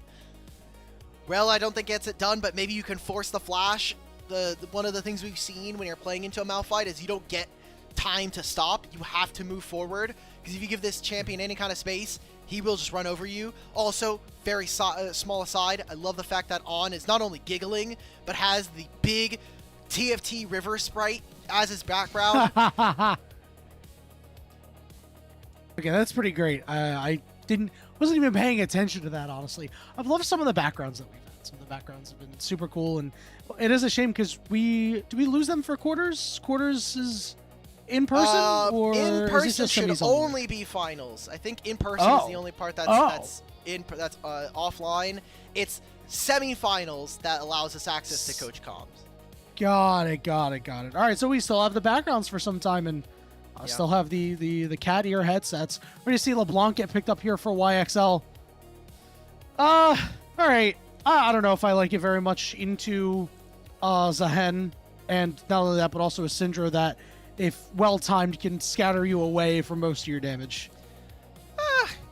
Well, I don't think it gets it done, but maybe you can force the flash. One of the things we've seen when you're playing into a Malphite is you don't get time to stop. You have to move forward, because if you give this champion any kind of space, he will just run over you. Also, very small aside, I love the fact that On is not only giggling, but has the big TFT river sprite as his background. Okay, that's pretty great. I wasn't even paying attention to that, honestly. I've loved some of the backgrounds that we've had. Some of the backgrounds have been super cool, and it is a shame because do we lose them for quarters? Quarters is in person, or in is it person just should semis only? only be finals. I think in person is the only part that's offline. It's semifinals that allows us access to Coach Comms. Got it. All right, so we still have the backgrounds for some time, and still have the cat ear headsets. We're going to see LeBlanc get picked up here for YXL. All right. I don't know if I like it very much into Zahen, and not only that, but also a Syndra that, if well-timed, can scatter you away for most of your damage.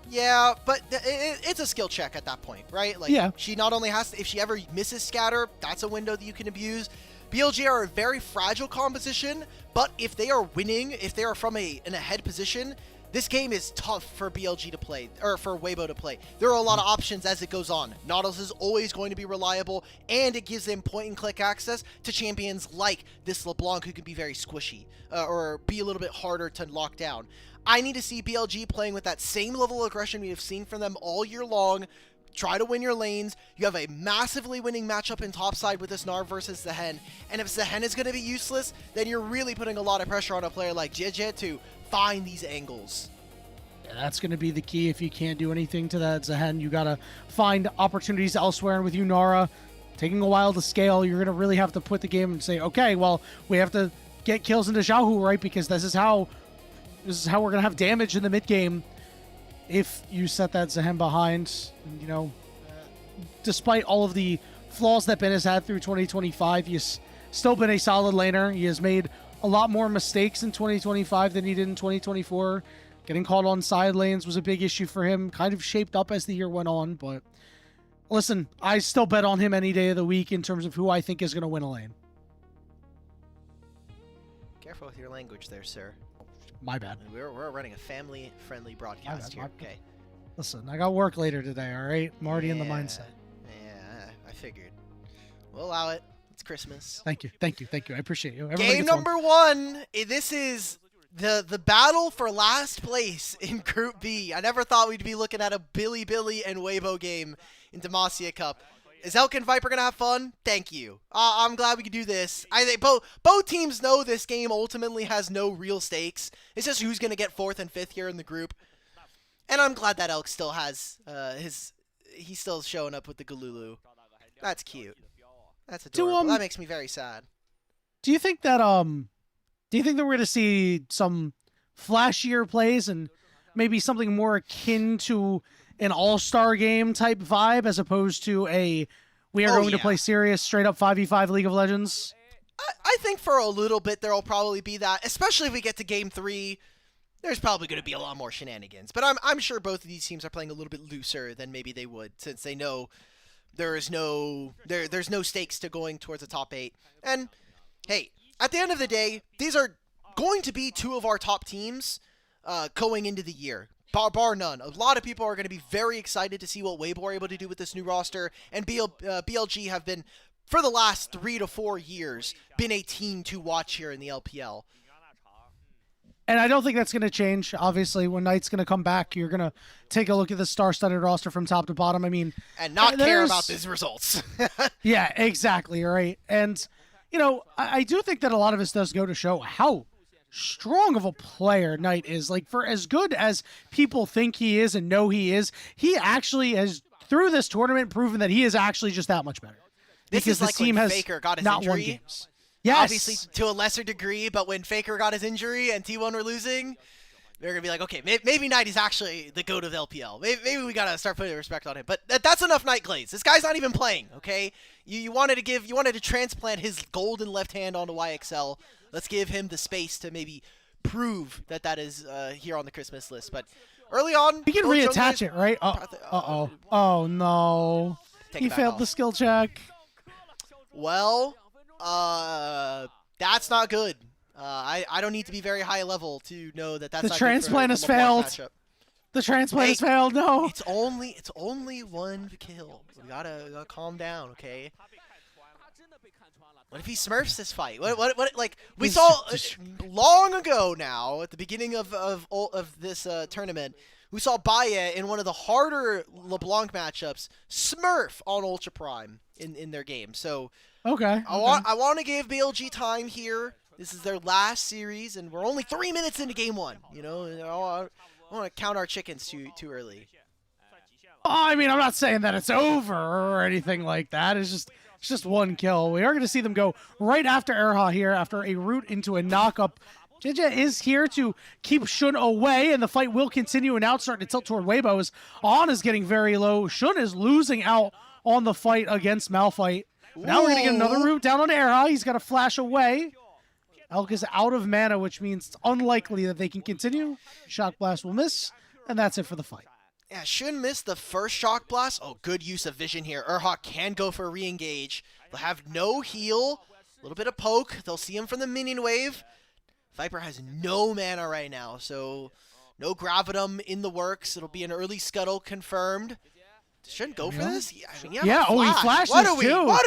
Yeah, but it's a skill check at that point, right? Like, yeah. She not only has to, if she ever misses scatter, that's a window that you can abuse. BLG are a very fragile composition, but if they are winning, if they are from in a head position, this game is tough for BLG to play, or for Weibo to play. There are a lot of options as it goes on. Nautilus is always going to be reliable, and it gives them point-and-click access to champions like this LeBlanc, who can be very squishy, or be a little bit harder to lock down. I need to see BLG playing with that same level of aggression we have seen from them all year long. Try to win your lanes. You have a massively winning matchup in topside with this Narv versus Zahen. And if Zahen is going to be useless, then you're really putting a lot of pressure on a player like JJ to find these angles. Yeah, that's going to be the key. If you can't do anything to that Zahen, you got to find opportunities elsewhere. And with you, Nara, taking a while to scale, you're going to really have to put the game and say, okay, well, we have to get kills into Xiaohu, right? Because this is how we're going to have damage in the mid game. If you set that Zahen behind, you know, despite all of the flaws that Ben has had through 2025, he's still been a solid laner. He has made a lot more mistakes in 2025 than he did in 2024. Getting caught on side lanes was a big issue for him, kind of shaped up as the year went on. But listen, I still bet on him any day of the week in terms of who I think is going to win a lane. Careful with your language there, sir. My bad. We're running a family-friendly broadcast here. Okay. Listen, I got work later today, all right? I'm already in the mindset. Yeah, I figured. We'll allow it. It's Christmas. Thank you. I appreciate you. Everybody Game gets number one. This is the battle for last place in Group B. I never thought we'd be looking at a Billy and Weibo game in Demacia Cup. Is Elk and Viper going to have fun? Thank you. I'm glad we could do this. I think both teams know this game ultimately has no real stakes. It's just who's going to get 4th and 5th here in the group. And I'm glad that Elk still has he's still showing up with the Galulu. That's cute. That's adorable. That makes me very sad. Do you think that we're going to see some flashier plays and maybe something more akin to an all-star game type vibe as opposed to we are going to play serious straight up 5v5 League of Legends? I think for a little bit there will probably be that, especially if we get to game 3. There's probably going to be a lot more shenanigans, but I'm sure both of these teams are playing a little bit looser than maybe they would, since they know there's no stakes to going towards the top 8. And hey, at the end of the day, these are going to be 2 of our top teams going into the year. Bar none. A lot of people are going to be very excited to see what Weibo are able to do with this new roster, and BLG have been, for the last 3 to 4 years, been a team to watch here in the LPL. And I don't think that's going to change. Obviously, when Knight's going to come back, you're going to take a look at the star-studded roster from top to bottom. I mean, and not care about these results. Yeah, exactly. Right. And, you know, I do think that a lot of this does go to show how strong of a player Knight is. Like, for as good as people think he is and know he is, he actually has, through this tournament, proven that he is actually just that much better. This is like when Faker got his injury. Won games. Yes. Obviously, to a lesser degree, but when Faker got his injury and T1 were losing, they're going to be like, okay, maybe Knight is actually the GOAT of the LPL. Maybe we got to start putting respect on him. But that's enough Knight glaze. This guy's not even playing, okay? You wanted to transplant his golden left hand onto YXL. Let's give him the space to maybe prove that is here on the Christmas list. But early on, we can reattach it, right? Uh-oh. Oh, no. He failed the skill check. Well, that's not good. I don't need to be very high level to know that's the not transplant good for has failed. The transplant has failed. No, it's only one kill. We gotta calm down, okay? What if he smurfs this fight? What like we saw long ago now at the beginning of this tournament, we saw Baya in one of the harder LeBlanc matchups smurf on Ultra Prime in their game. So okay. I want to give BLG time here. This is their last series, and we're only 3 minutes into game 1. You know, I don't want to count our chickens too early. I mean, I'm not saying that it's over or anything like that. It's just one kill. We are going to see them go right after Erha here after a route into a knock-up. JJ is here to keep Shun away, and the fight will continue, and now it's starting to tilt toward Weibo as On is getting very low. Shun is losing out on the fight against Malphite. Now we're going to get another route down on Erha. He's got to flash away. Elk is out of mana, which means it's unlikely that they can continue. Shock Blast will miss, and that's it for the fight. Yeah, Shun missed the first Shock Blast. Oh, good use of vision here. Erha can go for a re-engage. They'll have no heal. A little bit of poke. They'll see him from the minion wave. Viper has no mana right now, so no Gravitum in the works. It'll be an early scuttle confirmed. Shouldn't go for this? Yeah, I mean, yeah, oh, he flashes What are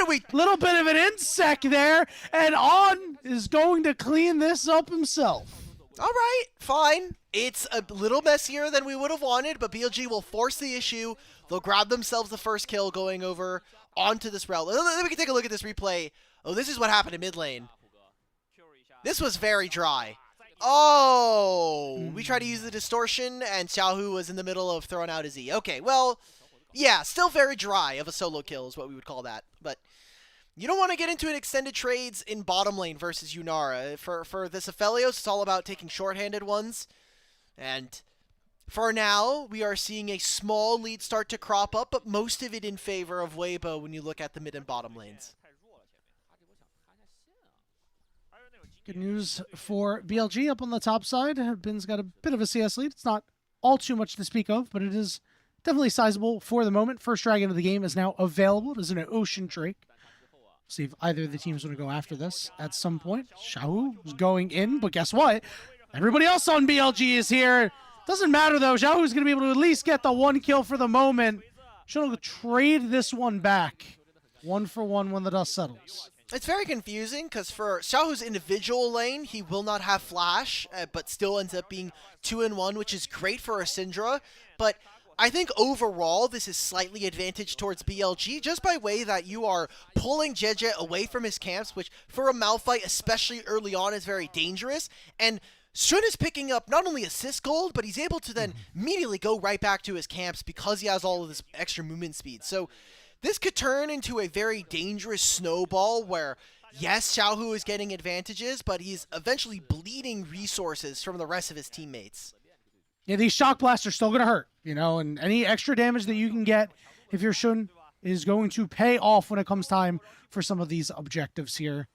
we? Little bit of an insect there, and On is going to clean this up himself. All right, fine. It's a little messier than we would have wanted, but BLG will force the issue. They'll grab themselves the first kill going over onto this route. We can take a look at this replay. Oh, this is what happened in mid lane. This was very dry. Oh, we tried to use the distortion, and Xiaohu was in the middle of throwing out his E. Okay, well, yeah, still very dry of a solo kill is what we would call that. But you don't want to get into an extended trades in bottom lane versus Yunara. For this Aphelios, it's all about taking shorthanded ones. And for now, we are seeing a small lead start to crop up, but most of it in favor of Weibo when you look at the mid and bottom lanes. Good news for BLG up on the top side. Bin's got a bit of a CS lead. It's not all too much to speak of, but it is definitely sizable for the moment. First dragon of the game is now available. It is an Ocean Drake. See if either of the teams want to go after this at some point. Xiaohu is going in, but guess what? Everybody else on BLG is here. Doesn't matter, though. Xiaohu's going to be able to at least get the one kill for the moment. Should trade this one back. 1-for-1 when the dust settles. It's very confusing because for Xiaohu's individual lane, he will not have flash, but still ends up being 2-in-1, which is great for a Syndra. But I think overall, this is slightly advantage towards BLG, just by way that you are pulling JJ away from his camps, which for a Malphite, especially early on, is very dangerous. And Shun is picking up not only assist gold, but he's able to then immediately go right back to his camps because he has all of this extra movement speed. So this could turn into a very dangerous snowball where, yes, Xiaohu is getting advantages, but he's eventually bleeding resources from the rest of his teammates. Yeah, these shock blasts are still going to hurt, you know, and any extra damage that you can get if you're Shun is going to pay off when it comes time for some of these objectives here.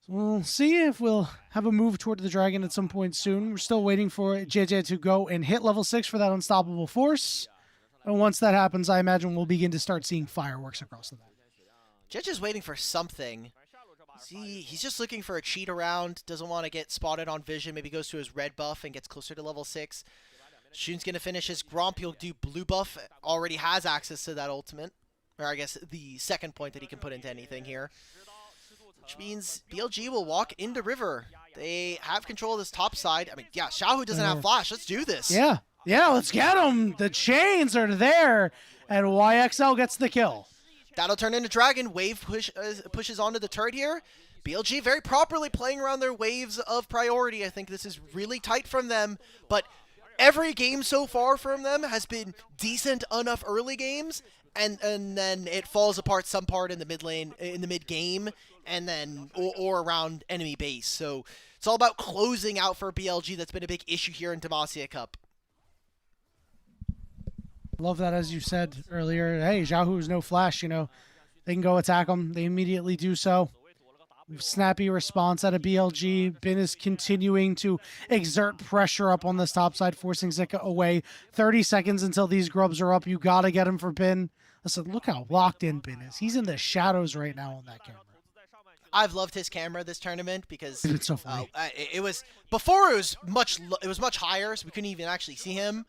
So we'll see if we'll have a move toward the dragon at some point soon. We're still waiting for JJ to go and hit level 6 for that unstoppable force. And once that happens, I imagine we'll begin to start seeing fireworks across the map. JJ's waiting for something. See, he's just looking for a cheat around, doesn't want to get spotted on vision, maybe goes to his red buff and gets closer to level 6. Shun's going to finish his Gromp, he'll do blue buff, already has access to that ultimate. Or I guess the second point that he can put into anything here. Which means BLG will walk into River. They have control of this top side. I mean, yeah, Xiaohu doesn't have flash, let's do this. Yeah, let's get him. The chains are there, and YXL gets the kill. That'll turn into Dragon. Wave pushes onto the turret here. BLG very properly playing around their waves of priority. I think this is really tight from them, but every game so far from them has been decent enough early games, and then it falls apart some part in the mid lane, in the mid game, and then or around enemy base. So it's all about closing out for BLG. That's been a big issue here in Demacia Cup. Love that, as you said earlier. Hey, Xiaohu has no flash, you know. They can go attack him. They immediately do so. Snappy response out of BLG. Bin is continuing to exert pressure up on this top side, forcing Zika away. 30 seconds until these grubs are up. You got to get him for Bin. Listen, look how locked in Bin is. He's in the shadows right now on that camera. I've loved his camera this tournament because it's so funny. It was before it was much higher, so we couldn't even actually see him.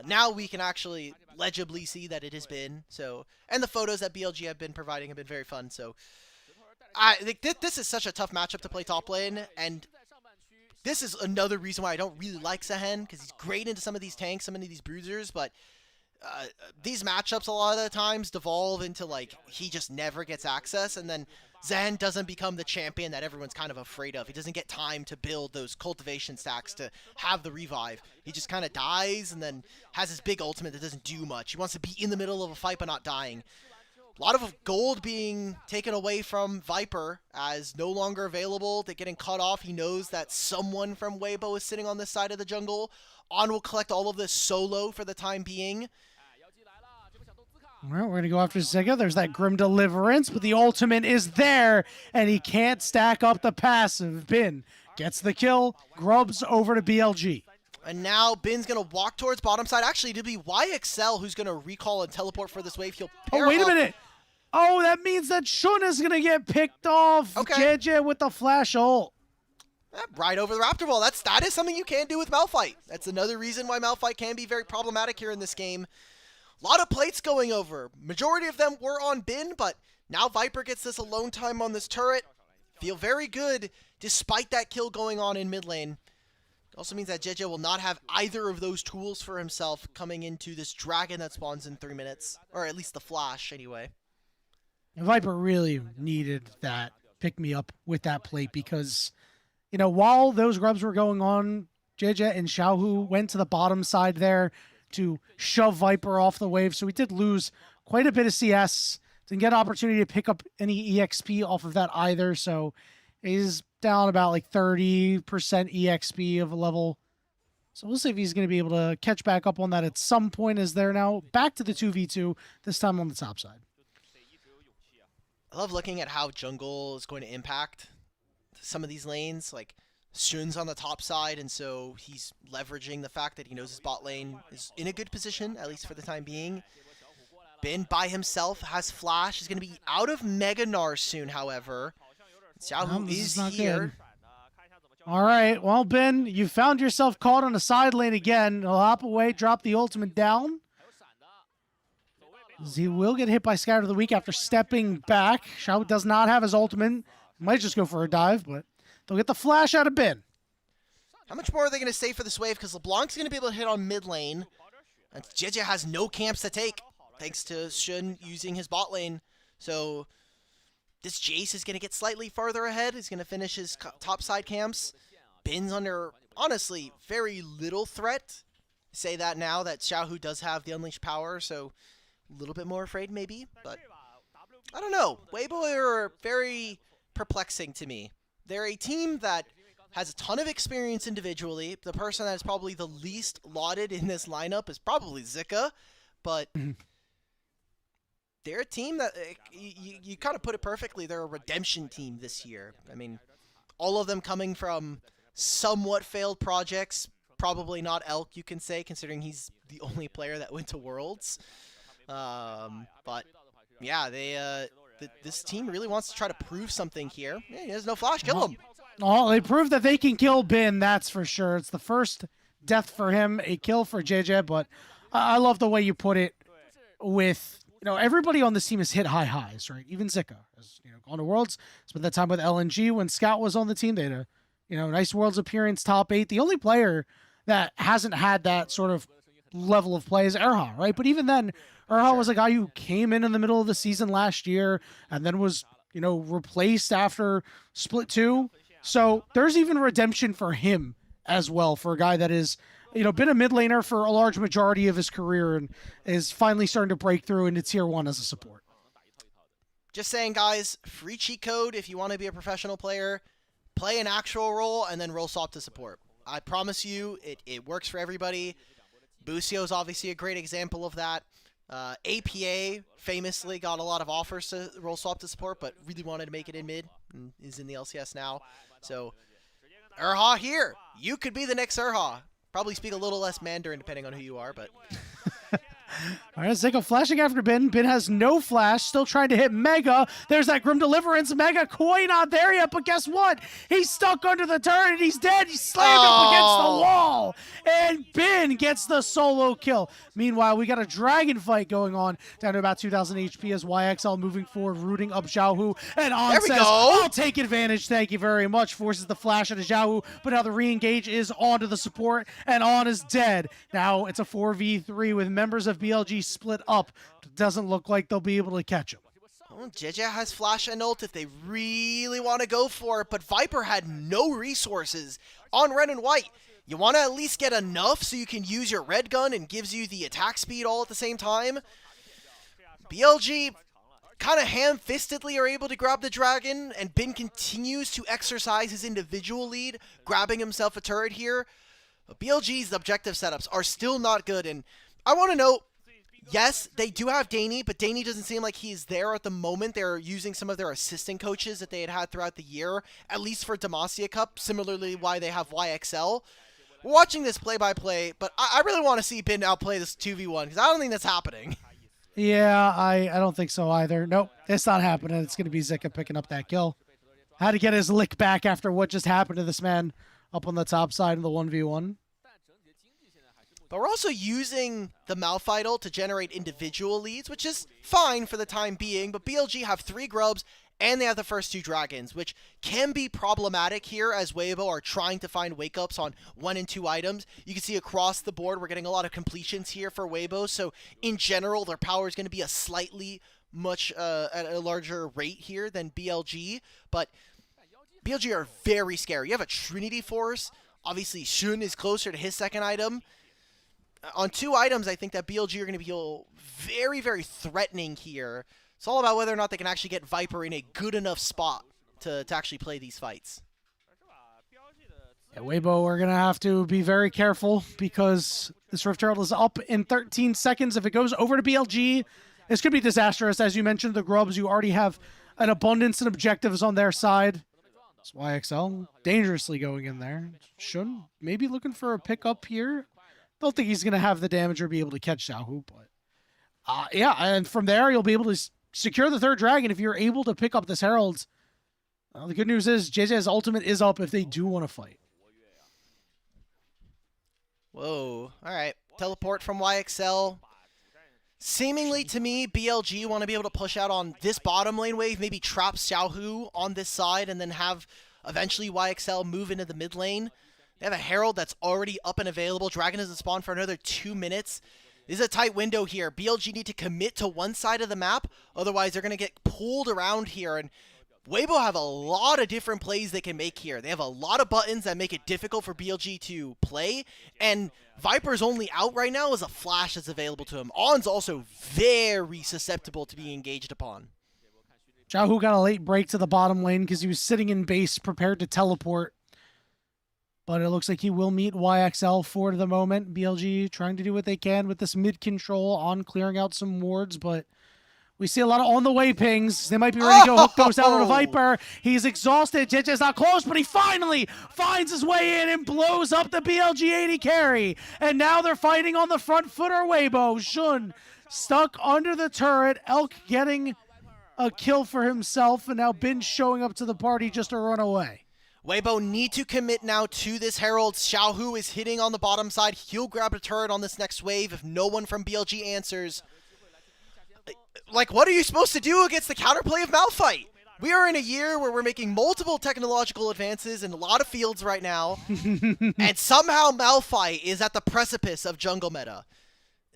Now we can actually legibly see that it has been. So, and the photos that BLG have been providing have been very fun. So, I think this is such a tough matchup to play top lane, and this is another reason why I don't really like Sehen, because he's great into some of these tanks, some of these bruisers, but these matchups a lot of the times devolve into like he just never gets access, and then Zen doesn't become the champion that everyone's kind of afraid of. He doesn't get time to build those cultivation stacks to have the revive. He just kind of dies and then has his big ultimate that doesn't do much. He wants to be in the middle of a fight but not dying. A lot of gold being taken away from Viper as no longer available. They're getting cut off. He knows that someone from Weibo is sitting on this side of the jungle. On will collect all of this solo for the time being. All right, we're going to go after Zigga. There's that Grim Deliverance, but the ultimate is there, and he can't stack up the passive. Bin gets the kill, grubs over to BLG. And now Bin's going to walk towards bottom side. Actually, it'll be YXL who's going to recall and teleport for this wave. He'll pair wait a up. minute. Oh, that means that Shun is going to get picked off. Okay. JJ with the flash ult. Right over the Raptor Ball. That is something you can do with Malphite. That's another reason why Malphite can be very problematic here in this game. A lot of plates going over. Majority of them were on Bin, but now Viper gets this alone time on this turret. Feel very good despite that kill going on in mid lane. Also means that JJ will not have either of those tools for himself coming into this dragon that spawns in 3 minutes. Or at least the flash, anyway. Viper really needed that pick-me-up with that plate because, you know, while those grubs were going on, JJ and Xiaohu went to the bottom side there to shove Viper off the wave. So we did lose quite a bit of CS. Didn't get an opportunity to pick up any EXP off of that either. So he's down about like 30% EXP of a level. So we'll see if he's going to be able to catch back up on that at some point, as they're now back to the 2v2, this time on the top side. I love looking at how jungle is going to impact some of these lanes. Like, Shun's on the top side, and so he's leveraging the fact that he knows his bot lane is in a good position, at least for the time being. Bin by himself has flash. He's going to be out of Mega Gnar soon, however. Xiaohu is here. Good. All right, well, Ben, you found yourself caught on a side lane again. He'll hop away, drop the ultimate down. He will get hit by Scatter of the Week after stepping back. Xiaohu does not have his ultimate. Might just go for a dive, but they'll get the flash out of Ben. How much more are they going to save for this wave? Because LeBlanc's going to be able to hit on mid lane. And JJ has no camps to take, thanks to Shun using his bot lane. So this Jace is going to get slightly farther ahead. He's going to finish his top side camps. Bin's under, honestly, very little threat. Say that now that Xiaohu does have the unleashed power, so a little bit more afraid maybe. But I don't know. Weibo are very perplexing to me. They're a team that has a ton of experience individually. The person that is probably the least lauded in this lineup is probably Zika, but they're a team that, you kind of put it perfectly, they're a redemption team this year. I mean, all of them coming from somewhat failed projects, probably not Elk, you can say, considering he's the only player that went to Worlds. But yeah, this team really wants to try to prove something here. Yeah, he has no flash, kill him. Oh, they proved that they can kill Bin, that's for sure. It's the first death for him, a kill for JJ, but I love the way you put it with, you know, everybody on this team has hit high highs, right? Even Zika has, you know, gone to Worlds, spent that time with LNG when Scout was on the team. They had a, you know, nice Worlds appearance, top 8. The only player that hasn't had that sort of level of play is Erha, right? But even then, Erha was a guy who came in the middle of the season last year and then was, you know, replaced after Split 2. So there's even redemption for him as well, for a guy that is, you know, been a mid laner for a large majority of his career and is finally starting to break through into tier 1 as a support. Just saying, guys, free cheat code if you want to be a professional player. Play an actual role and then roll swap to support. I promise you, it works for everybody. Busio is obviously a great example of that. APA famously got a lot of offers to roll swap to support, but really wanted to make it in mid and is in the LCS now. So, Erha here. You could be the next Erha. Probably speak a little less Mandarin depending on who you are, but... All right, Zika flashing after Bin. Bin has no flash, still trying to hit Mega. There's that Grim Deliverance. Mega quite not there yet, but guess what? He's stuck under the turret and he's dead. He's slammed up against the wall. And Bin gets the solo kill. Meanwhile, we got a dragon fight going on down to about 2,000 HP as YXL moving forward, rooting up Xiaohu. And On says, I'll take advantage. Thank you very much. Forces the flash into Xiaohu, but now the re-engage is onto the support, and On is dead. Now it's a 4v3 with members of BLG split up, it doesn't look like they'll be able to catch him. Well, JJ has flash and ult if they really want to go for it, but Viper had no resources on red and white. You want to at least get enough so you can use your red gun and gives you the attack speed all at the same time. BLG kind of ham-fistedly are able to grab the dragon, and Bin continues to exercise his individual lead, grabbing himself a turret here. But BLG's objective setups are still not good, and I want to note, yes, they do have Danny, but Danny doesn't seem like he's there at the moment. They're using some of their assistant coaches that they had throughout the year, at least for Demacia Cup, similarly why they have YXL. We're watching this play-by-play, but I really want to see Bin outplay this 2v1, because I don't think that's happening. Yeah, I don't think so either. Nope, it's not happening. It's going to be Zika picking up that kill. Had to get his lick back after what just happened to this man up on the top side of the 1v1. But we're also using the Malphite ult to generate individual leads, which is fine for the time being, but BLG have 3 grubs, and they have the first 2 dragons, which can be problematic here as Weibo are trying to find wake-ups on 1 and 2 items. You can see across the board we're getting a lot of completions here for Weibo, so in general their power is going to be a slightly much at a larger rate here than BLG, but BLG are very scary. You have a Trinity Force, obviously Shun is closer to his second item. On 2 items, I think that BLG are going to be very, very threatening here. It's all about whether or not they can actually get Viper in a good enough spot to actually play these fights. Yeah, Weibo, we're going to have to be very careful because this Rift Herald is up in 13 seconds. If it goes over to BLG, this could be disastrous. As you mentioned, the Grubs, you already have an abundance and objectives on their side. It's YXL dangerously going in there. Shun maybe looking for a pickup here. Don't think he's going to have the damage or be able to catch Xiaohu, but yeah, and from there you'll be able to secure the 3rd dragon if you're able to pick up this Herald. The good news is JJ's ultimate is up if they do want to fight. Whoa, alright. Teleport from YXL. Seemingly to me, BLG want to be able to push out on this bottom lane wave, maybe trap Xiaohu on this side, and then have eventually YXL move into the mid lane. They have a Herald that's already up and available. Dragon doesn't spawn for another 2 minutes. This is a tight window here. BLG need to commit to one side of the map. Otherwise, they're going to get pulled around here. And Weibo have a lot of different plays they can make here. They have a lot of buttons that make it difficult for BLG to play. And Viper's only out right now is a flash that's available to him. On's also very susceptible to being engaged upon. Xiaohu got a late break to the bottom lane because he was sitting in base prepared to teleport. But it looks like he will meet YXL for the moment. BLG trying to do what they can with this mid control on clearing out some wards, but we see a lot of on-the-way pings. They might be ready to go. Hook goes down on a Viper. He's exhausted. JJ's not close, but he finally finds his way in and blows up the BLG 80 carry. And now they're fighting on the front foot or Weibo. Shun stuck under the turret. Elk getting a kill for himself, and now Bin showing up to the party just to run away. Weibo need to commit now to this Herald. Xiaohu is hitting on the bottom side. He'll grab a turret on this next wave if no one from BLG answers. Like, what are you supposed to do against the counterplay of Malphite? We are in a year where we're making multiple technological advances in a lot of fields right now, and somehow Malphite is at the precipice of jungle meta.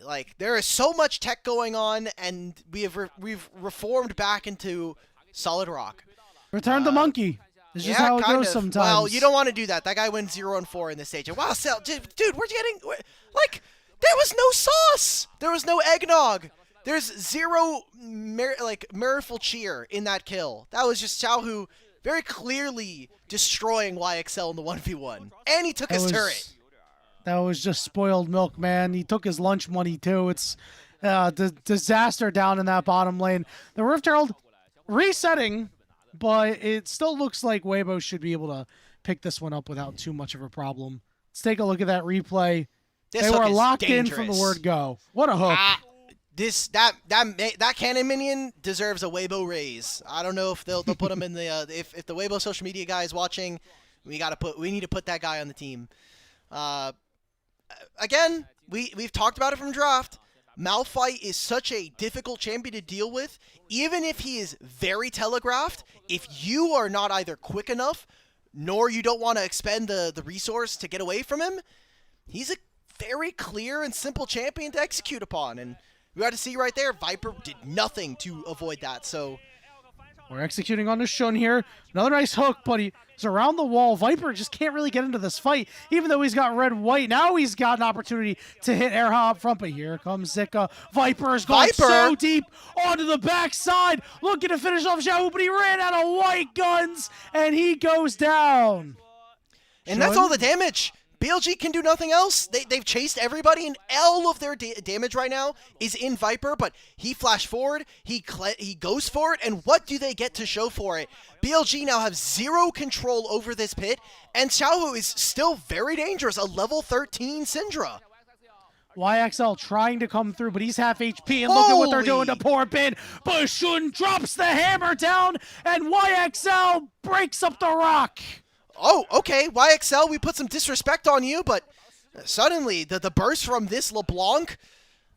Like, there is so much tech going on, and we've reformed back into solid rock. Return the monkey. It's just how it goes sometimes. Well, you don't want to do that. That guy went 0-4 in this stage. Wow, dude, we're getting... Like, there was no sauce! There was no eggnog! There's zero mirthful cheer in that kill. That was just Xiaohu very clearly destroying YXL in the 1v1. And he took his turret. That was just spoiled milk, man. He took his lunch money, too. It's disaster down in that bottom lane. The Rift Herald resetting, but it still looks like Weibo should be able to pick this one up without too much of a problem. Let's take a look at that replay. They were locked in from the word go. What a hook. That cannon minion deserves a Weibo raise. I don't know if they'll put him in the if the Weibo social media guy is watching, we need to put that guy on the team. Again, we've talked about it from draft. Malphite is such a difficult champion to deal with. Even if he is very telegraphed, if you are not either quick enough, nor you don't want to expend the resource to get away from him, he's a very clear and simple champion to execute upon. And we got to see right there, Viper did nothing to avoid that. So we're executing on the Shun here. Another nice hook, but he's around the wall. Viper just can't really get into this fight, even though he's got red-white. Now he's got an opportunity to hit Erha up front, but here comes Zika. Viper's going so deep onto the backside, looking to finish off Xiaohu, but he ran out of white guns, and he goes down. And that's all the damage. BLG can do nothing else. They've chased everybody, and all of their damage right now is in Viper, but he flashed forward, he goes for it, and what do they get to show for it? BLG now have zero control over this pit, and Xiaohu is still very dangerous, a level 13 Syndra. YXL trying to come through, but he's half HP, and look at what they're doing to poor Bin. But Shun drops the hammer down, and YXL breaks up the rock. Oh, okay, YXL, we put some disrespect on you, but suddenly the burst from this LeBlanc,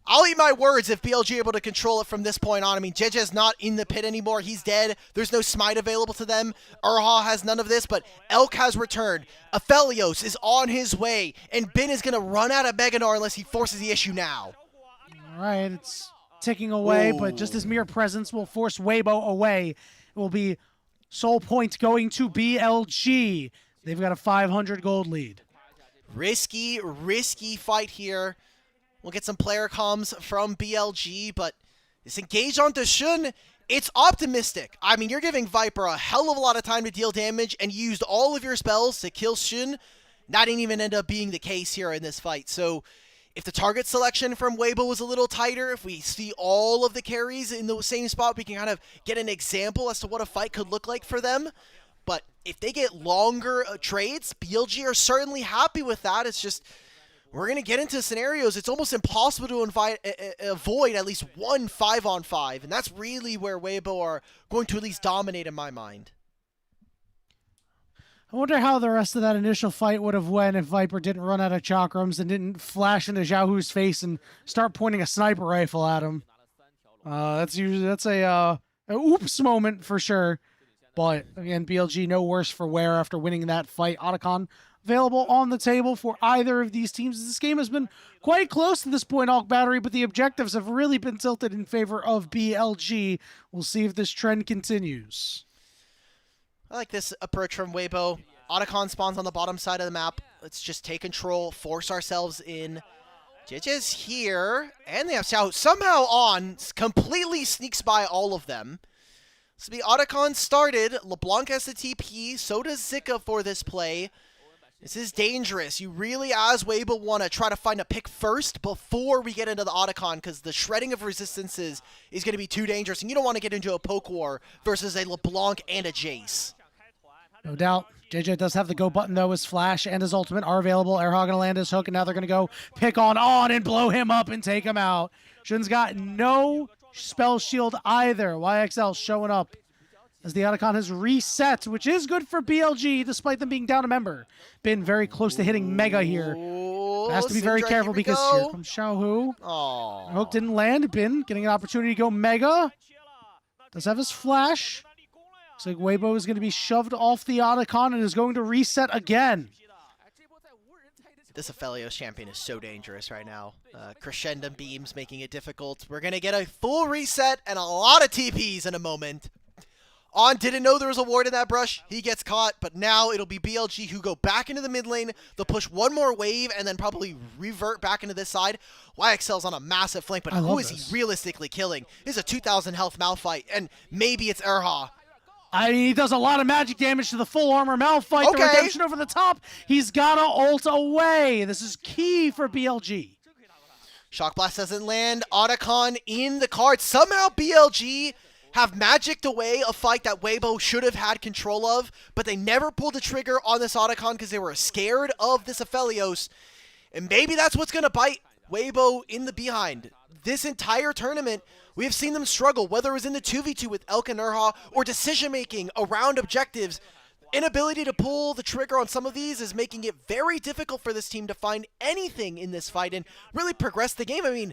I'll eat my words if BLG able to control it from this point on. I mean, JJ's not in the pit anymore. He's dead. There's no smite available to them. Erha has none of this, but Elk has returned. Aphelios is on his way, and Bin is going to run out of Meganar unless he forces the issue now. All right, it's ticking away, but just his mere presence will force Weibo away. It will be Soul Point going to BLG. They've got a 500 gold lead. Risky fight here. We'll get some player comms from BLG, but this engage onto Shun, it's optimistic. I mean, you're giving Viper a hell of a lot of time to deal damage, and you used all of your spells to kill Shun. That didn't even end up being the case here in this fight. So if the target selection from Weibo was a little tighter, if we see all of the carries in the same spot, we can kind of get an example as to what a fight could look like for them. But if they get longer trades, BLG are certainly happy with that. It's just, we're going to get into scenarios. It's almost impossible to avoid at least one 5-on-5. And that's really where Weibo are going to at least dominate in my mind. I wonder how the rest of that initial fight would have went if Viper didn't run out of chakrams and didn't flash into Xiaohu's face and start pointing a sniper rifle at him. That's a oops moment for sure. But again, BLG no worse for wear after winning that fight. Otacon available on the table for either of these teams. This game has been quite close to this point, Alk Battery, but the objectives have really been tilted in favor of BLG. We'll see if this trend continues. I like this approach from Weibo. Otacon spawns on the bottom side of the map. Let's just take control, force ourselves in. JJ's here, and they have Xiao somehow on, completely sneaks by all of them. So the Otacon started, LeBlanc has the TP, so does Zika for this play. This is dangerous. You really, as Weibo, want to try to find a pick first before we get into the Otacon, because the shredding of resistances is going to be too dangerous, and you don't want to get into a poke war versus a LeBlanc and a Jace. No doubt. JJ does have the go button, though. His flash and his ultimate are available. Erha going to land his hook, and now they're going to go pick on and blow him up and take him out. Shun's got no spell shield either. YXL showing up as the Otacon has reset, which is good for BLG, despite them being down a member. Been very close to hitting Mega here. Has to be very careful because here comes Xiaohu. Hook didn't land. Bin getting an opportunity to go Mega. Does have his flash. Looks like Weibo is going to be shoved off the Otacon and is going to reset again. This Aphelios champion is so dangerous right now. Crescendum beams making it difficult. We're going to get a full reset and a lot of TPs in a moment. On didn't know there was a ward in that brush. He gets caught, but now it'll be BLG who go back into the mid lane. They'll push one more wave and then probably revert back into this side. YXL's on a massive flank, but who is he realistically killing? This is a 2,000 health Malphite, and maybe it's Erha. I mean, he does a lot of magic damage to the full armor Malphite. Okay. The redemption over the top. He's got to ult away. This is key for BLG. Shock Blast doesn't land. Otacon in the card. Somehow BLG have magicked away a fight that Weibo should have had control of, but they never pulled the trigger on this Otacon because they were scared of this Aphelios. And maybe that's what's going to bite Weibo in the behind. This entire tournament, we have seen them struggle, whether it was in the 2v2 with Elk and Erha or decision-making around objectives. Inability to pull the trigger on some of these is making it very difficult for this team to find anything in this fight and really progress the game. I mean,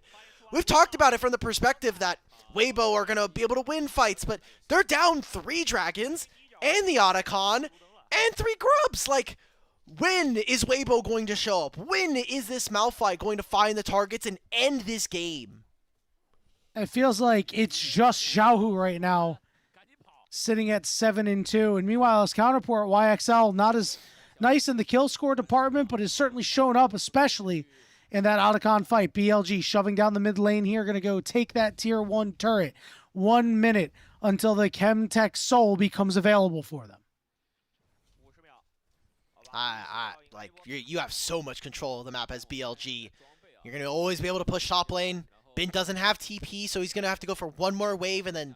we've talked about it from the perspective that Weibo are going to be able to win fights, but they're down 3 dragons and the Otacon and 3 grubs. Like, When is Weibo going to show up? When is this Malphite going to find the targets and end this game? It feels like it's just Xiaohu right now, sitting at 7-2. And meanwhile, his counterpart, YXL, not as nice in the kill score department, but has certainly shown up, especially in that Otacon fight. BLG shoving down the mid lane here, going to go take that tier 1 turret. 1 minute until the Chemtech Soul becomes available for them. Like you have so much control of the map as BLG. You're gonna always be able to push top lane. Bin doesn't have TP, so he's gonna have to go for one more wave and then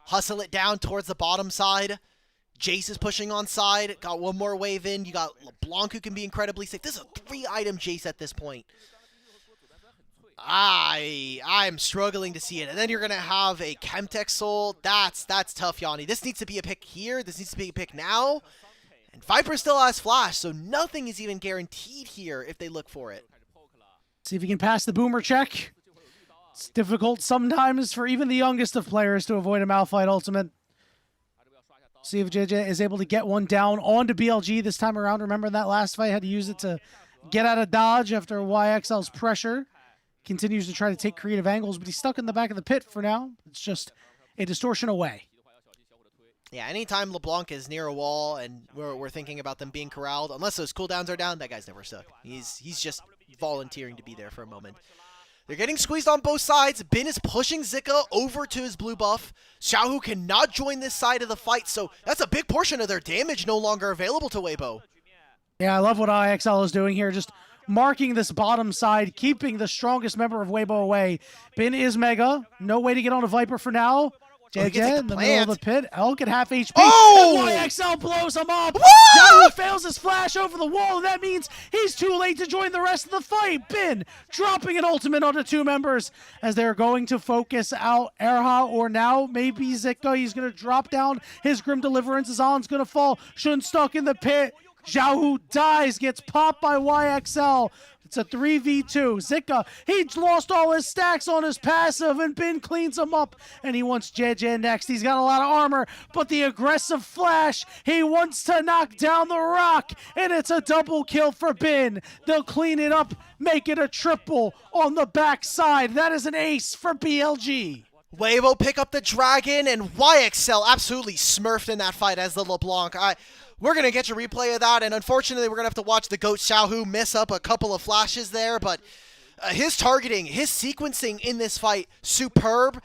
hustle it down towards the bottom side. Jace is pushing on side, got one more wave in. You got LeBlanc who can be incredibly safe. This is a 3-item Jace at this point. I'm struggling to see it. And then you're gonna have a Chemtech Soul. That's tough, Yanni. This needs to be a pick here. This needs to be a pick now. And Viper still has Flash, so nothing is even guaranteed here if they look for it. See if he can pass the boomer check. It's difficult sometimes for even the youngest of players to avoid a Malphite ultimate. See if JJ is able to get one down onto BLG this time around. Remember that last fight, had to use it to get out of dodge after YXL's pressure. Continues to try to take creative angles, but he's stuck in the back of the pit for now. It's just a distortion away. Yeah, anytime LeBlanc is near a wall and we're thinking about them being corralled, unless those cooldowns are down, that guy's never stuck. He's just volunteering to be there for a moment. They're getting squeezed on both sides. Bin is pushing Zika over to his blue buff. Xiaohu cannot join this side of the fight, so that's a big portion of their damage no longer available to Weibo. Yeah, I love what IXL is doing here, just marking this bottom side, keeping the strongest member of Weibo away. Bin is mega. No way to get on a Viper for now. JJ in the middle of the pit. Elk at half HP. Oh! And YXL blows him up. Woo! Xiaohu fails his flash over the wall, and that means he's too late to join the rest of the fight. Bin dropping an ultimate onto 2 members as they're going to focus out Erha, or now maybe Zika. He's going to drop down his Grim Deliverance. Azan's going to fall. Shun stuck in the pit. Xiaohu dies, gets popped by YXL. It's a 3v2. Zika, he lost all his stacks on his passive, and Bin cleans him up, and he wants JJ next. He's got a lot of armor, but the aggressive flash, he wants to knock down the rock, and it's a double kill for Bin. They'll clean it up, make it a triple on the backside. That is an ace for BLG. Weibo pick up the dragon, and YXL absolutely smurfed in that fight as the LeBlanc. We're going to get a replay of that, and unfortunately we're going to have to watch the GOAT Xiaohu miss up a couple of flashes there, but his targeting, his sequencing in this fight, superb.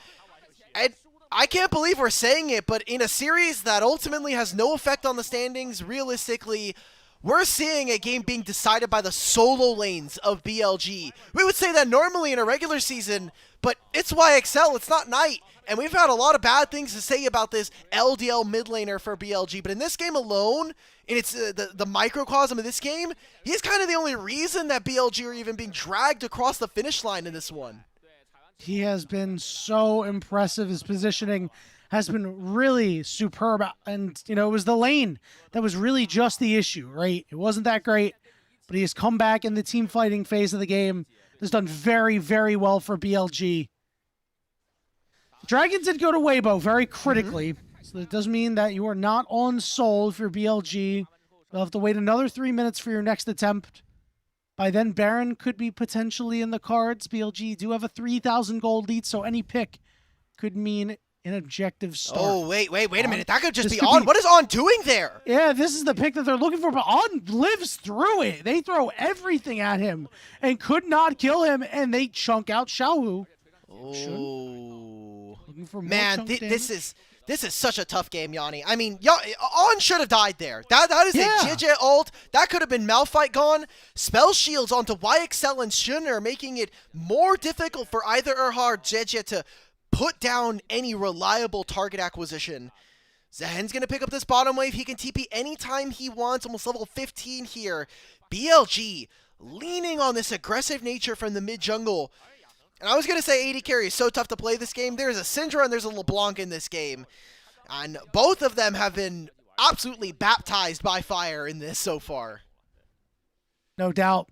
And I can't believe we're saying it, but in a series that ultimately has no effect on the standings, realistically, we're seeing a game being decided by the solo lanes of BLG. We would say that normally in a regular season, but it's YXL, it's not NiP. And we've had a lot of bad things to say about this LDL mid laner for BLG, but in this game alone, and it's the microcosm of this game, he's kind of the only reason that BLG are even being dragged across the finish line in this one. He has been so impressive. His positioning has been really superb, and it was the lane that was really just the issue, right? It wasn't that great, but he has come back in the team fighting phase of the game. Has done very, very well for BLG. Dragons did go to Weibo very critically, so that does mean that you are not on Soul if you're BLG. You'll have to wait another 3 minutes for your next attempt. By then, Baron could be potentially in the cards. BLG do have a 3,000 gold lead, so any pick could mean an objective start. Oh, wait a minute. That could just be On. What is On doing there? Yeah, this is the pick that they're looking for, but On lives through it. They throw everything at him and could not kill him, and they chunk out Xiaohu. Oh. For man, this is such a tough game, Yanni. I mean, On should have died there. That is a JJ ult. That could have been Malphite gone. Spell shields onto YXL and Shun are making it more difficult for either Erha or JJ to put down any reliable target acquisition. Zahen's going to pick up this bottom wave. He can TP anytime he wants, almost level 15 here. BLG leaning on this aggressive nature from the mid-jungle. And I was going to say AD carry is so tough to play this game. There's a Syndra and there's a LeBlanc in this game. And both of them have been absolutely baptized by fire in this so far. No doubt.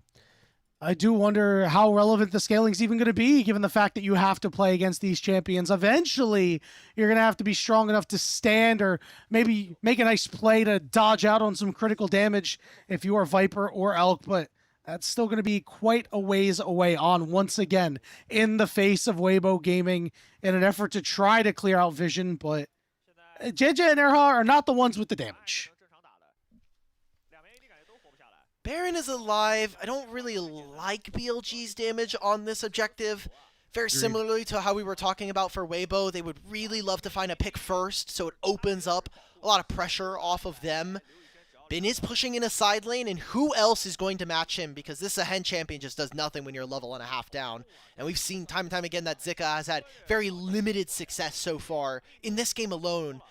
I do wonder how relevant the scaling's even going to be, given the fact that you have to play against these champions. Eventually, you're going to have to be strong enough to stand or maybe make a nice play to dodge out on some critical damage if you are Viper or Elk, but that's still going to be quite a ways away on, once again, in the face of Weibo Gaming in an effort to try to clear out vision, but JJ and Erha are not the ones with the damage. Baron is alive. I don't really like BLG's damage on this objective. Very similarly to how we were talking about for Weibo, they would really love to find a pick first, so it opens up a lot of pressure off of them. Bin is pushing in a side lane, and who else is going to match him? Because this Hen champion just does nothing when you're level and a half down. And we've seen time and time again that Zika has had very limited success so far in this game alone.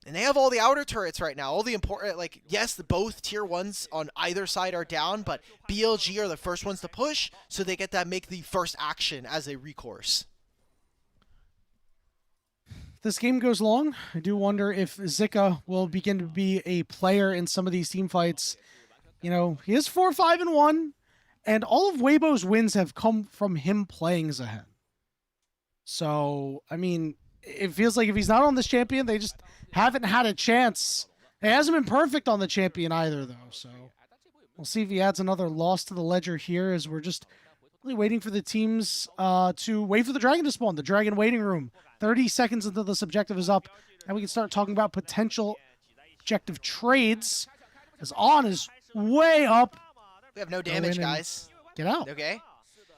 And they have all the outer turrets right now. All the important, like, yes, both tier 1s on either side are down, but BLG are the first ones to push, so they get to make the first action as a recourse. This game goes long. I do wonder if Zika will begin to be a player in some of these team fights. You know, he is 4-5-1, and all of Weibo's wins have come from him playing Zahen. So, I mean, it feels like if he's not on this champion, they just haven't had a chance. He hasn't been perfect on the champion either, though. So we'll see if he adds another loss to the ledger here, as we're just really waiting for the teams to wait for the dragon to spawn. The dragon waiting room. 30 seconds until this objective is up, and we can start talking about potential objective trades, as On is way up. We have no damage, guys. Get out. Okay.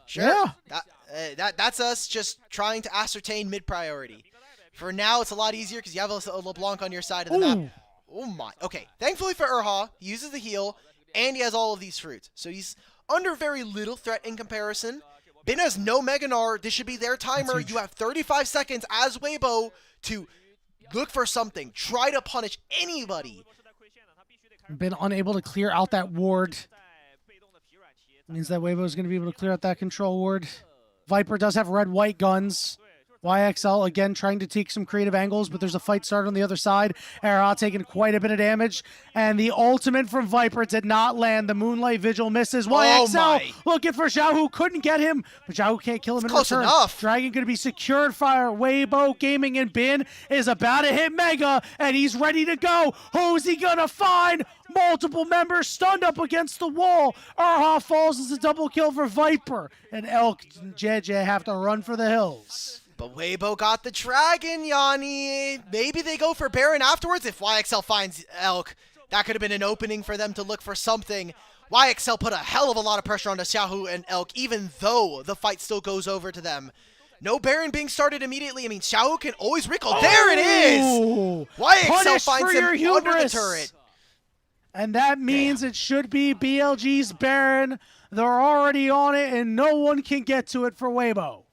Sure. Yeah. That's us just trying to ascertain mid-priority. For now, it's a lot easier because you have a LeBlanc on your side of the map. Oh my. Okay. Thankfully for Erha, he uses the heal, and he has all of these fruits. So he's under very little threat in comparison. Bin has no Meganar. This should be their timer. You have 35 seconds as Weibo to look for something. Try to punish anybody. Been unable to clear out that ward. Means that Weibo is going to be able to clear out that control ward. Viper does have red-white guns. YXL again trying to take some creative angles, but there's a fight started on the other side. Erha taking quite a bit of damage, and the ultimate from Viper did not land. The Moonlight Vigil misses. YXL looking for Xiao, who couldn't get him, but Xiao can't kill him in close return. Enough. Dragon going to be secured. Fire. Weibo Gaming and Bin is about to hit Mega, and he's ready to go. Who's he gonna find? Multiple members stunned up against the wall. Erha falls as a double kill for Viper, and Elk and JJ have to run for the hills. But Weibo got the dragon, Yanni. Maybe they go for Baron afterwards if YXL finds Elk. That could have been an opening for them to look for something. YXL put a hell of a lot of pressure onto Xiaohu and Elk, even though the fight still goes over to them. No Baron being started immediately. I mean, Xiaohu can always recall. There it is! YXL finds him under the turret. And that means it should be BLG's Baron. They're already on it, and no one can get to it for Weibo.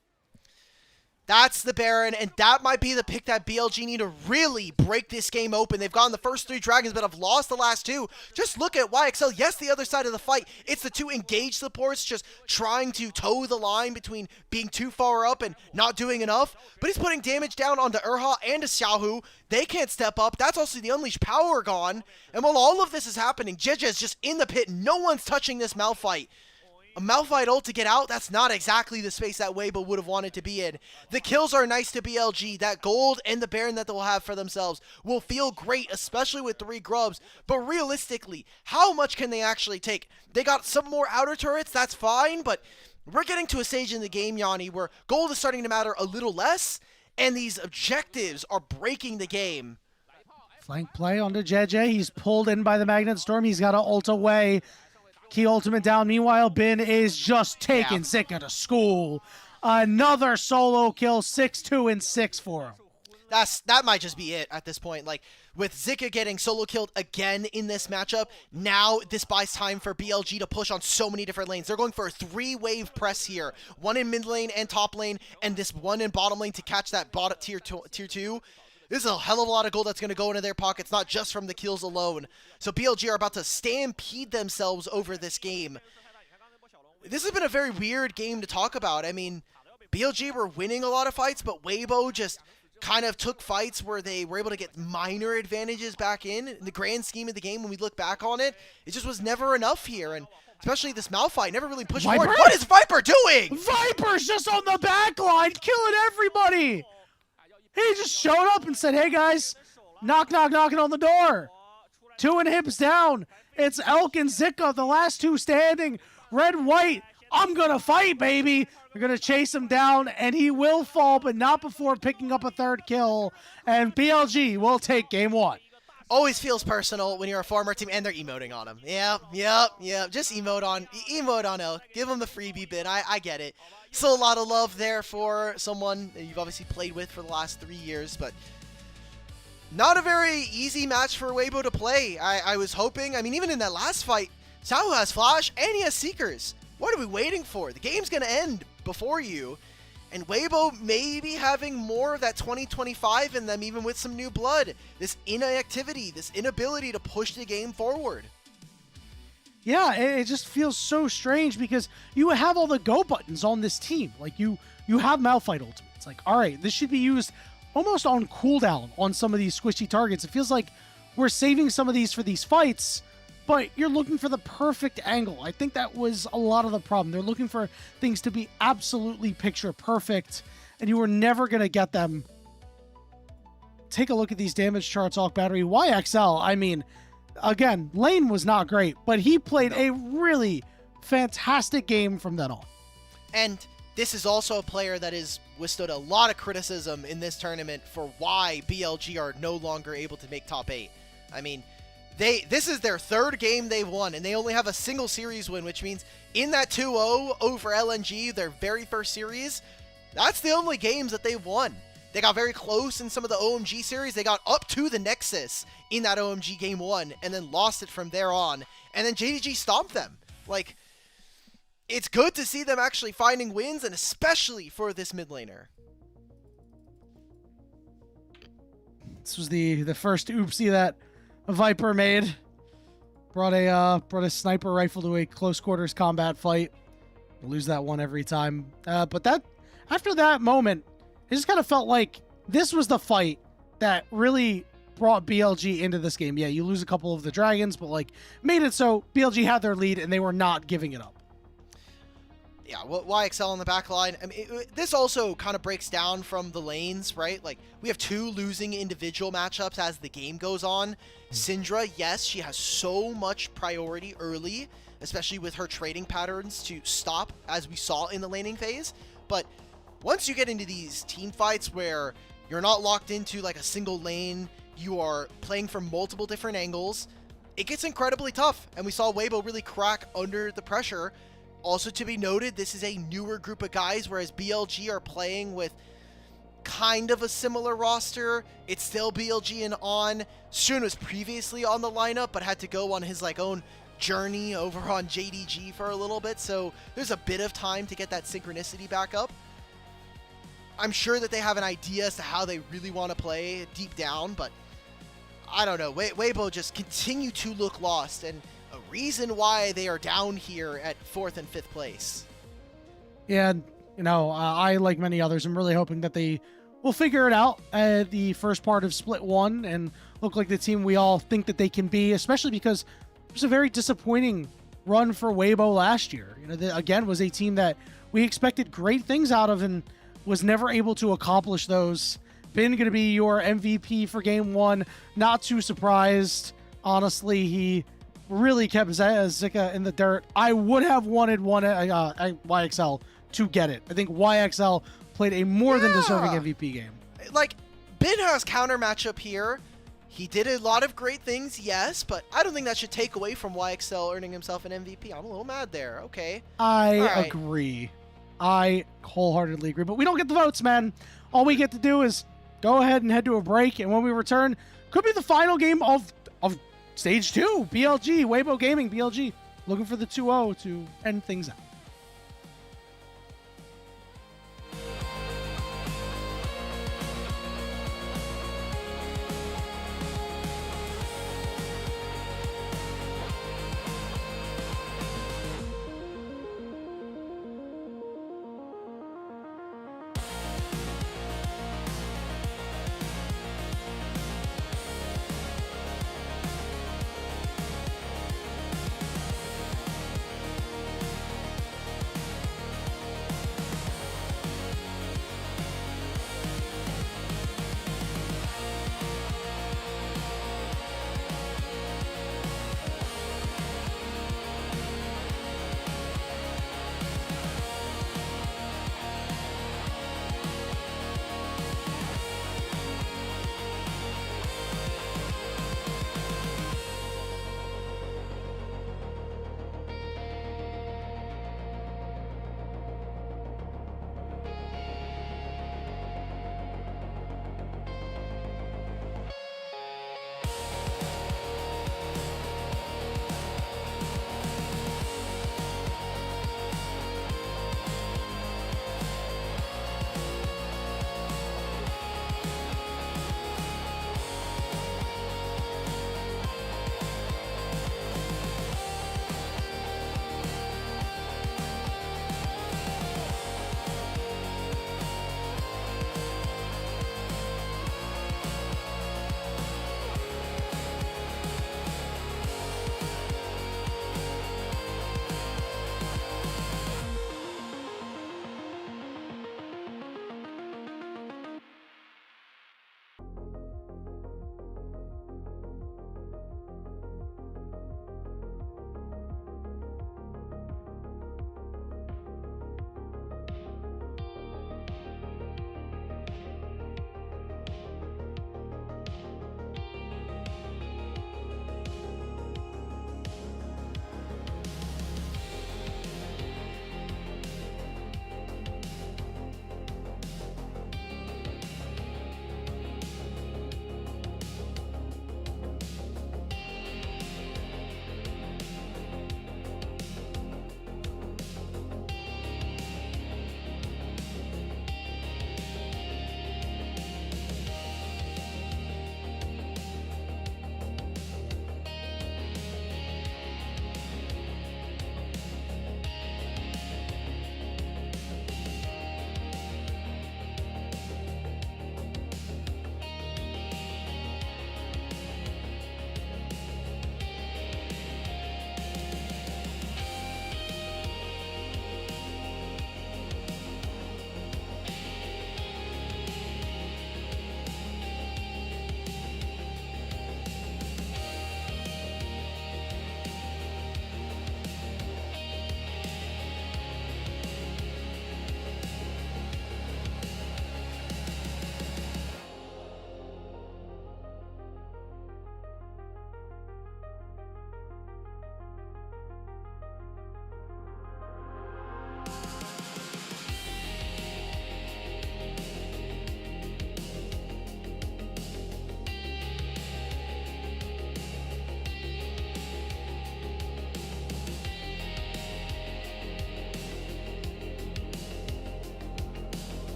That's the Baron, and that might be the pick that BLG need to really break this game open. They've gotten the first 3 dragons, but have lost the last 2. Just look at YXL. Yes, the other side of the fight. It's the 2 engaged supports just trying to toe the line between being too far up and not doing enough. But he's putting damage down onto Erha and to Xiaohu. They can't step up. That's also the Unleashed power gone. And while all of this is happening, Jeje is just in the pit. No one's touching this Malphite. A Malphite ult to get out, that's not exactly the space that Weibo would have wanted to be in. The kills are nice to BLG. That gold and the Baron that they'll have for themselves will feel great, especially with 3 grubs. But realistically, how much can they actually take? They got some more outer turrets, that's fine, but we're getting to a stage in the game, Yanni, where gold is starting to matter a little less, and these objectives are breaking the game. Flank play onto JJ. He's pulled in by the Magnet Storm. He's got to ult away. Key ultimate down. Meanwhile, Bin is just taking Zika to school. Another solo kill, 6-2 and 6 for him. That might just be it at this point. Like, with Zika getting solo killed again in this matchup, now this buys time for BLG to push on so many different lanes. They're going for a 3-wave press here. 1 in mid lane and top lane, and this 1 in bottom lane to catch that bot tier 2. This is a hell of a lot of gold that's going to go into their pockets, not just from the kills alone. So BLG are about to stampede themselves over this game. This has been a very weird game to talk about. I mean, BLG were winning a lot of fights, but Weibo just kind of took fights where they were able to get minor advantages back in. In the grand scheme of the game, when we look back on it, it just was never enough here. And especially this Malphite, never really pushed Viper? forward. What is Viper doing? Viper's just on the back line, killing everybody. He just showed up and said, hey guys, knock, knock, knocking on the door. 2 inhibs down. It's Elk and Zika, the last two standing. Red, white, I'm going to fight, baby. They're going to chase him down, and he will fall, but not before picking up a third kill. And BLG will take game 1. Always feels personal when you're a former team and they're emoting on him. Yep. Just emote on Elk. Give him the freebie bit. I get it. Still a lot of love there for someone that you've obviously played with for the last 3 years, but not a very easy match for Weibo to play. I was hoping, I mean, even in that last fight, Sahu has Flash and he has Seekers. What are we waiting for? The game's going to end before you. And Weibo maybe having more of that 2025 in them, even with some new blood. This inactivity, this inability to push the game forward. Yeah, it just feels so strange because you have all the go buttons on this team. Like, you have Malphite ultimate. It's like, all right, this should be used almost on cooldown on some of these squishy targets. It feels like we're saving some of these for these fights, but you're looking for the perfect angle. I think that was a lot of the problem. They're looking for things to be absolutely picture perfect, and you were never going to get them. Take a look at these damage charts off battery. YXL, I mean, again, lane was not great, but he played a really fantastic game from then on. And this is also a player that has withstood a lot of criticism in this tournament for why BLG are no longer able to make top 8. I mean, this is their 3rd game they've won, and they only have a single series win, which means in that 2-0 over LNG, their very first series, that's the only games that they've won. They got very close in some of the OMG series. They got up to the Nexus in that OMG game 1, and then lost it from there on, and then JDG stomped them. Like, it's good to see them actually finding wins, and especially for this mid laner. This was the first oopsie that Viper made. Brought a sniper rifle to a close quarters combat fight. Lose that one every time. But that after that moment, it just kind of felt like this was the fight that really brought BLG into this game. Yeah, you lose a couple of the dragons, but like made it so BLG had their lead and they were not giving it up. Yeah, YXL on the back line. I mean, this also kind of breaks down from the lanes, right? Like, we have 2 losing individual matchups as the game goes on. Syndra, yes, she has so much priority early, especially with her trading patterns to stop, as we saw in the laning phase. But once you get into these team fights where you're not locked into like a single lane, you are playing from multiple different angles, it gets incredibly tough. And we saw Weibo really crack under the pressure. Also to be noted, this is a newer group of guys, whereas BLG are playing with kind of a similar roster. It's still BLG and On. Shun was previously on the lineup, but had to go on his like own journey over on JDG for a little bit, so there's a bit of time to get that synchronicity back up. I'm sure that they have an idea as to how they really want to play deep down, but I don't know. Weibo just continue to look lost, and a reason why they are down here at 4th and 5th place. Yeah, you know, I, like many others, I'm really hoping that they will figure it out at the first part of Split 1 and look like the team we all think that they can be, especially because it was a very disappointing run for Weibo last year. You know, again, was a team that we expected great things out of and was never able to accomplish those. Been going to be your MVP for game 1. Not too surprised. Honestly, he really kept Zika in the dirt. I would have wanted YXL to get it. I think YXL played a more than deserving MVP game. Like, Bin has counter matchup here. He did a lot of great things, yes, but I don't think that should take away from YXL earning himself an MVP. I'm a little mad there. Okay. I agree. I wholeheartedly agree. But we don't get the votes, man. All we get to do is go ahead and head to a break, and when we return, could be the final game of Stage 2, BLG, Weibo Gaming, BLG, looking for the 2-0 to end things out.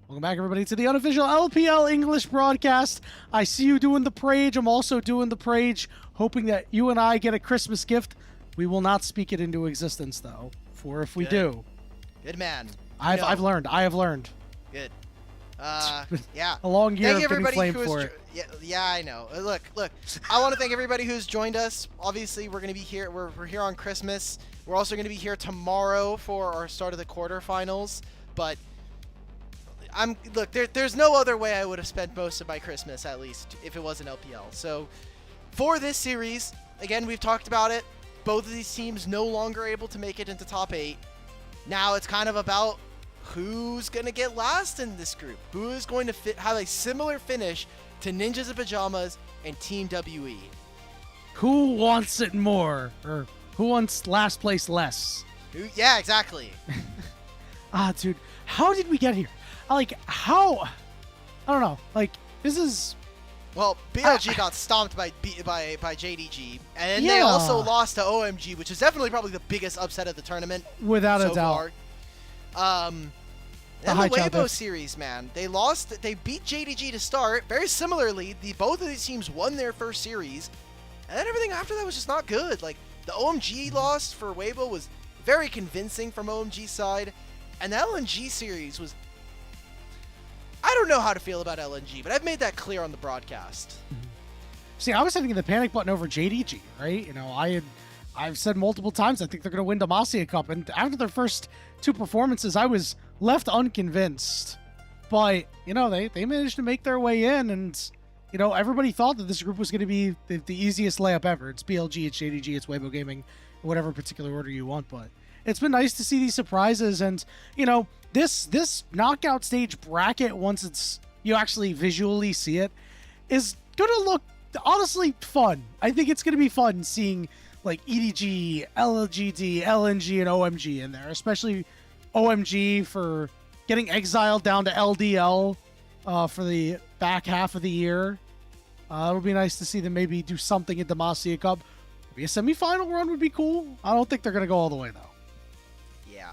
Welcome back, everybody, to the unofficial LPL English broadcast. I see you doing the parade. I'm also doing the parade, hoping that you and I get a Christmas gift. We will not speak it into existence, though, for if we do. Good man. I've learned. I have learned. Good. Yeah. A long year thank of getting everybody flamed for it. Yeah, I know. Look. I want to thank everybody who's joined us. Obviously, we're going to be here. We're here on Christmas. We're also going to be here tomorrow for our start of the quarterfinals. But look, there's no other way I would have spent most of my Christmas, at least, if it wasn't LPL. So, for this series, again, we've talked about it. Both of these teams no longer able to make it into top 8. Now it's kind of about who's going to get last in this group. Who is going to have a similar finish to Ninjas in Pajamas and Team WE. Who wants it more? Or who wants last place less? Yeah, exactly. Dude, how did we get here? How? I don't know. This is... Well, BLG got stomped by JDG, and yeah. they also lost to OMG, which is definitely probably the biggest upset of the tournament. Without so a doubt. Far. The Weibo series, man. They beat JDG to start. Very similarly, both of these teams won their first series, and then everything after that was just not good. The OMG loss for Weibo was very convincing from OMG's side, and the LNG series was... I don't know how to feel about LNG, but I've made that clear on the broadcast. See, I was hitting the panic button over JDG, right? I've said multiple times I think they're going to win Demacia Cup, and after their first 2 performances, I was left unconvinced. But, they managed to make their way in, and, everybody thought that this group was going to be the easiest layup ever. It's BLG, it's JDG, it's Weibo Gaming, whatever particular order you want, but it's been nice to see these surprises, and, this knockout stage bracket, once you actually visually see it, is going to look honestly fun. I think it's going to be fun seeing EDG, LGD, LNG, and OMG in there, especially OMG for getting exiled down to LDL for the back half of the year. It'll be nice to see them maybe do something at the Demacia Cup. Maybe a semifinal run would be cool. I don't think they're going to go all the way, though. Yeah.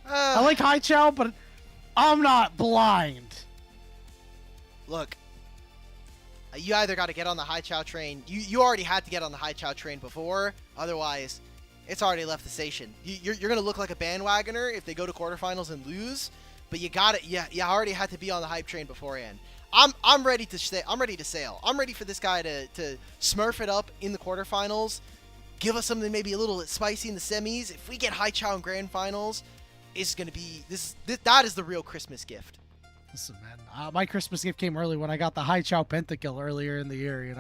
I like Hai Chow, but I'm not blind. Look, you either got to get on the Hai Chow train. You already had to get on the Hai Chow train before. Otherwise, it's already left the station. You're going to look like a bandwagoner if they go to quarterfinals and lose. But you got it. Yeah, you already had to be on the hype train beforehand. I'm ready to I'm ready to sail. I'm ready for this guy to smurf it up in the quarterfinals. Give us something maybe a little spicy in the semis. If we get Hai Chow in grand finals, it's going to be that is the real Christmas gift. Listen, man, my Christmas gift came early when I got the Hai Chow pentakill earlier in the year.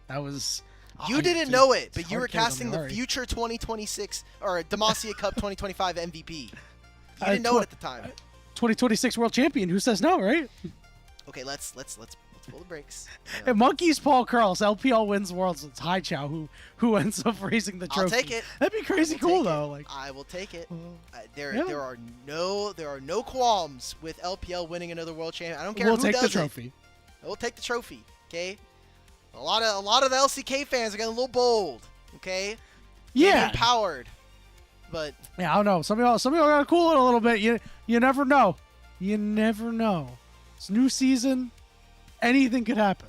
That was. You didn't know it, but you were casting the future 2026 or Demacia Cup 2025 MVP. You didn't know it at the time. 2026 world champion. Who says no, right? Okay, let's pull the brakes. And Monkeys Paul Curls, LPL wins Worlds. It's Hai Chow who ends up raising the trophy. I'll take it. That'd be crazy cool though. I will take it. There are no qualms with LPL winning another world champion. I don't care who does it. We'll take the trophy. We'll take the trophy. Okay. A lot of the LCK fans are getting a little bold. Okay. Yeah. Empowered. But yeah, I don't know. Some of y'all gotta cool it a little bit. You never know. You never know. It's new season. Anything could happen.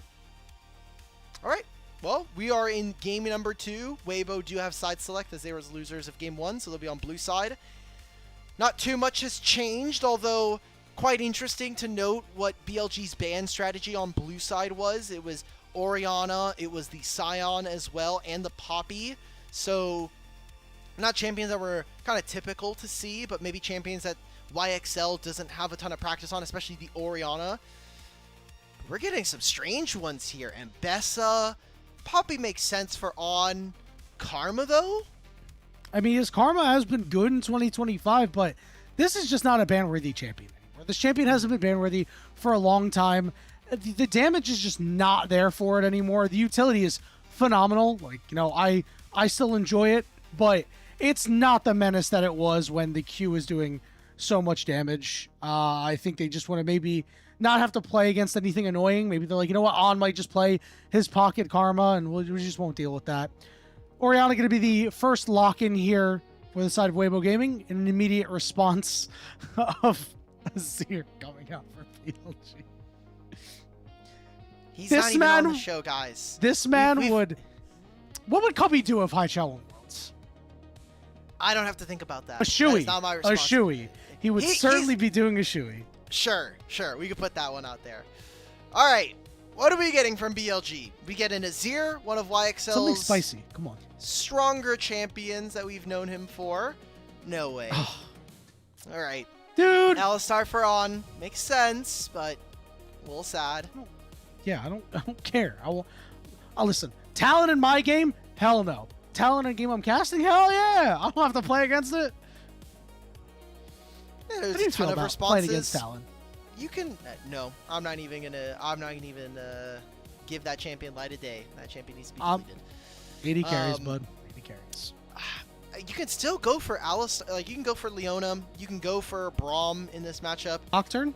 All right. Well, we are in game number 2. Weibo do have side select as they were losers of game 1, so they'll be on blue side. Not too much has changed, although quite interesting to note what BLG's ban strategy on blue side was. It was Orianna, it was the Scion as well, and the Poppy. So, not champions that were kind of typical to see, but maybe champions that YXL doesn't have a ton of practice on, especially the Orianna. We're getting some strange ones here. And Bessa, Poppy makes sense for on. Karma, though? I mean, his Karma has been good in 2025, but this is just not a ban-worthy champion anymore. This champion hasn't been ban-worthy for a long time. The damage is just not there for it anymore. The utility is phenomenal. I still enjoy it, but it's not the menace that it was when the Q was doing so much damage. I think they just want to maybe not have to play against anything annoying. Maybe they're like, you know what, On might just play his pocket Karma, and we just won't deal with that. Orianna going to be the first lock-in here for the side of Weibo Gaming, in an immediate response of Azir coming out for BLG. He's This not even man- on the show, guys. This man We've- would... What would Cubby do if Haichao won Worlds? I don't have to think about that. A shoey. That is not my A response. shoey. He would certainly be doing a shoey. Sure. We could put that one out there. All right. What are we getting from BLG? We get an Azir, one of Something YXL's spicy. Come on. stronger champions that we've known him for. No way. All right. Dude! Alistar for On. Makes sense, but a little sad. Yeah, I don't care. I'll listen. Talent in my game? Hell no. Talent in a game I'm casting? Hell yeah! I don't have to play against it. Yeah, How there's do you a ton feel of about responses. playing against Talon? You can no. I'm not even gonna give that champion light of day. That champion needs to be deleted. 80 carries, Um, bud. 80 carries. You can still go for Alistar. Like you can go for Leona. You can go for Braum in this matchup. Nocturne?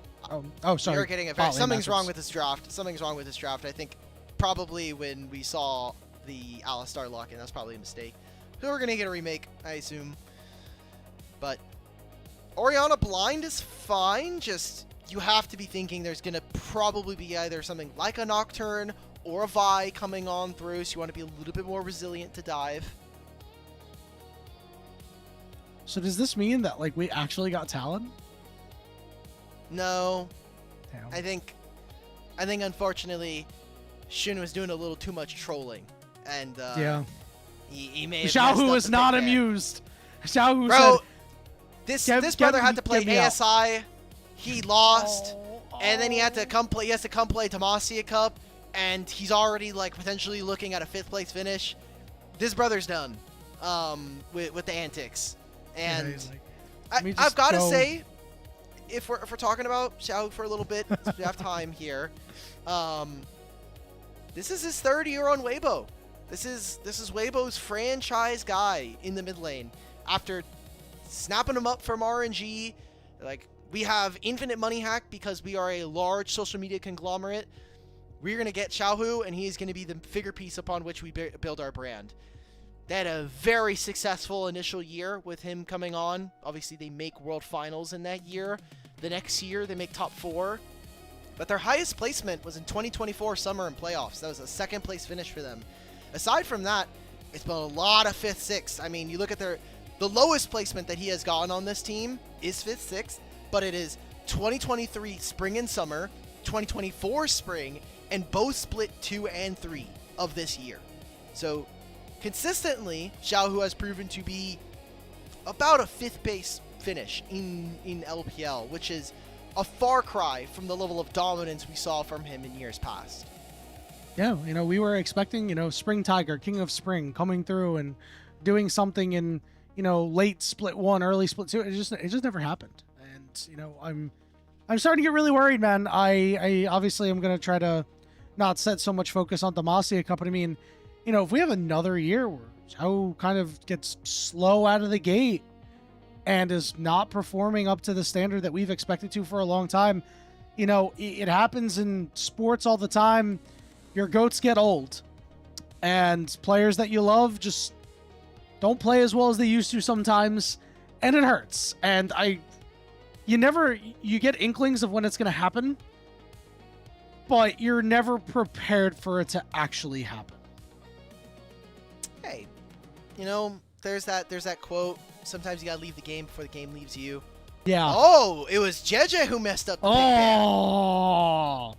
Oh, sorry. You're getting a Bot lane something's wrong matchups. with this draft. Something's wrong with this draft. I think probably when we saw the Alistar lock-in, that's probably a mistake. So we're gonna get a remake, I assume. But Orianna blind is fine. Just you have to be thinking there's gonna probably be either something like a Nocturne or a Vi coming on through, so you want to be a little bit more resilient to dive. So does this mean that like we actually got Talon? No, Damn. I think unfortunately Shun was doing a little too much trolling, and Yeah. he may have Xiao messed Hu up was the not pick there. amused. Xiao Hu Bro, said, this brother had to play get me out. ASI. He lost, and then he had to come play. He has to come play Demacia Cup, and he's already like potentially looking at a 5th place finish. This brother's done with the antics, and he's like, "Let me I've just got to go." say, if we're talking about Xiao Hu for a little bit, we have time here. This is his 3rd year on Weibo. This is Weibo's franchise guy in the mid lane. After snapping him up from RNG, like we have infinite money hack because we are a large social media conglomerate. We're gonna get Xiao Hu, and he's gonna be the figure piece upon which we build our brand. They had a very successful initial year with him coming on. Obviously, they make World Finals in that year. The next year, they make top 4. But their highest placement was in 2024 Summer and Playoffs. That was a 2nd place finish for them. Aside from that, it's been a lot of 5th, 6th. I mean, you look at the lowest placement that he has gotten on this team is 5th, 6th, but it is 2023 Spring and Summer, 2024 Spring, and both split 2 and 3 of this year. So consistently, Xiao Hu has proven to be about a 5th base finish in LPL, which is a far cry from the level of dominance we saw from him in years past. Yeah, we were expecting, Spring Tiger, King of Spring, coming through and doing something in, late split 1, early split 2. It just never happened. And, I'm starting to get really worried, man. I obviously am gonna try to not set so much focus on Demacia Cup. I mean, if we have another year where Xiao kind of gets slow out of the gate and is not performing up to the standard that we've expected to for a long time, it happens in sports all the time. Your goats get old, and players that you love just don't play as well as they used to sometimes, and it hurts. And you get inklings of when it's going to happen, but you're never prepared for it to actually happen. Hey, there's that quote, sometimes you gotta leave the game before the game leaves you. Yeah. Oh, it was JJ who messed up the pick there. Oh.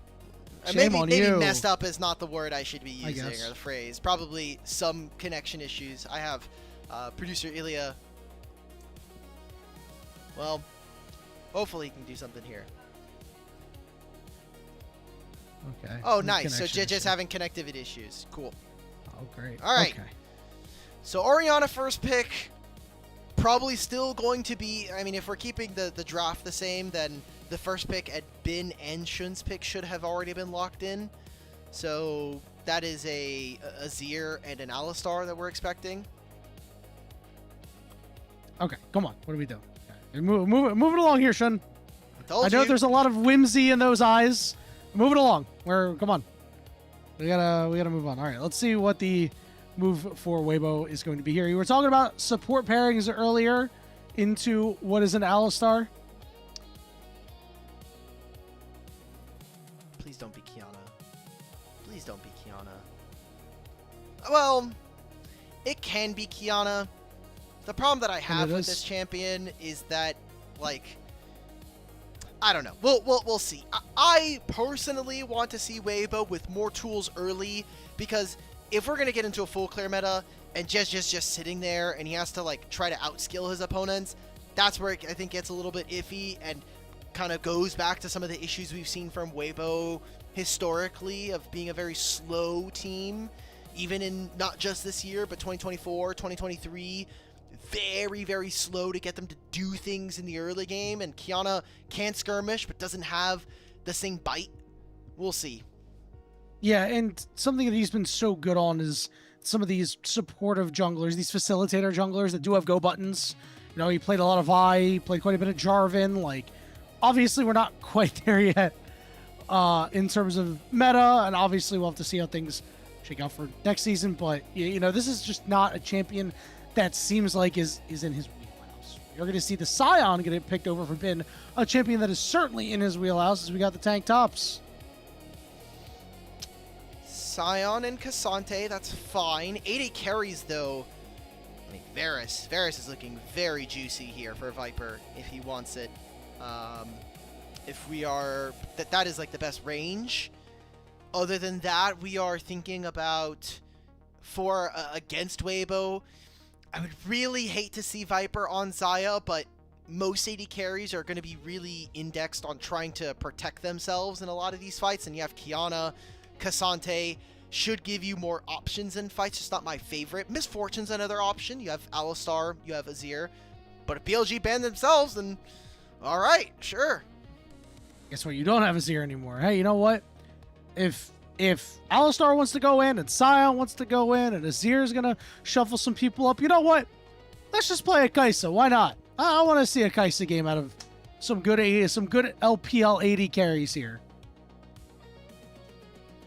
Shame on maybe you. messed up is not the word I should be I using, guess. or the phrase. Probably some connection issues. I have producer Ilya. Well, hopefully he can do something here. Okay. Oh, Good nice. So connection JJ's issue. having connectivity issues. Cool. Oh, great. All right. Okay. So Orianna first pick, probably still going to be, I mean, if we're keeping the draft the same, then the first pick at Bin and Shun's pick should have already been locked in. So that is a Azir and an Alistar that we're expecting. Okay. Come on. What are we doing? Okay. Move it along here, Shun. I know you. there's a lot of whimsy in those eyes. Move it along. Come on. We gotta move on. All right, let's see what the move for Weibo is going to be here. You were talking about support pairings earlier into what is an Alistar. Please don't be Kiana. Please don't be Kiana. Well, it can be Kiana. The problem that I have with this champion is that, like, I don't know. We'll see. I personally want to see Weibo with more tools early, because if we're gonna get into a full clear meta and just sitting there and he has to like try to outskill his opponents, that's where it, I think, gets a little bit iffy and kind of goes back to some of the issues we've seen from Weibo historically of being a very slow team, even in not just this year but 2024, 2023. Very, very slow to get them to do things in the early game, and Kiana can skirmish but doesn't have the same bite. We'll see. Yeah, and something that he's been so good on is some of these supportive junglers, these facilitator junglers that do have go buttons. You know, he played a lot of Vi, he played quite a bit of Jarvan. Like, obviously we're not quite there yet in terms of meta, and obviously we'll have to see how things shake out for next season, but, you know, this is just not a champion that seems like is in his wheelhouse. You're going to see the Scion get picked over for being a champion that is certainly in his wheelhouse, as we got the tank tops. Scion and Cassante, that's fine. 80 carries, though. I mean, Varus is looking very juicy here for Viper if he wants it. If we are... That is, like, the best range. Other than that, we are thinking about... For against Weibo, I would really hate to see Viper on Xayah, but most AD carries are going to be really indexed on trying to protect themselves in a lot of these fights, and you have Kiana, Cassante should give you more options in fights, just not my favorite. Misfortune's another option. You have Alistar, you have Azir, but if BLG ban themselves, then alright, sure. Guess what? You don't have Azir anymore. Hey, you know what? If Alistar wants to go in and Scion wants to go in and Azir is going to shuffle some people up, you know what? Let's just play a Kai'Sa. Why not? I want to see a Kai'Sa game out of some good LPL AD carries here.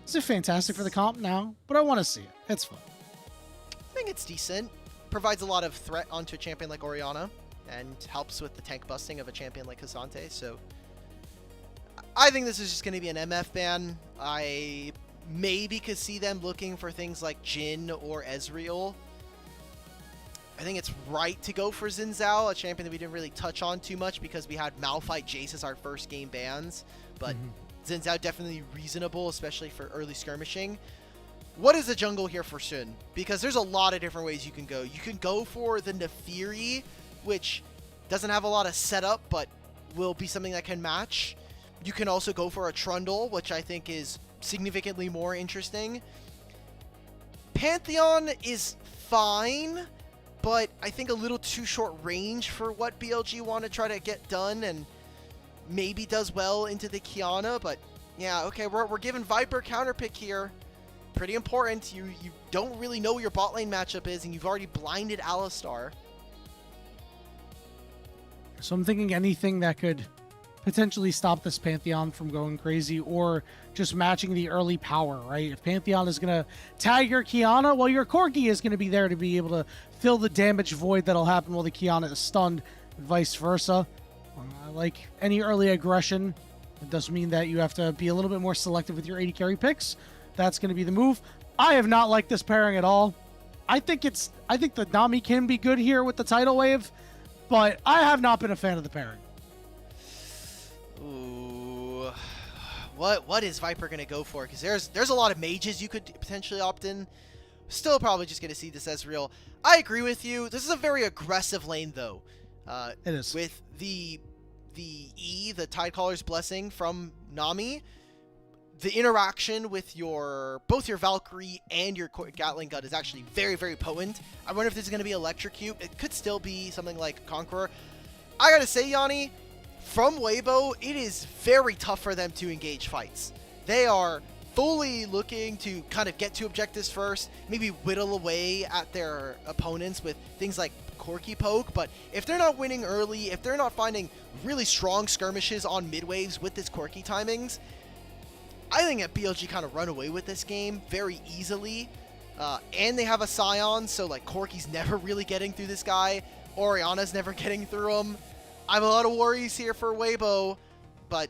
Is it fantastic for the comp? No, but I want to see it. It's fun. I think it's decent. Provides a lot of threat onto a champion like Orianna and helps with the tank busting of a champion like Cassante, so... I think this is just going to be an MF ban. I maybe could see them looking for things like Jhin or Ezreal. I think it's right to go for Xin Zhao, a champion that we didn't really touch on too much because we had Malphite Jace as our first game bans. But Xin Zhao definitely reasonable, especially for early skirmishing. What is the jungle here for Xun? Because there's a lot of different ways you can go. You can go for the Nefiri, which doesn't have a lot of setup, but will be something that can match. You can also go for a Trundle, which I think is significantly more interesting. Pantheon is fine, but I think a little too short range for what BLG want to try to get done, and maybe does well into the Kiana, but yeah, okay, we're giving Viper counterpick here. Pretty important. You don't really know what your bot lane matchup is, and you've already blinded Alistar. So I'm thinking anything that could potentially stop this Pantheon from going crazy, or just matching the early power, right? If Pantheon is going to tag your Kiana, well, your Corki is going to be there to be able to fill the damage void that'll happen while the Kiana is stunned, and vice versa. Like any early aggression, it does mean that you have to be a little bit more selective with your AD carry picks. That's going to be the move. I have not liked this pairing at all. I think the Nami can be good here with the tidal wave, but I have not been a fan of the pairing. Ooh, what is Viper gonna go for? Because there's a lot of mages you could potentially opt in. Still probably just gonna see this as real. I agree with you. This is a very aggressive lane though. It is. With the the Tidecaller's Blessing from Nami, the interaction with both your Valkyrie and your Gatling Gun is actually very, very potent. I wonder if this is gonna be Electrocute. It could still be something like Conqueror. I gotta say, Yanni, from Weibo, it is very tough for them to engage fights. They are fully looking to kind of get to objectives first, maybe whittle away at their opponents with things like Corki poke, but if they're not winning early, if they're not finding really strong skirmishes on mid-waves with this Corki timings, I think that BLG kind of run away with this game very easily. And they have a Scion, so like Corki's never really getting through this guy. Orianna's never getting through him. I have a lot of worries here for Weibo, but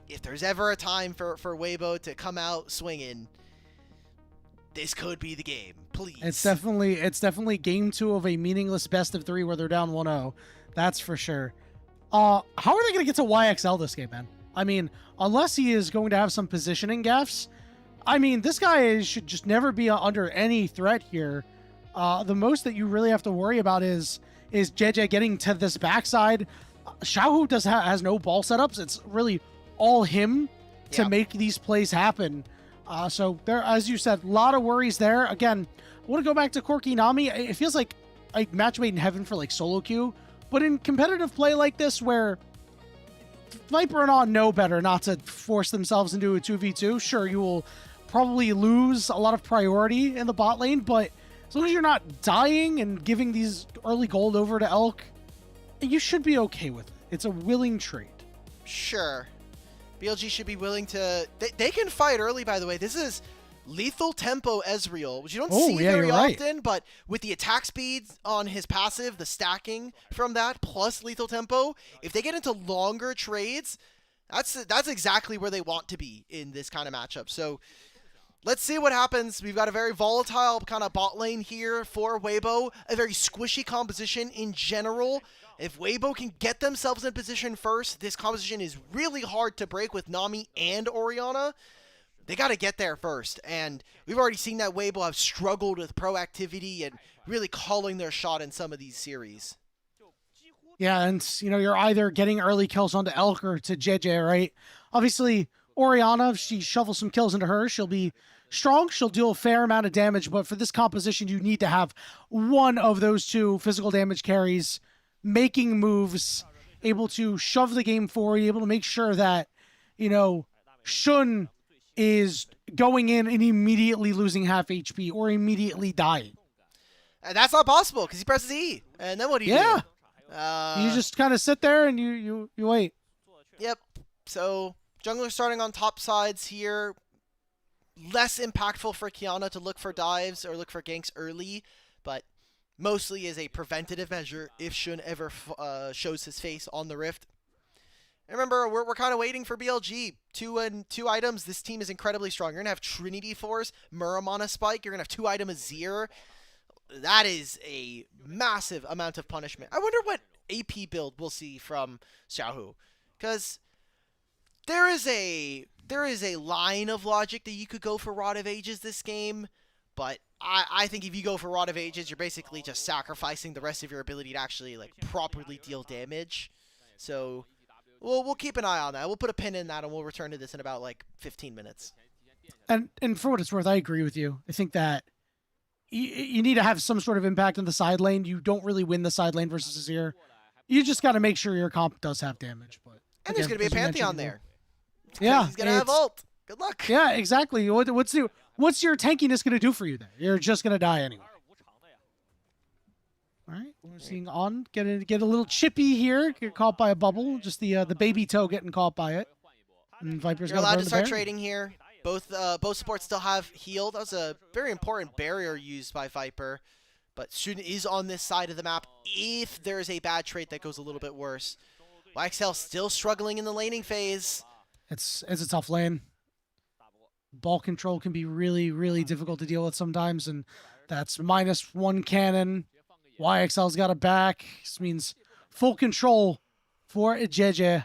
if there's ever a time for Weibo to come out swinging, this could be the game. Please. It's definitely game 2 of a meaningless best of 3 where they're down 1-0. That's for sure. How are they going to get to YXL this game, man? I mean, unless he is going to have some positioning gaffes, I mean, this guy should just never be under any threat here. The most that you really have to worry about is JJ getting to this backside. Xiaohu has no ball setups. It's really all him to make these plays happen. So there, as you said, a lot of worries there. Again, I want to go back to Corki Nami. It feels like a match made in heaven for like solo queue, but in competitive play like this where Viper and On know better not to force themselves into a 2v2, sure, you will probably lose a lot of priority in the bot lane, but as long as you're not dying and giving these early gold over to Elk, you should be okay with it. It's a willing trade. Sure. BLG should be willing to... They can fight early, by the way. This is lethal tempo Ezreal, which you don't see very often, but with the attack speeds on his passive, the stacking from that, plus lethal tempo, if they get into longer trades, that's exactly where they want to be in this kind of matchup. So let's see what happens. We've got a very volatile kind of bot lane here for Weibo, a very squishy composition in general. If Weibo can get themselves in position first, this composition is really hard to break with Nami and Orianna. They got to get there first, and we've already seen that Weibo have struggled with proactivity and really calling their shot in some of these series. Yeah, and you know, you're either getting early kills onto Elk or to JJ, right? Obviously, Orianna, if she shovels some kills into her, she'll be strong, she'll deal a fair amount of damage, but for this composition, you need to have one of those two physical damage carries making moves, able to shove the game forward, able to make sure that, you know, Shun is going in and immediately losing half HP or immediately dying. And that's not possible because he presses E. And then what do you do? You just kind of sit there and you wait. Yep. So jungler starting on top sides here. Less impactful for Kiana to look for dives or look for ganks early, but mostly is a preventative measure if Shun ever shows his face on the Rift. And remember, we're kind of waiting for BLG. Two items. This team is incredibly strong. You're going to have Trinity Force, Muramana Spike. You're going to have 2 item Azir. That is a massive amount of punishment. I wonder what AP build we'll see from Xiaohu. Because there is a line of logic that you could go for Rod of Ages this game, but I think if you go for Rod of Ages, you're basically just sacrificing the rest of your ability to actually like properly deal damage. So we'll keep an eye on that. We'll put a pin in that, and we'll return to this in about like 15 minutes. And for what it's worth, I agree with you. I think that you need to have some sort of impact on the side lane. You don't really win the side lane versus Azir. You just got to make sure your comp does have damage. But and there's going to be a Pantheon there. Yeah, he's going to have ult. Good luck. Yeah, exactly. What's your tankiness going to do for you there? You're just going to die anyway. All right, we're seeing On get a little chippy here. Get caught by a bubble. Just the baby toe getting caught by it. And Viper's You're allowed to start trading here. Both supports still have heal. That was a very important barrier used by Viper. But Student is on this side of the map if there's a bad trade that goes a little bit worse. YXL still struggling in the laning phase. It's a tough lane. Ball control can be really, really difficult to deal with sometimes, and that's -1 cannon. YXL's got a back. This means full control for JJ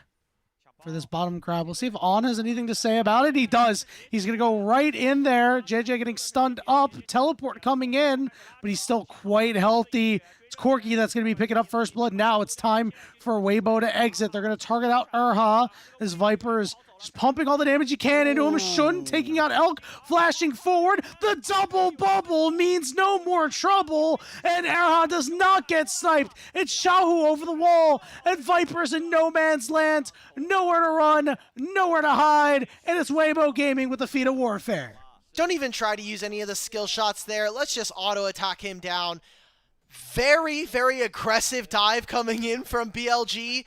for this bottom crab. We'll see if On has anything to say about it. He does. He's going to go right in there. JJ getting stunned up. Teleport coming in, but he's still quite healthy. It's Corki that's going to be picking up first blood. Now it's time for Weibo to exit. They're going to target out Erha as Viper is just pumping all the damage he can into him. Shun taking out Elk, flashing forward. The double bubble means no more trouble, and Erha does not get sniped. It's Xiaohu over the wall, and Viper's in no man's land. Nowhere to run, nowhere to hide, and it's Weibo Gaming with the feat of warfare. Don't even try to use any of the skill shots there. Let's just auto-attack him down. Very, very aggressive dive coming in from BLG.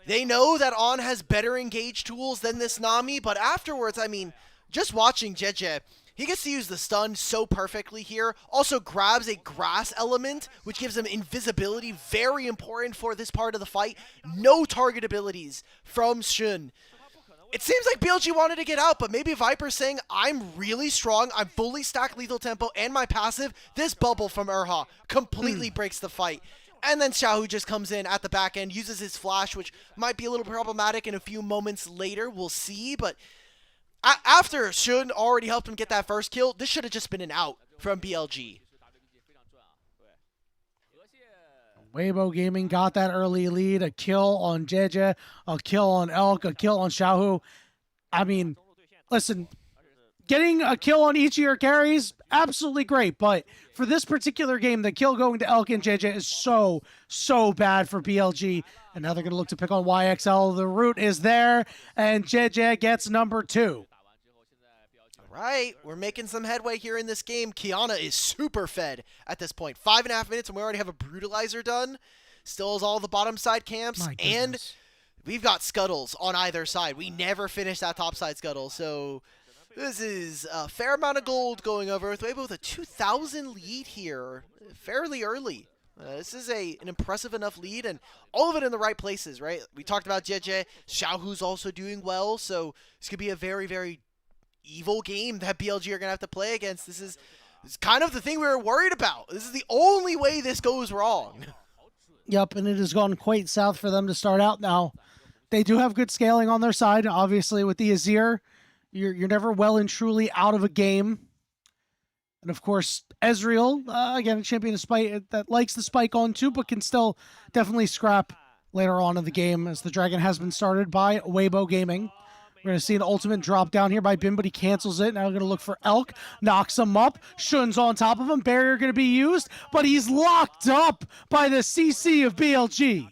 They know that On has better engage tools than this Nami, but afterwards, I mean, just watching JJ, he gets to use the stun so perfectly here. Also grabs a grass element, which gives him invisibility, very important for this part of the fight. No target abilities from Shun. It seems like BLG wanted to get out, but maybe Viper's saying, I'm really strong, I'm fully stacked lethal tempo and my passive. This bubble from Erha completely breaks the fight. And then Xiaohu just comes in at the back end, uses his flash, which might be a little problematic in a few moments later. We'll see, but after Shun already helped him get that first kill, this should have just been an out from BLG. Weibo Gaming got that early lead, a kill on JJ, a kill on Elk, a kill on Xiaohu. I mean, listen, getting a kill on each of your carries, absolutely great, but for this particular game, the kill going to Elk and JJ is so bad for BLG, and now they're going to look to pick on YXL. The root is there, and JJ gets number 2. Right, we're making some headway here in this game. Kiana is super fed at this point. 5.5 minutes and we already have a Brutalizer done. Still has all the bottom side camps. And we've got scuttles on either side. We never finished that top side scuttle. So this is a fair amount of gold going over with Weibo with a 2,000 lead here fairly early. This is an impressive enough lead, and all of it in the right places, right? We talked about JJ. Xiaohu's also doing well, so this could be a very, very evil game that BLG are going to have to play against. This is kind of the thing we were worried about. This is the only way this goes wrong. Yep, and it has gone quite south for them to start out now. They do have good scaling on their side. Obviously, with the Azir, you're never well and truly out of a game. And of course, Ezreal, again, a champion of spike that likes the spike on too, but can still definitely scrap later on in the game, as the dragon has been started by Weibo Gaming. We're going to see an ultimate drop down here by Bim, but he cancels it. Now we're going to look for Elk. Knocks him up. Shun's on top of him. Barrier going to be used, but he's locked up by the CC of BLG.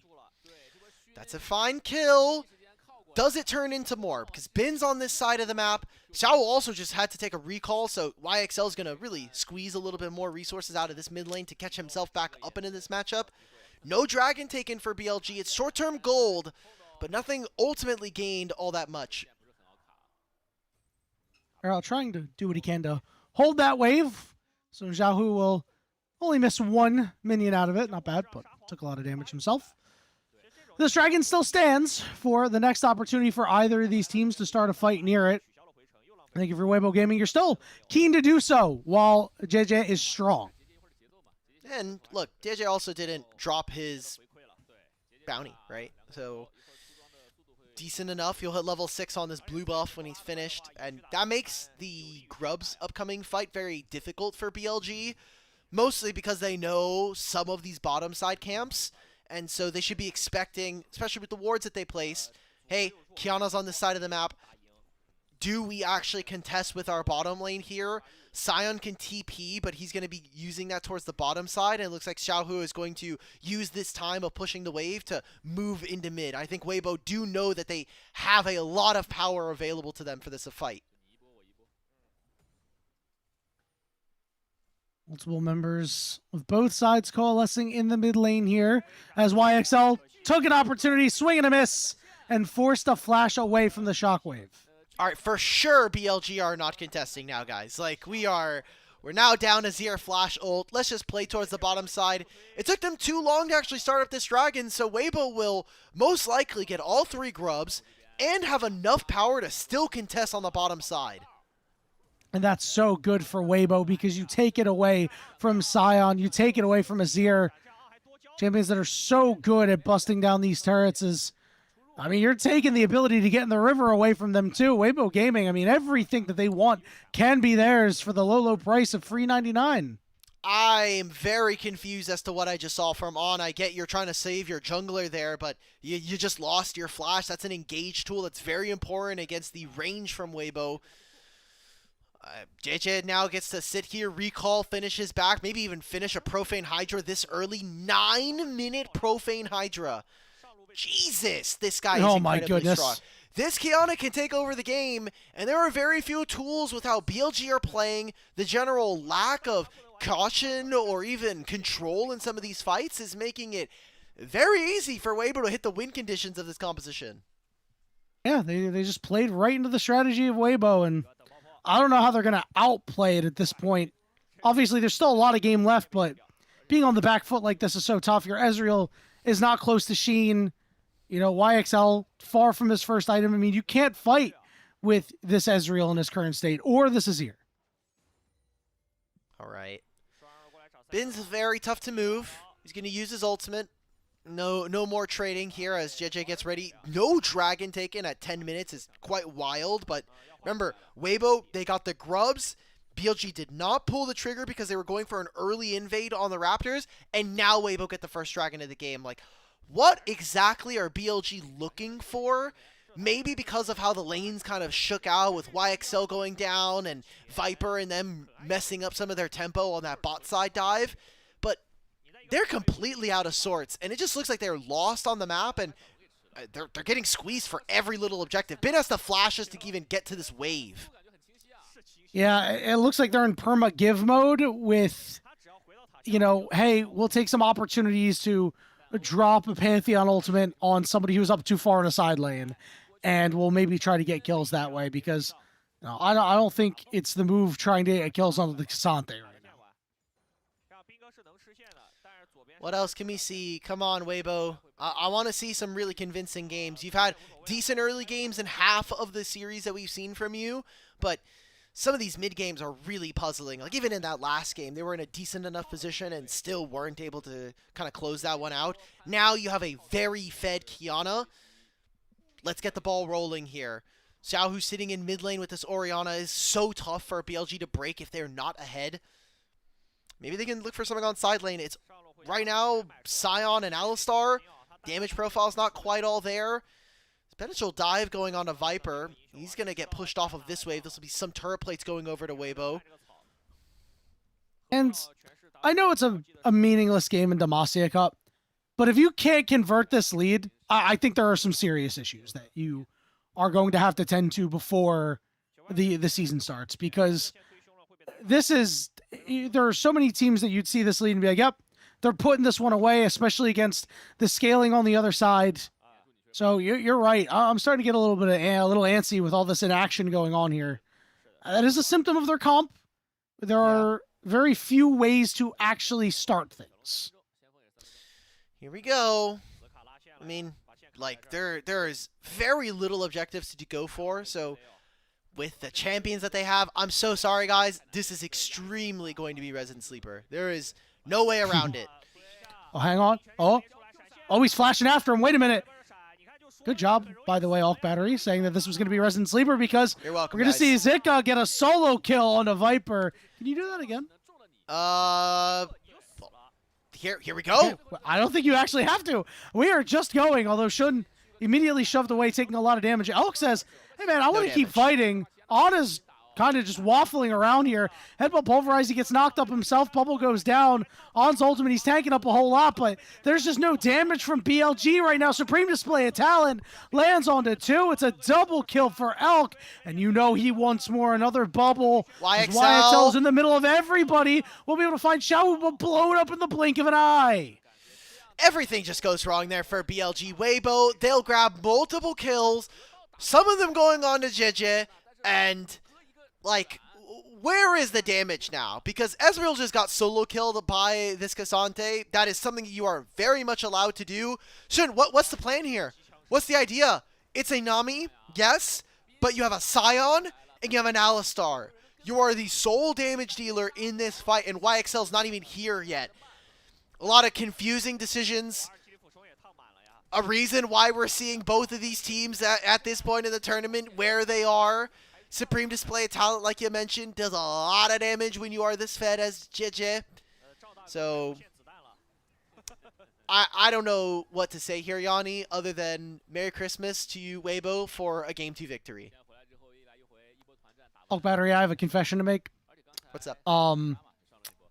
That's a fine kill. Does it turn into more? Because Bin's on this side of the map. Xiao also just had to take a recall, so YXL is going to really squeeze a little bit more resources out of this mid lane to catch himself back up into this matchup. No dragon taken for BLG. It's short-term gold, but nothing ultimately gained all that much. Trying to do what he can to hold that wave. So Xiaohu will only miss 1 minion out of it. Not bad, but took a lot of damage himself. This dragon still stands for the next opportunity for either of these teams to start a fight near it. I think if you're Weibo Gaming, you're still keen to do so while JJ is strong. And look, JJ also didn't drop his bounty, right? So decent enough. He'll hit level 6 on this blue buff when he's finished, and that makes the Grubs upcoming fight very difficult for BLG, mostly because they know some of these bottom side camps, and so they should be expecting, especially with the wards that they placed, hey, Kiana's on this side of the map. Do we actually contest with our bottom lane here? Sion can TP, but he's going to be using that towards the bottom side, and it looks like Xiaohu is going to use this time of pushing the wave to move into mid. I think Weibo do know that they have a lot of power available to them for this fight. Multiple members of both sides coalescing in the mid lane here, as YXL took an opportunity, swing and a miss, and forced a flash away from the shockwave. All right, for sure BLG are not contesting now, guys. Like, we're now down Azir flash ult. Let's just play towards the bottom side. It took them too long to actually start up this dragon, so Weibo will most likely get all 3 grubs and have enough power to still contest on the bottom side. And that's so good for Weibo, because you take it away from Sion, you take it away from Azir. Champions that are so good at busting down these turrets is, I mean, you're taking the ability to get in the river away from them too. Weibo Gaming, I mean, everything that they want can be theirs for the low price of free 99. I am very confused as to what I just saw from On. I get you're trying to save your jungler there, but you just lost your flash. That's an engage tool that's very important against the range from Weibo. JJ now gets to sit here, recall, finish his back, maybe even finish a Profane Hydra this early. 9-minute Profane Hydra. Jesus, this guy is incredibly strong. This Kiana can take over the game, and there are very few tools with how BLG are playing, the general lack of caution or even control in some of these fights is making it very easy for Weibo to hit the win conditions of this composition. Yeah, they just played right into the strategy of Weibo, and I don't know how they're going to outplay it at this point. Obviously, there's still a lot of game left, but being on the back foot like this is so tough. Your Ezreal is not close to Sheen. You know, YXL, far from his first item. I mean, you can't fight with this Ezreal in his current state, or this Azir. All right. Bin's very tough to move. He's going to use his ultimate. No more trading here as JJ gets ready. No dragon taken at 10 minutes is quite wild, but remember, Weibo, they got the grubs. BLG did not pull the trigger because they were going for an early invade on the Raptors, and now Weibo get the first dragon of the game. Like, what exactly are BLG looking for? Maybe because of how the lanes kind of shook out with YXL going down and Viper and them messing up some of their tempo on that bot side dive. But they're completely out of sorts, and it just looks like they're lost on the map, and they're getting squeezed for every little objective. Bin has the flashes to even get to this wave. Yeah, it looks like they're in perma give mode with, you know, hey, we'll take some opportunities to drop a Pantheon ultimate on somebody who's up too far in a side lane, and we'll maybe try to get kills that way, because you know, I don't think it's the move trying to get kills onto the Cassante right now. What else can we see? Come on, Weibo. I want to see some really convincing games. You've had decent early games in half of the series that we've seen from you, but some of these mid games are really puzzling. Like even in that last game, they were in a decent enough position and still weren't able to kind of close that one out. Now you have a very fed Kiana. Let's get the ball rolling here. Xiao, who's sitting in mid lane with this Orianna, is so tough for BLG to break if they're not ahead. Maybe they can look for something on side lane. It's right now Sion and Alistar. Damage profile's not quite all there. Potential dive going on to Viper. He's going to get pushed off of this wave. This will be some turret plates going over to Weibo. And I know it's a meaningless game in Demacia Cup, but if you can't convert this lead, I think there are some serious issues that you are going to have to tend to before the season starts, because this is, there are so many teams that you'd see this lead and be like, yep, they're putting this one away, especially against the scaling on the other side. So you're right. I'm starting to get a little bit of a little antsy with all this inaction going on here. That is a symptom of their comp. There are very few ways to actually start things. Here we go. I mean, like there is very little objectives to go for. So with the champions that they have, I'm so sorry, guys. This is extremely going to be Resident Sleeper. There is no way around it. Oh, hang on. Oh, he's flashing after him. Wait a minute. Good job, by the way, Alk Battery, saying that this was going to be Resident Sleeper, because You're welcome, we're going to see Zika get a solo kill on a Viper. Can you do that again? Here we go. Okay. I don't think you actually have to. We are just going, although Shun immediately shoved away, taking a lot of damage. Elk says, hey man, I want to keep fighting. Anna's kind of just waffling around here. Headbutt Pulverize, he gets knocked up himself. Bubble goes down. On's ultimate, he's tanking up a whole lot, but there's just no damage from BLG right now. Supreme Display of Talent lands onto 2. It's a double kill for Elk, and you know he wants more. Another bubble. YXL's in the middle of everybody. We'll be able to find Xiao, but blow it up in the blink of an eye. Everything just goes wrong there for BLG. Weibo, they'll grab multiple kills, some of them going on to JJ, and like, where is the damage now? Because Ezreal just got solo killed by this Cassante. That is something you are very much allowed to do. Shun, what's the plan here? What's the idea? It's a Nami, yes, but you have a Sion and you have an Alistar. You are the sole damage dealer in this fight, and YXL's not even here yet. A lot of confusing decisions. A reason why we're seeing both of these teams at this point in the tournament where they are. Supreme Display of Talent, like you mentioned, does a lot of damage when you are this fed as JJ. So, I don't know what to say here, Yanni, other than Merry Christmas to you, Weibo, for a Game 2 victory. Alk Battery, I have a confession to make. What's up? Counting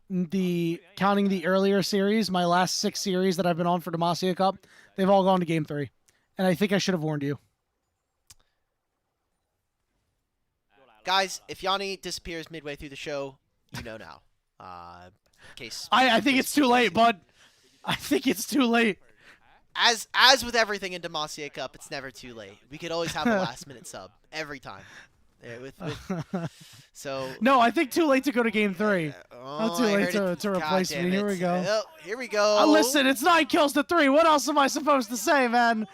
the earlier series, my last 6 series that I've been on for Demacia Cup, they've all gone to Game 3. And I think I should have warned you. Guys, if Yanni disappears midway through the show, you know now. I think it's too late, bud. I think it's too late. As with everything in Demacia Cup, it's never too late. We could always have a last-minute sub every time. Yeah, so no, I think too late to go to game 3. Not too late to replace me. Here we go. Oh, here we go. Listen, it's 9 kills to 3. What else am I supposed to say, man?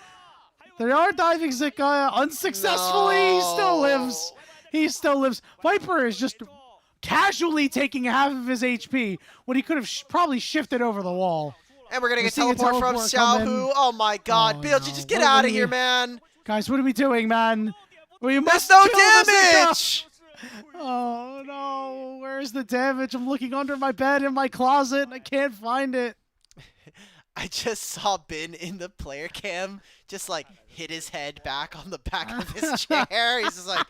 They are diving Zika unsuccessfully. No. He still lives. He still lives. Viper is just casually taking half of his HP when he could have probably shifted over the wall. And we're going to get seeing a teleport from Xiaohu. Oh, my God. Oh, BLG, no. just get out of here, man. Guys, what are we doing, man? We There's must no kill the Zika. damage. Oh, no. Where's the damage? I'm looking under my bed in my closet, and I can't find it. I just saw Bin in the player cam just, like, hit his head back on the back of his chair. He's just like,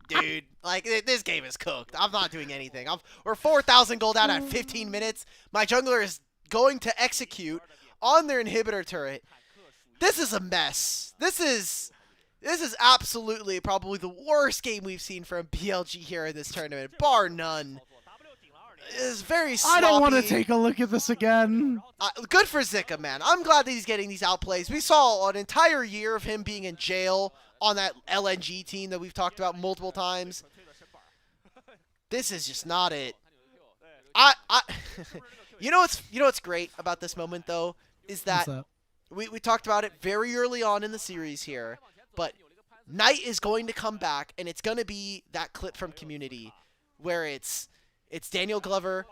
dude, like, this game is cooked. I'm not doing anything. We're 4,000 gold out at 15 minutes. My jungler is going to execute on their inhibitor turret. This is a mess. This is absolutely probably the worst game we've seen from BLG here in this tournament, bar none. It's very sloppy. I don't want to take a look at this again. Good for Zika, man. I'm glad that he's getting these outplays. We saw an entire year of him being in jail on that LNG team that we've talked about multiple times. This is just not it. You know what's great about this moment though is that, we talked about it very early on in the series here, but Knight is going to come back and it's going to be that clip from Community where it's Daniel Glover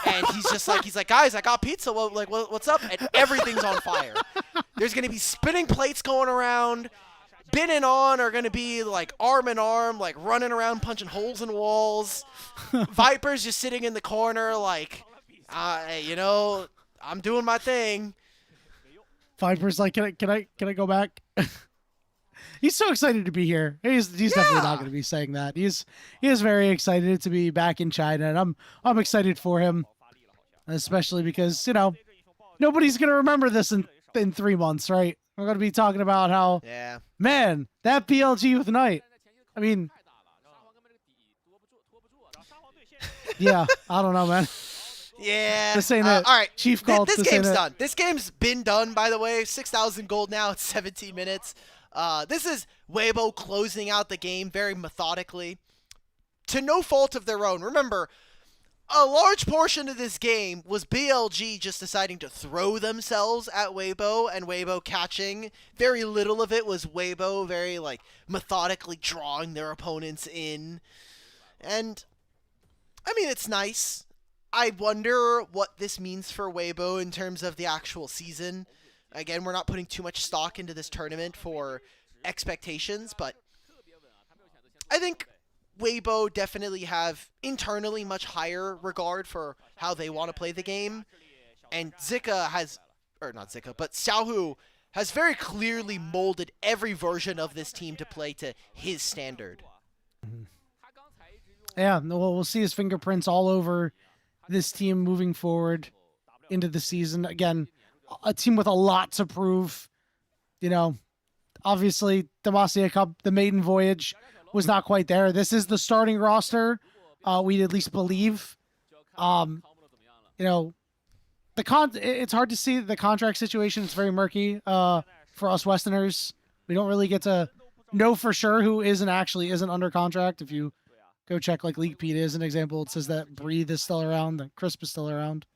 and he's like, guys, I got pizza. What's up? And everything's on fire. There's going to be spinning plates going around. Bin and On are going to be like arm in arm, like running around punching holes in walls. Viper's just sitting in the corner like, I'm doing my thing. Viper's like, can I go back? He's so excited to be here. He's definitely not going to be saying that. He is very excited to be back in China, and I'm excited for him, especially because nobody's going to remember this in 3 months, right? We're going to be talking about how, man, that BLG with Knight. I mean, yeah, I don't know, man. Yeah. This ain't it. All right. Chief called. This game's done. This game's been done, by the way. 6,000 gold now. It's 17 minutes. This is Weibo closing out the game very methodically. To no fault of their own. Remember, a large portion of this game was BLG just deciding to throw themselves at Weibo and Weibo catching. Very little of it was Weibo very, methodically drawing their opponents in. And, I mean, it's nice. I wonder what this means for Weibo in terms of the actual season. Again, we're not putting too much stock into this tournament for expectations, but I think Weibo definitely have internally much higher regard for how they want to play the game. And Xiaohu has very clearly molded every version of this team to play to his standard. Yeah, well, we'll see his fingerprints all over this team moving forward into the season. Again, a team with a lot to prove. Obviously, Demacia Cup, the maiden voyage, was not quite there. This is the starting roster. We'd at least believe. It's hard to see the contract situation. It's very murky for us Westerners. We don't really get to know for sure who isn't under contract. If you go check LeaguePete as an example, it says that Breathe is still around, that Crisp is still around.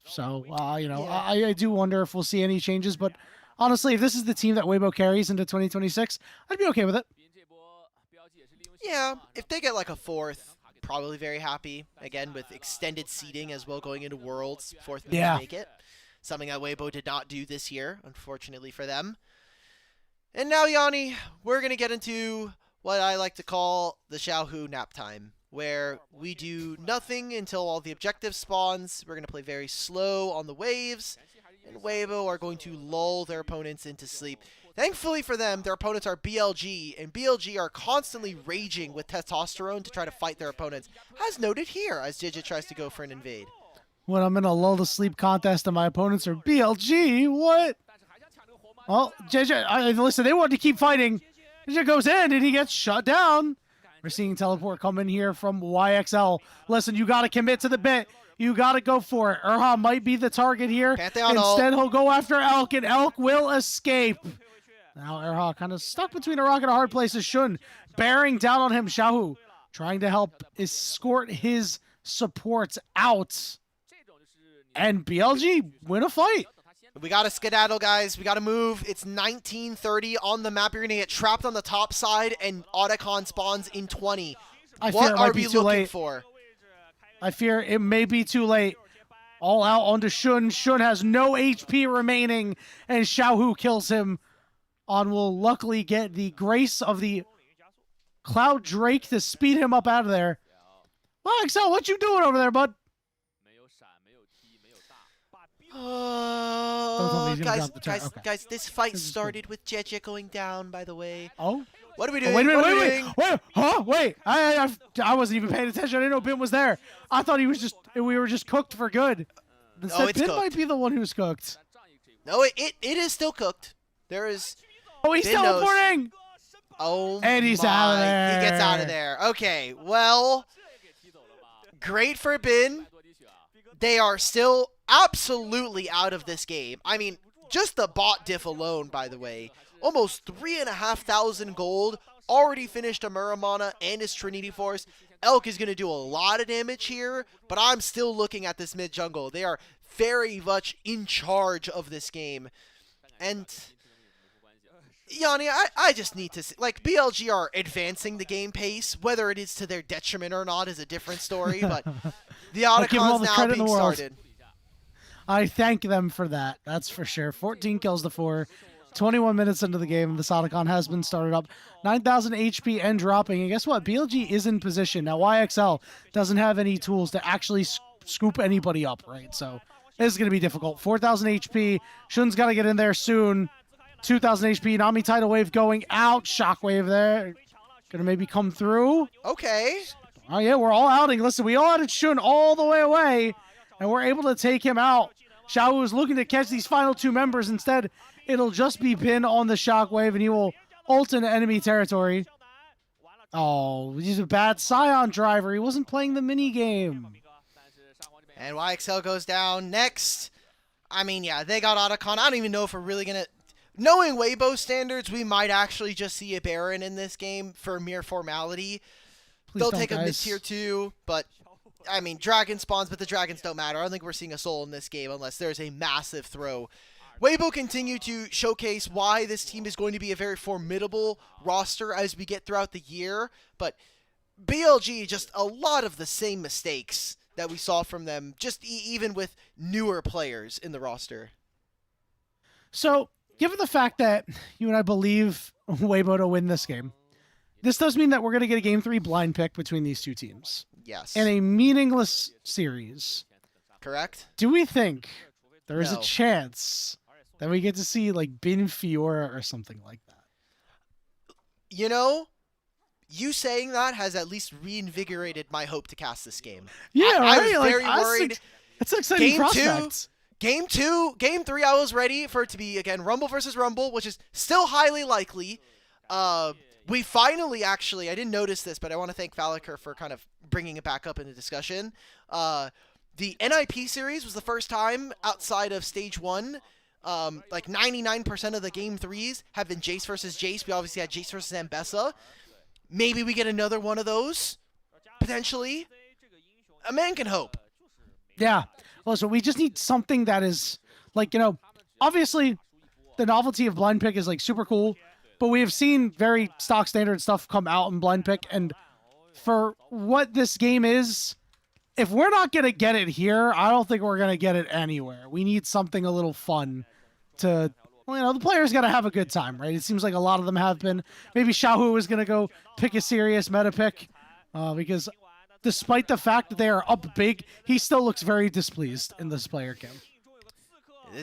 So, I do wonder if we'll see any changes. But honestly, if this is the team that Weibo carries into 2026, I'd be okay with it. Yeah, if they get a fourth, probably very happy. Again, with extended seeding as well going into Worlds, fourth may make it. Something that Weibo did not do this year, unfortunately for them. And now, Yanni, we're going to get into what I like to call the Xiaohu nap time, where we do nothing until all the objectives spawns. We're going to play very slow on the waves, and Weibo are going to lull their opponents into sleep. Thankfully for them, their opponents are BLG, and BLG are constantly raging with testosterone to try to fight their opponents, as noted here, as Digit tries to go for an invade. When I'm in a lull to sleep contest and my opponents are BLG, what? Well, JJ, listen, they want to keep fighting. JJ goes in and he gets shut down. We're seeing teleport come in here from YXL. Listen, you got to commit to the bit. You got to go for it. Urha might be the target here. Pantheon Instead, he'll go after Elk, and Elk will escape. Now Urha kind of stuck between a rock and a hard place. Is Shun bearing down on him. Xiaohu trying to help escort his supports out. And BLG win a fight. We got to skedaddle, guys. We got to move. It's 1930 on the map. You're going to get trapped on the top side, and Otacon spawns in 20. What are we looking for? I fear it may be too late. All out onto Shun. Shun has no HP remaining, and Xiaohu kills him. On will luckily get the grace of the Cloud Drake to speed him up out of there. Well, Excel, what you doing over there, bud? Guys, this fight started with Jeje going down, by the way. Oh? What are we doing? Wait. Huh? Wait. I wasn't even paying attention. I didn't know Ben was there. I thought we were just cooked for good. Instead, Ben might be the one who's cooked. No, it is still cooked. There is... Oh, he's teleporting! Oh, and he's out of there. He gets out of there. Okay, well, great for Bin. They are still absolutely out of this game. I mean, just the bot diff alone, by the way. Almost 3,500 gold. Already finished a Muramana and his Trinity Force. Elk is going to do a lot of damage here, but I'm still looking at this mid jungle. They are very much in charge of this game. And... Yanni, I just need to see, like, BLG are advancing the game pace. Whether it is to their detriment or not is a different story, but the Otacon's now being started. I thank them for that, that's for sure. 14 kills to 4, 21 minutes into the game, the Otacon has been started up. 9,000 HP and dropping, and guess what? BLG is in position. Now, YXL doesn't have any tools to actually scoop anybody up, right? So, this is going to be difficult. 4,000 HP, Shun's got to get in there soon. 2,000 HP, Nami Tidal Wave going out. Shockwave there. Gonna maybe come through. Okay. Oh, yeah, we're all outing. Listen, we all outed Shun all the way away, and we're able to take him out. Xiao is looking to catch these final two members. Instead, it'll just be Bin on the Shockwave, and he will ult into enemy territory. Oh, he's a bad Scion driver. He wasn't playing the mini game. And YXL goes down next. I mean, yeah, they got Otacon. I don't even know if we're really going to... Knowing Weibo standards, we might actually just see a Baron in this game for mere formality. They'll take a mid-tier 2, but, I mean, dragon spawns, but the dragons don't matter. I don't think we're seeing a soul in this game unless there's a massive throw. Weibo continue to showcase why this team is going to be a very formidable roster as we get throughout the year, but BLG, just a lot of the same mistakes that we saw from them, just even with newer players in the roster. So... Given the fact that you and I believe Weibo to win this game, this does mean that we're going to get a Game 3 blind pick between these two teams. Yes. And a meaningless series. Correct. Do we think there is a chance that we get to see, like, Bin Fiora or something like that? You know, you saying that has at least reinvigorated my hope to cast this game. Yeah, I right? was very worried. It's an exciting prospect. Game 3, I was ready for it to be, again, Rumble versus Rumble, which is still highly likely. We finally, actually, I didn't notice this, but I want to thank Faliker for kind of bringing it back up in the discussion. The NiP series was the first time outside of Stage 1. Like 99% of the Game 3s have been Jace versus Jace. We obviously had Jace versus Ambessa. Maybe we get another one of those, potentially. A man can hope. Yeah. Well, so we just need something that is, like, you know, obviously the novelty of blind pick is, like, super cool, but we have seen very stock standard stuff come out in blind pick, and for what this game is, if we're not going to get it here, I don't think we're going to get it anywhere. We need something a little fun to, well, you know, the players got to have a good time, right? It seems like a lot of them have been. Maybe Xiaohu is going to go pick a serious meta pick, because... Despite the fact that they are up big, he still looks very displeased in this player cam.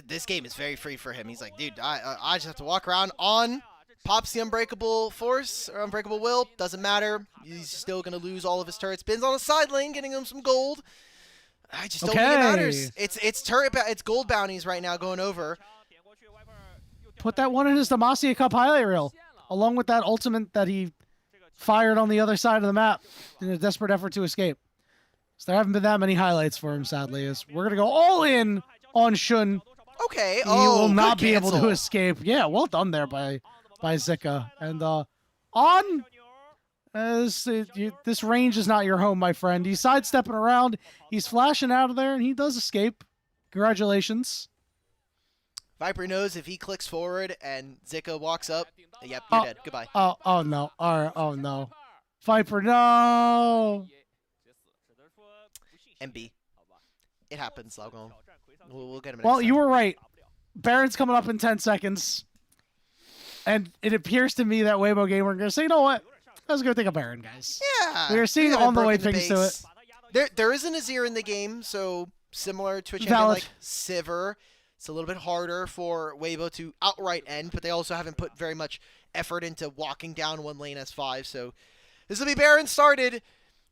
This game is very free for him. He's like, dude, I just have to walk around on, pops the Unbreakable Force, or Unbreakable Will, doesn't matter. He's still going to lose all of his turrets. Bin's on the side lane, getting him some gold. I just don't think it matters. It's gold bounties right now going over. Put that one in his Demacia Cup highlight reel, along with that ultimate that he fired on the other side of the map in a desperate effort to escape. So there haven't been that many highlights for him, sadly. As we're gonna go all in on Shun. Okay. He will not good be able to cancel. escape. Yeah, well done there by Zika. And on. This range is not your home, my friend. He's sidestepping around. He's flashing out of there, and he does escape. Congratulations. Viper knows if he clicks forward and Zika walks up, yep, you're dead. Goodbye. Oh no. All right. Oh no. Viper, no. MB. It happens, Laogon. We'll get him. Well, next you time. were right. Baron's coming up in 10 seconds. And it appears to me that Weibo Gamer are going to say, you know what? Let's go take a Baron, guys. Yeah. We are seeing haven't on the way broken things to base. it. There is an Azir in the game, so similar to a champion Valid. like Sivir. It's a little bit harder for Weibo to outright end, but they also haven't put very much effort into walking down one lane S5. So this will be Baron started.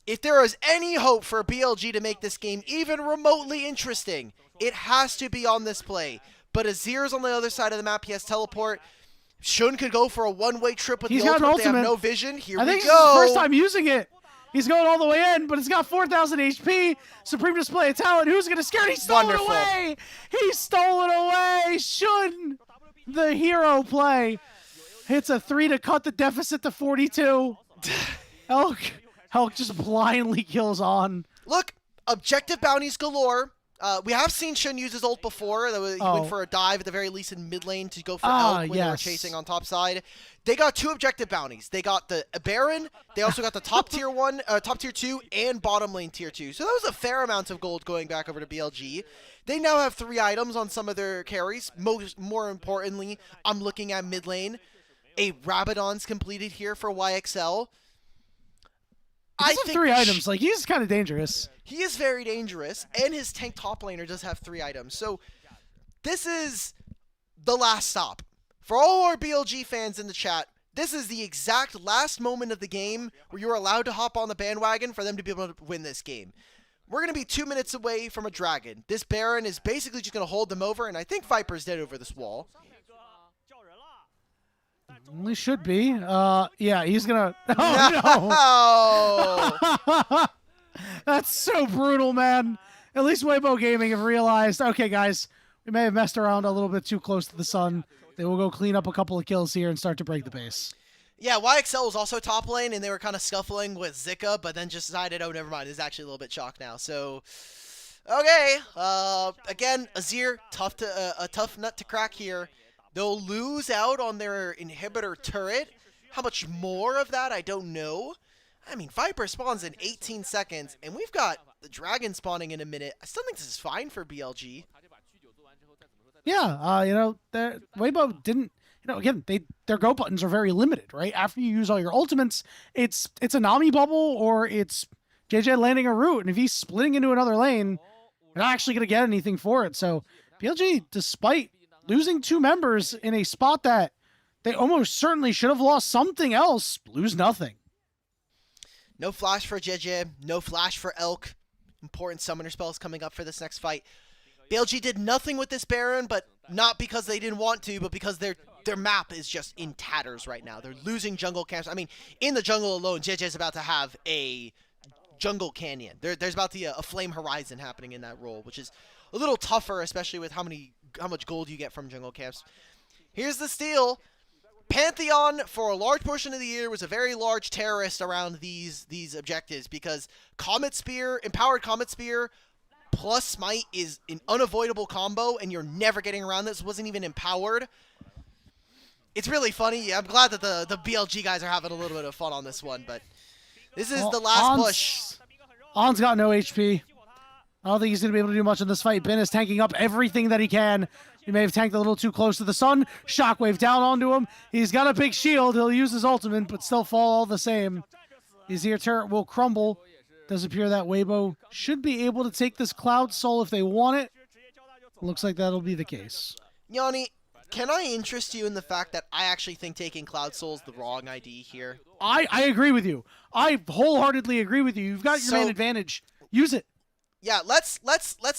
If there is any hope for BLG to make this game even remotely interesting, it has to be on this play. But Azir's on the other side of the map. He has teleport. Shun could go for a one-way trip with He's the got an ultimate. They have ultimate. no vision. Here I we think go. this is his first time using it. He's going all the way in, but it's got 4,000 HP. Supreme display of talent. Who's going to scare it? He stole Wonderful. it away. He stole it away. Shun, the hero play, hits a 3 to cut the deficit to 42. Elk just blindly kills on. Look, objective bounties galore. We have seen Shun use his ult before. He went for a dive at the very least in mid lane to go for Elk when they were yes. chasing on top side. They got 2 objective bounties. They got the Baron. They also got the top tier 1, top tier 2, and bottom lane tier 2. So that was a fair amount of gold going back over to BLG. They now have 3 items on some of their carries. More importantly, I'm looking at mid lane. A Rabadon's completed here for YXL. I think 3 items. Like, he's kind of dangerous. He is very dangerous, and his tank top laner does have 3 items. So this is the last stop. For all our BLG fans in the chat, this is the exact last moment of the game where you're allowed to hop on the bandwagon for them to be able to win this game. We're going to be 2 minutes away from a dragon. This Baron is basically just going to hold them over, and I think Viper's dead over this wall. He should be. Yeah, he's gonna. Oh No! no! That's so brutal, man. At least Weibo Gaming have realized, okay, guys, we may have messed around a little bit too close to the sun. They will go clean up a couple of kills here and start to break the base. Yeah, YXL was also top lane, and they were kind of scuffling with Zika, but then just decided, oh, never mind, it's actually a little bit chalk now. So, okay. Again, Azir, a tough nut to crack here. They'll lose out on their inhibitor turret. How much more of that, I don't know. I mean, Viper spawns in 18 seconds, and we've got the dragon spawning in a minute. I still think this is fine for BLG. Yeah, Weibo didn't, again, their go buttons are very limited, right? After you use all your ultimates, it's a Nami bubble or it's JJ landing a root, and if he's splitting into another lane, you're not actually going to get anything for it. So BLG, despite losing 2 members in a spot that they almost certainly should have lost something else, lose nothing. No flash for JJ, no flash for Elk. Important summoner spells coming up for this next fight. BLG did nothing with this Baron, but not because they didn't want to, but because their map is just in tatters right now. They're losing jungle camps. I mean, in the jungle alone, JJ's about to have a jungle canyon. There's about to be a flame horizon happening in that role, which is a little tougher, especially with how much gold you get from jungle camps. Here's the steal. Pantheon, for a large portion of the year, was a very large terrorist around these objectives because Comet Spear, Empowered Comet Spear, plus Smite is an unavoidable combo, and you're never getting around this. It wasn't even empowered. It's really funny. I'm glad that the BLG guys are having a little bit of fun on this one, but this is the last push. On's got no HP. I don't think he's going to be able to do much in this fight. Ben is tanking up everything that he can. He may have tanked a little too close to the sun. Shockwave down onto him. He's got a big shield. He'll use his ultimate, but still fall all the same. His ear turret will crumble. Does appear that Weibo should be able to take this Cloud Soul if they want it. Looks like that'll be the case. Yanni, can I interest you in the fact that I actually think taking Cloud Soul is the wrong ID here? I agree with you. I wholeheartedly agree with you. You've got your main advantage. Use it. Yeah, let's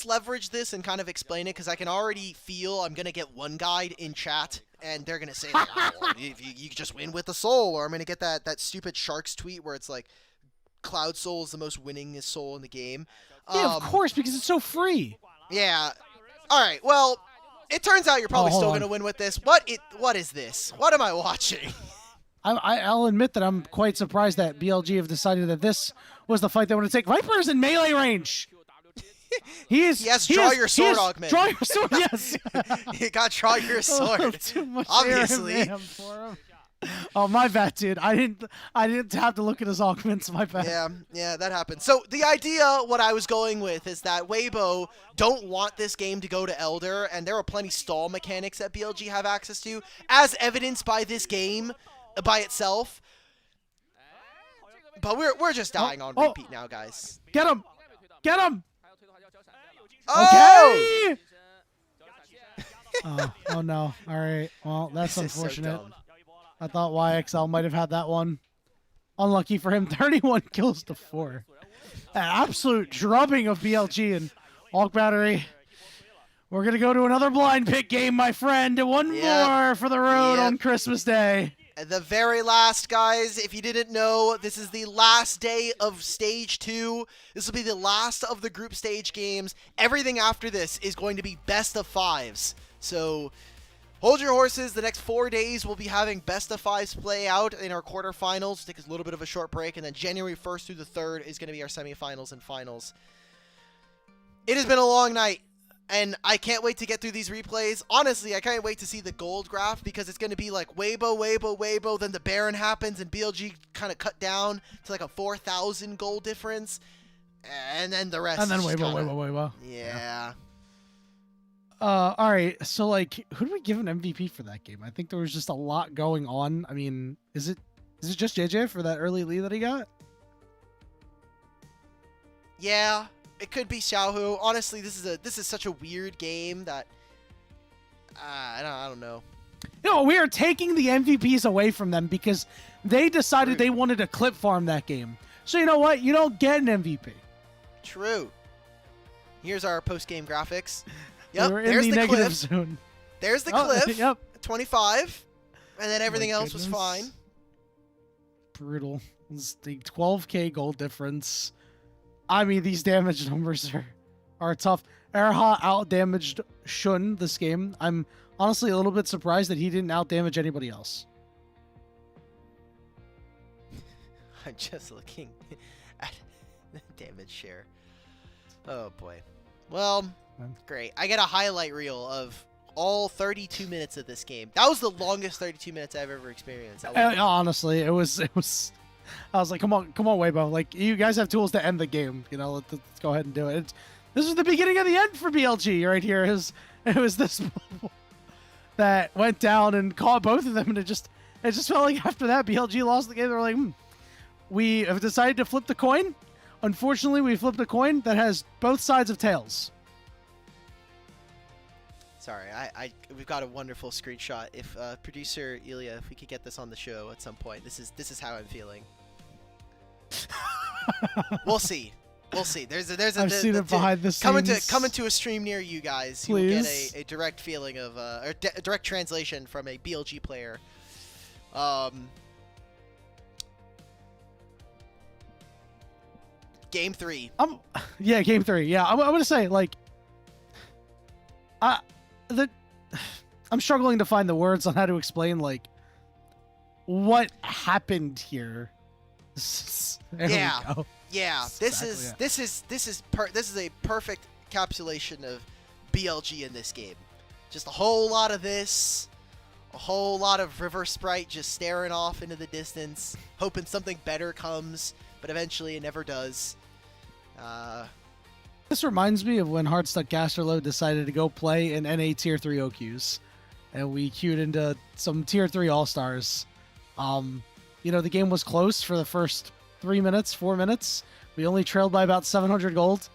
leverage this and kind of explain it, because I can already feel I'm gonna get one guide in chat and they're gonna say, like, oh, well, you just win with the soul, or I'm gonna get that stupid Sharks tweet where it's like, Cloud Soul is the most winningest soul in the game. Yeah, of course, because it's so free. Yeah. All right. Well, it turns out you're probably still gonna win with this. What is this? What am I watching? I'll admit that I'm quite surprised that BLG have decided that this was the fight they want to take. Viper's in melee range. Yes, draw your sword, Augment. Draw your sword, yes. You got to draw your sword. Too much obviously. For him. Oh, my bad, dude. I didn't have to look at his augments. My bad. Yeah, that happened. So the idea, what I was going with, is that Weibo don't want this game to go to Elder, and there are plenty stall mechanics that BLG have access to, as evidenced by this game by itself. But we're just dying on repeat now, guys. Get him! Get him! Oh! Okay! oh no. All right. Well, that's unfortunate. So I thought YXL might have had that one. Unlucky for him. 31 kills to 4. An absolute drubbing of BLG and Hulk Battery. We're going to go to another blind pick game, my friend. One more for the road on Christmas Day. The very last, guys, if you didn't know, this is the last day of Stage 2. This will be the last of the group stage games. Everything after this is going to be best of 5s. So hold your horses. The next 4 days we'll be having best of 5s play out in our quarterfinals. Take a little bit of a short break, and then January 1st through the 3rd is going to be our semifinals and finals. It has been a long night, and I can't wait to get through these replays. Honestly, I can't wait to see the gold graph, because it's going to be like Weibo, then the Baron happens, and BLG kind of cut down to like a 4,000 gold difference, and then the rest. And then is just Weibo. Yeah. All right. So, like, who do we give an MVP for that game? I think there was just a lot going on. I mean, is it just JJ for that early lead that he got? Yeah. It could be Xiaohu. Honestly, this is such a weird game that I don't know. No, we are taking the MVPs away from them because they decided they wanted to clip farm that game. So you know what? You don't get an MVP. True. Here's our post-game graphics. Yep, We're there's in the cliff. negative zone. There's the cliff. Yep. 25. And then everything My else was goodness. fine. Brutal. It's the 12k gold difference. I mean, these damage numbers are tough. Erha out-damaged Shun this game. I'm honestly a little bit surprised that he didn't out-damage anybody else. I'm just looking at the damage share. Oh, boy. Well, great. I get a highlight reel of all 32 minutes of this game. That was the longest 32 minutes I've ever experienced. Honestly, it was. I was like, come on, Weibo. Like, you guys have tools to end the game. You know, let's go ahead and do it. This was the beginning of the end for BLG right here. It was this that went down and caught both of them, and it just felt like after that BLG lost the game. They were like, we have decided to flip the coin. Unfortunately, we flipped a coin that has both sides of tails. Sorry, we've got a wonderful screenshot. If producer Ilya, if we could get this on the show at some point, this is how I'm feeling. We'll see. I've seen it behind the scenes. Coming to a stream near you guys. You will get a direct feeling of or direct translation from a BLG player. Game 3. Game 3. Yeah, I'm gonna say like, I'm struggling to find the words on how to explain like what happened here. Yeah. This is a perfect encapsulation of BLG in this game. Just a whole lot of this, a whole lot of River Sprite just staring off into the distance, hoping something better comes, but eventually it never does. This reminds me of when Hardstuck Gasterlo decided to go play in NA Tier 3 OQs, and we queued into some Tier 3 All-Stars. You know, the game was close for the first 4 minutes. We only trailed by about 700 gold.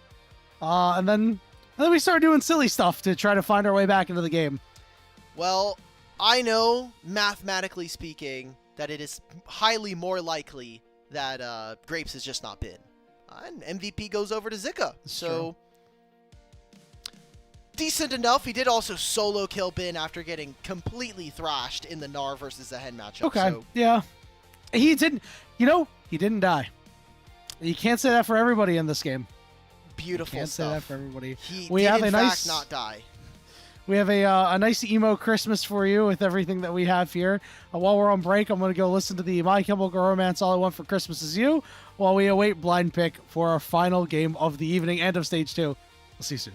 And then we started doing silly stuff to try to find our way back into the game. Well, I know, mathematically speaking, that it is highly more likely that Grapes has just not been. And MVP goes over to Zika. So decent enough. He did also solo kill Bin after getting completely thrashed in the Gnar versus the Hen matchup. Okay, So yeah. He didn't, he didn't die. You can't say that for everybody in this game. beautiful Can't say stuff. that for everybody. He We did have in a fact nice, not die. we have a nice emo Christmas for you with everything that we have here. While we're on break, I'm going to go listen to the My Chemical Romance All I Want for Christmas Is You while we await Blind Pick for our final game of the evening and of Stage 2. We'll see you soon.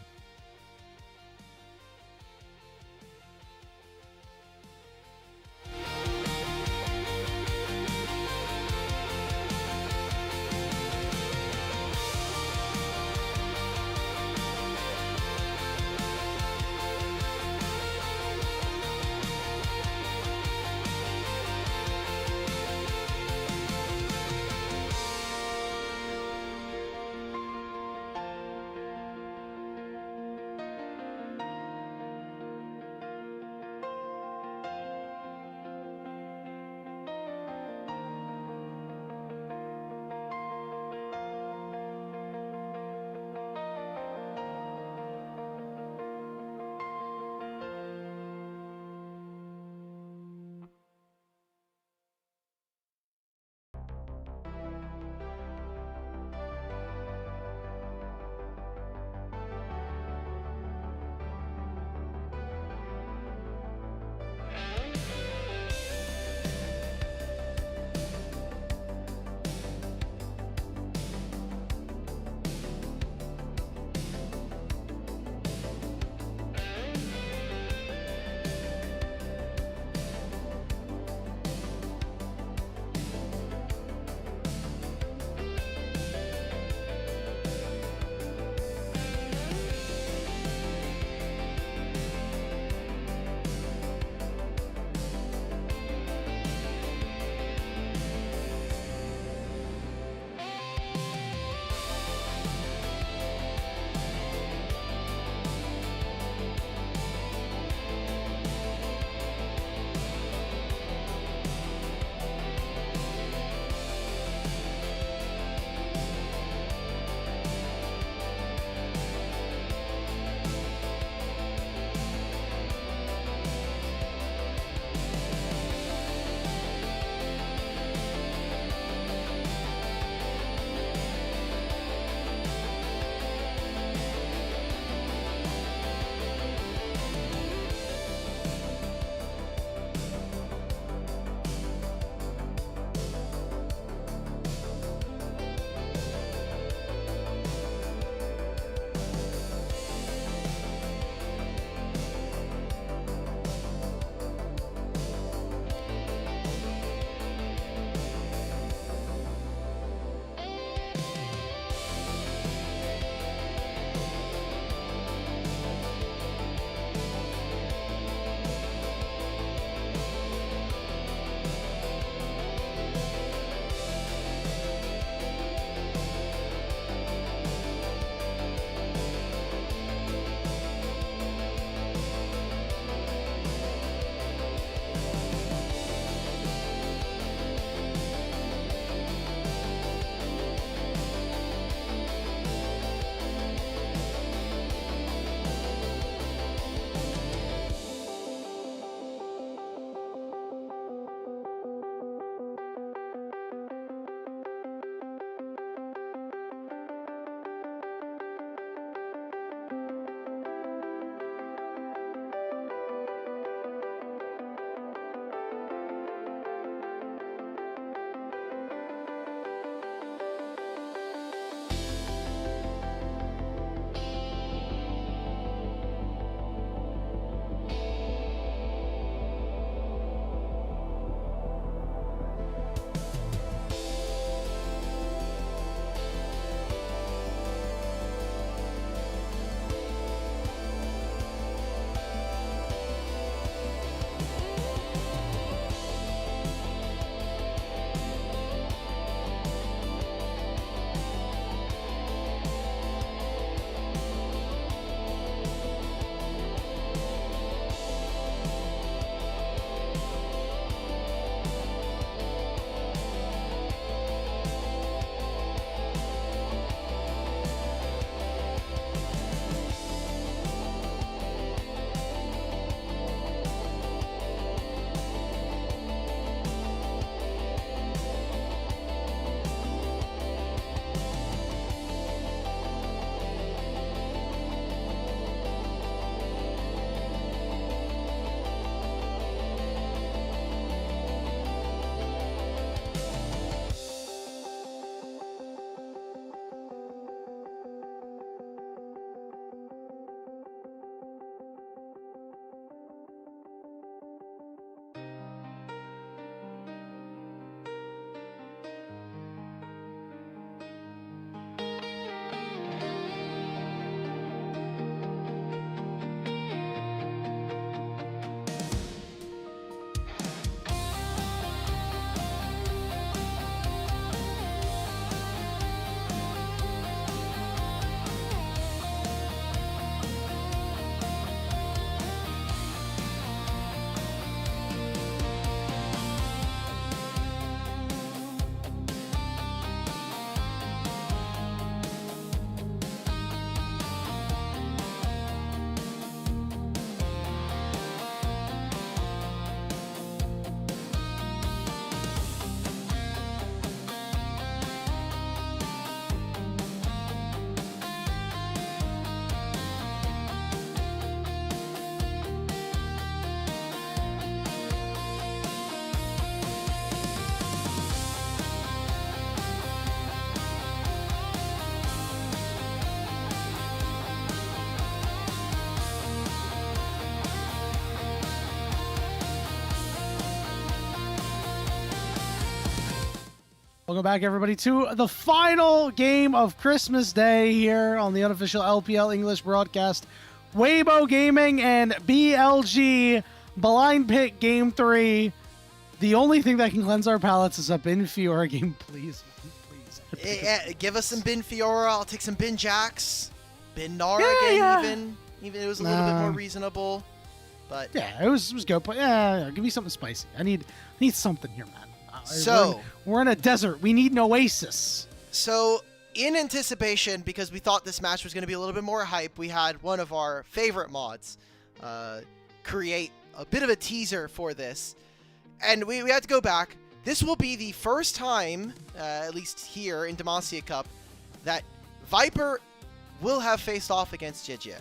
Welcome back, everybody, to the final game of Christmas Day here on the unofficial LPL English broadcast. Weibo Gaming and BLG Blind Pit Game 3. The only thing that can cleanse our palates is a Bin Fiora game, please. Yeah, give us some Bin Fiora. I'll take some Bin Jax. Bin Nara again, even it was a little bit more reasonable. But yeah, it was good. But yeah, give me something spicy. I need something here, man. So we're in a desert. We need an oasis. So in anticipation, because we thought this match was going to be a little bit more hype, we had one of our favorite mods create a bit of a teaser for this, and we had to go back. This will be the first time, at least here in Demacia Cup, that Viper will have faced off against JJ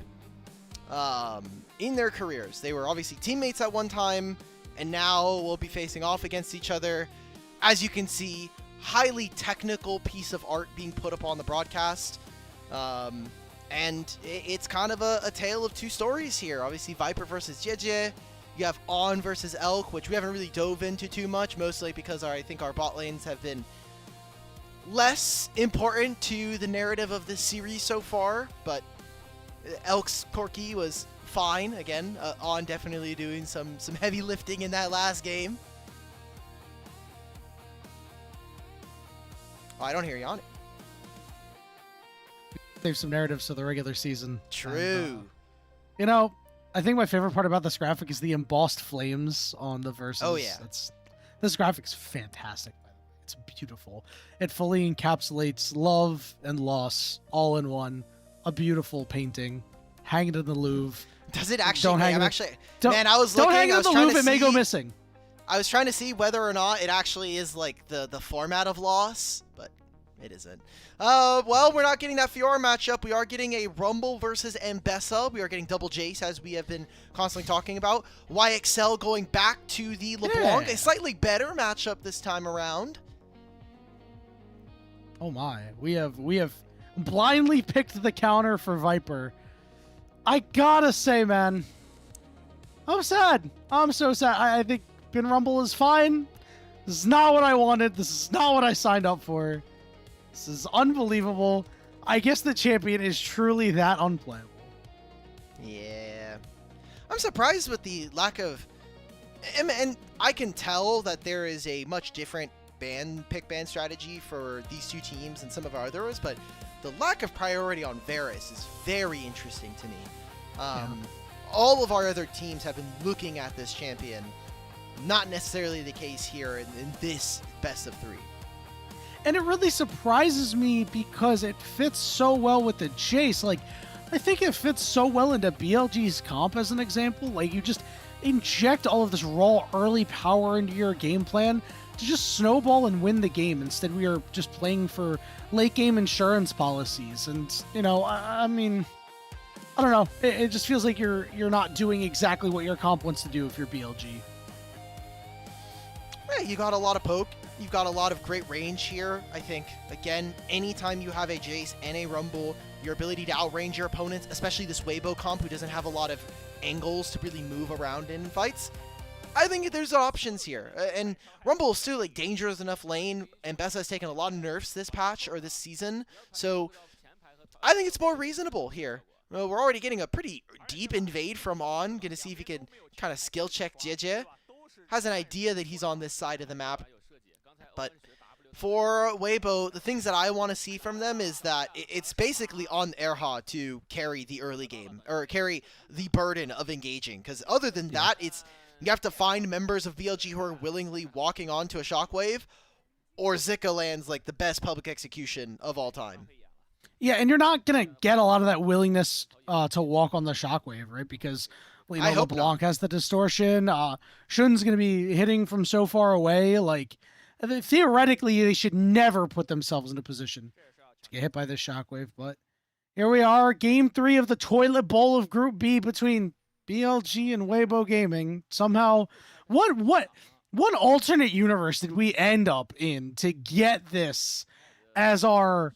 in their careers. They were obviously teammates at one time, and now we'll be facing off against each other. As you can see, highly technical piece of art being put up on the broadcast. And it's kind of a tale of two stories here. Obviously, Viper versus JJ. You have On versus Elk, which we haven't really dove into too much, mostly because I think our bot lanes have been less important to the narrative of this series so far. But Elk's Corki was fine. Again, On definitely doing some heavy lifting in that last game. Oh, I don't hear you on it. Save some narratives to the regular season. True. And, I think my favorite part about this graphic is the embossed flames on the verses. Oh, yeah. This graphic's fantastic, by the way. It's beautiful. It fully encapsulates love and loss all in one. A beautiful painting. Hang it in the Louvre. Does it actually? Don't hang it. Man, I was don't looking. Hang it in the Louvre. It may go missing. I was trying to see whether or not it actually is like the format of loss, but it isn't. Well, we're not getting that Fiora matchup. We are getting a Rumble versus Mbessa. We are getting double Jace, as we have been constantly talking about. YXL going back to the LeBlanc, a slightly better matchup this time around. Oh my, we have blindly picked the counter for Viper. I gotta say, man, I'm sad. I'm so sad. I think Bin Rumble is fine. This is not what I wanted. This is not what I signed up for. This is unbelievable. I guess the champion is truly that unplayable. Yeah. I'm surprised with the lack of... And I can tell that there is a much different pick ban strategy for these two teams than some of our others, but the lack of priority on Varus is very interesting to me. All of our other teams have been looking at this champion. Not necessarily the case here in this best of 3. And it really surprises me because it fits so well with the Jace. Like, I think it fits so well into BLG's comp as an example. Like, you just inject all of this raw early power into your game plan to just snowball and win the game. Instead, we are just playing for late game insurance policies. And, I mean, I don't know. It just feels like you're not doing exactly what your comp wants to do if you're BLG. Yeah, you got a lot of poke. You've got a lot of great range here. I think, again, anytime you have a Jace and a Rumble, your ability to outrange your opponents, especially this Weibo comp who doesn't have a lot of angles to really move around in fights, I think there's options here. And Rumble is still a dangerous enough lane, and Bessa has taken a lot of nerfs this patch or this season, so I think it's more reasonable here. Well, we're already getting a pretty deep invade from On. Gonna see if he can kind of skill check JJ. Has an idea that he's on this side of the map. But for Weibo, the things that I want to see from them is that it's basically on Erha to carry the early game, or carry the burden of engaging. Because other than that, you have to find members of BLG who are willingly walking onto a Shockwave, or Zika lands like the best public execution of all time. Yeah, and you're not going to get a lot of that willingness to walk on the Shockwave, right? Because LeBlanc has the distortion. Shun's going to be hitting from so far away. Like, theoretically, they should never put themselves in a position to get hit by this Shockwave. But here we are, Game 3 of the Toilet Bowl of Group B between BLG and Weibo Gaming. Somehow, what alternate universe did we end up in to get this as our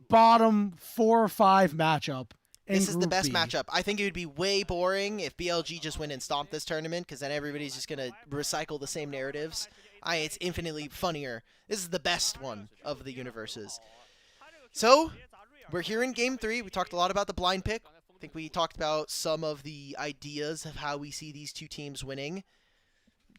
bottom 4 or 5 matchup in This is the Group best B. matchup. I think it would be way boring if BLG just went and stomped this tournament, because then everybody's just going to recycle the same narratives. It's infinitely funnier. This is the best one of the universes. So, we're here in Game 3. We talked a lot about the blind pick. I think we talked about some of the ideas of how we see these two teams winning.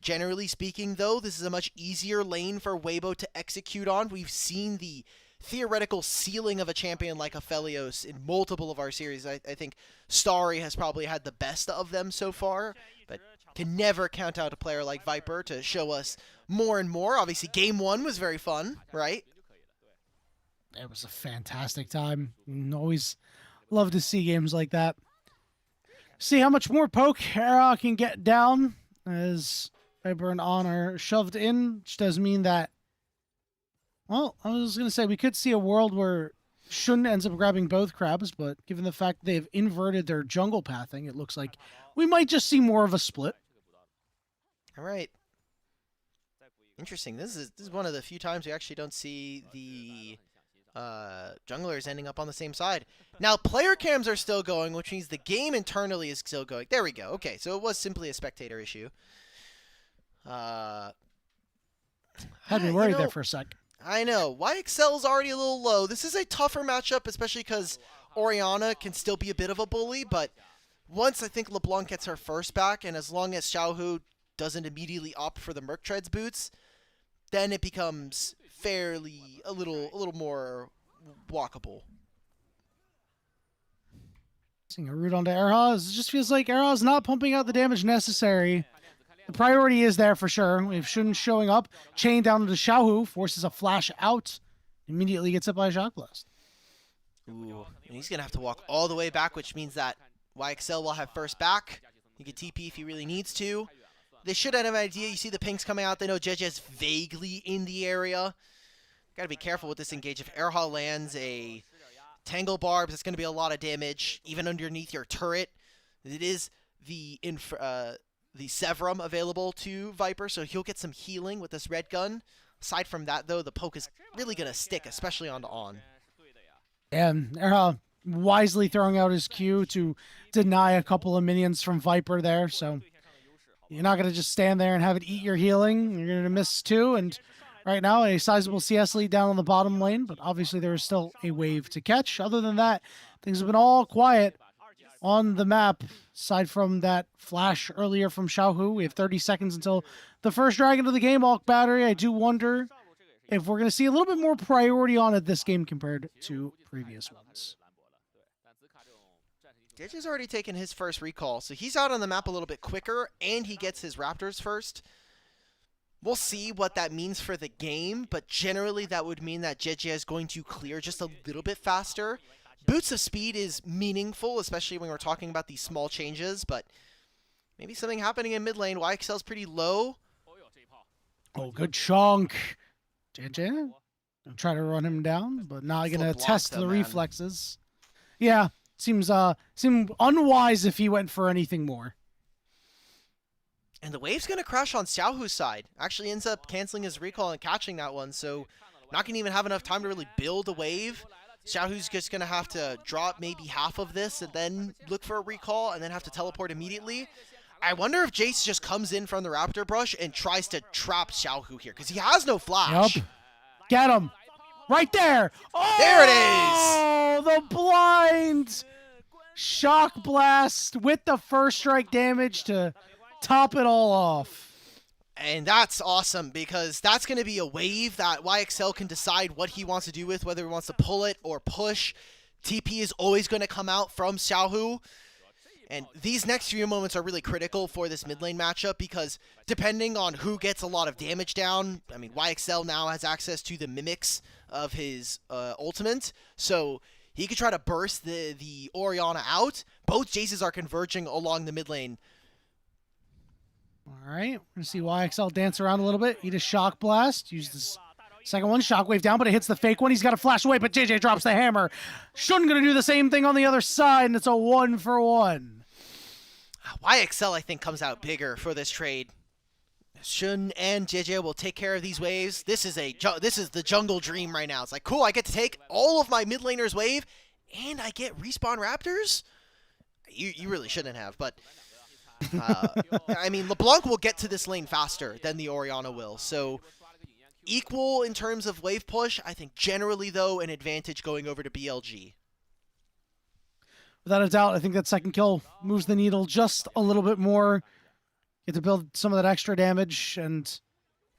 Generally speaking, though, this is a much easier lane for Weibo to execute on. We've seen the theoretical ceiling of a champion like Aphelios in multiple of our series. I think Starry has probably had the best of them so far, but can never count out a player like Viper to show us more and more. Obviously, Game 1 was very fun, right? It was a fantastic time. Always love to see games like that. See how much more poke Era can get down as Viper and On are shoved in, which does mean that, well, I was going to say we could see a world where Shun ends up grabbing both crabs, but given the fact they've inverted their jungle pathing, it looks like we might just see more of a split. All right. Interesting. This is one of the few times we actually don't see the junglers ending up on the same side. Now, player cams are still going, which means the game internally is still going. There we go. Okay, so it was simply a spectator issue. Had me worried there for a sec. I know. YXL's already a little low. This is a tougher matchup, especially because Orianna can still be a bit of a bully, but once I think LeBlanc gets her first back, and as long as Xiaohu doesn't immediately opt for the Merc Treads boots, then it becomes fairly a little more walkable. Seeing a root onto Erha, it just feels like Erha's not pumping out the damage necessary. The priority is there for sure. We have Shun showing up, chain down into Xiaohu, forces a flash out, immediately gets hit by a Shock Blast. Ooh, and he's going to have to walk all the way back, which means that YXL will have first back. He can TP if he really needs to. They should have an idea. You see the pings coming out. They know JJ's vaguely in the area. Got to be careful with this engage. If Erha lands a Tangle Barbs, it's going to be a lot of damage, even underneath your turret. It is the Severum available to Viper, so he'll get some healing with this red gun. Aside from that, though, the poke is really going to stick, especially onto On. And Erha wisely throwing out his Q to deny a couple of minions from Viper there, so you're not going to just stand there and have it eat your healing. You're going to miss two, and right now a sizable CS lead down on the bottom lane, but obviously there is still a wave to catch. Other than that, things have been all quiet on the map. Aside from that flash earlier from Xiaohu, we have 30 seconds until the first dragon of the game, Alk Battery. I do wonder if we're going to see a little bit more priority on it this game compared to previous ones. JJ's already taken his first recall, so he's out on the map a little bit quicker, and he gets his Raptors first. We'll see what that means for the game, but generally that would mean that JJ is going to clear just a little bit faster. Boots of speed is meaningful, especially when we're talking about these small changes, but maybe something happening in mid lane. YXL's pretty low. Oh, good chunk. JJ, I'm trying to run him down, but not going to test the reflexes. Yeah, seemed unwise if he went for anything more. And the wave's going to crash on Xiaohu's side. Actually ends up canceling his recall and catching that one, so not going to even have enough time to really build a wave. Xiaohu's just going to have to drop maybe half of this and then look for a recall and then have to teleport immediately. I wonder if Jace just comes in from the Raptor Brush and tries to trap Xiaohu here, because he has no flash. Yep. Get him. Right there. Oh, there it is. Oh, the blind. Shock Blast with the first strike damage to top it all off. And that's awesome, because that's going to be a wave that YXL can decide what he wants to do with, whether he wants to pull it or push. TP is always going to come out from Xiaohu. And these next few moments are really critical for this mid lane matchup, because depending on who gets a lot of damage down, I mean, YXL now has access to the mimics of his ultimate, so he could try to burst the Orianna out. Both Jaces are converging along the mid lane. All right, we're going to see YXL dance around a little bit, eat a Shock Blast, use this second one, Shockwave down, but it hits the fake one. He's got to flash away, but JJ drops the hammer. Shun going to do the same thing on the other side, and it's a 1-for-1. YXL, I think, comes out bigger for this trade. Shun and JJ will take care of these waves. This is the jungle dream right now. It's like, cool, I get to take all of my mid laners' wave and I get Respawn Raptors? You really shouldn't have, but... I mean, LeBlanc will get to this lane faster than the Orianna will, so... Equal in terms of wave push. I think generally, though, an advantage going over to BLG. Without a doubt, I think that second kill moves the needle just a little bit more. Get to build some of that extra damage, and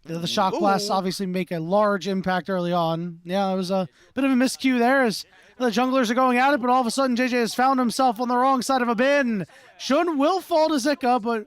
the shock blasts obviously make a large impact early on. Yeah, it was a bit of a miscue there as the junglers are going at it, but all of a sudden JJ has found himself on the wrong side of a bin. Shun will fall to Zika, but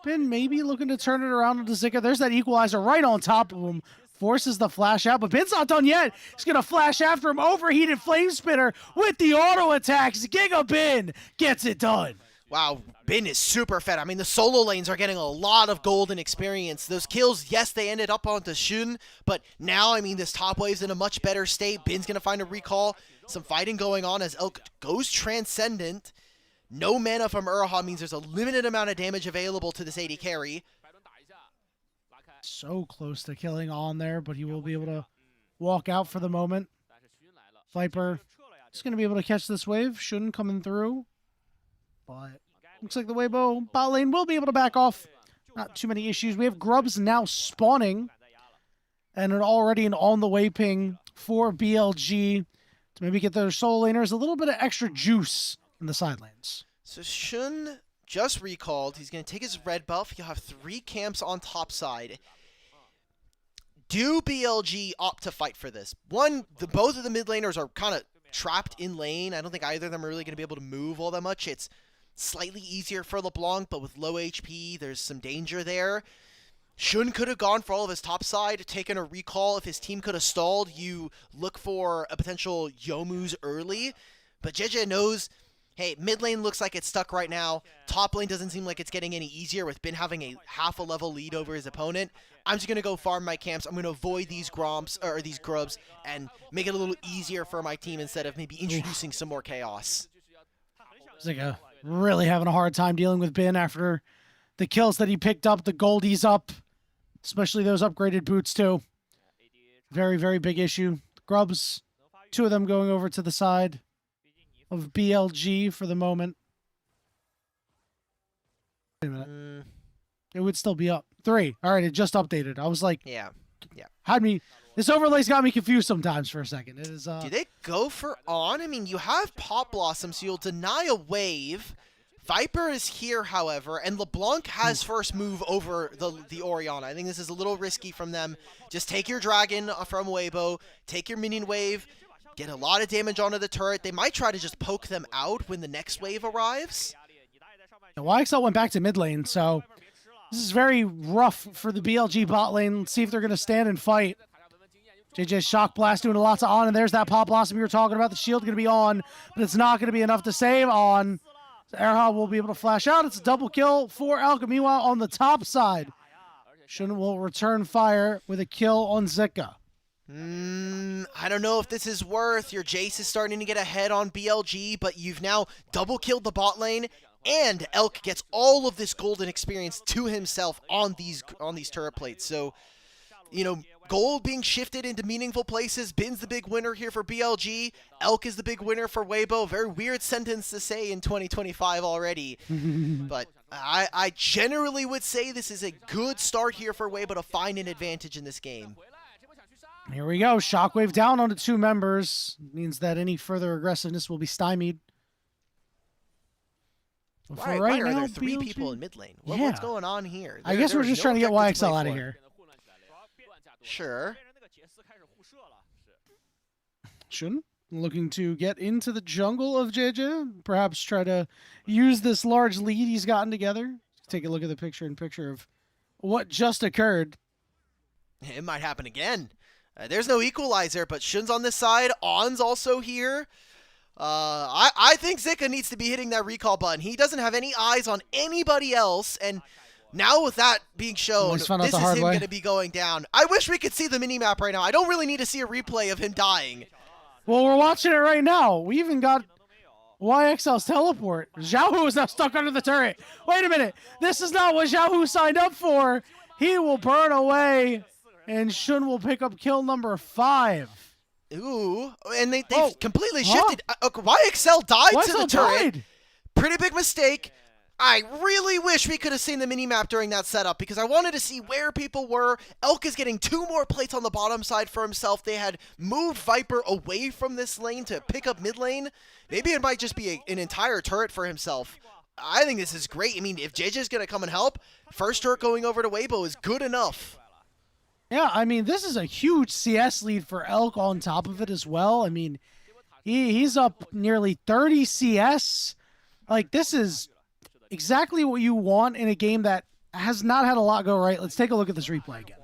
Bin maybe looking to turn it around into Zika. There's that equalizer right on top of him. Forces the flash out, but Bin's not done yet. He's going to flash after him. Overheated Flame Spitter with the auto attacks. Giga Bin gets it done. Wow, Bin is super fed. I mean, the solo lanes are getting a lot of golden experience. Those kills, yes, they ended up onto Shun, but now, I mean, this top wave's in a much better state. Bin's going to find a recall. Some fighting going on as Elk goes Transcendent. No mana from Urha means there's a limited amount of damage available to this AD carry. So close to killing on there, but he will be able to walk out for the moment. Viper is going to be able to catch this wave. Shouldn't coming through, but looks like the Weibo bot lane will be able to back off. Not too many issues. We have Grubs now spawning, and already an on-the-way ping for BLG to maybe get their solo laners a little bit of extra juice in the side lanes. So Shun just recalled. He's going to take his red buff. He'll have 3 camps on top side. Do BLG opt to fight for this? One, both of the mid laners are kind of trapped in lane. I don't think either of them are really going to be able to move all that much. It's slightly easier for LeBlanc, but with low HP, there's some danger there. Shun could have gone for all of his top side, taken a recall. If his team could have stalled, you look for a potential Youmu's early. But JJ knows, hey, mid lane looks like it's stuck right now. Top lane doesn't seem like it's getting any easier with Bin having a half a level lead over his opponent. I'm just going to go farm my camps. I'm going to avoid these grubs and make it a little easier for my team instead of maybe introducing some more chaos. Zika really having a hard time dealing with Bin after the kills that he picked up, the goldies up, especially those upgraded boots too. Very, very big issue. Grubs, 2 of them going over to the side of BLG for the moment. Wait a minute. It would still be up. 3. All right, it just updated. I was like, Yeah. This overlay's got me confused sometimes for a second. It is. Do they go for on? I mean, you have Pop Blossom, so you'll deny a wave. Viper is here, however, and LeBlanc has first move over the Orianna. I think this is a little risky from them. Just take your dragon from Weibo, take your minion wave, get a lot of damage onto the turret. They might try to just poke them out when the next wave arrives. The YXL went back to mid lane, so this is very rough for the BLG bot lane. Let's see if they're going to stand and fight. JJ's Shock Blast doing lots of on, and there's that Pop Blossom you were talking about. The shield going to be on, but it's not going to be enough to save on. So Erha will be able to flash out. It's a double kill for Alchemy on the top side. Shun will return fire with a kill on Zika. I don't know if this is worth. Your Jace is starting to get ahead on BLG, but you've now double killed the bot lane, and Elk gets all of this golden experience to himself on these turret plates. So, you know, gold being shifted into meaningful places. Bin's the big winner here for BLG. Elk is the big winner for Weibo. Very weird sentence to say in 2025 already. But I generally would say this is a good start here for Weibo to find an advantage in this game. Here we go. Shockwave down onto 2 members. Means that any further aggressiveness will be stymied. Why are there 3 BLG? people in mid lane? What's going on here? I guess we're just trying to get YXL out of here. Sure. Shun looking to get into the jungle of JJ. Perhaps try to use this large lead he's gotten together. Take a look at the picture-in-picture of what just occurred. It might happen again. There's no equalizer, but Shun's on this side. On's also here. I think Zika needs to be hitting that recall button. He doesn't have any eyes on anybody else, and now with that being shown, this is him going to be going down. I wish we could see the minimap right now. I don't really need to see a replay of him dying. Well, we're watching it right now. We even got YXL's teleport. Xiaohu is now stuck under the turret. Wait a minute. This is not what Xiaohu signed up for. He will burn away, and Shun will pick up kill number 5. Ooh, and they've Oh. completely Huh? shifted. YXL died to the YSL turret. died. Pretty big mistake. I really wish we could have seen the mini-map during that setup because I wanted to see where people were. Elk is getting 2 more plates on the bottom side for himself. They had moved Viper away from this lane to pick up mid lane. Maybe it might just be an entire turret for himself. I think this is great. I mean, if JJ's going to come and help, first turret going over to Weibo is good enough. Yeah, I mean, this is a huge CS lead for Elk on top of it as well. I mean, he's up nearly 30 CS. Like, this is exactly what you want in a game that has not had a lot go right. Let's take a look at this replay again.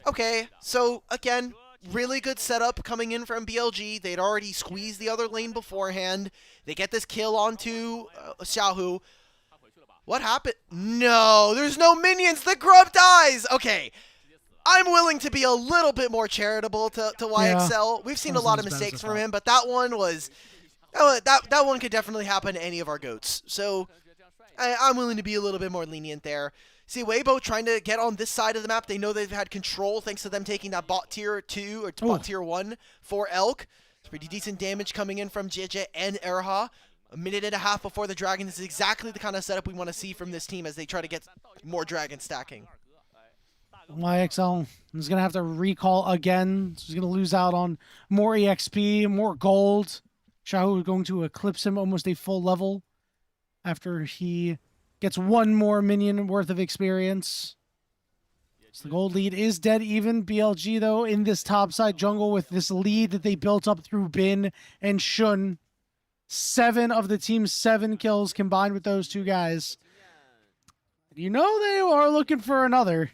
Okay, so again, really good setup coming in from BLG. They'd already squeezed the other lane beforehand. They get this kill onto Xiaohu. What happened? No, there's no minions. The grub dies. Okay, I'm willing to be a little bit more charitable to YXL. We've seen a lot of mistakes from him, but that one was that one could definitely happen to any of our goats. So I'm willing to be a little bit more lenient there. See, Weibo trying to get on this side of the map. They know they've had control thanks to them taking that bot tier 2 or bot tier 1 for Elk. It's pretty decent damage coming in from JJ and Erha. A minute and a half before the Dragon. This is exactly the kind of setup we want to see from this team as they try to get more Dragon stacking. YXL is going to have to recall again. So he's going to lose out on more EXP, more gold. Xiaohu is going to eclipse him almost a full level after he gets 1 more minion worth of experience. So the gold lead is dead even. BLG, though, in this topside jungle with this lead that they built up through Bin and Shun. 7 of the team's 7 kills combined with those 2 guys. You know they are looking for another.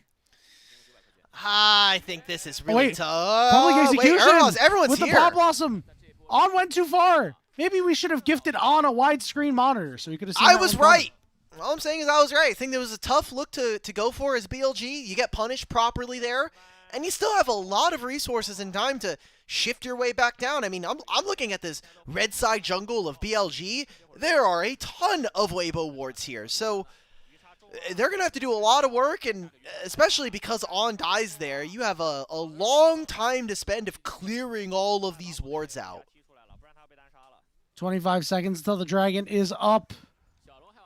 I think this is really tough. Public execution. Wait, everyone's with here. The Pop Blossom. On went too far. Maybe we should have gifted On a widescreen monitor so you could have seen I that was one right. All I'm saying is I was right. I think there was a tough look to go for as BLG. You get punished properly there, and you still have a lot of resources and time to shift your way back down. I mean, I'm looking at this red side jungle of BLG. There are a ton of Weibo wards here, so they're going to have to do a lot of work, and especially because On dies there, you have a long time to spend of clearing all of these wards out. 25 seconds until the Dragon is up.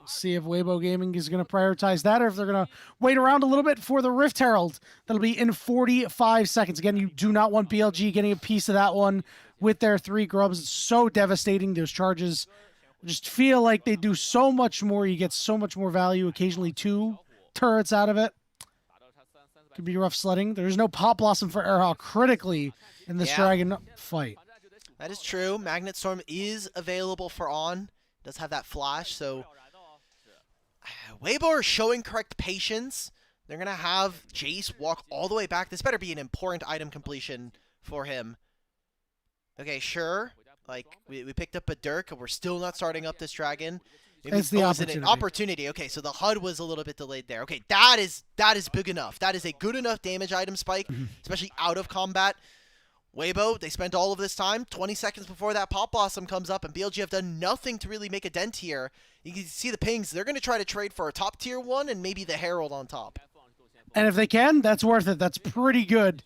See if Weibo Gaming is going to prioritize that or if they're going to wait around a little bit for the Rift Herald. That'll be in 45 seconds. Again, you do not want BLG getting a piece of that one with their 3 grubs. It's so devastating. Those charges just feel like they do so much more. You get so much more value, occasionally 2 turrets out of it. Could be rough sledding. There's no Pop Blossom for Erha critically in this Dragon fight. That is true. Magnet Storm is available for On. Does have that flash, so Weibo are showing correct patience. They're going to have Jace walk all the way back. This better be an important item completion for him. Okay, sure. Like, we picked up a Dirk, and we're still not starting up this Dragon. It's the opportunity. An opportunity. Okay, so the HUD was a little bit delayed there. Okay, that is big enough. That is a good enough damage item spike, especially out of combat. Weibo, they spent all of this time, 20 seconds before that Pop Blossom comes up, and BLG have done nothing to really make a dent here. You can see the pings. They're going to try to trade for a top tier 1 and maybe the Herald on top. And if they can, that's worth it. That's pretty good.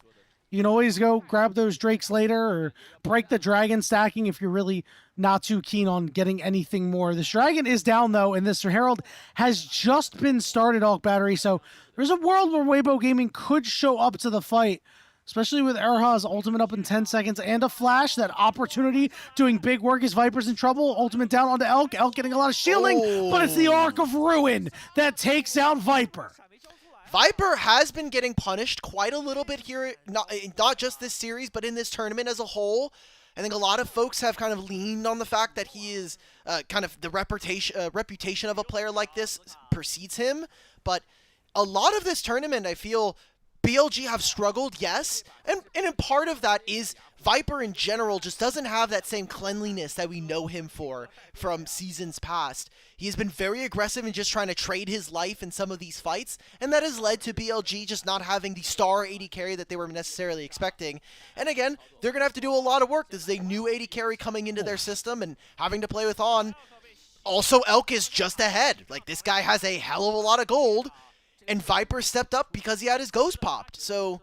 You can always go grab those Drakes later or break the Dragon stacking if you're really not too keen on getting anything more. This Dragon is down, though, and this Herald has just been started, Alk Battery, so there's a world where Weibo Gaming could show up to the fight. Especially with Erha's ultimate up in 10 seconds and a flash. That opportunity doing big work as Viper's in trouble. Ultimate down onto Elk. Elk getting a lot of shielding, but it's the Arc of Ruin that takes out Viper. Viper has been getting punished quite a little bit here, not just this series, but in this tournament as a whole. I think a lot of folks have kind of leaned on the fact that he is kind of the reputation of a player like this precedes him. But a lot of this tournament, I feel, BLG have struggled, yes, and in part of that is Viper in general just doesn't have that same cleanliness that we know him for from seasons past. He has been very aggressive in just trying to trade his life in some of these fights, and that has led to BLG just not having the star AD carry that they were necessarily expecting. And again, they're going to have to do a lot of work. This is a new AD carry coming into their system and having to play with On. Also, Elk is just ahead. Like, this guy has a hell of a lot of gold. And Viper stepped up because he had his ghost popped. So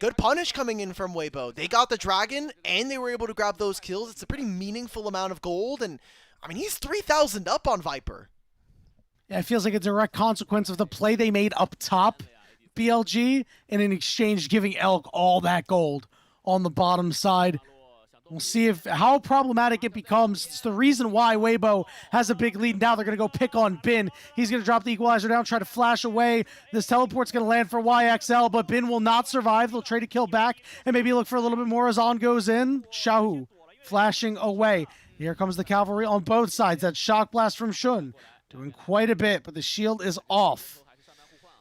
Good punish coming in from Weibo. They got the dragon, and they were able to grab those kills. It's a pretty meaningful amount of gold, and I mean, he's 3,000 up on Viper. Yeah, it feels like a direct consequence of the play they made up top, BLG, and in exchange giving Elk all that gold on the bottom side. We'll see how problematic it becomes. It's the reason why Weibo has a big lead. Now they're going to go pick on Bin. He's going to drop the equalizer down, try to flash away. This teleport's going to land for YXL, but Bin will not survive. They'll trade a kill back and maybe look for a little bit more as On goes in. Shahu flashing away. Here comes the cavalry on both sides. That shock blast from Shun doing quite a bit, but the shield is off.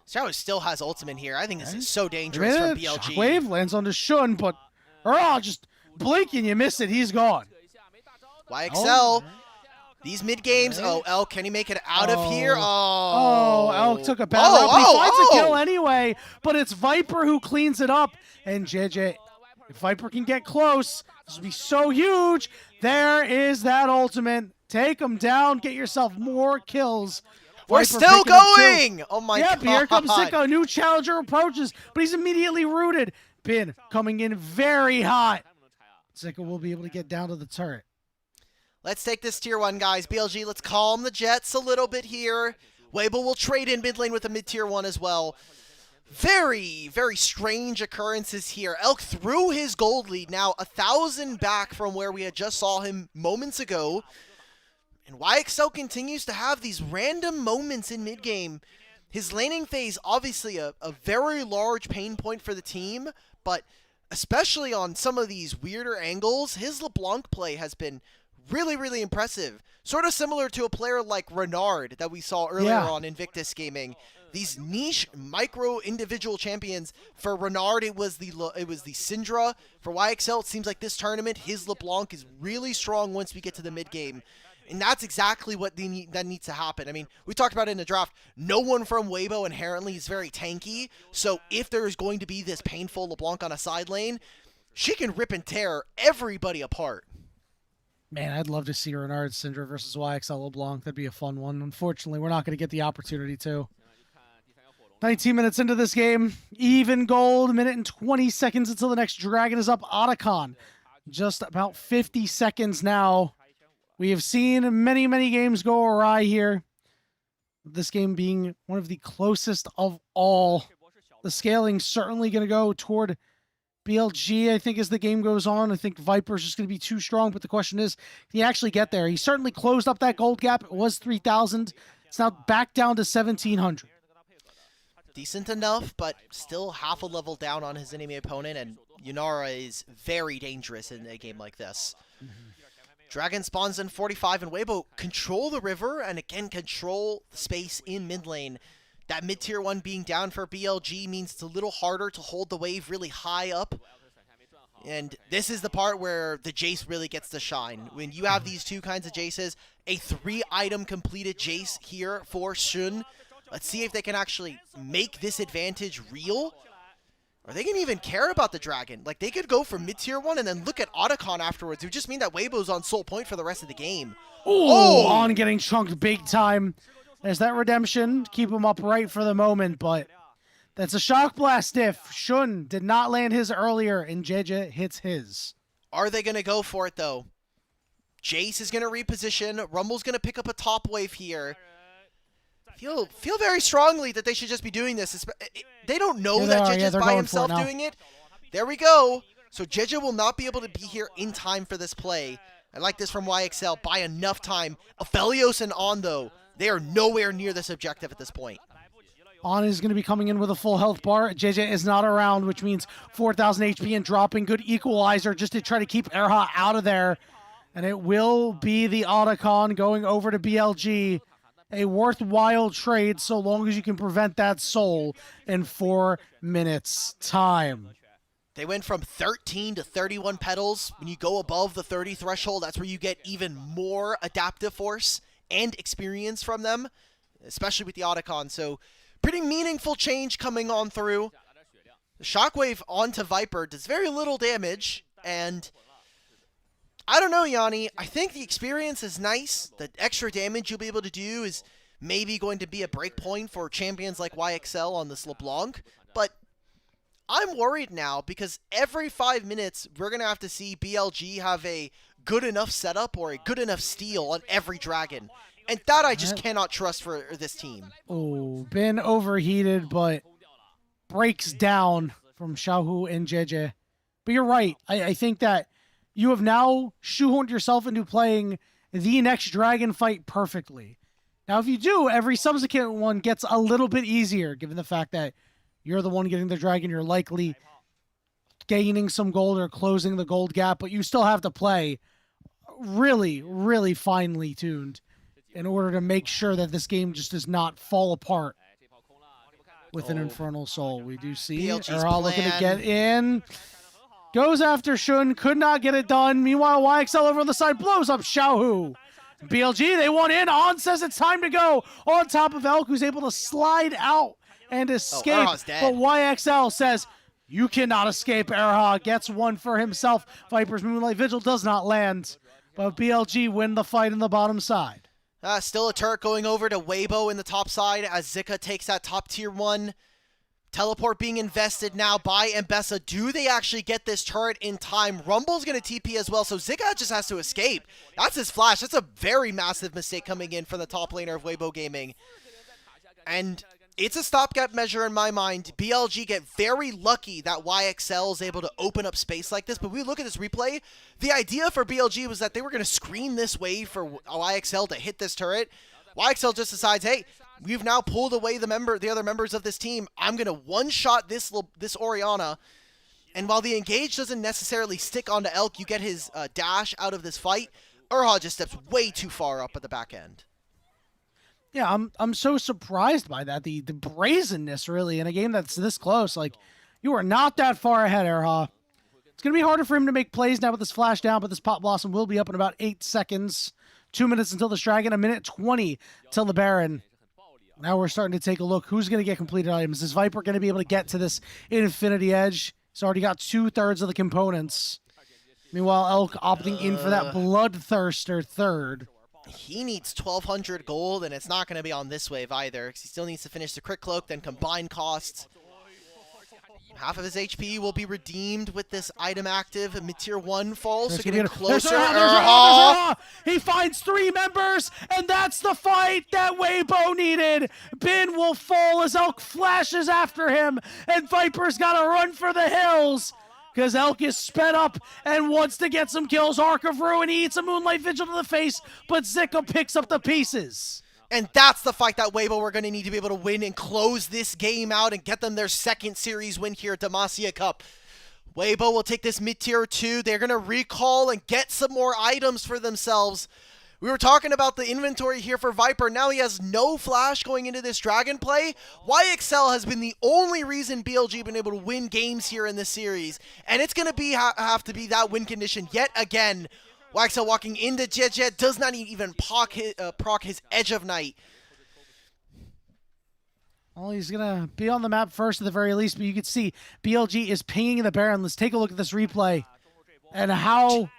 Shahu still has ultimate here. I think this is so dangerous for BLG. Shockwave lands onto Shun, but just blink and you miss it. He's gone. YXL, these mid games. Oh, Elk, can he make it out of here? Elk took a bad route, but he finds a kill anyway. But it's Viper who cleans it up. And JJ, if Viper can get close, this will be so huge. There is that ultimate. Take him down. Get yourself more kills. We're still going. Oh my god. Yep, here comes Sicko. New challenger approaches, but he's immediately rooted. Bin coming in very hot. Sicko will be able to get down to the turret. Let's take this tier 1, guys. BLG, let's calm the Jets a little bit here. Weibo will trade in mid lane with a mid tier 1 as well. Very, very strange occurrences here. Elk threw his gold lead, now 1,000 back from where we had just saw him moments ago. And YXL continues to have these random moments in mid-game. His laning phase, obviously a very large pain point for the team, but especially on some of these weirder angles, his LeBlanc play has been really, really impressive. Sort of similar to a player like Renard that we saw earlier on Invictus Gaming. These niche micro individual champions. For Renard, it was the Syndra. For YXL, it seems like this tournament, his LeBlanc is really strong once we get to the mid-game. And that's exactly what that needs to happen. I mean, we talked about it in the draft. No one from Weibo inherently is very tanky. So if there is going to be this painful LeBlanc on a side lane, she can rip and tear everybody apart. Man, I'd love to see Renard Syndra versus YXL LeBlanc. That'd be a fun one. Unfortunately, we're not going to get the opportunity to. 19 minutes into this game. Even gold. Minute and 20 seconds until the next dragon is up. Otacon. Just about 50 seconds now. We have seen many, many games go awry here. This game being one of the closest of all. The scaling certainly going to go toward BLG, I think, as the game goes on. I think Viper's just going to be too strong, but the question is, can he actually get there? He certainly closed up that gold gap. It was 3,000. It's now back down to 1,700. Decent enough, but still half a level down on his enemy opponent, and Yunara is very dangerous in a game like this. Dragon spawns in 45, and Weibo control the river, and again control the space in mid lane. That mid tier 1 being down for BLG means it's a little harder to hold the wave really high up. And this is the part where the Jace really gets to shine. When you have these two kinds of Jaces, a 3-item completed Jace here for Shun. Let's see if they can actually make this advantage real. Or they can even care about the dragon. Like, they could go for mid-tier 1 and then look at Otacon afterwards. It would just mean that Weibo's on sole point for the rest of the game. Oh! On getting chunked big time. There's that redemption. Keep him upright for the moment, but that's a shock blast if Shun did not land his earlier and JJ hits his. Are they going to go for it, though? Jace is going to reposition. Rumble's going to pick up a top wave here. Feel very strongly that they should just be doing this. They don't know that JJ's by himself doing it. There we go. So JJ will not be able to be here in time for this play. I like this from YXL. By enough time. Aphelios and On, though, they are nowhere near this objective at this point. On is going to be coming in with a full health bar. JJ is not around, which means 4,000 HP and dropping. Good equalizer just to try to keep Erha out of there. And it will be the Otacon going over to BLG. A worthwhile trade so long as you can prevent that soul in 4 minutes time. They went from 13 to 31 petals. When you go above the 30 threshold, that's where you get even more adaptive force and experience from them, especially with the Otacon. So pretty meaningful change coming on through. The Shockwave onto Viper does very little damage, and I don't know, Yanni. I think the experience is nice. The extra damage you'll be able to do is maybe going to be a break point for champions like YXL on this LeBlanc. But I'm worried now because every 5 minutes we're going to have to see BLG have a good enough setup or a good enough steal on every dragon. And that I just cannot trust for this team. Oh, been overheated, but breaks down from Xiaohu and JJ. But you're right. I think that you have now shoehorned yourself into playing the next dragon fight perfectly. Now, if you do, every subsequent one gets a little bit easier, given the fact that you're the one getting the dragon. You're likely gaining some gold or closing the gold gap, but you still have to play really, really finely tuned in order to make sure that this game just does not fall apart with an Infernal Soul. We do see Erha looking to get in. Goes after Shun, could not get it done. Meanwhile, YXL over on the side blows up Xiaohu. BLG, they want in. On says it's time to go. On top of Elk, who's able to slide out and escape. But YXL says, you cannot escape. Erha gets one for himself. Viper's Moonlight Vigil does not land. But BLG win the fight in the bottom side. Still a turret going over to Weibo in the top side as Zika takes that top tier 1. Teleport being invested now by Mbessa. Do they actually get this turret in time? Rumble's going to TP as well, so Zika just has to escape. That's his flash. That's a very massive mistake coming in from the top laner of Weibo Gaming. And it's a stopgap measure in my mind. BLG get very lucky that YXL is able to open up space like this, but we look at this replay. The idea for BLG was that they were going to screen this wave for YXL to hit this turret. YXL just decides, hey, we've now pulled away the other members of this team. I'm going to one-shot this Orianna. And while the engage doesn't necessarily stick onto Elk, you get his dash out of this fight. Erha just steps way too far up at the back end. Yeah, I'm so surprised by that. The brazenness, really, in a game that's this close. Like, you are not that far ahead, Erha. It's going to be harder for him to make plays now with this flash down, but this Pot Blossom will be up in about 8 seconds. 2 minutes until this dragon, 1:20 till the Baron. Now we're starting to take a look. Who's going to get completed items? Is Viper going to be able to get to this Infinity Edge? He's already got 2/3 of the components. Meanwhile, Elk opting in for that Bloodthirster third. He needs 1,200 gold, and it's not going to be on this wave either, because he still needs to finish the Crit Cloak, then combine costs. Half of his HP will be redeemed with this item active. Mid-tier 1 falls, so getting closer. There's Erha. He finds 3 members, and that's the fight that Weibo needed. Bin will fall as Elk flashes after him, and Viper's got to run for the hills because Elk is sped up and wants to get some kills. Arc of Ruin, he eats a Moonlight Vigil to the face, but Zika picks up the pieces. And that's the fight that Weibo we're going to need to be able to win and close this game out and get them their second series win here at Demacia Cup. Weibo will take this mid-tier 2. They're going to recall and get some more items for themselves. We were talking about the inventory here for Viper. Now he has no flash going into this dragon play. YXL has been the only reason BLG been able to win games here in this series. And it's going to have to be that win condition yet again. YXL walking into Jet does not even proc his Edge of Night. Well, he's going to be on the map first at the very least, but you can see BLG is pinging the Baron. Let's take a look at this replay and how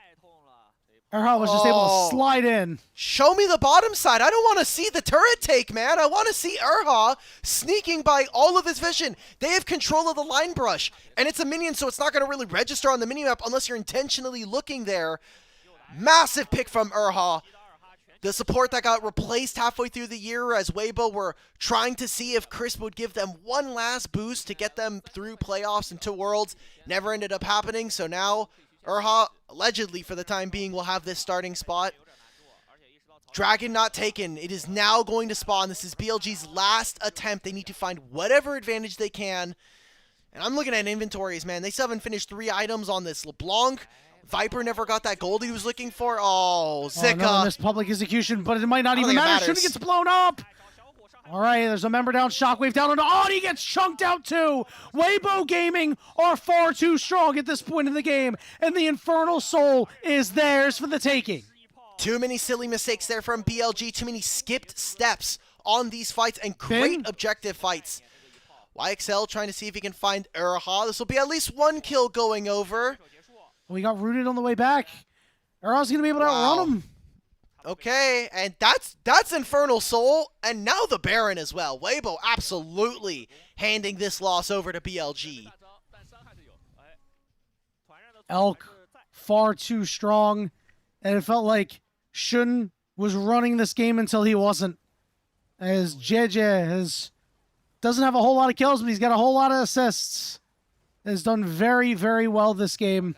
Erha was just able to slide in. Show me the bottom side. I don't want to see the turret take, man. I want to see Erha sneaking by all of his vision. They have control of the line brush, and it's a minion, so it's not going to really register on the minimap unless you're intentionally looking there. Massive pick from Erha. The support that got replaced halfway through the year as Weibo were trying to see if Crisp would give them one last boost to get them through playoffs and to Worlds. Never ended up happening, so now Erha, allegedly for the time being, will have this starting spot. Dragon not taken. It is now going to spawn. This is BLG's last attempt. They need to find whatever advantage they can. And I'm looking at inventories, man. They still haven't finished 3 items on this LeBlanc. Viper never got that gold he was looking for. Oh, Zika. Oh, missed public execution, but it might not even matter. Shouldn't gets blown up. All right, there's a member down, Shockwave down, and he gets chunked out too. Weibo Gaming are far too strong at this point in the game, and the Infernal Soul is theirs for the taking. Too many silly mistakes there from BLG, too many skipped steps on these fights, and great objective fights. YXL trying to see if he can find Erha. This will be at least 1 kill going over. We got rooted on the way back. Erha's going to be able to outrun him. Okay, and that's Infernal Soul, and now the Baron as well. Weibo absolutely handing this loss over to BLG. Elk far too strong, and it felt like Shun was running this game until he wasn't. As JJ doesn't have a whole lot of kills, but he's got a whole lot of assists. Has done very, very well this game.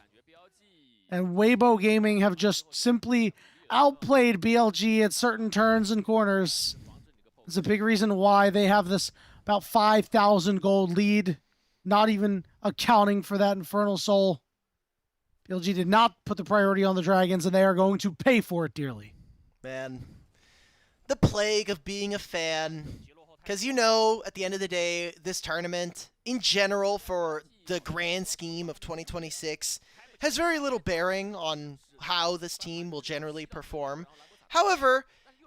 And Weibo Gaming have just simply outplayed BLG at certain turns and corners. It's a big reason why they have this about 5,000 gold lead, not even accounting for that Infernal Soul. BLG did not put the priority on the Dragons, and they are going to pay for it dearly. Man, the plague of being a fan. Because you know, at the end of the day, this tournament, in general, for the grand scheme of 2026, has very little bearing on how this team will generally perform. However,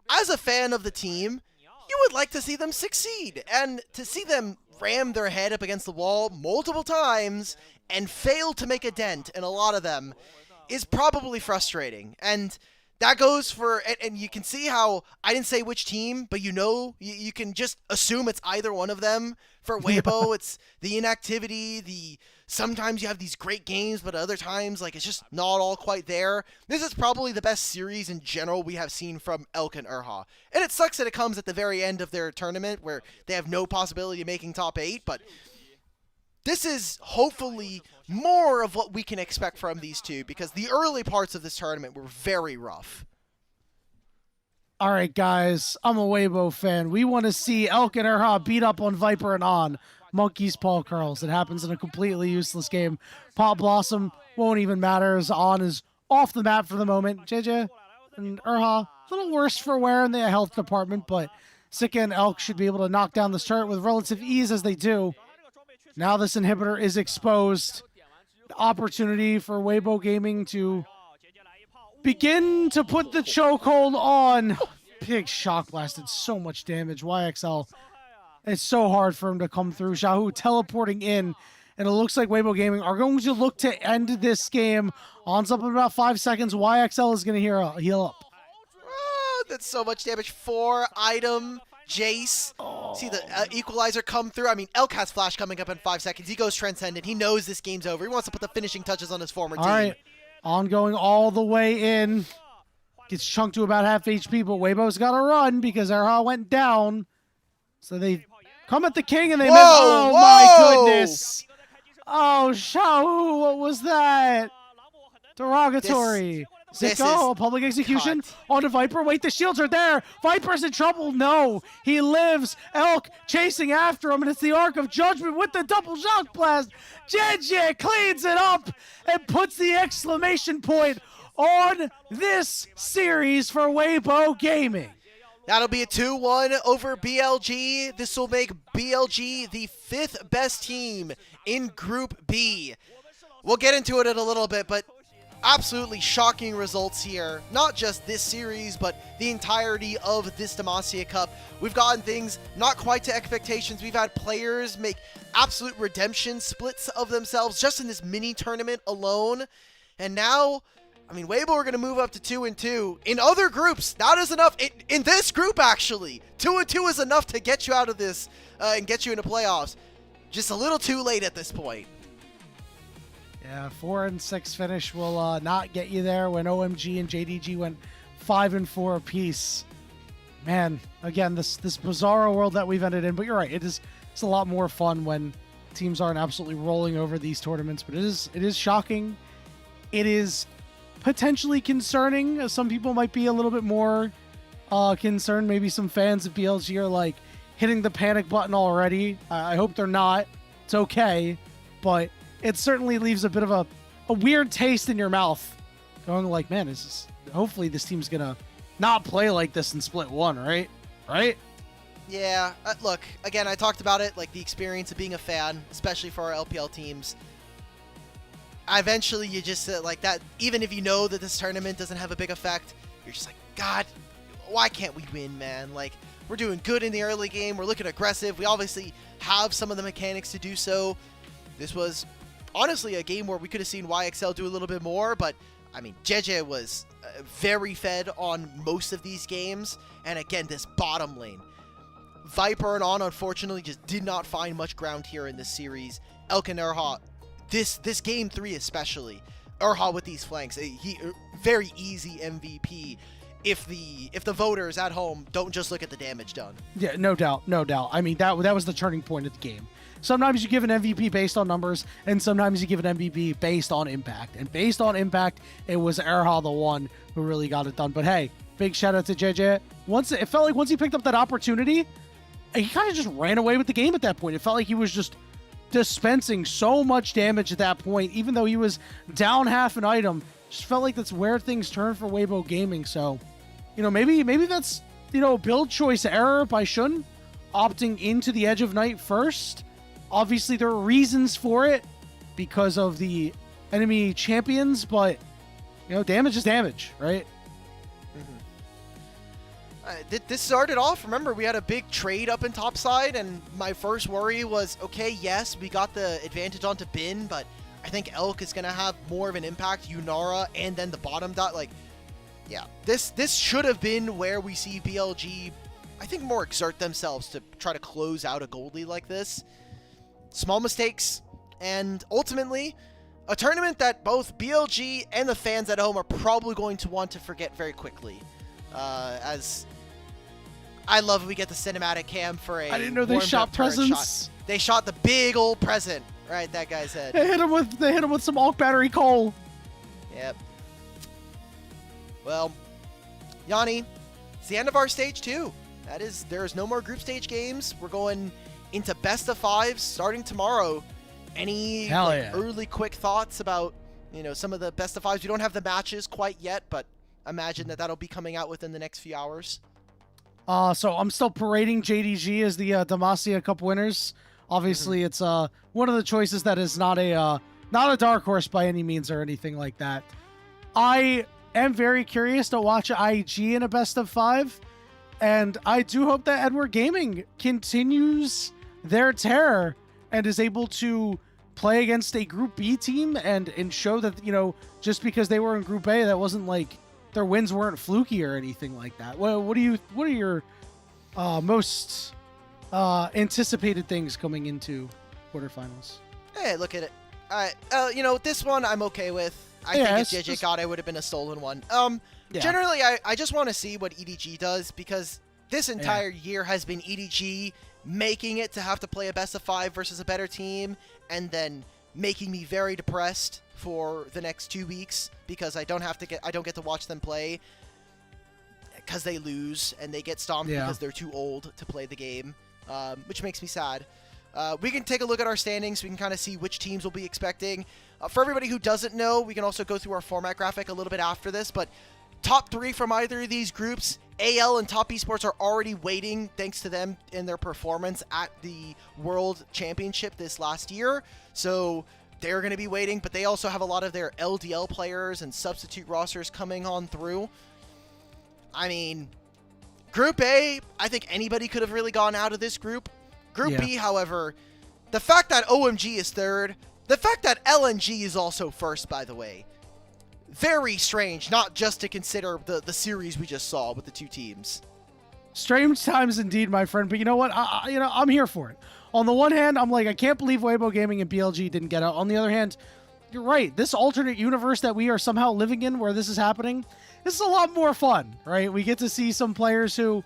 as a fan of the team, you would like to see them succeed, and to see them ram their head up against the wall multiple times and fail to make a dent in a lot of them is probably frustrating. And that goes for, and you can see how, I didn't say which team, but you can just assume it's either one of them. For Weibo, it's the inactivity, sometimes you have these great games, but other times, like, it's just not all quite there. This is probably the best series in general we have seen from Elk and Urha. And it sucks that it comes at the very end of their tournament where they have no possibility of making top 8, but this is hopefully more of what we can expect from these two, because the early parts of this tournament were very rough. All right, guys, I'm a Weibo fan. We want to see Elk and Urha beat up on Viper and On. Monkey's Paul Curls. It happens in a completely useless game. Pop Blossom won't even matter as On is off the map for the moment. JJ and Urha, a little worse for wear in the health department, but Sika and Elk should be able to knock down this turret with relative ease as they do. Now this inhibitor is exposed. The opportunity for Weibo Gaming to begin to put the chokehold on. Big shock blast did so much damage. YXL, it's so hard for him to come through. Xiaohu teleporting in, and it looks like Weibo Gaming are going to look to end this game. On's up in about 5 seconds. YXL is going to heal up. Oh, that's so much damage. 4-item Jace. See the equalizer come through. I mean, Elk has flash coming up in 5 seconds. He goes Transcendent. He knows this game's over. He wants to put the finishing touches on his former team. All right. On going all the way in. Gets chunked to about half HP, but Weibo's got to run because Urha went down. So they come at the king and they miss. Oh, my goodness. Oh, Xiaohu, what was that? Derogatory. Zico, a public execution onto Viper. Wait, the shields are there. Viper's in trouble. No, he lives. Elk chasing after him, and it's the Arc of Judgment with the double shock blast. JJ cleans it up and puts the exclamation point on this series for Weibo Gaming. That'll be a 2-1 over BLG. This will make BLG the 5th best team in Group B. We'll get into it in a little bit, but absolutely shocking results here. Not just this series, but the entirety of this Demacia Cup. We've gotten things not quite to expectations. We've had players make absolute redemption splits of themselves just in this mini tournament alone. And now, I mean, Weibo are going to move up to 2-2. In other groups, that is enough. In this group, actually, 2-2 is enough to get you out of this and get you into playoffs. Just a little too late at this point. Yeah, 4-6 finish will not get you there when OMG and JDG went 5-4 apiece. Man, again, this bizarro world that we've ended in. But you're right, it's a lot more fun when teams aren't absolutely rolling over these tournaments. But it is shocking. It is potentially concerning. Some people might be a little bit more concerned. Maybe some fans of BLG are like hitting the panic button already. I hope they're not. It's okay, but it certainly leaves a bit of a weird taste in your mouth. Going like, man, hopefully this team's gonna not play like this in Split 1, right? Right? Yeah, look, again, I talked about it, like the experience of being a fan, especially for our LPL teams. Eventually, you just like that, even if you know that this tournament doesn't have a big effect, you're just like, God, why can't we win, man? Like, we're doing good in the early game, we're looking aggressive, we obviously have some of the mechanics to do so. This was honestly a game where we could have seen YXL do a little bit more, but I mean, JJ was very fed on most of these games, and again, this bottom lane. Viper and On, unfortunately, just did not find much ground here in this series. Elk and Urha, this game 3 especially, Erha with these flanks. He very easy MVP if the voters at home don't just look at the damage done. Yeah, no doubt, no doubt. I mean, that was the turning point of the game. Sometimes you give an MVP based on numbers, and sometimes you give an MVP based on impact. And based on impact, it was Erha the one who really got it done. But hey, big shout out to JJ. It felt like once he picked up that opportunity, he kind of just ran away with the game at that point. It felt like he was just dispensing so much damage at that point, even though he was down half an item. Just felt like that's where things turned for Weibo Gaming. So, maybe that's, build choice error by Shun opting into the Edge of Night first. Obviously, there are reasons for it because of the enemy champions, but, damage is damage, right? This started off, remember, we had a big trade up in topside, and my first worry was, okay, yes, we got the advantage onto Bin, but I think Elk is going to have more of an impact, Yunara, and then the bottom dot. Like, yeah, this should have been where we see BLG, I think, more exert themselves to try to close out a gold lead like this. Small mistakes, and ultimately, a tournament that both BLG and the fans at home are probably going to want to forget very quickly. As I love we get the cinematic cam for a... I didn't know they shot presents. Shot. They shot the big old present right that guy's head. They hit him with some Alk battery coal. Yep. Well, Yanni, it's the end of our stage 2. There is no more group stage games. We're going into best of 5s starting tomorrow. Any early quick thoughts about, some of the best of 5s? We don't have the matches quite yet, but imagine that'll be coming out within the next few hours. So I'm still parading JDG as the Demacia Cup winners. Obviously, it's one of the choices that is not a dark horse by any means or anything like that. I am very curious to watch IG in a best of 5, and I do hope that Edward Gaming continues their terror and is able to play against a Group B team and show that, just because they were in Group A, that wasn't like their wins weren't fluky or anything like that. What are your most anticipated things coming into quarterfinals? Hey, look at it. This one I'm okay with. I think if JJ got it would have been a stolen one. Generally, I just want to see what EDG does, because this entire year has been EDG making it to have to play a best of 5 versus a better team, and then making me very depressed for the next 2 weeks because I don't get to watch them play because they lose and they get stomped because they're too old to play the game, which makes me sad. We can take a look at our standings. We can kind of see which teams we'll be expecting. For everybody who doesn't know, we can also go through our format graphic a little bit after this, but top 3 from either of these groups, AL and Top Esports, are already waiting thanks to them in their performance at the World Championship this last year. So they're going to be waiting, but they also have a lot of their LDL players and substitute rosters coming on through. I mean, Group A, I think anybody could have really gone out of this group. Group B, however, the fact that OMG is 3rd, the fact that LNG is also 1st, by the way, very strange, not just to consider the series we just saw with the 2 teams. Strange times indeed, my friend, but you know what? I'm here for it. On the one hand, I'm like, I can't believe Weibo Gaming and BLG didn't get out. On the other hand, you're right. This alternate universe that we are somehow living in where this is happening, this is a lot more fun, right? We get to see some players who,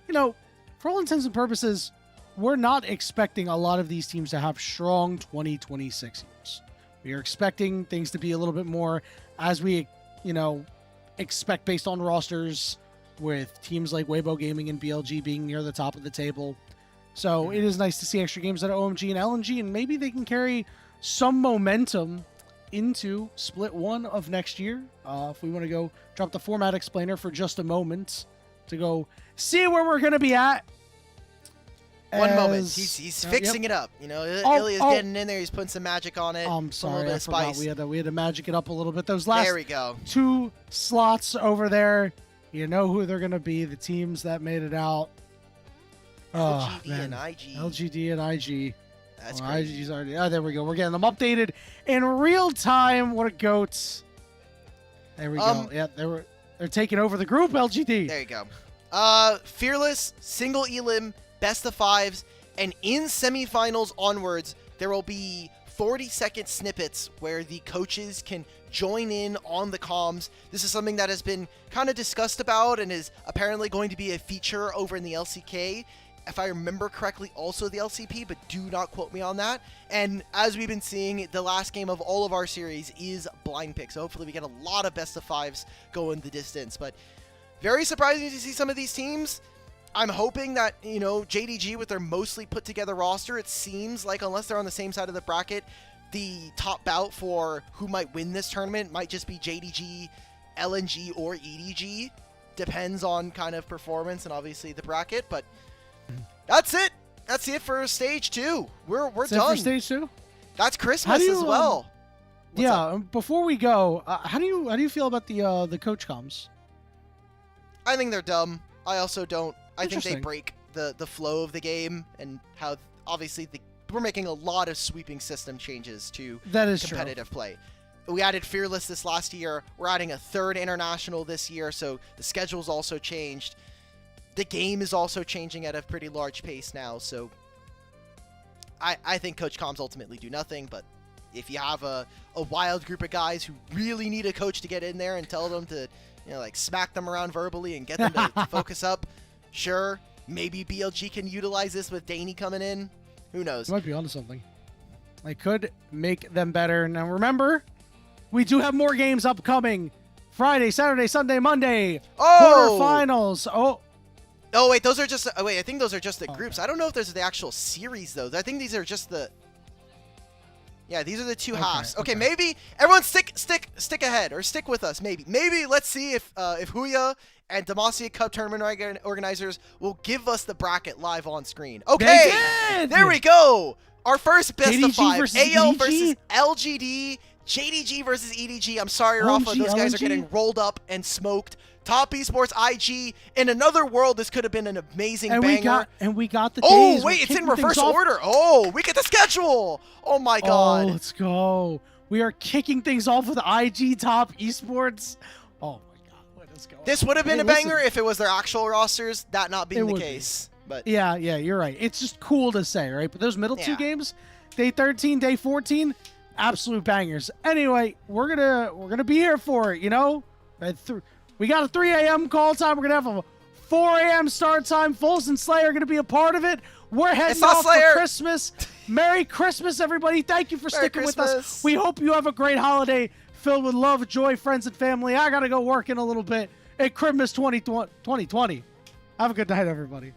for all intents and purposes, we're not expecting a lot of these teams to have strong 2026 years. We are expecting things to be a little bit more as we, expect based on rosters, with teams like Weibo Gaming and BLG being near the top of the table. So it is nice to see extra games at OMG and LNG, and maybe they can carry some momentum into Split 1 of next year. If we want to go drop the format explainer for just a moment to go see where we're going to be at. One moment. He's fixing it up. Ilya's getting in there. He's putting some magic on it. I'm sorry, I forgot. Spice. We had to magic it up a little bit. Those last there we go. 2 slots over there, you know who they're going to be. The teams that made it out. LGD and IG. LGD and IG. That's great. IG's already. Oh, there we go. We're getting them updated in real time. What a goat. There we go. Yeah, they're taking over the group, LGD. There you go. Fearless, single elim, best of 5s, and in semifinals onwards, there will be 40-second snippets where the coaches can join in on the comms. This is something that has been kind of discussed about and is apparently going to be a feature over in the LCK. If I remember correctly, also the LCP, but do not quote me on that. And as we've been seeing, the last game of all of our series is blind pick. So hopefully we get a lot of best of fives going the distance. But very surprising to see some of these teams. I'm hoping that, you know, JDG with their mostly put together roster, it seems like unless they're on the same side of the bracket, the top bout for who might win this tournament might just be JDG, LNG, or EDG. Depends on kind of performance and obviously the bracket, but that's it. That's it for stage 2. We're That's done. it for stage 2. That's Christmas do you, as well. What's up? Before we go, how do you feel about the coach comms? I think they're dumb. I also don't. I think they Interesting. break the flow of the game and how obviously we're making a lot of sweeping system changes to That is competitive play. We added Fearless this last year. We're adding a 3rd international this year, so the schedule's also changed. The game is also changing at a pretty large pace now, so I think Coach Comms ultimately do nothing, but if you have a wild group of guys who really need a coach to get in there and tell them to, you know, like smack them around verbally and get them to focus up, sure, maybe BLG can utilize this with Danny coming in. Who knows? You might be onto something. I could make them better. Now remember, we do have more games upcoming. Friday, Saturday, Sunday, Monday. Oh! Quarterfinals. Oh, wait, those are just... Oh, wait, I think those are just the groups. I don't know if those are the actual series, though. I think these are just the... Yeah, these are the 2 halves. Okay, maybe everyone stick ahead, or stick with us, maybe. Maybe let's see if Huya and Demacia Cup tournament organizers will give us the bracket live on screen. Okay, there we go. Our first best JDG of 5. versus AL EDG? versus LGD. JDG versus EDG. I'm sorry, Rafa. OG, Those guys are LNG? getting rolled up and smoked. Top Esports IG. In another world, this could have been an amazing banger. We got the Oh, days. wait, We're it's in kicking reverse things off. order. Oh, we get the schedule. Oh, my God. Oh, let's go. We are kicking things off with IG Top Esports. Oh, my God. Let us go. This would have been Hey, a banger if it was their actual rosters, that not being It the would be. case. But Yeah, you're right. It's just cool to say, right? But those middle 2 Yeah. games, day 13, day 14, absolute bangers. Anyway, we're gonna be here for it, you know? We got a 3 a.m. call time. We're gonna have a 4 a.m. start time. Foles and Slayer are gonna be a part of it. We're heading not off Slayer. for Christmas. Merry Christmas, everybody. Thank you for Merry sticking with us. Christmas. We hope you have a great holiday filled with love, joy, friends, and family. I gotta go work in a little bit at Christmas 2020. Have a good night, everybody.